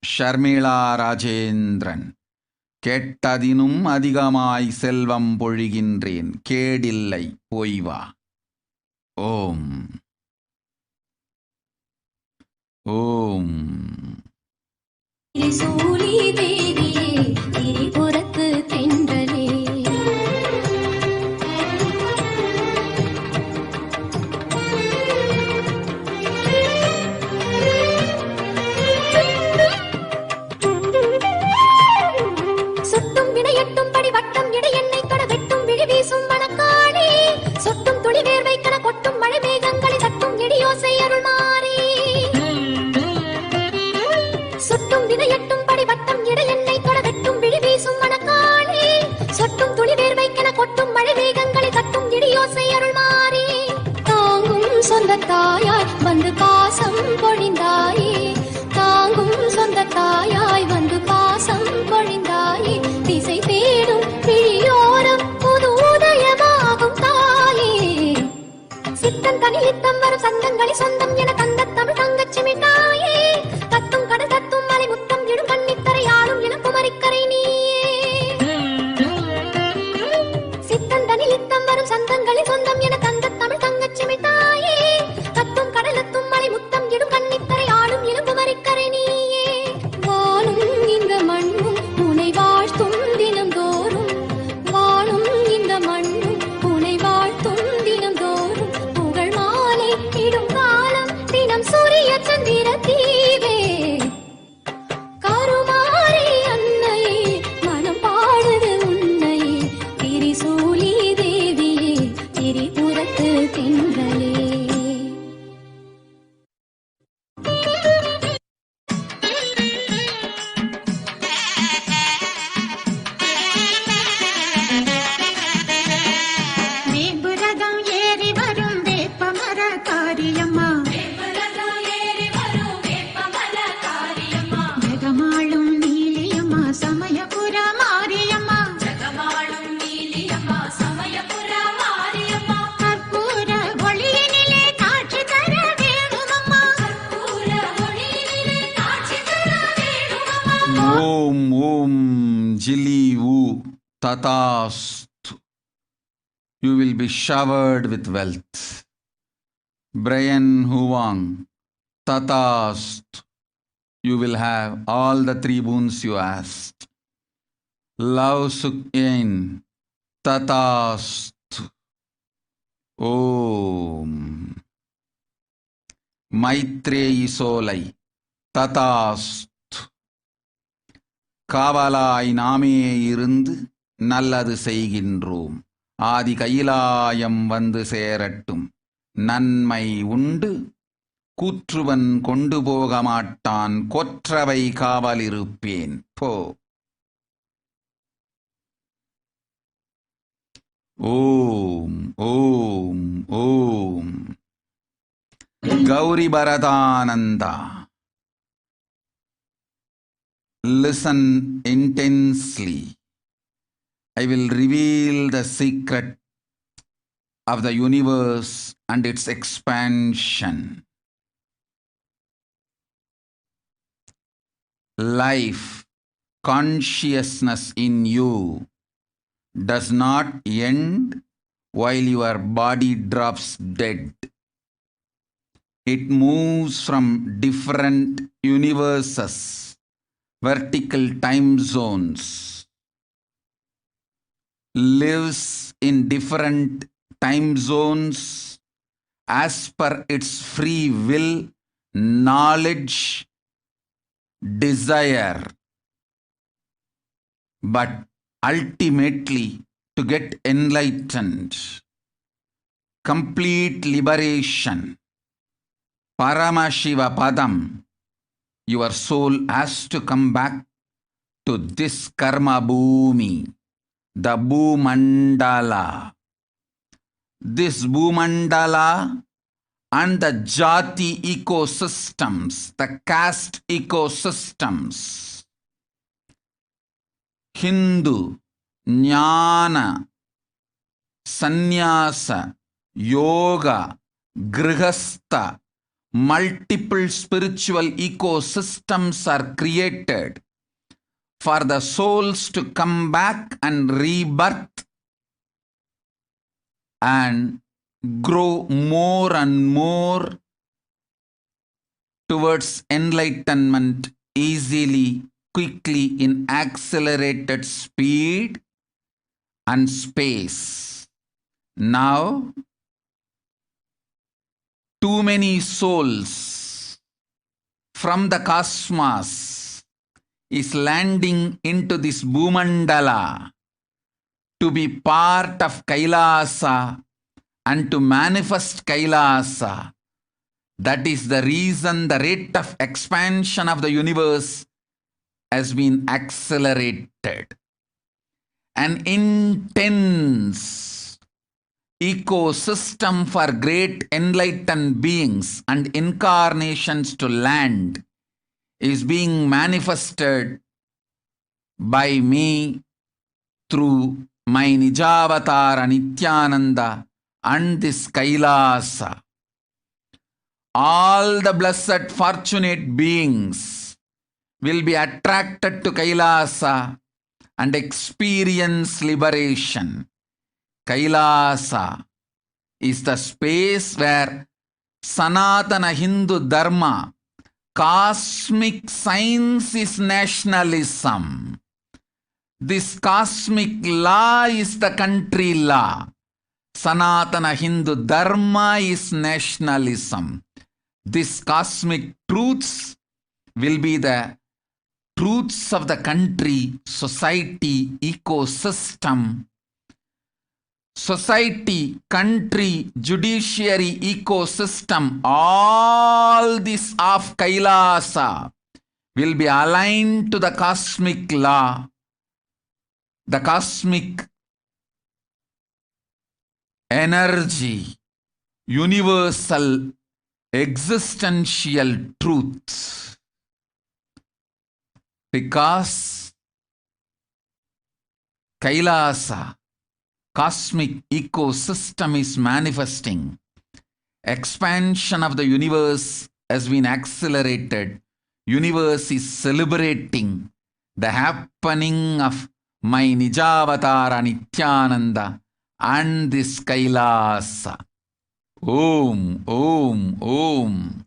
Sharmila Rajendran கெட்டதினும் அதிகமாய் செல்வம் பொழிகின்றேன் கேடில்லை போய்வா. ஓம் ஓம். திரிசூலி தேவியே திரிபுரத்து தென்றலே சுட்டும் வினையட்டும் படி வட்டம் இடை எண்ணெய் தொட வெட்டும் விழி வீசும் வனக்காளே சொட்டும் துளி வேர்வை கன கொட்டும் மழை மேகங்களை தட்டும் இடியோசை அருள் மாறி சொட்டும் வினையட்டும் படி வட்டம் இடை எண்ணெய் தொட வெட்டும் விழி வீசும் வனக்காளே சொட்டும் துளி வேர்வை கன கொட்டும் மழை மேகங்களை தட்டும் இடியோசை அருள் மாறி தாங்கும் சொந்த தாயாய் வந்து பாசம் பொழிந்தாயே தாங்கும் சொந்த தாயாய் வந்து பாசம் பொழிந்தாயே திசை தேடும் விழியோரம் புது உதயமாகும் தாயே சித்தன் தனிலித்தம் வரும் சந்தங்களில் சொந்தம் என தந்த தமிழ் தங்கச்சி மிட்டாயே தத்தும் கடல் தத்தும் மலை முத்தம் இடும் கண்ணித்தரை ஆளும் என குமரிக்கரை நீயே சித்தன் தனிலித்தம் வரும் சந்தங்களில் சொந்தம் என தந்த தமிழ் தங்கச்சி மிட்டாயே தத்தும் கடலத்தும் மலை முத்தம் இடும் கண்ணித்தரை ஆளும் என குமரிக்கரை நீயே வானும் இந்த மண்ணும் உனை வாழ்த்தும் தினந்தோறும் வானும் இந்த மண்ணும் உனை வாழ்த்தும் தினந்தோறும் புகழ் மாலை இடும் காலம் தினம் சூரிய சந்திர தீவே கருமாரி அன்னையே மனம் பாடுது உன்னையே திரிசூலி தேவியே திரிபுரத்து தென்றலே. வேம்புரதம் ஏறி வரும் வேப்பமர காரியம்மா ஜெகமாளும் நீலியம்மா சமயபுர மாரியம்மா கற்பூர ஒளியினிலே காட்சி தர வேணுமம்மா ஓம் ஓம் ஜிலி ஊ ததாஸ்து. You will be showered with wealth. Brian Huang Tatast. You will have all the three boons you asked. Love Suk Yen Tatast. Om. Maitreyi Solai Tatast. காவலாய் நாமே இருந்து நல்லது செய்கின்றோம். ஆதி கைலாயம் வந்து சேரட்டும். நன்மை உண்டு கூற்றுவன் கொண்டு போக மாட்டான். கொற்றவை காவலிருப்பேன் போ. ஓம் ஓம் ஓம். Gowri பரதானந்தா. Listen intensely. I will reveal the secret of the universe and its expansion. Life, consciousness in you does not end while your body drops dead. It moves from different universes, vertical time zones, lives in different time zones as per its free will, knowledge, desire, but ultimately to get enlightened, complete liberation, Paramashivoham, your soul has to come back to this karma bhumi, the Bhumandala. This Bhumandala and the Jati ecosystems, the caste ecosystems, Hindu, Jnana, Sannyasa, Yoga, Grihastha, multiple spiritual ecosystems are created for the souls to come back and rebirth and grow more and more towards enlightenment easily, quickly, in accelerated speed and space. Now, too many souls from the cosmos is landing into this Bhumandala to be part of Kailasa and to manifest Kailasa. That is the reason the rate of expansion of the universe has been accelerated. An intense ecosystem for great enlightened beings and incarnations to land is being manifested by me through my Nijavatara Nithyananda and this Kailasa. All the blessed fortunate beings will be attracted to Kailasa and experience liberation. Kailasa is the space where Sanatana Hindu Dharma, cosmic science is nationalism. This cosmic law is the country law. Sanatana Hindu Dharma is nationalism. These cosmic truths will be the truths of the country, society, ecosystem. Society, country, judiciary, ecosystem, all this of Kailasa will be aligned to the cosmic law, the cosmic energy, universal existential truth. Because Kailasa, cosmic ecosystem is manifesting. Expansion of the universe has been accelerated. Universe is celebrating the happening of my Nijavatara Nithyananda and this Kailasa. Om, Om, Om.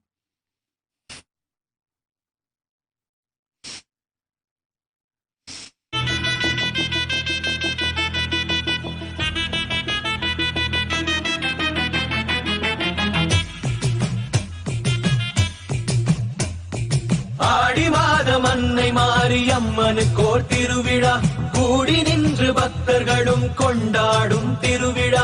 ஆடி மாதம் அன்னை மாரியம்மனுக்கோர் திருவிழா, கூடி நின்று பக்தர்களும் கொண்டாடும் திருவிழா.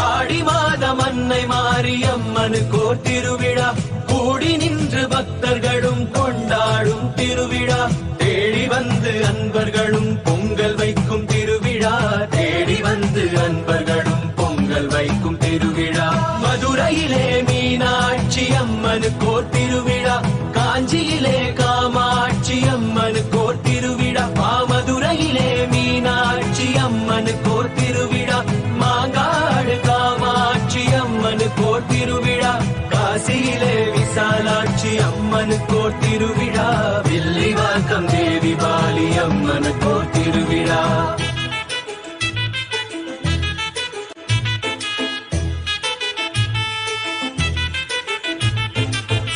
ஆடி மாதம் அன்னை மாரியம்மனுக்கோர் திருவிழா, கூடி நின்று பக்தர்களும் கொண்டாடும் திருவிழா. தேடி வந்து அன்பர்களும் பொங்கல் வைக்கும் திருவிழா, தேடி வந்து அன்பர்களும் பொங்கல் வைக்கும் திருவிழா. மதுரையிலே மீனாட்சி அம்மனுக்கோர் திருவிழா, காஞ்சியிலே காமாட்சி அம்மனுக்கோர் திருவிழா. மதுரையிலே மீனாட்சி அம்மனுக்கோர் திருவிழா, மாங்காடு காமாட்சி அம்மனுக்கோர் திருவிழா. காசியிலே விசாலாட்சி அம்மனுக்கோர் திருவிழா, வில்லிவாக்கம் தேவி பாலி அம்மனுக்கோர் திருவிழா.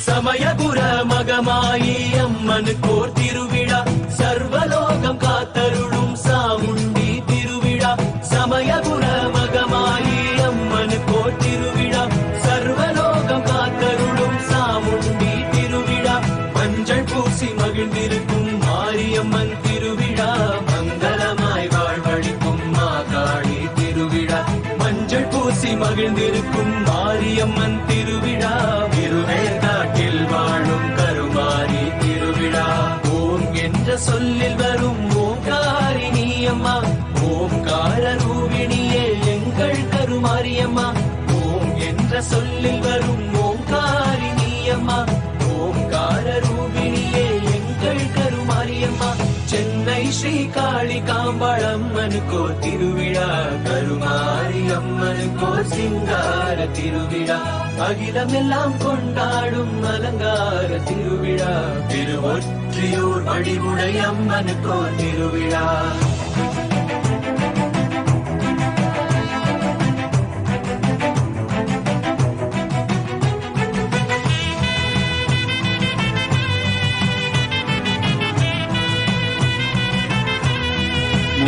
சமயபுர மகமாயி அம்மனுக்கோர் திருவிழா, சர்வலோகம் காத்தருளும் சாமுண்டி திருவிழா. சமயபுர மகமாயி அம்மனுக்கோர் திருவிழா, சர்வலோகம் காத்தருளும் சாமுண்டி திருவிழா. மஞ்சள் பூசி மகிழ்ந்திருக்கும் மாரியம்மன் திருவிழா, மங்களமாய் வாழ்வழிக்கும் மாகாளி திருவிழா. மஞ்சள் பூசி மகிழ்ந்திருக்கும் மாரியம்மன் திருவிழா, திருவேற்காட்டில் வாழும் கருமாரி திருவிழா. ஓம் என்ற சொல்லில் வரும் ஓங்காரிணி அம்மா, ஓம்கார ரூபிணியே எங்கள் கருமாரியம்மா. ஓம் என்ற சொல்லில் வரும் ஓங்காரிணி அம்மா, ஓம்கார ரூபிணியே எங்கள் கருமாரியம்மா. சென்னை ஸ்ரீ காளி காம்பாளம்மனுக்கோ திருவிழா, கருமாரி அம்மனுக்கோ சிங்கார திருவிழா, அகிலமெல்லாம் கொண்டாடும் அலங்கார திருவிழா, திருவொற்றியூர் வடிவுடை அம்மனுக்கோ திருவிழா.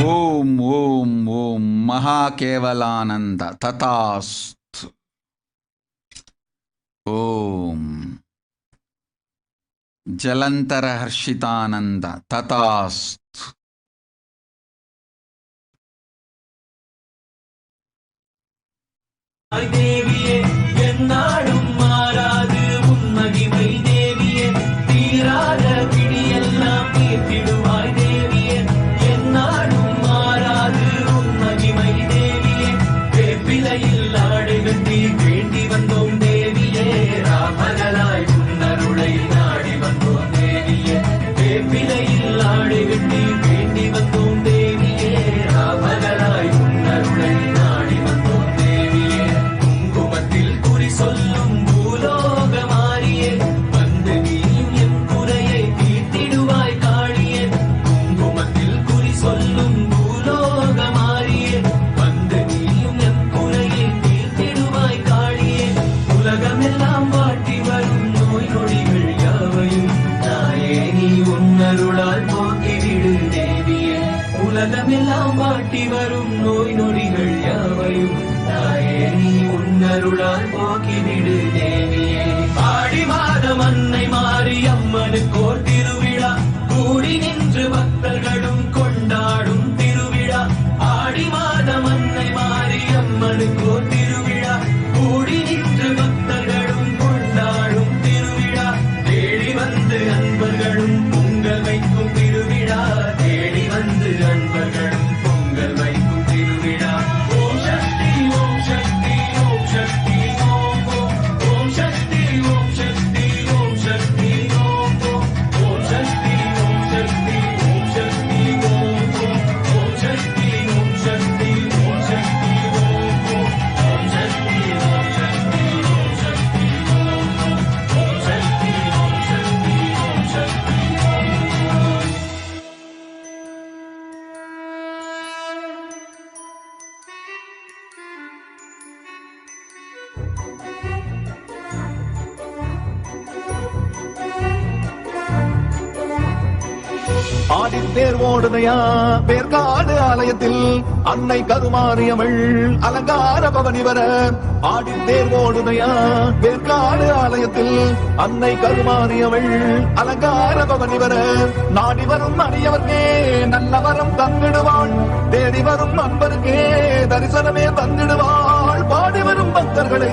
ஓம் ஓம் ஓம் மகாகேவலானந்த ததாஸ்து. ஓம் ஜலந்தர ஹர்ஷிதானந்த ததாஸ்து. தேவியே என்னாடும் மாறாது உன் மகிமை தேவியே, தீராத பிடியெல்லாம் தீர்த்திடுவாய் தேவியே, என்னாடும் மாறாது உன் மகிமை தேவியே, வேப்பிலையில் ஆடை கட்டி வேண்டி வந்தோம் தேவியே, ராமகளாய் உன்னருளை நாடி வந்தோம் தேவியே, வேப்பிலையில் ஆடை கட்டி வேண்டி வந்தோம் தேவியே, ராமகளாய் உன்னருளை நாடி வந்தோம் தேவியே, குங்குமத்தில் குறி சொல்லும் பூலோக மாறியே, வந்து நீயும் என் குறையை தீர்த்திடுவாய் காளியே, குங்குமத்தில் குறி சொல்லும் பூலோக மாறியே, வந்து நீயும் என் குறையை தீர்த்திடுவாய் காளியே, உலகமெல்லாம் வாட்டி வரும் நோய் நொடிகள் யாவையும் தாயே நீ உன்னருளால் போக்கிவிடு தேவியே, உலகமெல்லாம் வாட்டி வரும் நோய் நொடிகள் யாவையும் தாயே நீ உன்னருளால் போக்கிவிடு தேவியே. ஆடி மாதம் அன்னை மாறி அம்மனுக்கோர் திருவிழா, கூடி நின்று பக்தர்களும் கொண்டாடும் திருவிழா, ஆடி மாதம் அன்னை மாறி அம்மனுக்கோர் திருவிழா, கூடி நின்று பக்தர்களும் கொண்டாடும் திருவிழா, தேடி வந்து அன்பர்களும் பொங்கல் வைக்கும் திருவிழா, தேடி வந்து அன்பர்களும் பொங்கல் வைக்கும் திருவிழா. ஓம் சக்தி ஓம் சக்தி ஓம் சக்தி ஓம் ஓம், ஓம் சக்தி ஓம் சக்தி ஓம் சக்தி ஓம் ஓம், ஓம் சக்தி ஓம் சக்தி ஓம் சக்தி ஓம் ஓம், ஓம் சக்தி ஓம் சக்தி ஓம் சக்தி ஓம் ஓம், ஓம் சக்தி ஓம் சக்தி ஓம் சக்தி ஓம் ஓம், ஓம் சக்தி ஓம் சக்தி ஓம் சக்தி ஓம் ஓம். ஆடித்தேர் ஓடுதையா வேர்காடு ஆலயத்தில் அன்னை கருமாரியவள் அலங்கார பவனி வர, ஆடித்தேர் ஓடுதையா வேர்காடு ஆலயத்தில் அன்னை கருமாரியவள் அலங்கார பவனி வர, நாடி வரும் அடியவர்க்கே நல்ல வரம் தந்திடுவாள், தேடி வரும் அன்பருக்கே தரிசனமே தந்திடுவாள், பாடி வரும் பக்தர்களை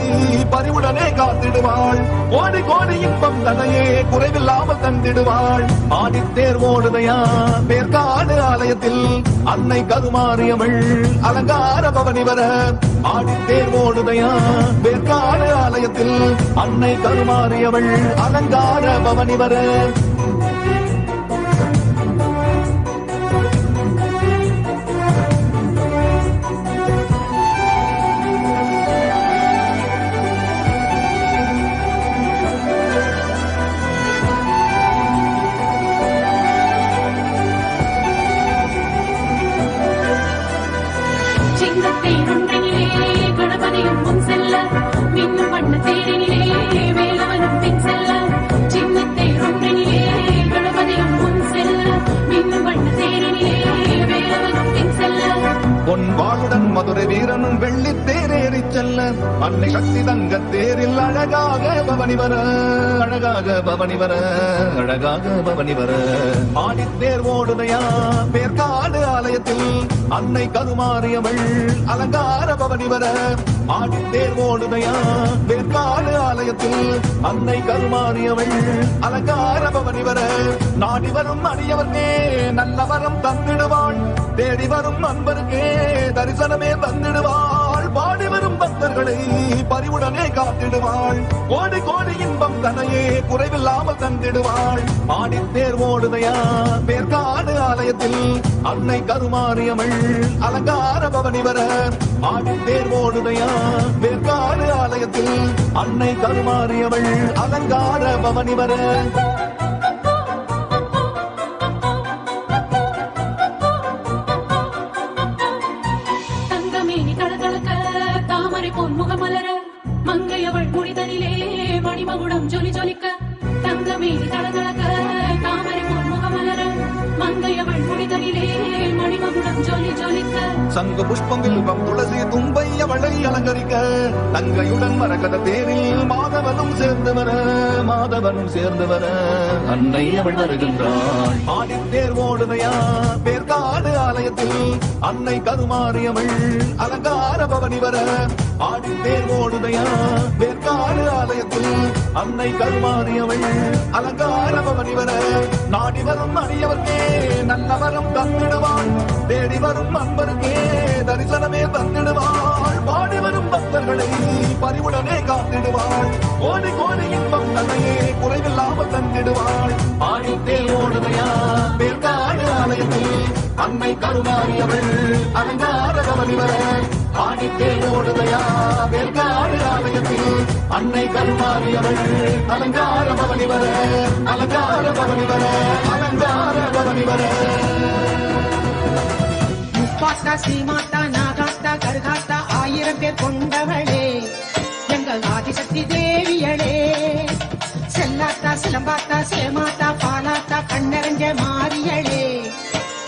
பரிவுடனே காத்திடுவாள், கோடி கோடி இன்பம் தனையே குறைவில்லாமல் தந்திடுவாள். ஆடித்தேர் ஓடுதையா வேர்காடு ஆலயத்தில் அன்னை கருமாரியவள் அலங்கார பவனி வர, ஆடித்தேர் ஓடுதையா வேர்காடு ஆலயத்தில் அன்னை கருமாரியவள் அலங்கார பவனி வர. சிங்கத்தை ஒன்றினிலே கணபதியும் முன் செல்ல, மின்னும் வண்ண தேரினிலே வேலவனும் பின் செல்ல, சின்னத்தை ஒன்றினிலே கணபதியும் முன் செல்ல, மின்னும் வண்ண தேரினிலே வேலவனும் பின் செல்ல, பொன் வாளுடன் மதுரை வீரனும் வெள்ளி தேரேறி செல்ல, அன்னை சக்தி தங்க தேரில் அழகாக பவனி வர, அழகாக பவனி வர, அழகாக பவனி வர. ஆடித்தேர் ஓடுதையா வேர்காடு ஆலயத்தில் அன்னை கருமாரியவள் அலங்கார பவனி வர, ஆடித்தேர் ஓடுதையா வேர்காடு ஆலயத்தில் அன்னை கருமாரியவள் அலங்கார பவனி வர, நாடி வரும் அடியவர்க்கே நல்ல வரம் தந்திடுவாள், தேடி வரும் அன்பருக்கே தரிசனமே தந்திடுவாள், பாடி வரும் பக்தர்களை பரிவுடனே காத்திடுவாள், கோடி கோடி இன்பம் தனையே குறைவில்லாமல் தந்திடுவாள். ஆடித்தேர் ஓடுதையா வேர்காடு ஆலயத்தில் அன்னை கருமாரியவள் அலங்கார பவனி வர ஆடி தேர்வோடுதையா வேற்காடு ஆலயத்தில் அன்னை கருமாரியவள் அலங்கார பவனி வர தங்கமேனி தளதளக்க தாமரை பொன்முகமலர மங்கையவள் முடிதனிலே மணிமகுடம் ஜொலி ஜொலிக்க தங்கமேனி தளதளக்க தாமரை பொன்முகமலர மங்கையவள் முடிதனிலே மணிமகுடம் ஜொலி ஜொலிக்க சங்க புஷ்பம் வில்வம் துளசி தும்பை அவளை அலங்கரிக்க தங்கையுடன் மரகத தேரில் மாதவனும் சேர்ந்து வர அன்னை அவள் வருகின்றாள் ஆடித்தேர் ஓடுதையா பேர்காடு ஆலயத்தில் அன்னை கருமாரியவள் அலங்கார பவனி வர ஆடித்தேர் ஓடுதையா பேர்காடு ஆலயத்தில் அன்னை கருமாரியவள் அலங்கார பவனி வர நாடி வரும் அடியவர்க்கே நல்லவரம் தந்திடுவாள் தேடி வரும் அன்பருக்கே தரிசனமே தந்திடுவாள் பாடி வரும் பக்தர்களை பரிவுடனே காத்திடுவாள் கோடி கோடி இன்பம் தன்னையே குறைவில்லாமல் தந்திடுவாள் ஆடித்தேர் ஓடுதையா பேர்காடு ஆலயத்தில் அன்னை கருமாரியவள் அலங்கார பவனி வர ஆடித்தேர் ஓடுதையா பேர்காடு ஆலயத்தில் அன்னை கருமாரியவள் அலங்கார பவனி வர அலங்கார பவனி வர அலங்கார பவனி வர முப்பாத்தா ஸ்ரீமாத்தா நாகாத்தா கருகாத்தா 1000 பேர் கொண்டவளே எங்கள் ஆதிசக்தி தேவியளே செல்லாத்தா சிலம்பாத்தா சேமாத்தா பாலாத்தா கண்ணரஞ்ச மாரியளே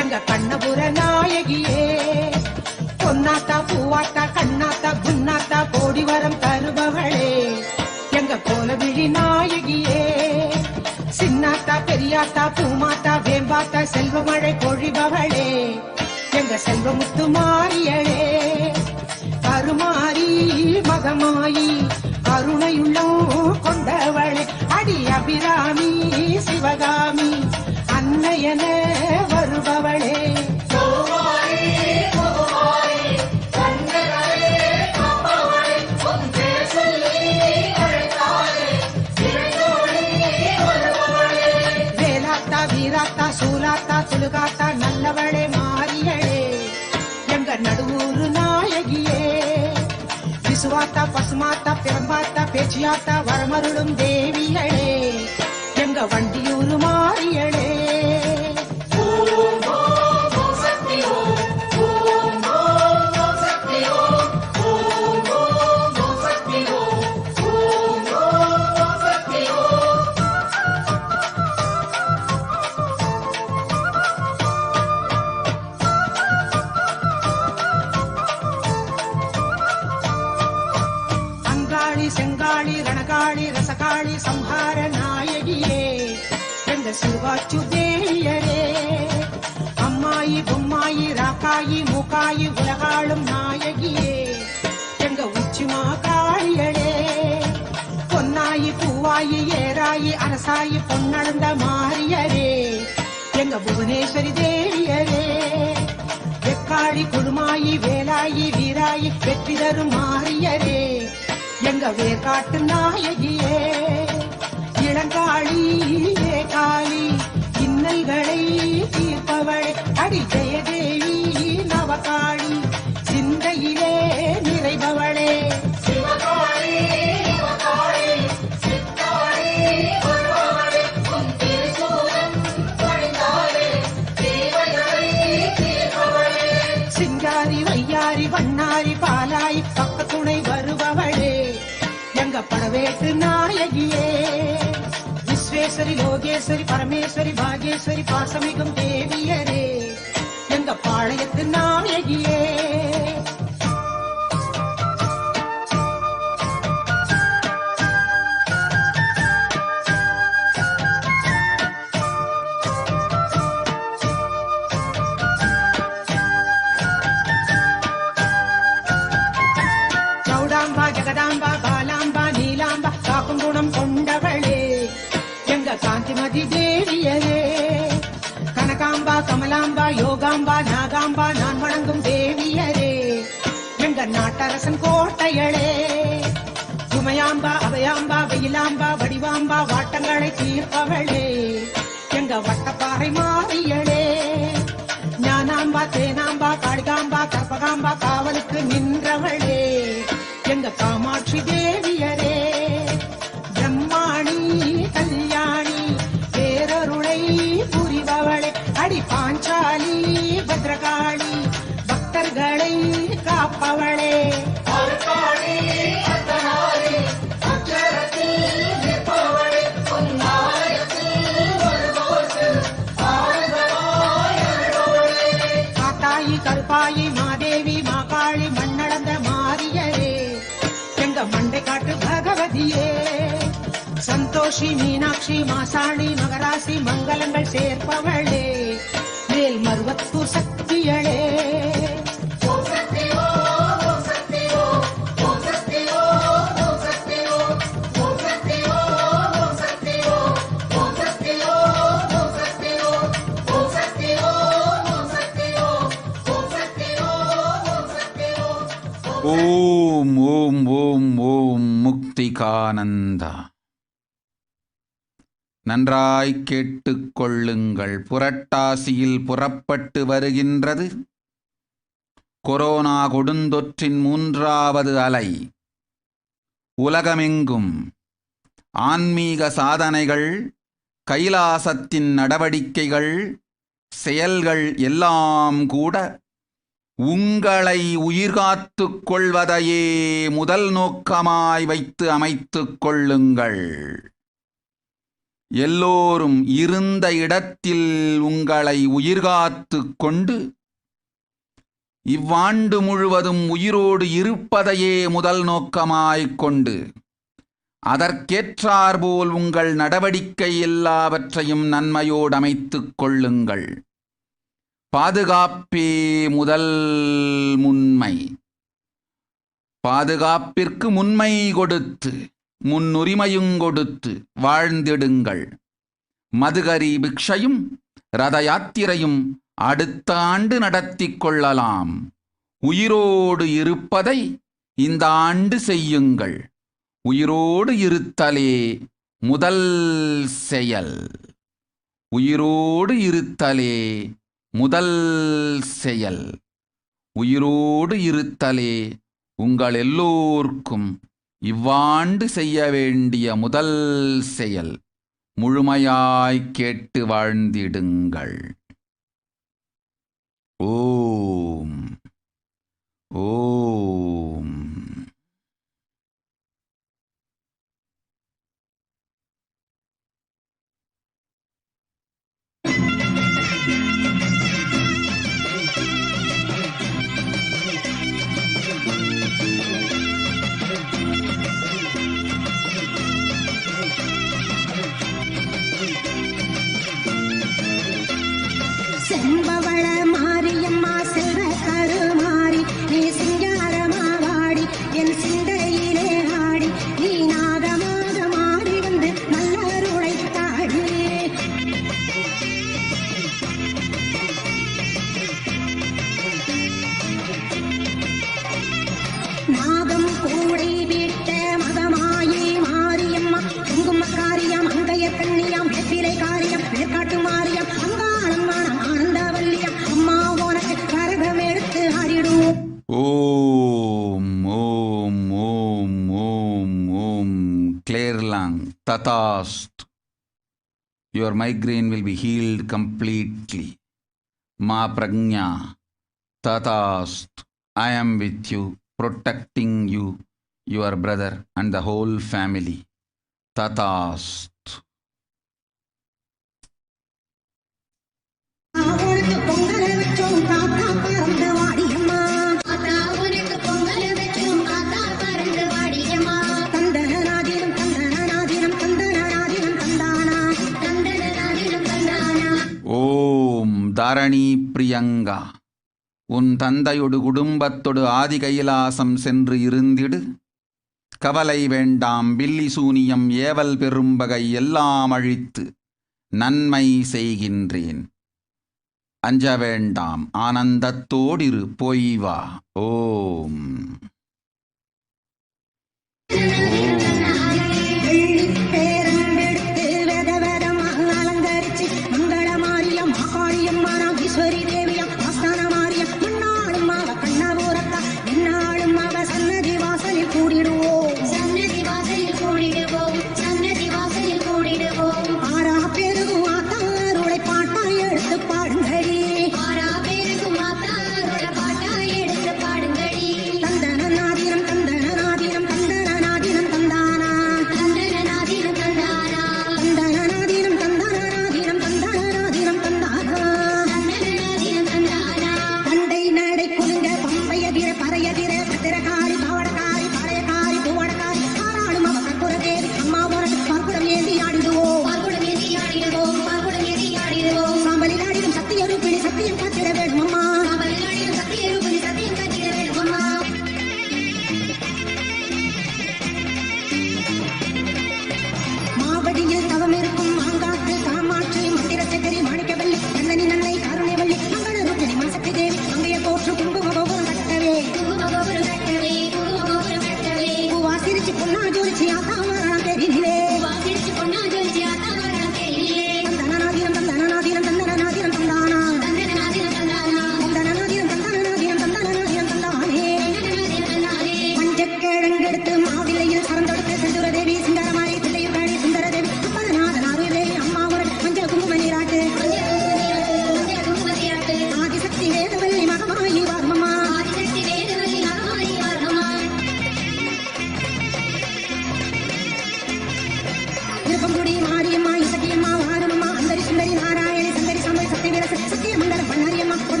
எங்க கண்ணபுர நாயகியே பொன்னாத்தா பூவாத்தா கண்ணாத்தா குன்னாத்தா கோடி வரம் தருபவளே எங்க கோலவிழி நாயகியே சின்னாத்தா பெரியாத்தா பூமாத்தா வேம்பாத்தா செல்வமழை பொழிபவளே எங்க செல்வமுத்து மாரியளே கருமாரி மகமாயி கருணையுள்ளம் கொண்டவளே அடி அபிராமி சிவகாமி அன்னையன வருபவளே வேலாத்தா வீராத்தா சூலாத்தா துலுகாத்தா நல்லவளே மாரியளே எங்க நடுவூரு நாயகியே விசுவாத்தா பசுமாத்தா பிறம்பாத்தா பேச்சியாத்தா வரமருளும் தேவியளே எங்க வண்டியூரு மாரியளே செங்காளி ரணகாளி ரசகாளி சம்ஹார நாயகியே எங்க சிவாச்சு தேவியரே அம்மாயி பொம்மாயி ராக்காயி மூக்காயி உலகாளும் நாயகியே எங்க உச்சிமா காளியளே பொன்னாயி பூவாயி ஏராயி அரசாயி பொன்னடந்த மாரியரே எங்க புவனேஸ்வரி தேவியரே வெக்காளி குழுமாயி வேலாயி வீராயி வெற்றி தரும் மாரியரே எங்க வேர்காட்டு நாயகியே இளங்காளி காளி இன்னல்களை தீர்ப்பவளே அடி ஜெயதேவி நவகாளி சிந்தையிலே நிறைபவளே சிங்காரி வையாரி வண்ணாரி பாலாய் பக்க துணை வருபவளே எங்க படவேட்டு நாயகியே விஸ்வேஸ்வரி லோகேஸ்வரி பரமேஸ்வரி பாகேஸ்வரி பாசமிகும் தேவியரே எங்க பாளையத்து நாயகியே சௌடாம்பா ஜெகதாம்பா பாலாம்பா நீலாம்பா காக்கும் குணம் கொண்டவளே எங்க காந்திமதி தேவியரே கனகாம்பா கமலாம்பா யோகாம்பா நாகாம்பா நான் வணங்கும் தேவியரே எங்க நாட்டரசன் கோட்டையளே சுமையாம்பா அபயாம்பா வெயிலாம்பா வடிவாம்பா வாட்டங்களை தீர்ப்பவளே எங்க வட்டப்பாறை மாறியளே ஆதி பாஞ்சாலி பத்ரகாளி பக்தர்களை காப்பவளே காத்தாயி கருப்பாயி மாதேவி மாகாளி மண்ணளந்த மாரியரே எங்க மண்டை காட்டு பகவதியே சந்தோஷி மீனாட்சி மாசாணி மகராசி மங்களங்கள் சேர்ப்பவளே மேல் மருவத்தூர் சக்தியளே ஓம் ஓம் ஓம் ஓம் முக்திகானந்தா. நன்றாய் கேட்டுக்கொள்ளுங்கள். புரட்டாசியில் புறப்பட்டு வருகின்றது கொரோனா கொடுந்தொற்றின் 3வது அலை. உலகமெங்கும் ஆன்மீக சாதனைகள், கைலாசத்தின் நடவடிக்கைகள், செயல்கள் எல்லாம் கூட உங்களை உயிர்காத்துக் கொள்வதையே முதல் நோக்கமாய் வைத்து அமைத்துக் கொள்ளுங்கள். எல்லோரும் இருந்த இடத்தில் உங்களை உயிர்காத்துக் கொண்டு இவ்வாண்டு முழுவதும் உயிரோடு இருப்பதையே முதல் நோக்கமாய்க் கொண்டு அதற்கேற்றாற்போல் உங்கள் நடவடிக்கை எல்லாவற்றையும் நன்மையோடு அமைத்துக் கொள்ளுங்கள். பாதுகாப்பே முதல் முன்மை. பாதுகாப்பிற்கு முன்மை கொடுத்து முன்னுரிமையும் கொடுத்து வாழ்ந்திடுங்கள். மதுகரி பிக்ஷையும் ரத யாத்திரையும் அடுத்த ஆண்டு நடத்தி கொள்ளலாம். உயிரோடு இருப்பதை இந்த ஆண்டு செய்யுங்கள். உயிரோடு இருத்தலே முதல் செயல். உயிரோடு இருத்தலே முதல் செயல். உயிரோடு இருத்தலே உங்கள் எல்லோர்க்கும் இவ்வாண்டு செய்ய வேண்டிய முதல் செயல். முழுமையாய் கேட்டு வாழ்ந்திடுங்கள். ஓம் ஓம். செம்பவள மாரியம்மா செல்வ கருமாரி நீ சிங்காரமா வாடி என் சிந்தையிலே ஆடி நீ நாகமாக மாறி வந்து நல்லருளை தாடி நாகம் கூடை வீட்ட மதமாயி மாரியம்மா குங்குமக்காரியம் அங்கைய கண்ணியம் வெப்பிலை காரியம் வேர்காட்டு மாரியம் அங்காளம்மானம் ஆனந்தவல்லியம் அம்மா உனக்கு கரகம் எடுத்து ஆடிடுவோம். ஓம் ஓம் ஓம் ஓம் ஓம். கிளேர்லாங் ததாஸ்த். Your migraine will be healed completely. Ma prajna tatast. I am with you, protecting you, your brother and the whole family. Tatast. உனக்கு பொங்கல வச்சோம் காத்தா பறந்து வாடியம்மா. உனக்கு பொங்கல வச்சோம் காத்தா பறந்து வாடியம்மா. தந்தனாதினம் தந்தனாதினம் தந்தனாதினம் தந்தானா தந்தனாதினம் தந்தானா. ஓம் தாரணி பிரியங்கா. உன் தந்தையொடு குடும்பத்தொடு ஆதி கைலாசம் சென்று இருந்திடு. கவலை வேண்டாம். பில்லி சூனியம் ஏவல் பெரும்பகை எல்லாம் அழித்து நன்மை செய்கின்றேன். அஞ்ச வேண்டாம். ஆனந்தத்தோடிரு. போய் வா. ஓம் பேரண்டெடுத்து வெத வெதமாக அலங்கரிச்சு மங்கள மாரியம் மகாளியம் மானம் ஈஸ்வரி தேவியம் ஆஸ்தான மாரியம் முன்னாளும் அவ கண்ணபூரத்தா என்னாலும் அவ சன்னதி வாசலில் கூடிடுவோம். சன்னதி வாசலில் கூடிடுவோம். சன்னதி வாசலில் கூடிடுவோம். ஆறா பெருகும் ஆத்தாருளை பாட்டா எடுத்து பாடுங்க.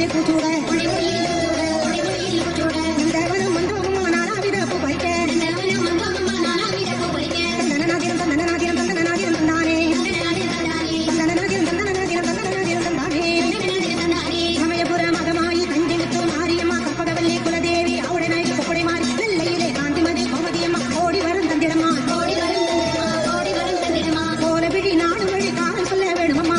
மொழியில் கூச்சூட இந்த வனம் மண்டபமா நானாவித பூ பறிக்க தந்தனநாதிரம் தந்தனநாதிரம் தந்தனநாதிரம் தந்தானே தந்தனநாதிரம் தந்தனநாதிரம் தந்தனநாதிரம் தந்தானே சமயபுர மகமாயி தஞ்செழுத்து மாரியம்மா கற்பகவல்லி குலதேவி அவடனாய் கொப்படை மாறி நெல்லையிலே காந்திமதி கோமதியம்மா ஓடி வரும் தந்திரமா கோலவிழி நாடு வழி காலம் சொல்ல வேணுமம்மா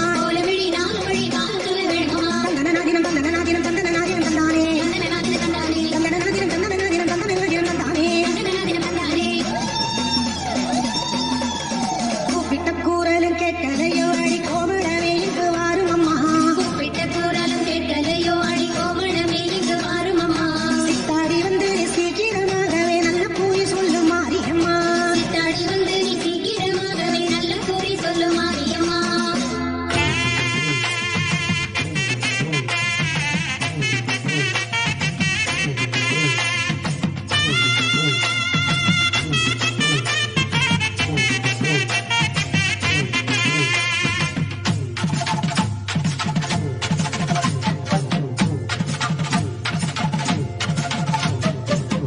தந்தனநாதிரம் தந்தனநாதிரம் தந்தனநாதிரம் தந்தானே தந்தனநாதிரம் தந்தனநாதிரம் தந்தனநாதிரம் தந்தானே கூப்பிட்ட கூறலும் கேட்கலையோ அடி கோமளமே இங்கு வாரும் அம்மா சித்தாடி வந்து சீக்கிரமாகவே நல்ல பூய் சொல்லும் மாரியம்மா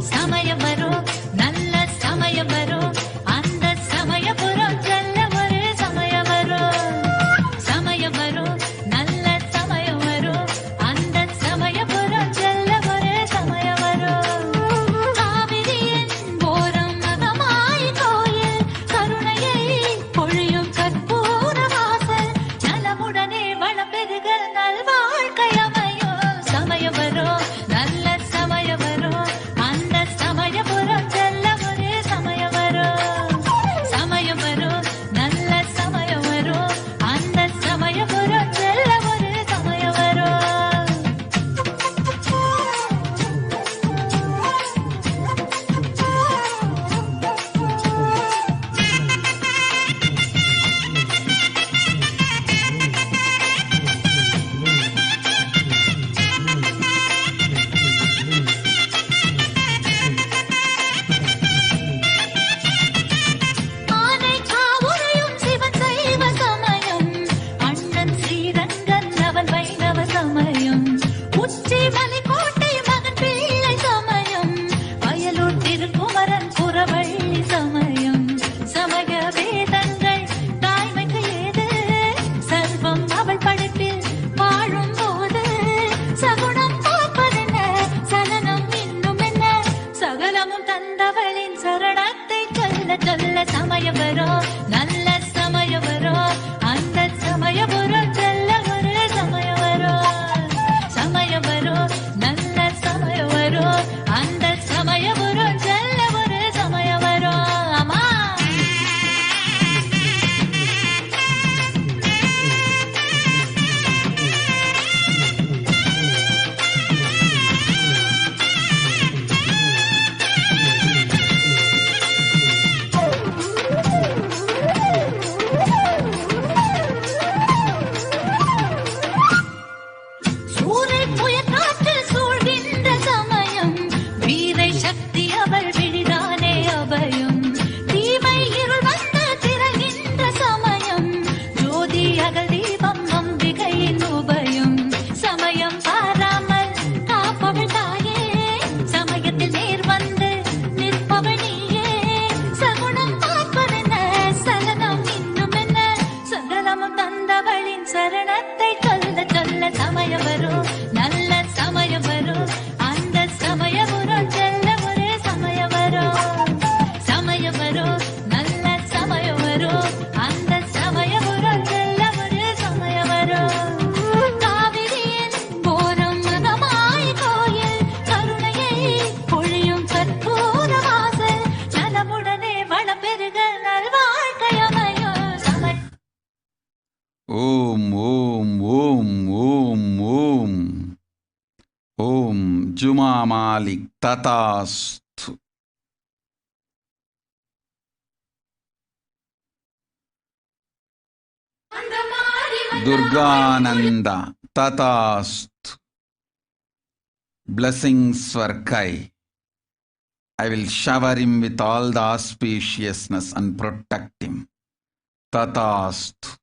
சமயம் வரும் நல்ல சமயம் வரும் அந்த சமயபுரம் செல்ல ஒரு சமயம் வரும் சமயம் வரும் நல்ல சமயம் வரும் அந்த சமயபுரம் செல்ல ஒரு சமயம் வரும் காவிரியின் ஓரம் மகமாய் கோயில் கருணையை பொழியும் கற்பூர வாசல் நலமுடனே வளம் பெருக நல்வாழ்க்கை அமையும் சமயம் வரும் நல்ல சமயம் வரும் அந்த சமயபுரம் செல்ல ஒரு சமயம் வரும் சமயம் வரும் நல்ல சமயம் வரும் அந்த சமயபுரம் செல்ல ஒரு சமயம் வரும் ஆனை காவுரையும் சிவன் சைவ சமயம் அண்ணன் ஸ்ரீரங்கன் அவன் வைணவ சமயம் உச்சி மலைக்கோட்டை மகன் பிள்ளை சமயம் வயலூர் திருக்குமரன் புறவள்ளி சமயம் சமய வேதங்கள் தாய்மைக்கு ஏது சர்வம் அவள் படைப்பில் வாழும் போது சகுனம் பார்ப்பதென்ன சலனம் இன்னும் என்ன சகலமும் தந்தவளின் சரணத்தை சொல்ல சொல்ல சமயம் வரும் நல்ல சமயம் வரும் அந்த சமயபுரம் செல்ல ஒரு சமயம் வரும் சமயம் வரும் நல்ல சமயம் வரும் அந்த சமயபுரம் செல்ல ஒரு சமயம் வரும் அம்மா சூறை புயல் காற்று சூழ்கின்ற சமயம் வீரை சக்தி அவள் விழிதானே அபயம் தீமை இருள் வந்து திரைகின்ற சமயம் ஜோதி அகல் தீபம் நம்பிக்கையின் உபயம் சமயம் பாராமல் காப்பவள் தாயே சமயத்தில் நேர் வந்து நிற்பவள் நீயே சகுனம் பார்ப்பதென்ன சலனம் இன்னும் என்ன சகலமும் தந்தவளின் சரணத்தை சொல்ல சொல்ல சமயம் வரும் நல்ல சமயம் வரும் அந்த சமயபுரம் செல்ல ஒரு சமயம் வரும் சமயம் வரும் நல்ல சமயம் வரும் அந்த சமயபுரம் செல்ல ஒரு சமயம் வரும் காவிரியின் ஓரம் மகமாய் கோயில் கருணையை பொழியும் கற்பூர வாசல் நலமுடனே வளம் பெருக நல்வாழ்க்கை அமையும் ஓம் ஓம் ஓம் ஓம் ஓம் ஓம் Juma Malik ததாஸ்து Durgananda Tatast. Blessings for Kai. I will shower him with all the auspiciousness and protect him. Tatast.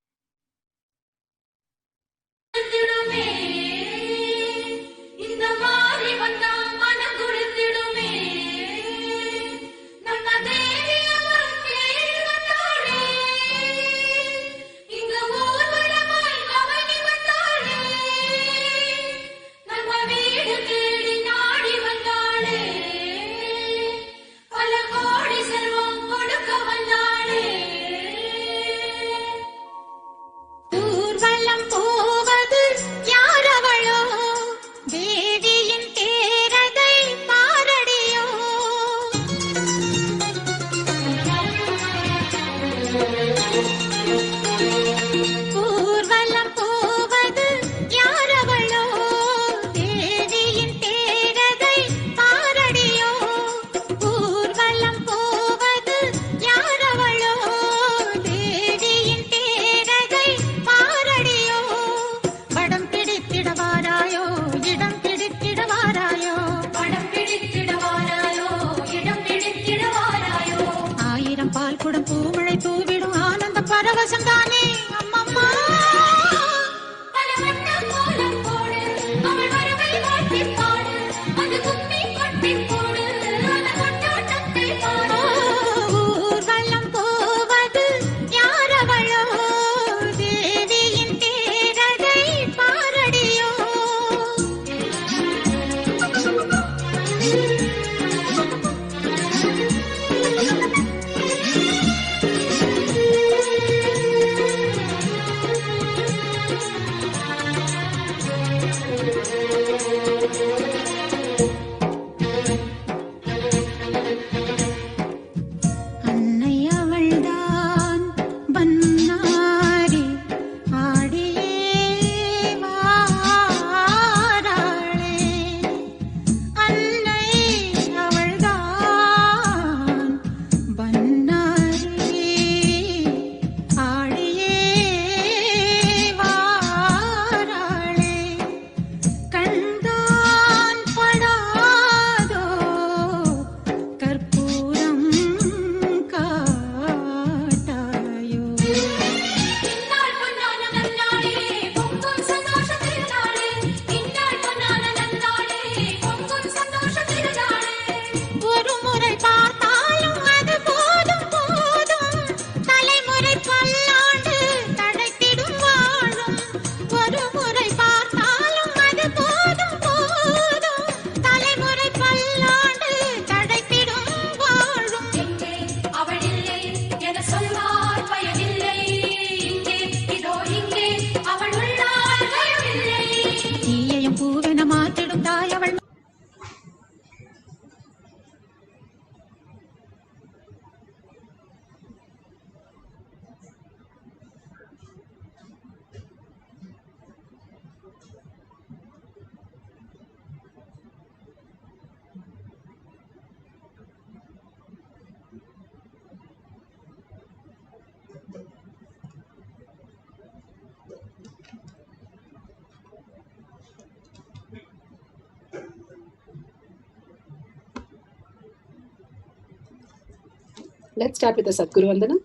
Let's start with the Sadguru Vandanam.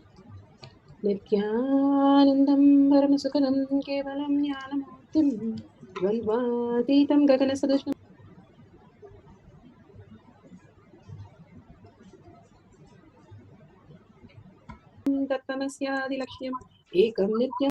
Nithyanandam Paramasukhanam Kevalam Jnanamurtim Dvandvatitam Gaganasadusham Tattamasyadi Lakshmyam Ekam Nityam